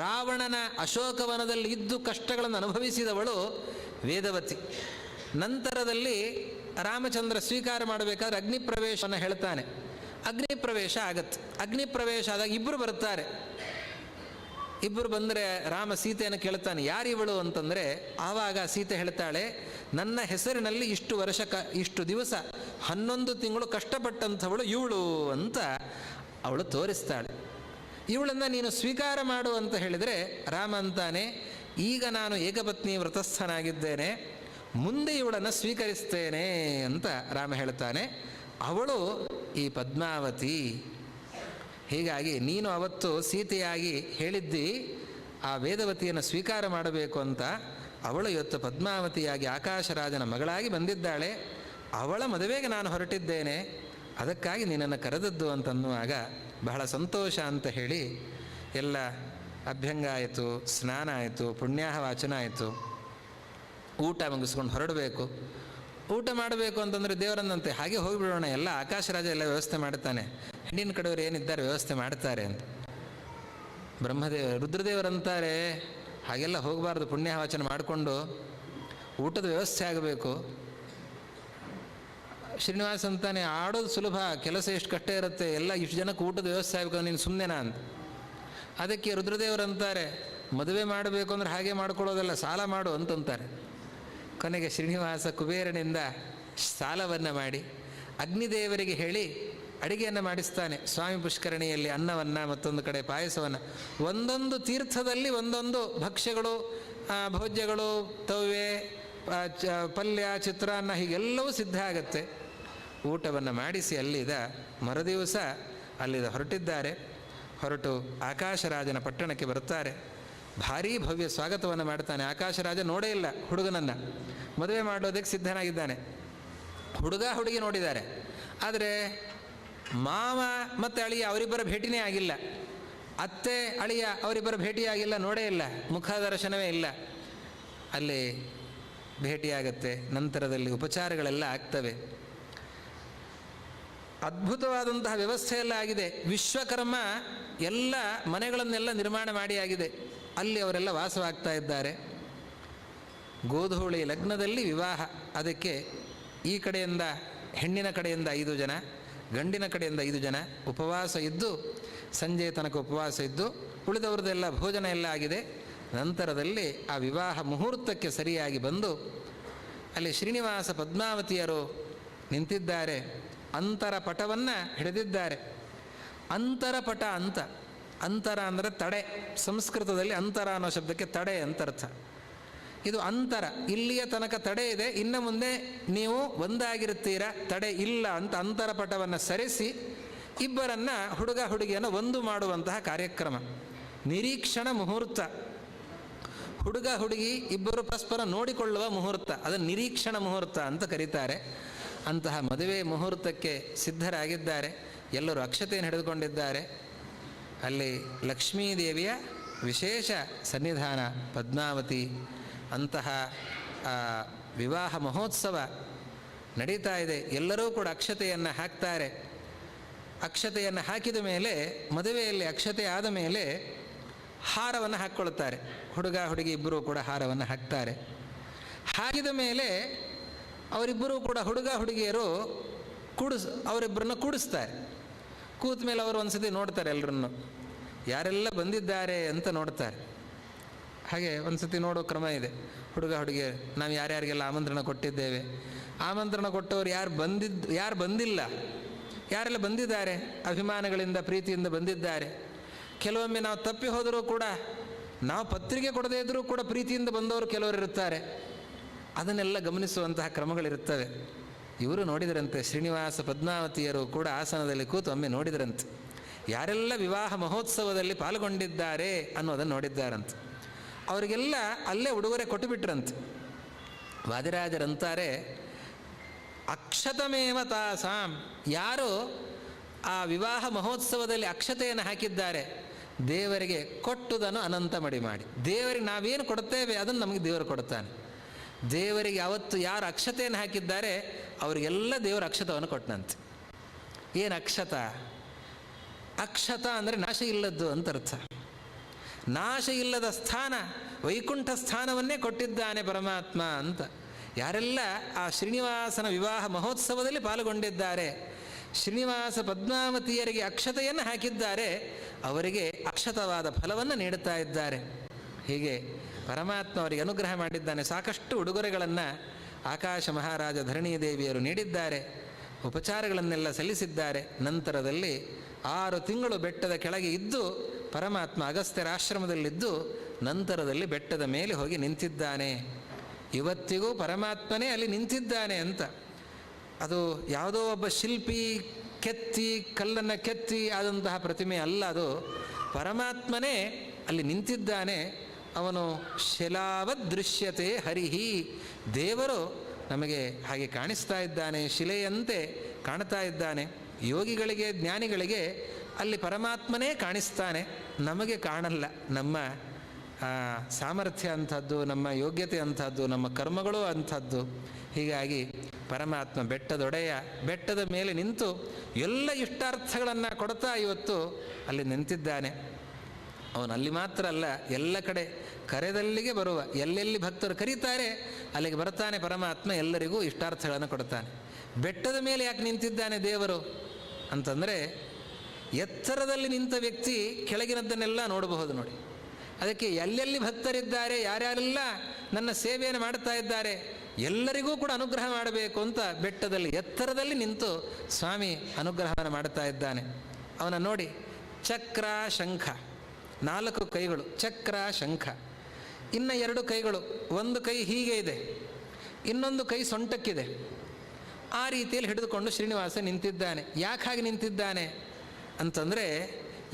ರಾವಣನ ಅಶೋಕವನದಲ್ಲಿ ಇದ್ದು ಕಷ್ಟಗಳನ್ನು ಅನುಭವಿಸಿದವಳು ವೇದವತಿ. ನಂತರದಲ್ಲಿ ರಾಮಚಂದ್ರ ಸ್ವೀಕಾರ ಮಾಡಬೇಕಾದ್ರೆ ಅಗ್ನಿಪ್ರವೇಶವನ್ನು ಹೇಳ್ತಾನೆ. ಅಗ್ನಿಪ್ರವೇಶ ಆಗತ್ತೆ. ಅಗ್ನಿಪ್ರವೇಶ ಆದಾಗ ಇಬ್ಬರು ಬರ್ತಾರೆ. ಇಬ್ಬರು ಬಂದರೆ ರಾಮ ಸೀತೆಯನ್ನು ಕೇಳ್ತಾನೆ, ಯಾರಿವಳು ಅಂತಂದರೆ, ಆವಾಗ ಸೀತೆ ಹೇಳ್ತಾಳೆ, ನನ್ನ ಹೆಸರಿನಲ್ಲಿ ಇಷ್ಟು ದಿವಸ 11 ತಿಂಗಳು ಕಷ್ಟಪಟ್ಟಂಥವಳು ಇವಳು ಅಂತ ಅವಳು ತೋರಿಸ್ತಾಳೆ. ಇವಳನ್ನು ನೀನು ಸ್ವೀಕಾರ ಮಾಡು ಅಂತ ಹೇಳಿದರೆ ರಾಮ ಅಂತಾನೆ, ಈಗ ನಾನು ಏಕಪತ್ನಿ ವ್ರತಸ್ಥನಾಗಿದ್ದೇನೆ, ಮುಂದೆ ಇವಳನ್ನು ಸ್ವೀಕರಿಸ್ತೇನೆ ಅಂತ ರಾಮ ಹೇಳ್ತಾನೆ. ಅವಳು ಈ ಪದ್ಮಾವತಿ. ಹೀಗಾಗಿ ನೀನು ಅವತ್ತು ಸೀತೆಯಾಗಿ ಹೇಳಿದ್ದಿ ಆ ವೇದವತಿಯನ್ನು ಸ್ವೀಕಾರ ಮಾಡಬೇಕು ಅಂತ. ಅವಳು ಇವತ್ತು ಪದ್ಮಾವತಿಯಾಗಿ ಆಕಾಶರಾಜನ ಮಗಳಾಗಿ ಬಂದಿದ್ದಾಳೆ. ಅವಳ ಮದುವೆಗೆ ನಾನು ಹೊರಟಿದ್ದೇನೆ, ಅದಕ್ಕಾಗಿ ನಿನ್ನನ್ನು ಕರೆದದ್ದು ಅಂತನ್ನುವಾಗ ಬಹಳ ಸಂತೋಷ ಅಂತ ಹೇಳಿ ಎಲ್ಲ ಅಭ್ಯಂಗ ಆಯಿತು, ಸ್ನಾನ ಆಯಿತು, ಪುಣ್ಯಾಹ ವಾಚನ ಆಯಿತು, ಊಟ ಮುಗಿಸ್ಕೊಂಡು ಹೊರಡಬೇಕು. ಊಟ ಮಾಡಬೇಕು ಅಂತಂದರೆ ದೇವರನ್ನಂತೆ ಹಾಗೆ ಹೋಗಿಬಿಡೋಣ, ಎಲ್ಲ ಆಕಾಶರಾಜ ಎಲ್ಲ ವ್ಯವಸ್ಥೆ ಮಾಡ್ತಾನೆ, ಹೆಣ್ಣಿನ ಕಡೆಯವರು ಏನಿದ್ದಾರೆ ವ್ಯವಸ್ಥೆ ಮಾಡ್ತಾರೆ ಅಂತ. ರುದ್ರದೇವರಂತಾರೆ ಹಾಗೆಲ್ಲ ಹೋಗಬಾರ್ದು, ಪುಣ್ಯವಾಚನ ಮಾಡಿಕೊಂಡು ಊಟದ ವ್ಯವಸ್ಥೆ ಆಗಬೇಕು. ಶ್ರೀನಿವಾಸ ಅಂತಾನೆ, ಆಡೋದು ಸುಲಭ, ಕೆಲಸ ಎಷ್ಟು ಕಷ್ಟ ಇರುತ್ತೆ, ಎಲ್ಲ ಇಷ್ಟು ಜನಕ್ಕೆ ಊಟದ ವ್ಯವಸ್ಥೆ ಆಗಬೇಕು, ನೀನು ಸುಮ್ಮನೆನಾ ಅಂತ. ಅದಕ್ಕೆ ರುದ್ರದೇವರಂತಾರೆ, ಮದುವೆ ಮಾಡಬೇಕು ಅಂದ್ರೆ ಹಾಗೆ ಮಾಡ್ಕೊಳ್ಳೋದಲ್ಲ, ಸಾಲ ಮಾಡು ಅಂತಂತಾರೆ. ಕೊನೆಗೆ ಶ್ರೀನಿವಾಸ ಕುಬೇರನಿಂದ ಸಾಲವನ್ನು ಮಾಡಿ ಅಗ್ನಿದೇವರಿಗೆ ಹೇಳಿ ಅಡಿಗೆಯನ್ನು ಮಾಡಿಸ್ತಾನೆ. ಸ್ವಾಮಿ ಪುಷ್ಕರಣಿಯಲ್ಲಿ ಅನ್ನವನ್ನು, ಮತ್ತೊಂದು ಕಡೆ ಪಾಯಸವನ್ನು, ಒಂದೊಂದು ತೀರ್ಥದಲ್ಲಿ ಒಂದೊಂದು ಭಕ್ಷ್ಯಗಳು, ಭೋಜ್ಯಗಳು, ತವ್ವೆ, ಪಲ್ಯ, ಚಿತ್ರಾನ್ನ ಹೀಗೆಲ್ಲವೂ ಸಿದ್ಧ ಆಗತ್ತೆ. ಊಟವನ್ನು ಮಾಡಿಸಿ ಅಲ್ಲಿದ ಮರುದಿವಸ ಅಲ್ಲಿದ ಹೊರಟಿದ್ದಾರೆ. ಹೊರಟು ಆಕಾಶರಾಜನ ಪಟ್ಟಣಕ್ಕೆ ಬರುತ್ತಾರೆ. ಭಾರೀ ಭವ್ಯ ಸ್ವಾಗತವನ್ನು ಮಾಡ್ತಾನೆ. ಆಕಾಶರಾಜ ನೋಡೇ ಇಲ್ಲ ಹುಡುಗನನ್ನು, ಮದುವೆ ಮಾಡೋದಕ್ಕೆ ಸಿದ್ಧನಾಗಿದ್ದಾನೆ. ಹುಡುಗಿ ನೋಡಿದ್ದಾರೆ, ಆದರೆ ಮಾವ ಮತ್ತು ಅಳಿಯ ಅವರಿಬ್ಬರ ಭೇಟಿನೇ ಆಗಿಲ್ಲ. ಅತ್ತೆ ಅಳಿಯ ಅವರಿಬ್ಬರ ಭೇಟಿಯಾಗಿಲ್ಲ, ನೋಡೇ ಇಲ್ಲ, ಮುಖ ದರ್ಶನವೇ ಇಲ್ಲ. ಅಲ್ಲಿ ಭೇಟಿಯಾಗತ್ತೆ. ನಂತರದಲ್ಲಿ ಉಪಚಾರಗಳೆಲ್ಲ ಆಗ್ತವೆ. ಅದ್ಭುತವಾದಂತಹ ವ್ಯವಸ್ಥೆಯೆಲ್ಲ ಆಗಿದೆ. ವಿಶ್ವಕರ್ಮ ಎಲ್ಲ ಮನೆಗಳನ್ನೆಲ್ಲ ನಿರ್ಮಾಣ ಮಾಡಿ ಆಗಿದೆ. ಅಲ್ಲಿ ಅವರೆಲ್ಲ ವಾಸವಾಗ್ತಾ ಇದ್ದಾರೆ. ಗೋಧೂಳಿ ಲಗ್ನದಲ್ಲಿ ವಿವಾಹ. ಅದಕ್ಕೆ ಈ ಕಡೆಯಿಂದ ಹೆಣ್ಣಿನ ಕಡೆಯಿಂದ 5 ಜನ, ಗಂಡಿನ ಕಡೆಯಿಂದ 5 ಜನ ಉಪವಾಸ ಇದ್ದು, ಸಂಜೆ ತನಕ ಉಪವಾಸ ಇದ್ದು, ಉಳಿದವ್ರದ್ದೆಲ್ಲ ಭೋಜನ ಎಲ್ಲ ಆಗಿದೆ. ನಂತರದಲ್ಲಿ ಆ ವಿವಾಹ ಮುಹೂರ್ತಕ್ಕೆ ಸರಿಯಾಗಿ ಬಂದು ಅಲ್ಲಿ ಶ್ರೀನಿವಾಸ ಪದ್ಮಾವತಿಯರು ನಿಂತಿದ್ದಾರೆ. ಅಂತರಪಟವನ್ನು ಹಿಡಿದಿದ್ದಾರೆ. ಅಂತರಪಟ ಅಂತ, ಅಂತರ ಅಂದರೆ ತಡೆ. ಸಂಸ್ಕೃತದಲ್ಲಿ ಅಂತರ ಅನ್ನೋ ಶಬ್ದಕ್ಕೆ ತಡೆ ಅಂತ ಅರ್ಥ. ಇದು ಅಂತರ, ಇಲ್ಲಿಯ ತನಕ ತಡೆ ಇದೆ, ಇನ್ನು ಮುಂದೆ ನೀವು ಒಂದಾಗಿರುತ್ತೀರಾ, ತಡೆ ಇಲ್ಲ ಅಂತ ಅಂತರಪಟವನ್ನು ಸರಿಸಿ ಇಬ್ಬರನ್ನ, ಹುಡುಗ ಹುಡುಗಿಯನ್ನು ಒಂದು ಮಾಡುವಂತಹ ಕಾರ್ಯಕ್ರಮ. ನಿರೀಕ್ಷಣ ಮುಹೂರ್ತ. ಹುಡುಗ ಹುಡುಗಿ ಇಬ್ಬರು ಪರಸ್ಪರ ನೋಡಿಕೊಳ್ಳುವ ಮುಹೂರ್ತ, ಅದನ್ನು ನಿರೀಕ್ಷಣ ಮುಹೂರ್ತ ಅಂತ ಕರೀತಾರೆ. ಅಂತಹ ಮದುವೆ ಮುಹೂರ್ತಕ್ಕೆ ಸಿದ್ಧರಾಗಿದ್ದಾರೆ. ಎಲ್ಲರೂ ಅಕ್ಷತೆಯನ್ನು ಹಿಡಿದುಕೊಂಡಿದ್ದಾರೆ. ಅಲ್ಲಿ ಲಕ್ಷ್ಮೀದೇವಿಯ ವಿಶೇಷ ಸನ್ನಿಧಾನ ಪದ್ಮಾವತಿ. ಅಂತಹ ವಿವಾಹ ಮಹೋತ್ಸವ ನಡೀತಾ ಇದೆ. ಎಲ್ಲರೂ ಕೂಡ ಅಕ್ಷತೆಯನ್ನು ಹಾಕ್ತಾರೆ. ಅಕ್ಷತೆಯನ್ನು ಹಾಕಿದ ಮೇಲೆ, ಮದುವೆಯಲ್ಲಿ ಅಕ್ಷತೆ ಆದ ಮೇಲೆ ಹಾರವನ್ನು ಹಾಕ್ಕೊಳ್ತಾರೆ. ಹುಡುಗ ಹುಡುಗಿ ಇಬ್ಬರೂ ಕೂಡ ಹಾರವನ್ನು ಹಾಕ್ತಾರೆ. ಹಾಕಿದ ಮೇಲೆ ಅವರಿಬ್ಬರೂ ಕೂಡ, ಹುಡುಗ ಹುಡುಗಿಯರು ಅವರಿಬ್ಬರನ್ನು ಕೂಡಿಸ್ತಾರೆ. ಕೂತ ಮೇಲೆ ಅವರು ಒಂದು ಸತಿ ನೋಡ್ತಾರೆ, ಎಲ್ಲರನ್ನು ಯಾರೆಲ್ಲ ಬಂದಿದ್ದಾರೆ ಅಂತ ನೋಡ್ತಾರೆ. ಹಾಗೆ ಒಂದು ಸತಿ ನೋಡೋ ಕ್ರಮ ಇದೆ. ಹುಡುಗ ಹುಡುಗಿ ನಾವು ಯಾರ್ಯಾರಿಗೆಲ್ಲ ಆಮಂತ್ರಣ ಕೊಟ್ಟಿದ್ದೇವೆ, ಆಮಂತ್ರಣ ಕೊಟ್ಟವರು ಯಾರು ಬಂದಿಲ್ಲ, ಯಾರೆಲ್ಲ ಬಂದಿದ್ದಾರೆ, ಅಭಿಮಾನಗಳಿಂದ ಪ್ರೀತಿಯಿಂದ ಬಂದಿದ್ದಾರೆ. ಕೆಲವೊಮ್ಮೆ ನಾವು ತಪ್ಪಿ ಹೋದರೂ ಕೂಡ, ನಾವು ಪತ್ರಿಕೆ ಕೊಡದೇ ಇದ್ದರೂ ಕೂಡ ಪ್ರೀತಿಯಿಂದ ಬಂದವರು ಕೆಲವರು ಇರುತ್ತಾರೆ. ಅದನ್ನೆಲ್ಲ ಗಮನಿಸುವಂತಹ ಕ್ರಮಗಳಿರುತ್ತವೆ. ಇವರು ನೋಡಿದರಂತೆ, ಶ್ರೀನಿವಾಸ ಪದ್ಮಾವತಿಯರು ಕೂಡ ಆಸನದಲ್ಲಿ ಕೂತು ಒಮ್ಮೆ ನೋಡಿದರಂತೆ. ಯಾರೆಲ್ಲ ವಿವಾಹ ಮಹೋತ್ಸವದಲ್ಲಿ ಪಾಲ್ಗೊಂಡಿದ್ದಾರೆ ಅನ್ನೋದನ್ನು ನೋಡಿದ್ದಾರಂತೆ. ಅವರಿಗೆಲ್ಲ ಅಲ್ಲೇ ಉಡುಗೊರೆ ಕೊಟ್ಟು ಬಿಟ್ರಂತೆ. ವಾದಿರಾಜರಂತಾರೆ, ಅಕ್ಷತಮೇವ ತಾಸಾಂ, ಯಾರು ಆ ವಿವಾಹ ಮಹೋತ್ಸವದಲ್ಲಿ ಅಕ್ಷತೆಯನ್ನು ಹಾಕಿದ್ದಾರೆ, ದೇವರಿಗೆ ಕೊಟ್ಟುದನ್ನು ಅನಂತ ಮಡಿ ಮಾಡಿ. ದೇವರಿಗೆ ನಾವೇನು ಕೊಡ್ತೇವೆ ಅದನ್ನು ನಮಗೆ ದೇವರು ಕೊಡ್ತಾನೆ. ದೇವರಿಗೆ ಯಾವತ್ತು ಯಾರು ಅಕ್ಷತೆಯನ್ನು ಹಾಕಿದ್ದಾರೆ ಅವರಿಗೆಲ್ಲ ದೇವರು ಅಕ್ಷತವನ್ನು ಕೊಟ್ಟನಂತೆ. ಏನು ಅಕ್ಷತ? ಅಕ್ಷತ ಅಂದರೆ ನಾಶ ಇಲ್ಲದ್ದು ಅಂತ ಅರ್ಥ. ನಾಶ ಇಲ್ಲದ ಸ್ಥಾನ, ವೈಕುಂಠ ಸ್ಥಾನವನ್ನೇ ಕೊಟ್ಟಿದ್ದಾನೆ ಪರಮಾತ್ಮ ಅಂತ. ಯಾರೆಲ್ಲ ಆ ಶ್ರೀನಿವಾಸನ ವಿವಾಹ ಮಹೋತ್ಸವದಲ್ಲಿ ಪಾಲ್ಗೊಂಡಿದ್ದಾರೆ, ಶ್ರೀನಿವಾಸ ಪದ್ಮಾವತಿಯರಿಗೆ ಅಕ್ಷತೆಯನ್ನು ಹಾಕಿದ್ದಾರೆ, ಅವರಿಗೆ ಅಕ್ಷತವಾದ ಫಲವನ್ನು ನೀಡುತ್ತಾ ಇದ್ದಾರೆ. ಹೀಗೆ ಪರಮಾತ್ಮ ಅವರಿಗೆ ಅನುಗ್ರಹ ಮಾಡಿದ್ದಾನೆ. ಸಾಕಷ್ಟು ಉಡುಗೊರೆಗಳನ್ನು ಆಕಾಶ ಮಹಾರಾಜ ಧರಣೀದೇವಿಯರು ನೀಡಿದ್ದಾರೆ, ಉಪಚಾರಗಳನ್ನೆಲ್ಲ ಸಲ್ಲಿಸಿದ್ದಾರೆ. ನಂತರದಲ್ಲಿ 6 ತಿಂಗಳು ಬೆಟ್ಟದ ಕೆಳಗೆ ಇದ್ದು ಪರಮಾತ್ಮ ಅಗಸ್ತ್ಯರ ಆಶ್ರಮದಲ್ಲಿದ್ದು ನಂತರದಲ್ಲಿ ಬೆಟ್ಟದ ಮೇಲೆ ಹೋಗಿ ನಿಂತಿದ್ದಾನೆ. ಇವತ್ತಿಗೂ ಪರಮಾತ್ಮನೇ ಅಲ್ಲಿ ನಿಂತಿದ್ದಾನೆ ಅಂತ. ಅದು ಯಾವುದೋ ಒಬ್ಬ ಶಿಲ್ಪಿ ಕೆತ್ತಿ ಕಲ್ಲನ್ನು ಕೆತ್ತಿ ಆದಂತಹ ಪ್ರತಿಮೆ ಅಲ್ಲ, ಅದು ಪರಮಾತ್ಮನೇ ಅಲ್ಲಿ ನಿಂತಿದ್ದಾನೆ. ಅವನು ಶಿಲಾವದ್ ದೃಶ್ಯತೆ ಹರಿಹಿ, ದೇವರು ನಮಗೆ ಹಾಗೆ ಕಾಣಿಸ್ತಾ ಇದ್ದಾನೆ, ಶಿಲೆಯಂತೆ ಕಾಣ್ತಾ ಇದ್ದಾನೆ. ಯೋಗಿಗಳಿಗೆ ಜ್ಞಾನಿಗಳಿಗೆ ಅಲ್ಲಿ ಪರಮಾತ್ಮನೇ ಕಾಣಿಸ್ತಾನೆ, ನಮಗೆ ಕಾಣಲ್ಲ. ನಮ್ಮ ಸಾಮರ್ಥ್ಯ ಅಂಥದ್ದು, ನಮ್ಮ ಯೋಗ್ಯತೆ ಅಂಥದ್ದು, ನಮ್ಮ ಕರ್ಮಗಳು ಅಂಥದ್ದು. ಹೀಗಾಗಿ ಪರಮಾತ್ಮ ಬೆಟ್ಟದೊಡೆಯ, ಬೆಟ್ಟದ ಮೇಲೆ ನಿಂತು ಎಲ್ಲ ಇಷ್ಟಾರ್ಥಗಳನ್ನು ಕೊಡ್ತಾ ಇವತ್ತು ಅಲ್ಲಿ ನಿಂತಿದ್ದಾನೆ. ಅವನು ಅಲ್ಲಿ ಮಾತ್ರ ಅಲ್ಲ, ಎಲ್ಲ ಕಡೆ ಕರೆದಲ್ಲಿಗೆ ಬರುವ, ಎಲ್ಲೆಲ್ಲಿ ಭಕ್ತರು ಕರೀತಾರೆ ಅಲ್ಲಿಗೆ ಬರ್ತಾನೆ ಪರಮಾತ್ಮ, ಎಲ್ಲರಿಗೂ ಇಷ್ಟಾರ್ಥಗಳನ್ನು ಕೊಡ್ತಾನೆ. ಬೆಟ್ಟದ ಮೇಲೆ ಯಾಕೆ ನಿಂತಿದ್ದಾನೆ ದೇವರು ಅಂತಂದರೆ, ಎತ್ತರದಲ್ಲಿ ನಿಂತ ವ್ಯಕ್ತಿ ಕೆಳಗಿನದ್ದನ್ನೆಲ್ಲ ನೋಡಬಹುದು ನೋಡಿ. ಅದಕ್ಕೆ ಎಲ್ಲೆಲ್ಲಿ ಭಕ್ತರಿದ್ದಾರೆ, ಯಾರ್ಯಾರೆಲ್ಲ ನನ್ನ ಸೇವೆಯನ್ನು ಮಾಡ್ತಾ ಇದ್ದಾರೆ ಎಲ್ಲರಿಗೂ ಕೂಡ ಅನುಗ್ರಹ ಮಾಡಬೇಕು ಅಂತ ಬೆಟ್ಟದಲ್ಲಿ ಎತ್ತರದಲ್ಲಿ ನಿಂತು ಸ್ವಾಮಿ ಅನುಗ್ರಹವನ್ನು ಮಾಡ್ತಾ ಇದ್ದಾನೆ. ಅವನ ನೋಡಿ, ಚಕ್ರ ಶಂಖ, 4 ಕೈಗಳು, ಚಕ್ರ ಶಂಖ. ಇನ್ನು 2 ಕೈಗಳು, ಒಂದು ಕೈ ಹೀಗೆ ಇದೆ, ಇನ್ನೊಂದು ಕೈ ಸೊಂಟಕ್ಕಿದೆ. ಆ ರೀತಿಯಲ್ಲಿ ಹಿಡಿದುಕೊಂಡು ಶ್ರೀನಿವಾಸ ನಿಂತಿದ್ದಾನೆ. ಯಾಕೆ ಹಾಗೆ ನಿಂತಿದ್ದಾನೆ ಅಂತಂದರೆ,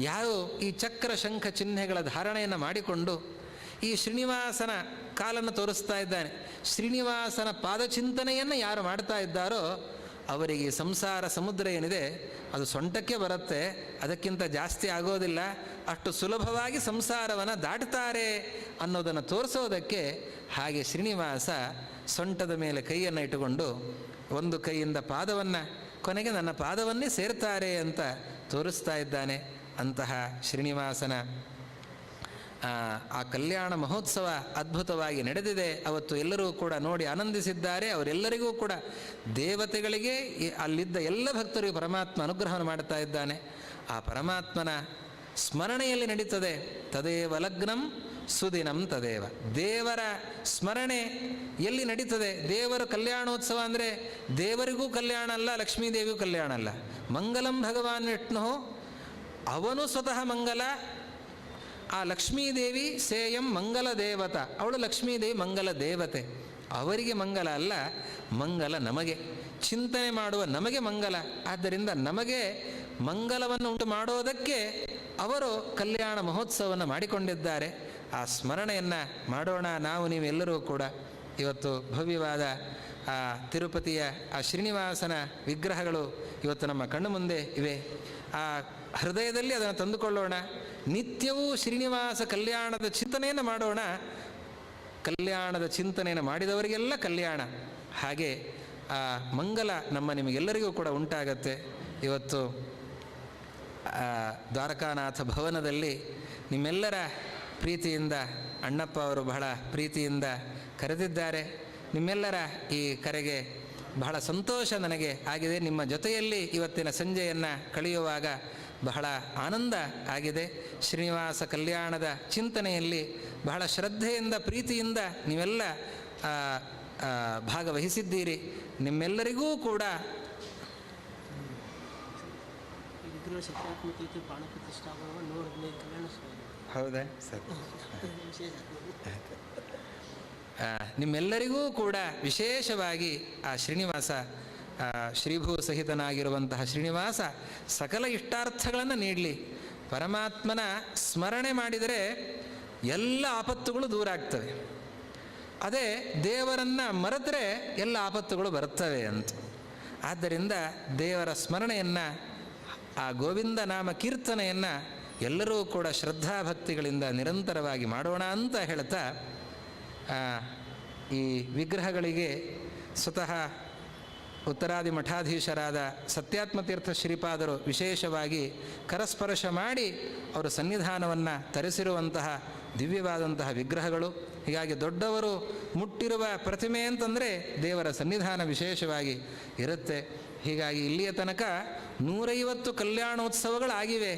ಯಾರು ಈ ಚಕ್ರ ಶಂಖ ಚಿಹ್ನೆಗಳ ಧಾರಣೆಯನ್ನು ಮಾಡಿಕೊಂಡು ಈ ಶ್ರೀನಿವಾಸನ ಕಾಲನ್ನು ತೋರಿಸ್ತಾ ಇದ್ದಾನೆ, ಶ್ರೀನಿವಾಸನ ಪಾದಚಿಂತನೆಯನ್ನು ಯಾರು ಮಾಡ್ತಾ ಇದ್ದಾರೋ ಅವರಿಗೆ ಸಂಸಾರ ಸಮುದ್ರ ಏನಿದೆ ಅದು ಸೊಂಟಕ್ಕೆ ಬರುತ್ತೆ, ಅದಕ್ಕಿಂತ ಜಾಸ್ತಿ ಆಗೋದಿಲ್ಲ, ಅಷ್ಟು ಸುಲಭವಾಗಿ ಸಂಸಾರವನ್ನು ದಾಟ್ತಾರೆ ಅನ್ನೋದನ್ನು ತೋರಿಸೋದಕ್ಕೆ ಹಾಗೆ ಶ್ರೀನಿವಾಸ ಸೊಂಟದ ಮೇಲೆ ಕೈಯನ್ನು ಇಟ್ಟುಕೊಂಡು ಒಂದು ಕೈಯಿಂದ ಪಾದವನ್ನು, ಕೊನೆಗೆ ನನ್ನ ಪಾದವನ್ನೇ ಸೇರ್ತಾರೆ ಅಂತ ತೋರಿಸ್ತಾ ಇದ್ದಾನೆ. ಅಂತಹ ಶ್ರೀನಿವಾಸನ ಆ ಕಲ್ಯಾಣ ಮಹೋತ್ಸವ ಅದ್ಭುತವಾಗಿ ನಡೆದಿದೆ. ಅವತ್ತು ಎಲ್ಲರೂ ಕೂಡ ನೋಡಿ ಆನಂದಿಸಿದ್ದಾರೆ. ಅವರೆಲ್ಲರಿಗೂ ಕೂಡ ದೇವತೆಗಳಿಗೆ ಅಲ್ಲಿದ್ದ ಎಲ್ಲ ಭಕ್ತರಿಗೂ ಪರಮಾತ್ಮ ಅನುಗ್ರಹವನ್ನು ಮಾಡ್ತಾ ಇದ್ದಾನೆ. ಆ ಪರಮಾತ್ಮನ ಸ್ಮರಣೆಯಲ್ಲಿ ನಡೀತದೆ. ತದೇವ ಲಗ್ನಂ ಸುದಿನಂ ತದೇವ, ದೇವರ ಸ್ಮರಣೆ ಎಲ್ಲಿ ನಡೀತದೆ. ದೇವರ ಕಲ್ಯಾಣೋತ್ಸವ ಅಂದರೆ ದೇವರಿಗೂ ಕಲ್ಯಾಣ ಅಲ್ಲ, ಲಕ್ಷ್ಮೀದೇವಿಗೂ ಕಲ್ಯಾಣ ಅಲ್ಲ. ಮಂಗಲಂ ಭಗವಾನ್ ವಿಷ್ಣು, ಅವನು ಸ್ವತಃ ಮಂಗಲ. ಆ ಲಕ್ಷ್ಮೀದೇವಿ ಸೇಯಂ ಮಂಗಲ ದೇವತ, ಅವಳು ಲಕ್ಷ್ಮೀದೇವಿ ಮಂಗಲ ದೇವತೆ. ಅವರಿಗೆ ಮಂಗಲ ಅಲ್ಲ, ಮಂಗಲ ನಮಗೆ, ಚಿಂತನೆ ಮಾಡುವ ನಮಗೆ ಮಂಗಲ. ಆದ್ದರಿಂದ ನಮಗೆ ಮಂಗಲವನ್ನು ಉಂಟು ಮಾಡೋದಕ್ಕೆ ಅವರು ಕಲ್ಯಾಣ ಮಹೋತ್ಸವವನ್ನು ಮಾಡಿಕೊಂಡಿದ್ದಾರೆ. ಆ ಸ್ಮರಣೆಯನ್ನು ಮಾಡೋಣ ನಾವು ನೀವೆಲ್ಲರೂ ಕೂಡ. ಇವತ್ತು ಭವ್ಯವಾದ ಆ ತಿರುಪತಿಯ ಆ ಶ್ರೀನಿವಾಸನ ವಿಗ್ರಹಗಳು ಇವತ್ತು ನಮ್ಮ ಕಣ್ಣು ಮುಂದೆ ಇವೆ. ಆ ಹೃದಯದಲ್ಲಿ ಅದನ್ನು ತಂದುಕೊಳ್ಳೋಣ. ನಿತ್ಯವೂ ಶ್ರೀನಿವಾಸ ಕಲ್ಯಾಣದ ಚಿಂತನೆಯನ್ನು ಮಾಡೋಣ. ಕಲ್ಯಾಣದ ಚಿಂತನೆಯನ್ನು ಮಾಡಿದವರಿಗೆಲ್ಲ ಕಲ್ಯಾಣ. ಹಾಗೆ ಆ ಮಂಗಲ ನಮ್ಮ ನಿಮಗೆಲ್ಲರಿಗೂ ಕೂಡ ಉಂಟಾಗತ್ತೆ. ಇವತ್ತು ದ್ವಾರಕಾನಾಥ ಭವನದಲ್ಲಿ ನಿಮ್ಮೆಲ್ಲರ ಪ್ರೀತಿಯಿಂದ ಅಣ್ಣಪ್ಪ ಅವರು ಬಹಳ ಪ್ರೀತಿಯಿಂದ ಕರೆದಿದ್ದಾರೆ. ನಿಮ್ಮೆಲ್ಲರ ಈ ಕರೆಗೆ ಬಹಳ ಸಂತೋಷ ನನಗೆ ಆಗಿದೆ. ನಿಮ್ಮ ಜೊತೆಯಲ್ಲಿ ಇವತ್ತಿನ ಸಂಜೆಯನ್ನು ಕಳೆಯುವಾಗ ಬಹಳ ಆನಂದ ಆಗಿದೆ. ಶ್ರೀನಿವಾಸ ಕಲ್ಯಾಣದ ಚಿಂತನೆಯಲ್ಲಿ ಬಹಳ ಶ್ರದ್ಧೆಯಿಂದ ಪ್ರೀತಿಯಿಂದ ನೀವೆಲ್ಲ ಭಾಗವಹಿಸಿದ್ದೀರಿ. ನಿಮ್ಮೆಲ್ಲರಿಗೂ ಕೂಡ ಹೌದಾ ಸರ್, ನಿಮ್ಮೆಲ್ಲರಿಗೂ ಕೂಡ ವಿಶೇಷವಾಗಿ ಆ ಶ್ರೀನಿವಾಸ, ಶ್ರೀಭೂ ಸಹಿತನಾಗಿರುವಂತಹ ಶ್ರೀನಿವಾಸ ಸಕಲ ಇಷ್ಟಾರ್ಥಗಳನ್ನು ನೀಡಲಿ. ಪರಮಾತ್ಮನ ಸ್ಮರಣೆ ಮಾಡಿದರೆ ಎಲ್ಲ ಆಪತ್ತುಗಳು ದೂರ ಆಗ್ತವೆ. ಅದೇ ದೇವರನ್ನು ಮರೆತರೆ ಎಲ್ಲ ಆಪತ್ತುಗಳು ಬರ್ತವೆ ಅಂತ. ಆದ್ದರಿಂದ ದೇವರ ಸ್ಮರಣೆಯನ್ನು, ಆ ಗೋವಿಂದ ನಾಮ ಕೀರ್ತನೆಯನ್ನು ಎಲ್ಲರೂ ಕೂಡ ಶ್ರದ್ಧಾಭಕ್ತಿಗಳಿಂದ ನಿರಂತರವಾಗಿ ಮಾಡೋಣ ಅಂತ ಹೇಳ್ತಾ, ಈ ವಿಗ್ರಹಗಳಿಗೆ ಸ್ವತಃ ಉತ್ತರಾದಿ ಮಠಾಧೀಶರಾದ ಸತ್ಯಾತ್ಮತೀರ್ಥ ಶ್ರೀಪಾದರು ವಿಶೇಷವಾಗಿ ಕರಸ್ಪರ್ಶ ಮಾಡಿ ಅವರು ಸನ್ನಿಧಾನವನ್ನು ತರಿಸಿರುವಂತಹ ದಿವ್ಯವಾದಂತಹ ವಿಗ್ರಹಗಳು. ಹೀಗಾಗಿ ದೊಡ್ಡವರು ಮುಟ್ಟಿರುವ ಪ್ರತಿಮೆ ಅಂತಂದರೆ ದೇವರ ಸನ್ನಿಧಾನ ವಿಶೇಷವಾಗಿ ಇರುತ್ತೆ. ಹೀಗಾಗಿ ಇಲ್ಲಿಯ ತನಕ 150 ಕಲ್ಯಾಣೋತ್ಸವಗಳಾಗಿವೆ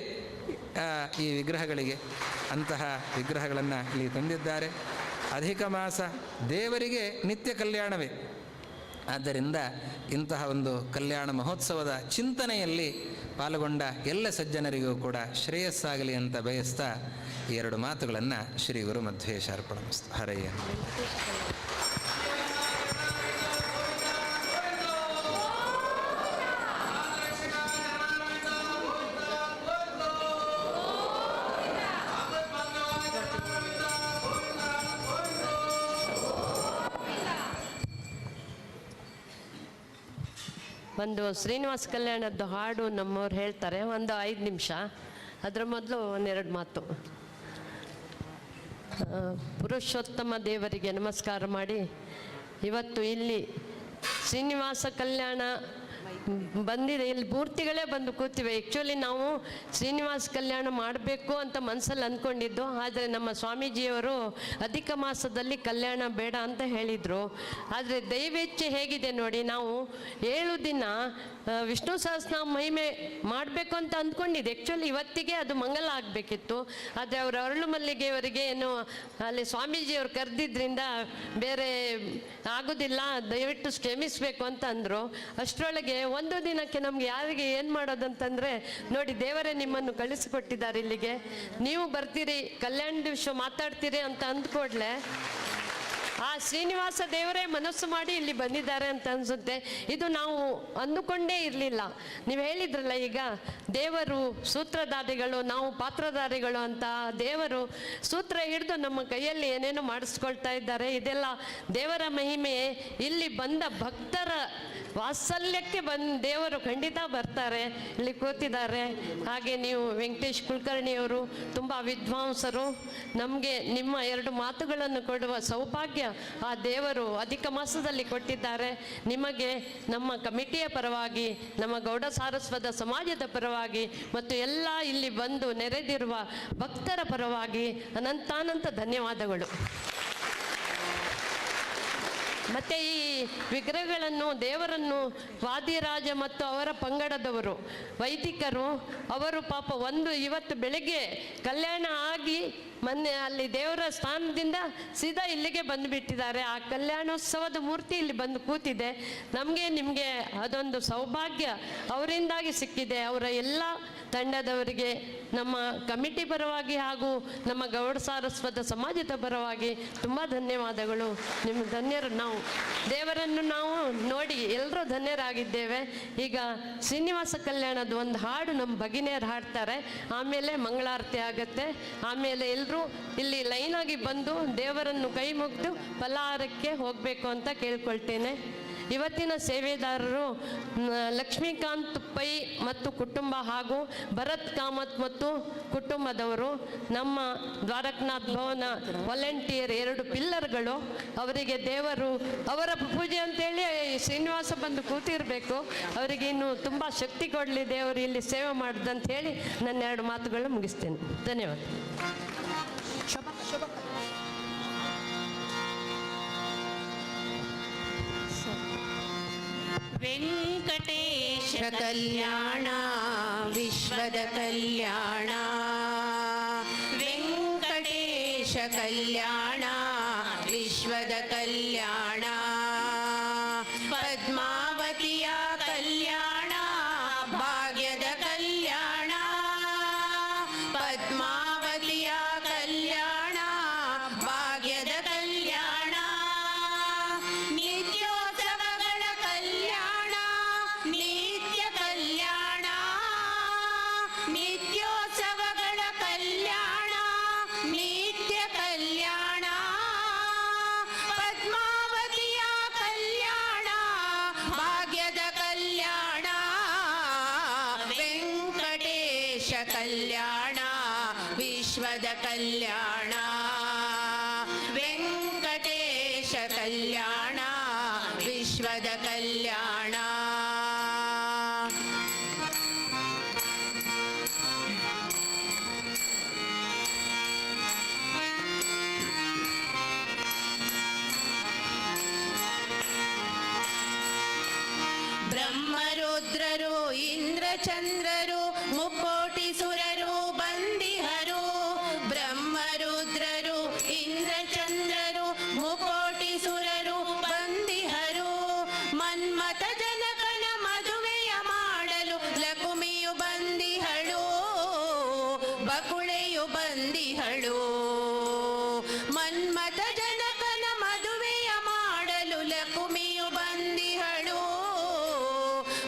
ಈ ವಿಗ್ರಹಗಳಿಗೆ. ಅಂತಹ ವಿಗ್ರಹಗಳನ್ನು ಇಲ್ಲಿ ತಂದಿದ್ದಾರೆ. ಅಧಿಕ ಮಾಸ ದೇವರಿಗೆ ನಿತ್ಯ ಕಲ್ಯಾಣವೇ. ಆದ್ದರಿಂದ ಇಂತಹ ಒಂದು ಕಲ್ಯಾಣ ಮಹೋತ್ಸವದ ಚಿಂತನೆಯಲ್ಲಿ ಪಾಲ್ಗೊಂಡ ಎಲ್ಲ ಸಜ್ಜನರಿಗೂ ಕೂಡ ಶ್ರೇಯಸ್ಸಾಗಲಿ ಅಂತ ಬಯಸ್ತಾ ಈ 2 ಮಾತುಗಳನ್ನು ಶ್ರೀ ಗುರು ಮಧ್ವೇಶಾರ್ಪಣಮಸ್ತು. ಹರಯ್ಯ. ಒಂದು ಶ್ರೀನಿವಾಸ ಕಲ್ಯಾಣದ್ದು ಹಾಡು ನಮ್ಮವ್ರು ಹೇಳ್ತಾರೆ, ಒಂದು 5 ನಿಮಿಷ. ಅದರ ಮೊದಲು 1-2 ಮಾತು. ಪುರುಷೋತ್ತಮ ದೇವರಿಗೆ ನಮಸ್ಕಾರ ಮಾಡಿ, ಇವತ್ತು ಇಲ್ಲಿ ಶ್ರೀನಿವಾಸ ಕಲ್ಯಾಣ ಬಂದಿದೆ. ಇಲ್ಲಿ ಮೂರ್ತಿಗಳೇ ಬಂದು ಕೂತಿವೆ. ಆ್ಯಕ್ಚುಲಿ ನಾವು ಶ್ರೀನಿವಾಸ ಕಲ್ಯಾಣ ಮಾಡಬೇಕು ಅಂತ ಮನಸ್ಸಲ್ಲಿ ಅಂದ್ಕೊಂಡಿದ್ದು, ಆದರೆ ನಮ್ಮ ಸ್ವಾಮೀಜಿಯವರು ಅಧಿಕ ಮಾಸದಲ್ಲಿ ಕಲ್ಯಾಣ ಬೇಡ ಅಂತ ಹೇಳಿದರು. ಆದರೆ ದೈವೇಚ್ಛೆ ಹೇಗಿದೆ ನೋಡಿ, ನಾವು 7 ದಿನ ವಿಷ್ಣು ಸಹಸ್ರನಾಮ ಮಹಿಮೆ ಮಾಡಬೇಕು ಅಂತ ಅಂದ್ಕೊಂಡಿದ್ದೆ. ಆ್ಯಕ್ಚುಲಿ ಇವತ್ತಿಗೆ ಅದು ಮಂಗಲ ಆಗಬೇಕಿತ್ತು. ಆದರೆ ಅವರು ಅರಳು ಮಲ್ಲಿಗೆಯವರಿಗೆ ಏನು ಅಲ್ಲಿ ಸ್ವಾಮೀಜಿಯವರು ಕರೆದಿದ್ದರಿಂದ ಬೇರೆ ಆಗೋದಿಲ್ಲ, ದಯವಿಟ್ಟು ಕ್ಷಮಿಸಬೇಕು ಅಂತ ಅಂದರು. ಅಷ್ಟರೊಳಗೆ 1 ದಿನಕ್ಕೆ ನಮ್ಗೆ ಯಾರಿಗೆ ಏನು ಮಾಡೋದಂತಂದರೆ, ನೋಡಿ ದೇವರೇ ನಿಮ್ಮನ್ನು ಕಳಿಸಿಕೊಟ್ಟಿದ್ದಾರೆ ಇಲ್ಲಿಗೆ, ನೀವು ಬರ್ತೀರಿ ಕಲ್ಯಾಣದ ವಿಷಯ ಮಾತಾಡ್ತೀರಿ ಅಂತ ಅಂದ್ಕೊಡ್ಲೆ ಆ ಶ್ರೀನಿವಾಸ ದೇವರೇ ಮನಸ್ಸು ಮಾಡಿ ಇಲ್ಲಿ ಬಂದಿದ್ದಾರೆ ಅಂತ ಅನಿಸುತ್ತೆ. ಇದು ನಾವು ಅಂದುಕೊಂಡೇ ಇರಲಿಲ್ಲ. ನೀವು ಹೇಳಿದ್ರಲ್ಲ ಈಗ ದೇವರು ಸೂತ್ರಧಾರಿಗಳು, ನಾವು ಪಾತ್ರಧಾರಿಗಳು ಅಂತ. ದೇವರು ಸೂತ್ರ ಹಿಡಿದು ನಮ್ಮ ಕೈಯಲ್ಲಿ ಏನೇನೋ ಮಾಡಿಸ್ಕೊಳ್ತಾ ಇದ್ದಾರೆ. ಇದೆಲ್ಲ ದೇವರ ಮಹಿಮೆ. ಇಲ್ಲಿ ಬಂದ ಭಕ್ತರ ವಾತ್ಸಲ್ಯಕ್ಕೆ ದೇವರು ಖಂಡಿತ ಬರ್ತಾರೆ. ಇಲ್ಲಿ ಕೂತಿದ್ದಾರೆ. ಹಾಗೆ ನೀವು ವೆಂಕಟೇಶ್ ಕುಲಕರ್ಣಿಯವರು ತುಂಬ ವಿದ್ವಾಂಸರು. ನಮಗೆ ನಿಮ್ಮ 2 ಮಾತುಗಳನ್ನು ಕೊಡುವ ಸೌಭಾಗ್ಯ ಆ ದೇವರು ಅಧಿಕ ಮಾಸದಲ್ಲಿ ಕೊಟ್ಟಿದ್ದಾರೆ. ನಿಮಗೆ ನಮ್ಮ ಕಮಿಟಿಯ ಪರವಾಗಿ, ನಮ್ಮ ಗೌಡ ಸಾರಸ್ವತ ಸಮಾಜದ ಪರವಾಗಿ ಮತ್ತು ಎಲ್ಲ ಇಲ್ಲಿ ಬಂದು ನೆರೆದಿರುವ ಭಕ್ತರ ಪರವಾಗಿ ಅನಂತಾನಂತ ಧನ್ಯವಾದಗಳು. ಮತ್ತು ಈ ವಿಗ್ರಹಗಳನ್ನು, ದೇವರನ್ನು ವಾದಿರಾಜ ಮತ್ತು ಅವರ ಪಂಗಡದವರು ವೈದಿಕರು ಅವರು ಪಾಪ ಇವತ್ತು ಬೆಳಗ್ಗೆ ಕಲ್ಯಾಣ ಆಗಿ ಮೊನ್ನೆ ಅಲ್ಲಿ ದೇವರ ಸ್ಥಾನದಿಂದ ಸೀದಾ ಇಲ್ಲಿಗೆ ಬಂದುಬಿಟ್ಟಿದ್ದಾರೆ. ಆ ಕಲ್ಯಾಣೋತ್ಸವದ ಮೂರ್ತಿ ಇಲ್ಲಿ ಬಂದು ಕೂತಿದೆ. ನಮಗೆ ನಿಮಗೆ ಅದೊಂದು ಸೌಭಾಗ್ಯ ಅವರಿಂದಾಗಿ ಸಿಕ್ಕಿದೆ. ಅವರ ಎಲ್ಲ ತಂಡದವರಿಗೆ ನಮ್ಮ ಕಮಿಟಿ ಪರವಾಗಿ ಹಾಗೂ ನಮ್ಮ ಗೌಡ ಸಾರಸ್ವತ ಸಮಾಜದ ಪರವಾಗಿ ತುಂಬ ಧನ್ಯವಾದಗಳು. ನಿಮ್ಮ ಧನ್ಯರು. ನಾವು ದೇವರನ್ನು ನಾವು ನೋಡಿ ಎಲ್ಲರೂ ಧನ್ಯರಾಗಿದ್ದೇವೆ. ಈಗ ಶ್ರೀನಿವಾಸ ಕಲ್ಯಾಣದ ಒಂದು ಹಾಡು ನಮ್ಮ ಭಗಿನಿಯರು ಹಾಡ್ತಾರೆ, ಆಮೇಲೆ ಮಂಗಳಾರತಿ ಆಗುತ್ತೆ. ಆಮೇಲೆ ಎಲ್ಲರೂ ಇಲ್ಲಿ ಲೈನಾಗಿ ಬಂದು ದೇವರನ್ನು ಕೈ ಮುಗಿದು ಫಲಾಹಾರಕ್ಕೆ ಹೋಗಬೇಕು ಅಂತ ಕೇಳ್ಕೊಳ್ತೇನೆ. ಇವತ್ತಿನ ಸೇವೆದಾರರು ಲಕ್ಷ್ಮೀಕಾಂತ್ ಪೈ ಮತ್ತು ಕುಟುಂಬ ಹಾಗೂ ಭರತ್ ಕಾಮತ್ ಮತ್ತು ಕುಟುಂಬದವರು, ನಮ್ಮ ದ್ವಾರಕನಾಥ್ ಭವನ ವಾಲಂಟಿಯರ್ 2 ಪಿಲ್ಲರ್ಗಳು. ಅವರಿಗೆ ದೇವರು ಅವರ ಪೂಜೆ ಅಂತೇಳಿ ಶ್ರೀನಿವಾಸ ಬಂದು ಕೂತಿರಬೇಕು. ಅವರಿಗೆ ಇನ್ನು ತುಂಬ ಶಕ್ತಿ ಕೊಡಲಿ ದೇವರು ಇಲ್ಲಿ ಸೇವೆ ಮಾಡಿದಂತ ಹೇಳಿ ನನ್ನ 2 ಮಾತುಗಳು ಮುಗಿಸ್ತೇನೆ. ಧನ್ಯವಾದ. ವೆಂಕಟೇಶ ಕಲ್ಯಾಣ ವಿಶ್ವದ ಕಲ್ಯಾಣ, ವೆಂಕಟೇಶ ಕಲ್ಯಾಣ ವಿಶ್ವದ ಕಲ್ಯಾಣ, ಪದ್ಮಾವತಿಯ ಕಲ್ಯಾಣ ಭಾಗ್ಯದ ಕಲ್ಯಾಣ, ಪದ್ಮಾವತಿಯ ಕಲ್ಯಾಣ ಭಾಗ್ಯದ ಕಲ್ಯಾಣ, ನಿತ್ಯೋತ್ಸವಗಳ ಕಲ್ಯಾಣ ನಿತ್ಯ ಕಲ್ಯಾಣ, ನಿತ್ಯೋತ್ಸವಗಳ ಕಲ್ಯಾಣ ನಿತ್ಯ ಕಲ್ಯಾಣ, ಪದ್ಮಾವತಿಯ ಚಂದ್ರರು ಮುಕ್ಕೋಟಿ ಸುರರು ಬಂದಿಹರು ಬ್ರಹ್ಮರುದ್ರರು ಇಂದ್ರ ಚಂದ್ರರು ಮುಕೋಟಿ ಸುರರು ಬಂದಿಹರು ಮನ್ಮಥ ಜನಕನ ಮದುವೆಯ ಮಾಡಲು ಲಕುಮಿಯು ಬಂದಿಹಳು ಬಕುಳೆಯು ಬಂದಿಹಳು ಮನ್ಮಥ ಜನಕನ ಮದುವೆಯ ಮಾಡಲು ಲಕುಮಿಯು ಬಂದಿಹಳು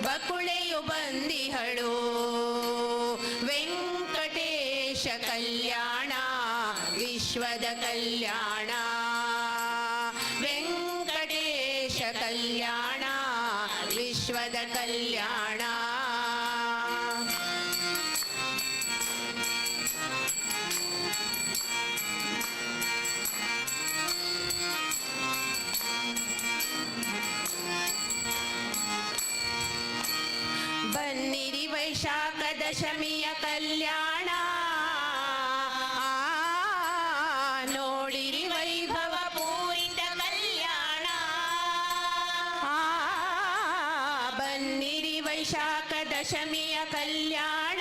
ಬಕುಳೆಯು ಬಂದಿಹಳು ವೆಂಕಟೇಶ ಕಲ್ಯಾಣ ವಿಶ್ವದ ಕಲ್ಯಾಣ ವೆಂಕಟೇಶ ಕಲ್ಯಾಣ ವಿಶ್ವದ ಕಲ್ಯಾಣ ಬನ್ನಿರಿ ವೈಶಾಖ ದಶಮಿಯ ಕಲ್ಯಾಣ ನೋಡಿರಿ ವೈಭವ ಪೂರಿತ ಕಲ್ಯಾಣ ಬನ್ನಿರಿ ವೈಶಾಖ ದಶಮಿಯ ಕಲ್ಯಾಣ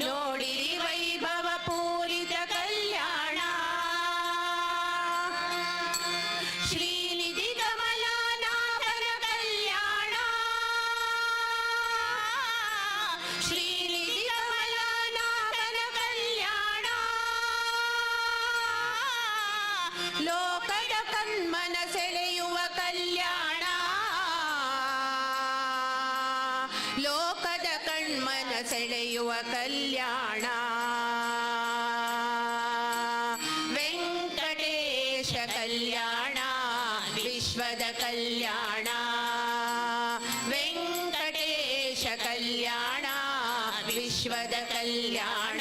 ನೋಡಿರಿ ವೈಭವ ಪೂರಿತ ಕಲ್ಯಾಣ ಶ್ರೀನಿಧಿ ಕಮಲಾನಾಭನ ಕಲ್ಯಾಣ ಶ್ರೀನಿಧಿ ಕಮಲಾನಾಭನ ಕಲ್ಯಾಣ ಲೋಕದ ಕಣ್ಮನ ಸೆಳೆಯುವ ಕಲ್ಯಾಣ ಲೋಕದ ಕಣ್ಮನ ಸೆಳೆಯುವ ಕಲ್ಯಾಣ ವೆಂಕಟೇಶ ಕಲ್ಯಾಣ ವಿಶ್ವದ ಕಲ್ಯಾಣ ವೆಂಕಟೇಶ ಕಲ್ಯಾಣ ವಿಶ್ವದ ಕಲ್ಯಾಣ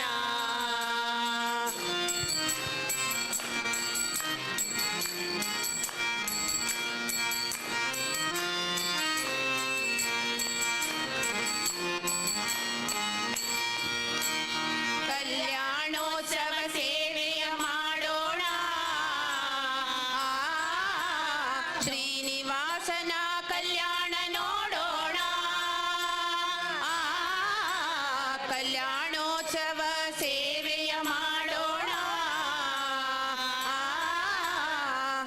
ಕಲ್ಯಾಣೋತ್ಸವ ಸೇವೆಯ ಮಾಡೋಣ ಶ್ರೀನಿವಾಸನ ಕಲ್ಯಾಣ ನೋಡೋಣ ಕಲ್ಯಾಣೋತ್ಸವ ಸೇವೆಯ ಮಾಡೋಣ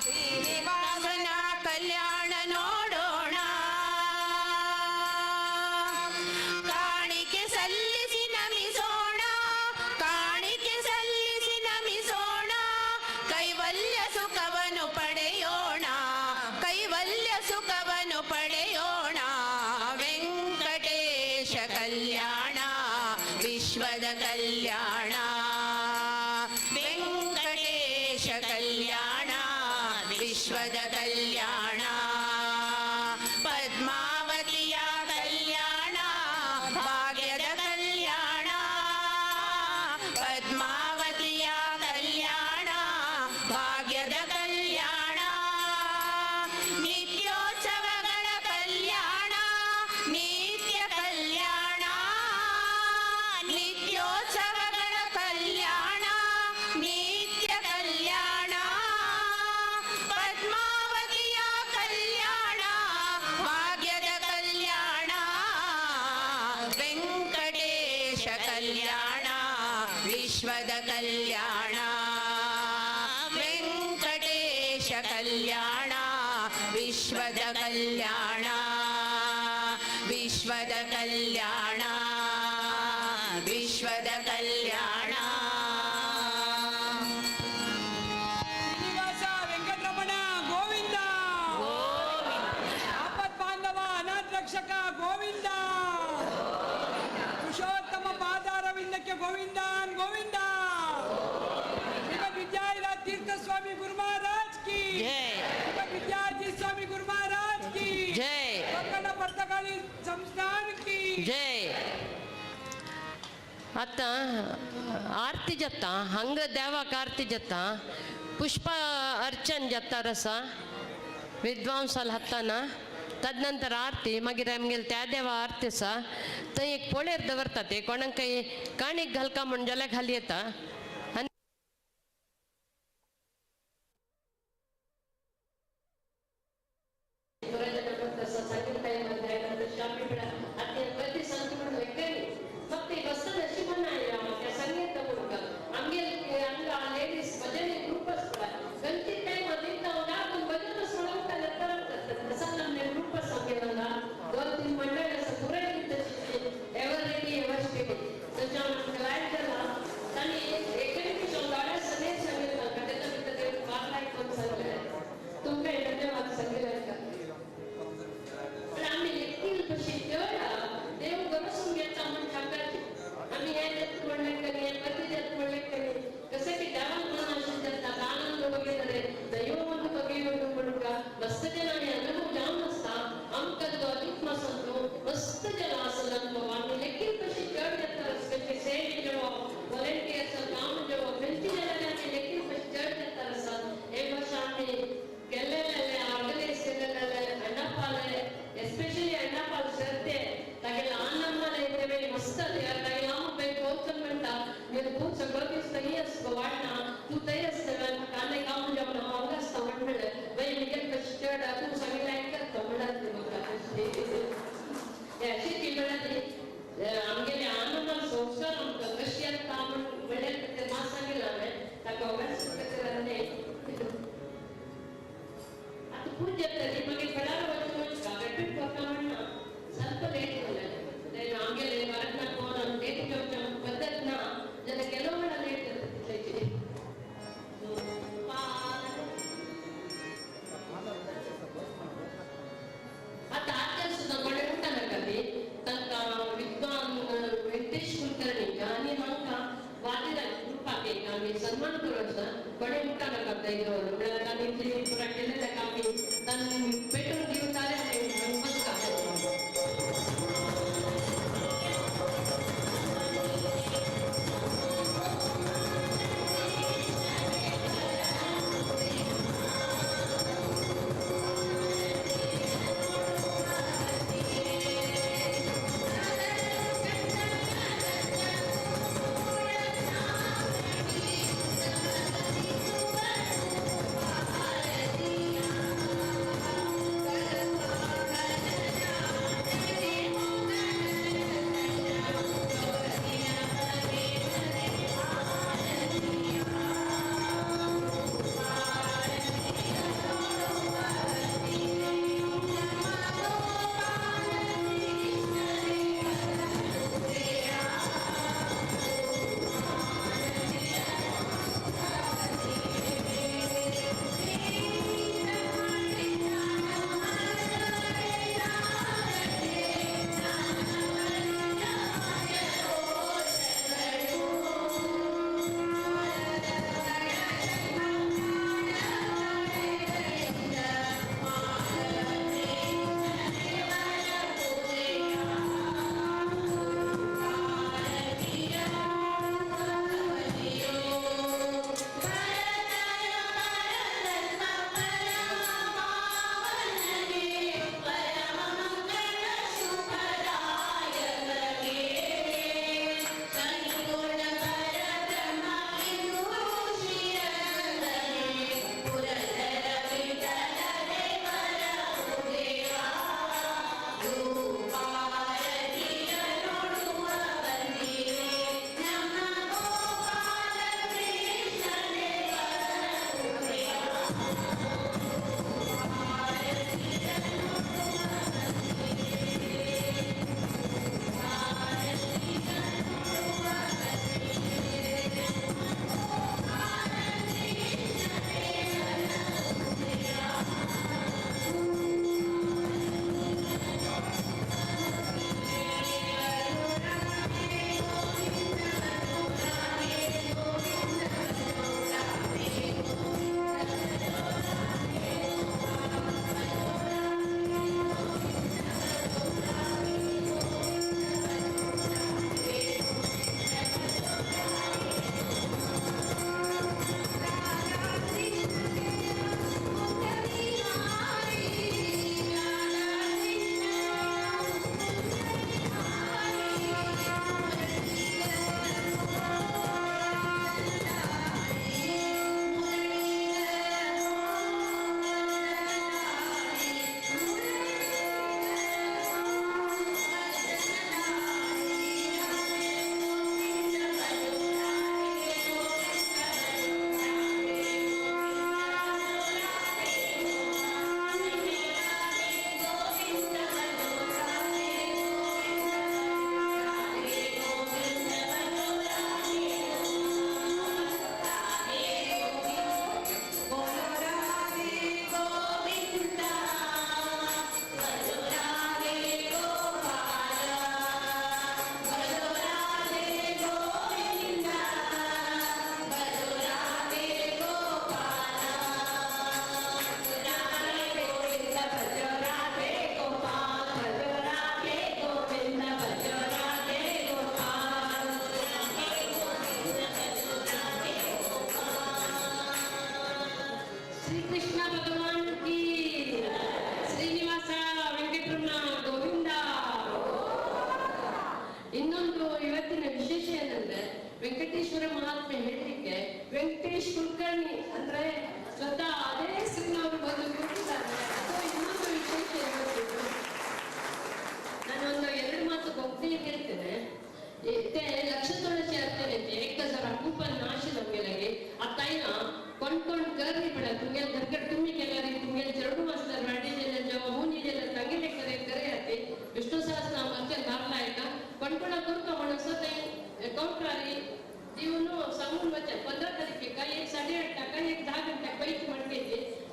ಶ್ರೀನಿವಾಸನ ಕಲ್ಯಾಣ ನೋಡೋಣ ಕಾಣಿಕೆ ಸಲ್ಲಿಸಿ ನಮಿಸೋಣ ಕಾಣಿಕೆ ಸಲ್ಲಿಸಿ ನಮಿಸೋಣ ಕೈವಲ್ಯ ಸುಖವನ್ನು ಪಡೆಯೋಣ ಕೈವಲ್ಯ ಸುಖವನ್ನು ಪಡೆಯೋಣ ವೆಂಕಟೇಶ ಕಲ್ಯಾಣ ವಿಶ್ವದ ಕಲ್ಯಾಣ ವೆಂಕಟೇಶ ಕಲ್ಯಾಣ ವಿಶ್ವದ ಕಲ್ಯಾಣ ಪದ್ಮಾವತಿಯ ಕಲ್ಯಾಣ ಭಾಗ್ಯದ ಕಲ್ಯಾಣ ಪದ್ಮಾವತಿಯ ಕಲ್ಯಾಣ ಭಾಗ್ಯದ ಕಲ್ಯಾಣ ನಿತ್ಯೋತ್ಸವಗಳ ಕಲ್ಯಾಣ ನಿತ್ಯ ಕಲ್ಯಾಣ ನಿತ್ಯೋತ್ಸವಗಳ ಕಲ್ಯಾಣ ನಿತ್ಯ ಕಲ್ಯಾಣ ಪದ್ಮಾವತಿಯ ಕಲ್ಯಾಣ ಭಾಗ್ಯದ ಕಲ್ಯಾಣ ವೆಂಕಟೇಶ ಕಲ್ಯಾಣ ವಿಶ್ವದ ಕಲ್ಯಾಣ ವೆಂಕಟೇಶ ಕಲ್ಯಾಣ ವಿಶ್ವದ ಕಲ್ಯಾಣ ವಿಶ್ವದ ಕಲ್ಯಾಣ ವಿಶ್ವದ ಕಲ್ಯಾಣ ಶ್ರೀನಿವಾಸ ವೆಂಕಟರಮಣ ಗೋವಿಂದ ಆಪತ್ ಬಾಂಧವ ಅನಾಥ ರಕ್ಷಕ ಗೋವಿಂದ ಪುರುಷೋತ್ತಮ ಪಾದಾರವಿಂದಕ್ಕೆ ಗೋವಿಂದ ಗೋವಿಂದ ಶ್ರೀಮದ್ ವಿದ್ಯಾಯಿಲ ತೀರ್ಥ ಸ್ವಾಮಿ ಗುರು ಮಹಾರಾಜ್ ಕಿ ಶ್ರೀಮದ್ ವಿದ್ಯಾರ್ಥಿ ಸ್ವಾಮಿ ಗುರು ಮಹಾರಾಜ್ ಕಿ ಜೈ ಕನ್ನಡ ಪರ್ತಕಾಳಿ ಸಂಸ್ಥಾನ ಕಿ ಜೈ आता आरती जाता हंग देवाक आरती जाता पुष्प अर्चन जाता रसा विद्वांसाल हत्ताना तदनंतर आरती मागीर आमगेल त्या देवा आरती आसा थंय एक पोळेर दवरता ते कोणाक काही काणीक घालका म्हण जाल्यार खाली येता आनी आम्ही सन्मान करू असं बडे मुक्काना करता येतो म्हळ्यार आम्ही इतली पुरा केलेल्या कामी तांणी पेटून दिवताले आमी नमस्कार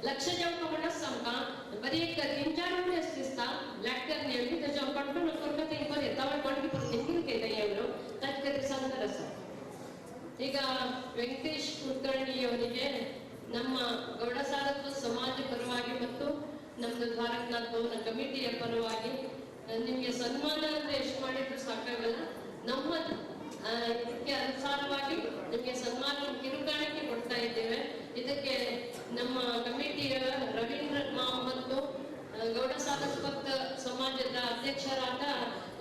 लक्ष जेव्हा म्हणत सांगा बरी एक 3-4 वेळेस दिसता लॅक्टर नेहमी त्याच्या कंट्रोल करता ते बरे तवा कोणती पण थिंकिंग केलं एवढं त्यात कधी सांगत असं ಈಗ ವೆಂಕಟೇಶ್ ಕುಲಕರ್ಣಿಯವರಿಗೆ ನಮ್ಮ ಗೌಡ ಸಾಧಕ ಸಮಾಜ ಪರವಾಗಿ ಮತ್ತು ನಮ್ದು ದ್ವಾರಕನಾಥ್ ಭವನ ಕಮಿಟಿಯ ಪರವಾಗಿ ನಿಮ್ಗೆ ಸನ್ಮಾನ ಅಂದ್ರೆ ಎಷ್ಟು ಮಾಡಿದ್ರು ಸಾಕಾಗಲ್ಲ. ನಮ್ಮ ಇದಕ್ಕೆ ಅನುಸಾರವಾಗಿ ನಿಮ್ಗೆ ಸನ್ಮಾನ ಕಿರುಕಾಣಿಕೆ ಕೊಡ್ತಾ ಇದ್ದೇವೆ. ಇದಕ್ಕೆ ನಮ್ಮ ಕಮಿಟಿಯ ರವೀಂದ್ರ ಮಾವ್ ಮತ್ತು ಗೌಡ ಸಾಧಕ ಸಮಾಜದ ಅಧ್ಯಕ್ಷರಾದ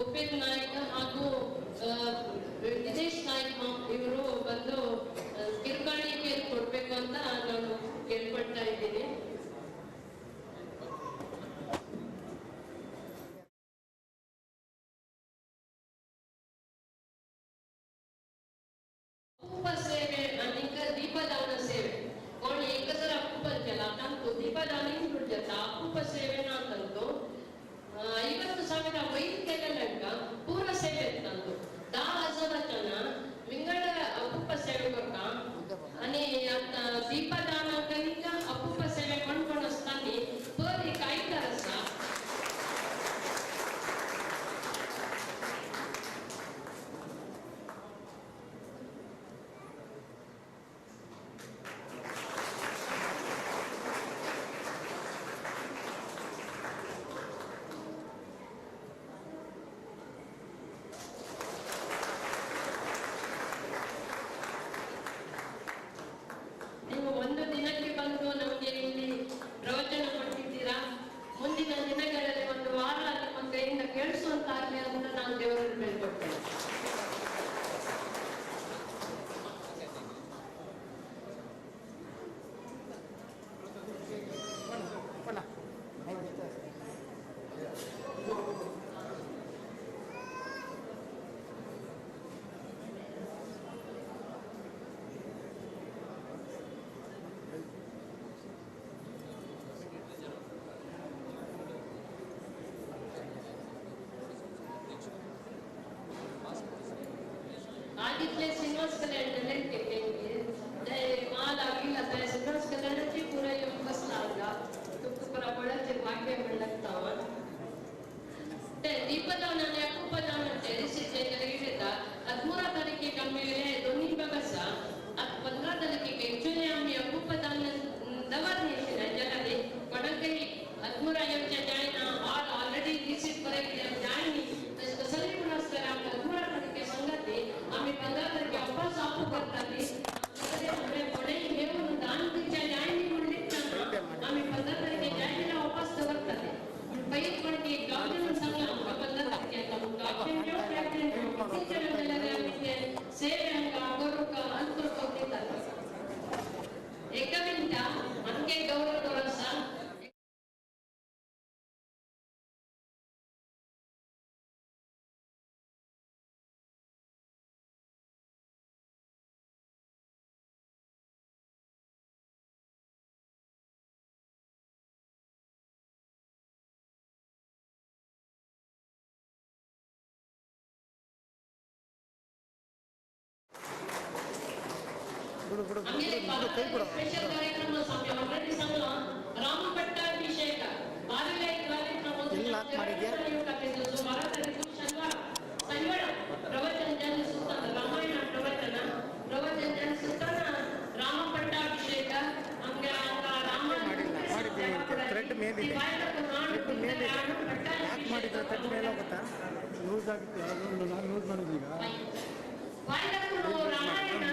ಉಪೇಂದ್ರ ನಾಯಕ್ ಹಾಗೂ ನಿತೇಶ್ ನಾಯಕ್ ಇವರು ಬಂದು ಕಿರುಕಾಣಿಕೆ ಕೊಡ್ಬೇಕು ಅಂತ ನಾನು ಕೇಳ್ಕೊಳ್ತಾ ಇದ್ದೀನಿ. ಅಪೂಪ ಸೇವೆ ಅನೇಕ ದೀಪದಾನ ಸೇವೆ कोण एक जर अपूप केला तांतू दीपदान जाता अपूप सेवेन तांतू 50,000 वैद केलेल्या पूर्ण सेवेत तांतू 10,000 जन विंगड अपूप सेवे करता आणि आता दीपदान करीत अपूप सेवे कोण असताना पर काय करसा ಒಂದು ದಿನಕ್ಕೆ ಬಂದು ನಮಗೆ ಇಲ್ಲಿ ಪ್ರವಚನ ಕೊಟ್ಟಿದ್ದೀರಾ. ಮುಂದಿನ ದಿನಗಳಲ್ಲಿ ಒಂದು ವಾರ ನಿಮ್ಮ ಕೈಯಿಂದ ಕೇಳಿಸುವಂತಾಗಲಿ ಅಂತ ನಾನು ದೇವರಲ್ಲಿ ಬೇಡ್ಕೊಳ್ತೇನೆ. आदित्य श्रीनिवास कल्याण माल आगिल आता श्रीनिवास कल्याणाची पुरा येऊन बसला होता तुक परापडाचे भाग्य म्हणतात ते दीपदानाने अपूपदानाचे रिसीचे जरीता 13 तारखेक आम्ही दोन्ही बघसा 15 तारखेक एक्चुअली आम्ही अपूपदान दवारने जगाने पडकरी 13 यांच्या जायना ऑलरेडी रिसीट करायचे जायनी कसली पण असतं आम्ही 13 तारखेक संगती आम्ही 15 तारखे वापस आपू करतात म्हणजे कोणी घेऊन दान तिच्या जायनी म्हणले आम्ही 15 तारखे जायनीला वापस करतात पण पहिले पण की गावडून सांगला आम्हाला 15 तारखेला आपण जो प्रयत्न टीचर वगैरे आम्ही ते सेवे अंगा गौरव अंतर करतात एक मिनिट आणखी गौरव थोडासा स्पेशल कार्यक्रम ऑलरेडी सांगलो रामपट्टाभिषेक बावीला एक कार्यक्रम शनिवार प्रवचन ज्यांनी सुद्धा रामायण प्रवचन ज्यांनी सुद्धा रामपट्टाभिषेक आमच्या रामायण ರಾಮಾಯಣ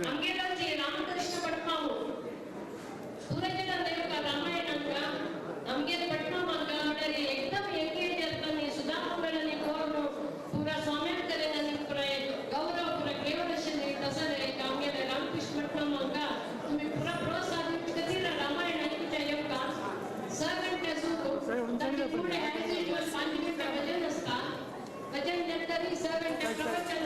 ಹಂಗೆಲ್ಲಂತೆ ರಾಮಕೃಷ್ಣ ಪಟ್ಮಾವು ಸೂರಜನ ದೇವಕ ರಾಮಾಯಣ ನಮಗೆ ಪಟ್ಮಾವಂಗ ಅವರಲ್ಲಿ एकदम ಏಕೆ ಇರ್ತಾನೆ ಸುಧಾಮಗಳಲ್ಲಿ ಕೋರು ಪೂರಾ ಸ್ವಾಮ್ಯಂತರನ ನಿಪ್ರೆ ಗೌರವ ಪೂರ ಕೇವಲಶನೆ ತಸರೆ ಕಾಮ್ಯದ ರಾಮಕೃಷ್ಣ ಪಟ್ಮಾವಂಗ तुम्ही पूरा प्रोत्साहित करीरा रामायण ऐकूच्या योगा 6 घंटे सुरू त्याची पुढे ॲज युजुअल 5 मिनिट भजन असता भजन नंतर 6 घंटे प्रवचन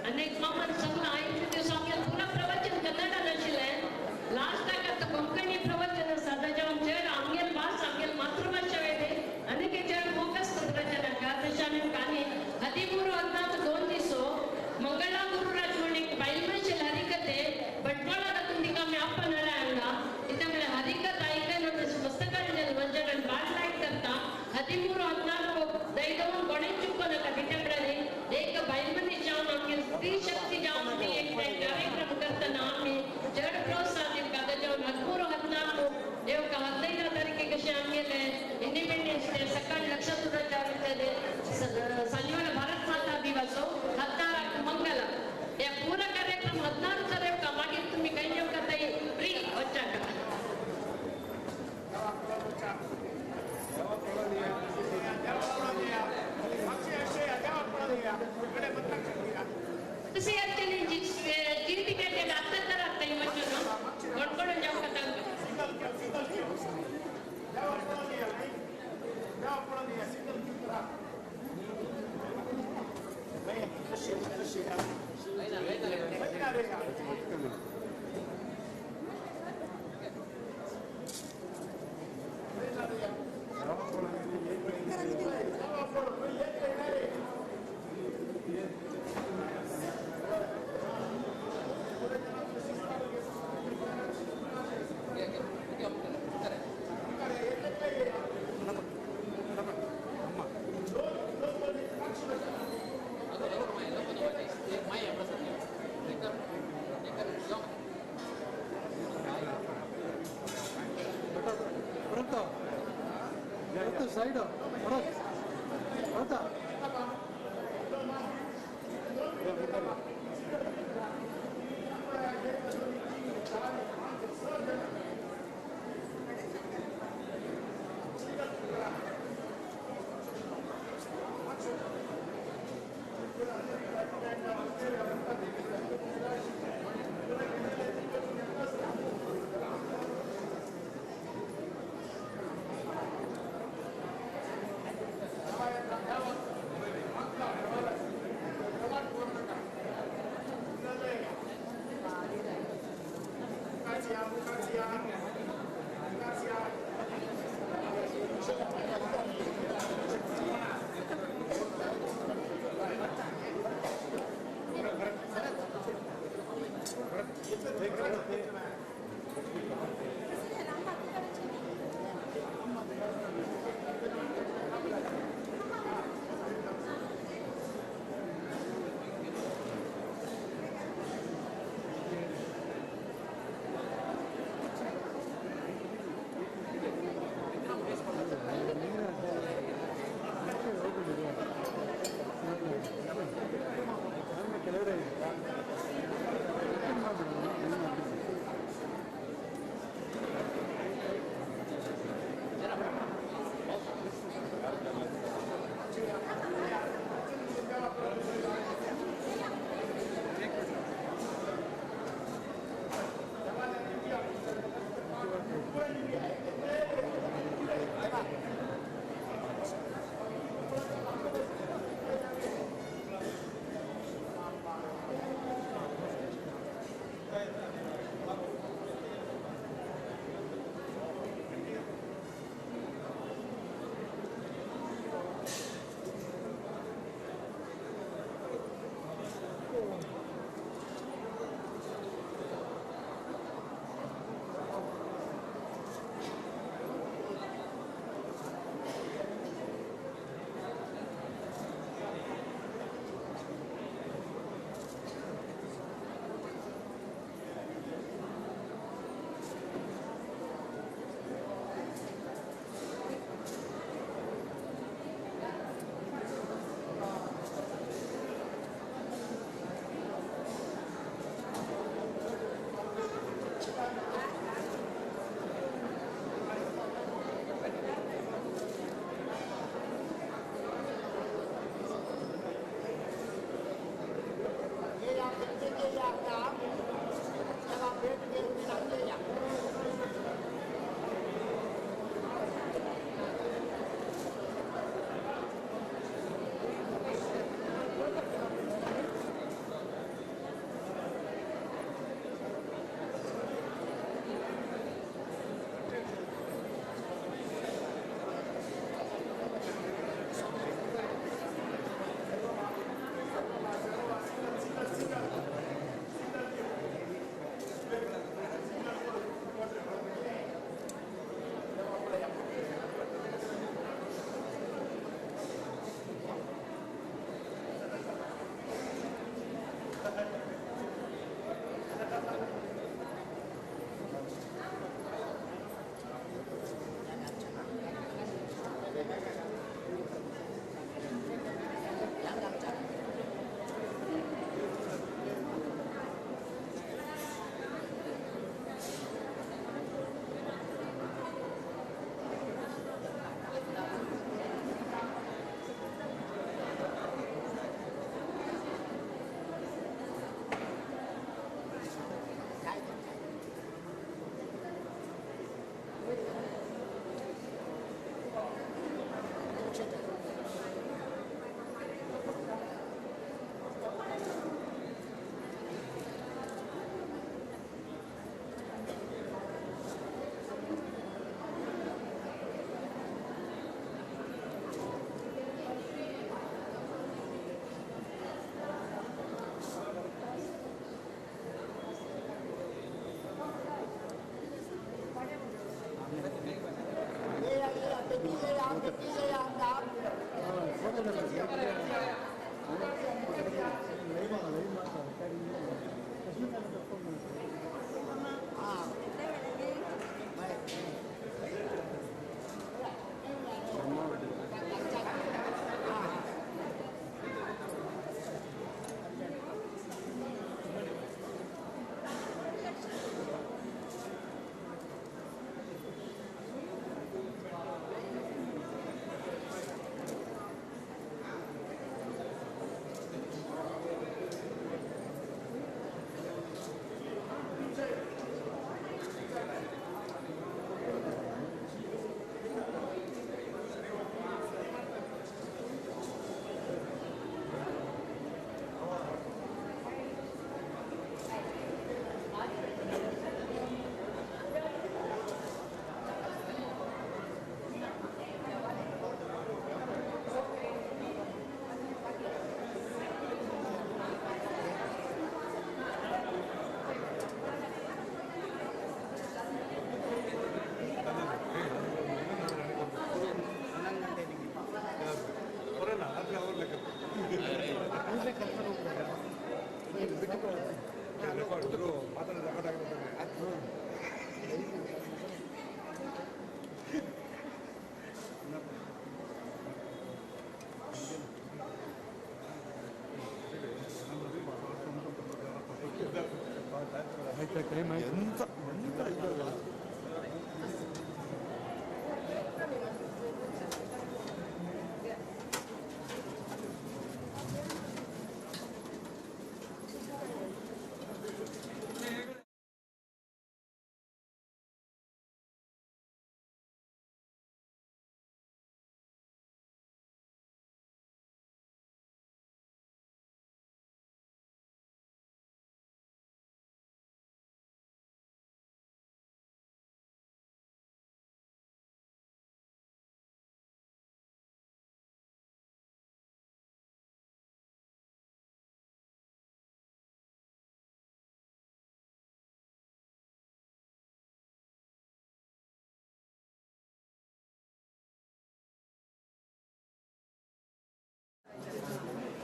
अनेक मामा स्त्री शक्ती जामनी एक कार्यक्रम करताना आम्ही जड प्रोत्साहन त्याच्यावर 13-14 देव का 15 तारखेकशे आमगेले इंडिपेंडेन्स डे सकाळ लक्षात उडवले संजीवನ ಭಾರತ ಮಾತಾ ದಿವಸ 16 ಮಂಗಲ या पूरा कार्यक्रम 16 करे का मागे तुम्ही काही येऊ का ताई फ्री వచ్చాక तसे यातले जी तिकीट आता तर आता इमोशन कोण जाऊ का तांग ಸೈಡ್ ಹೌದಾ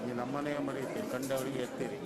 ಈ ನಮ್ಮನೆಯ ಮರೀತಿ ಕಂಡವರಿಗೆ ಎತ್ತೀರಿ.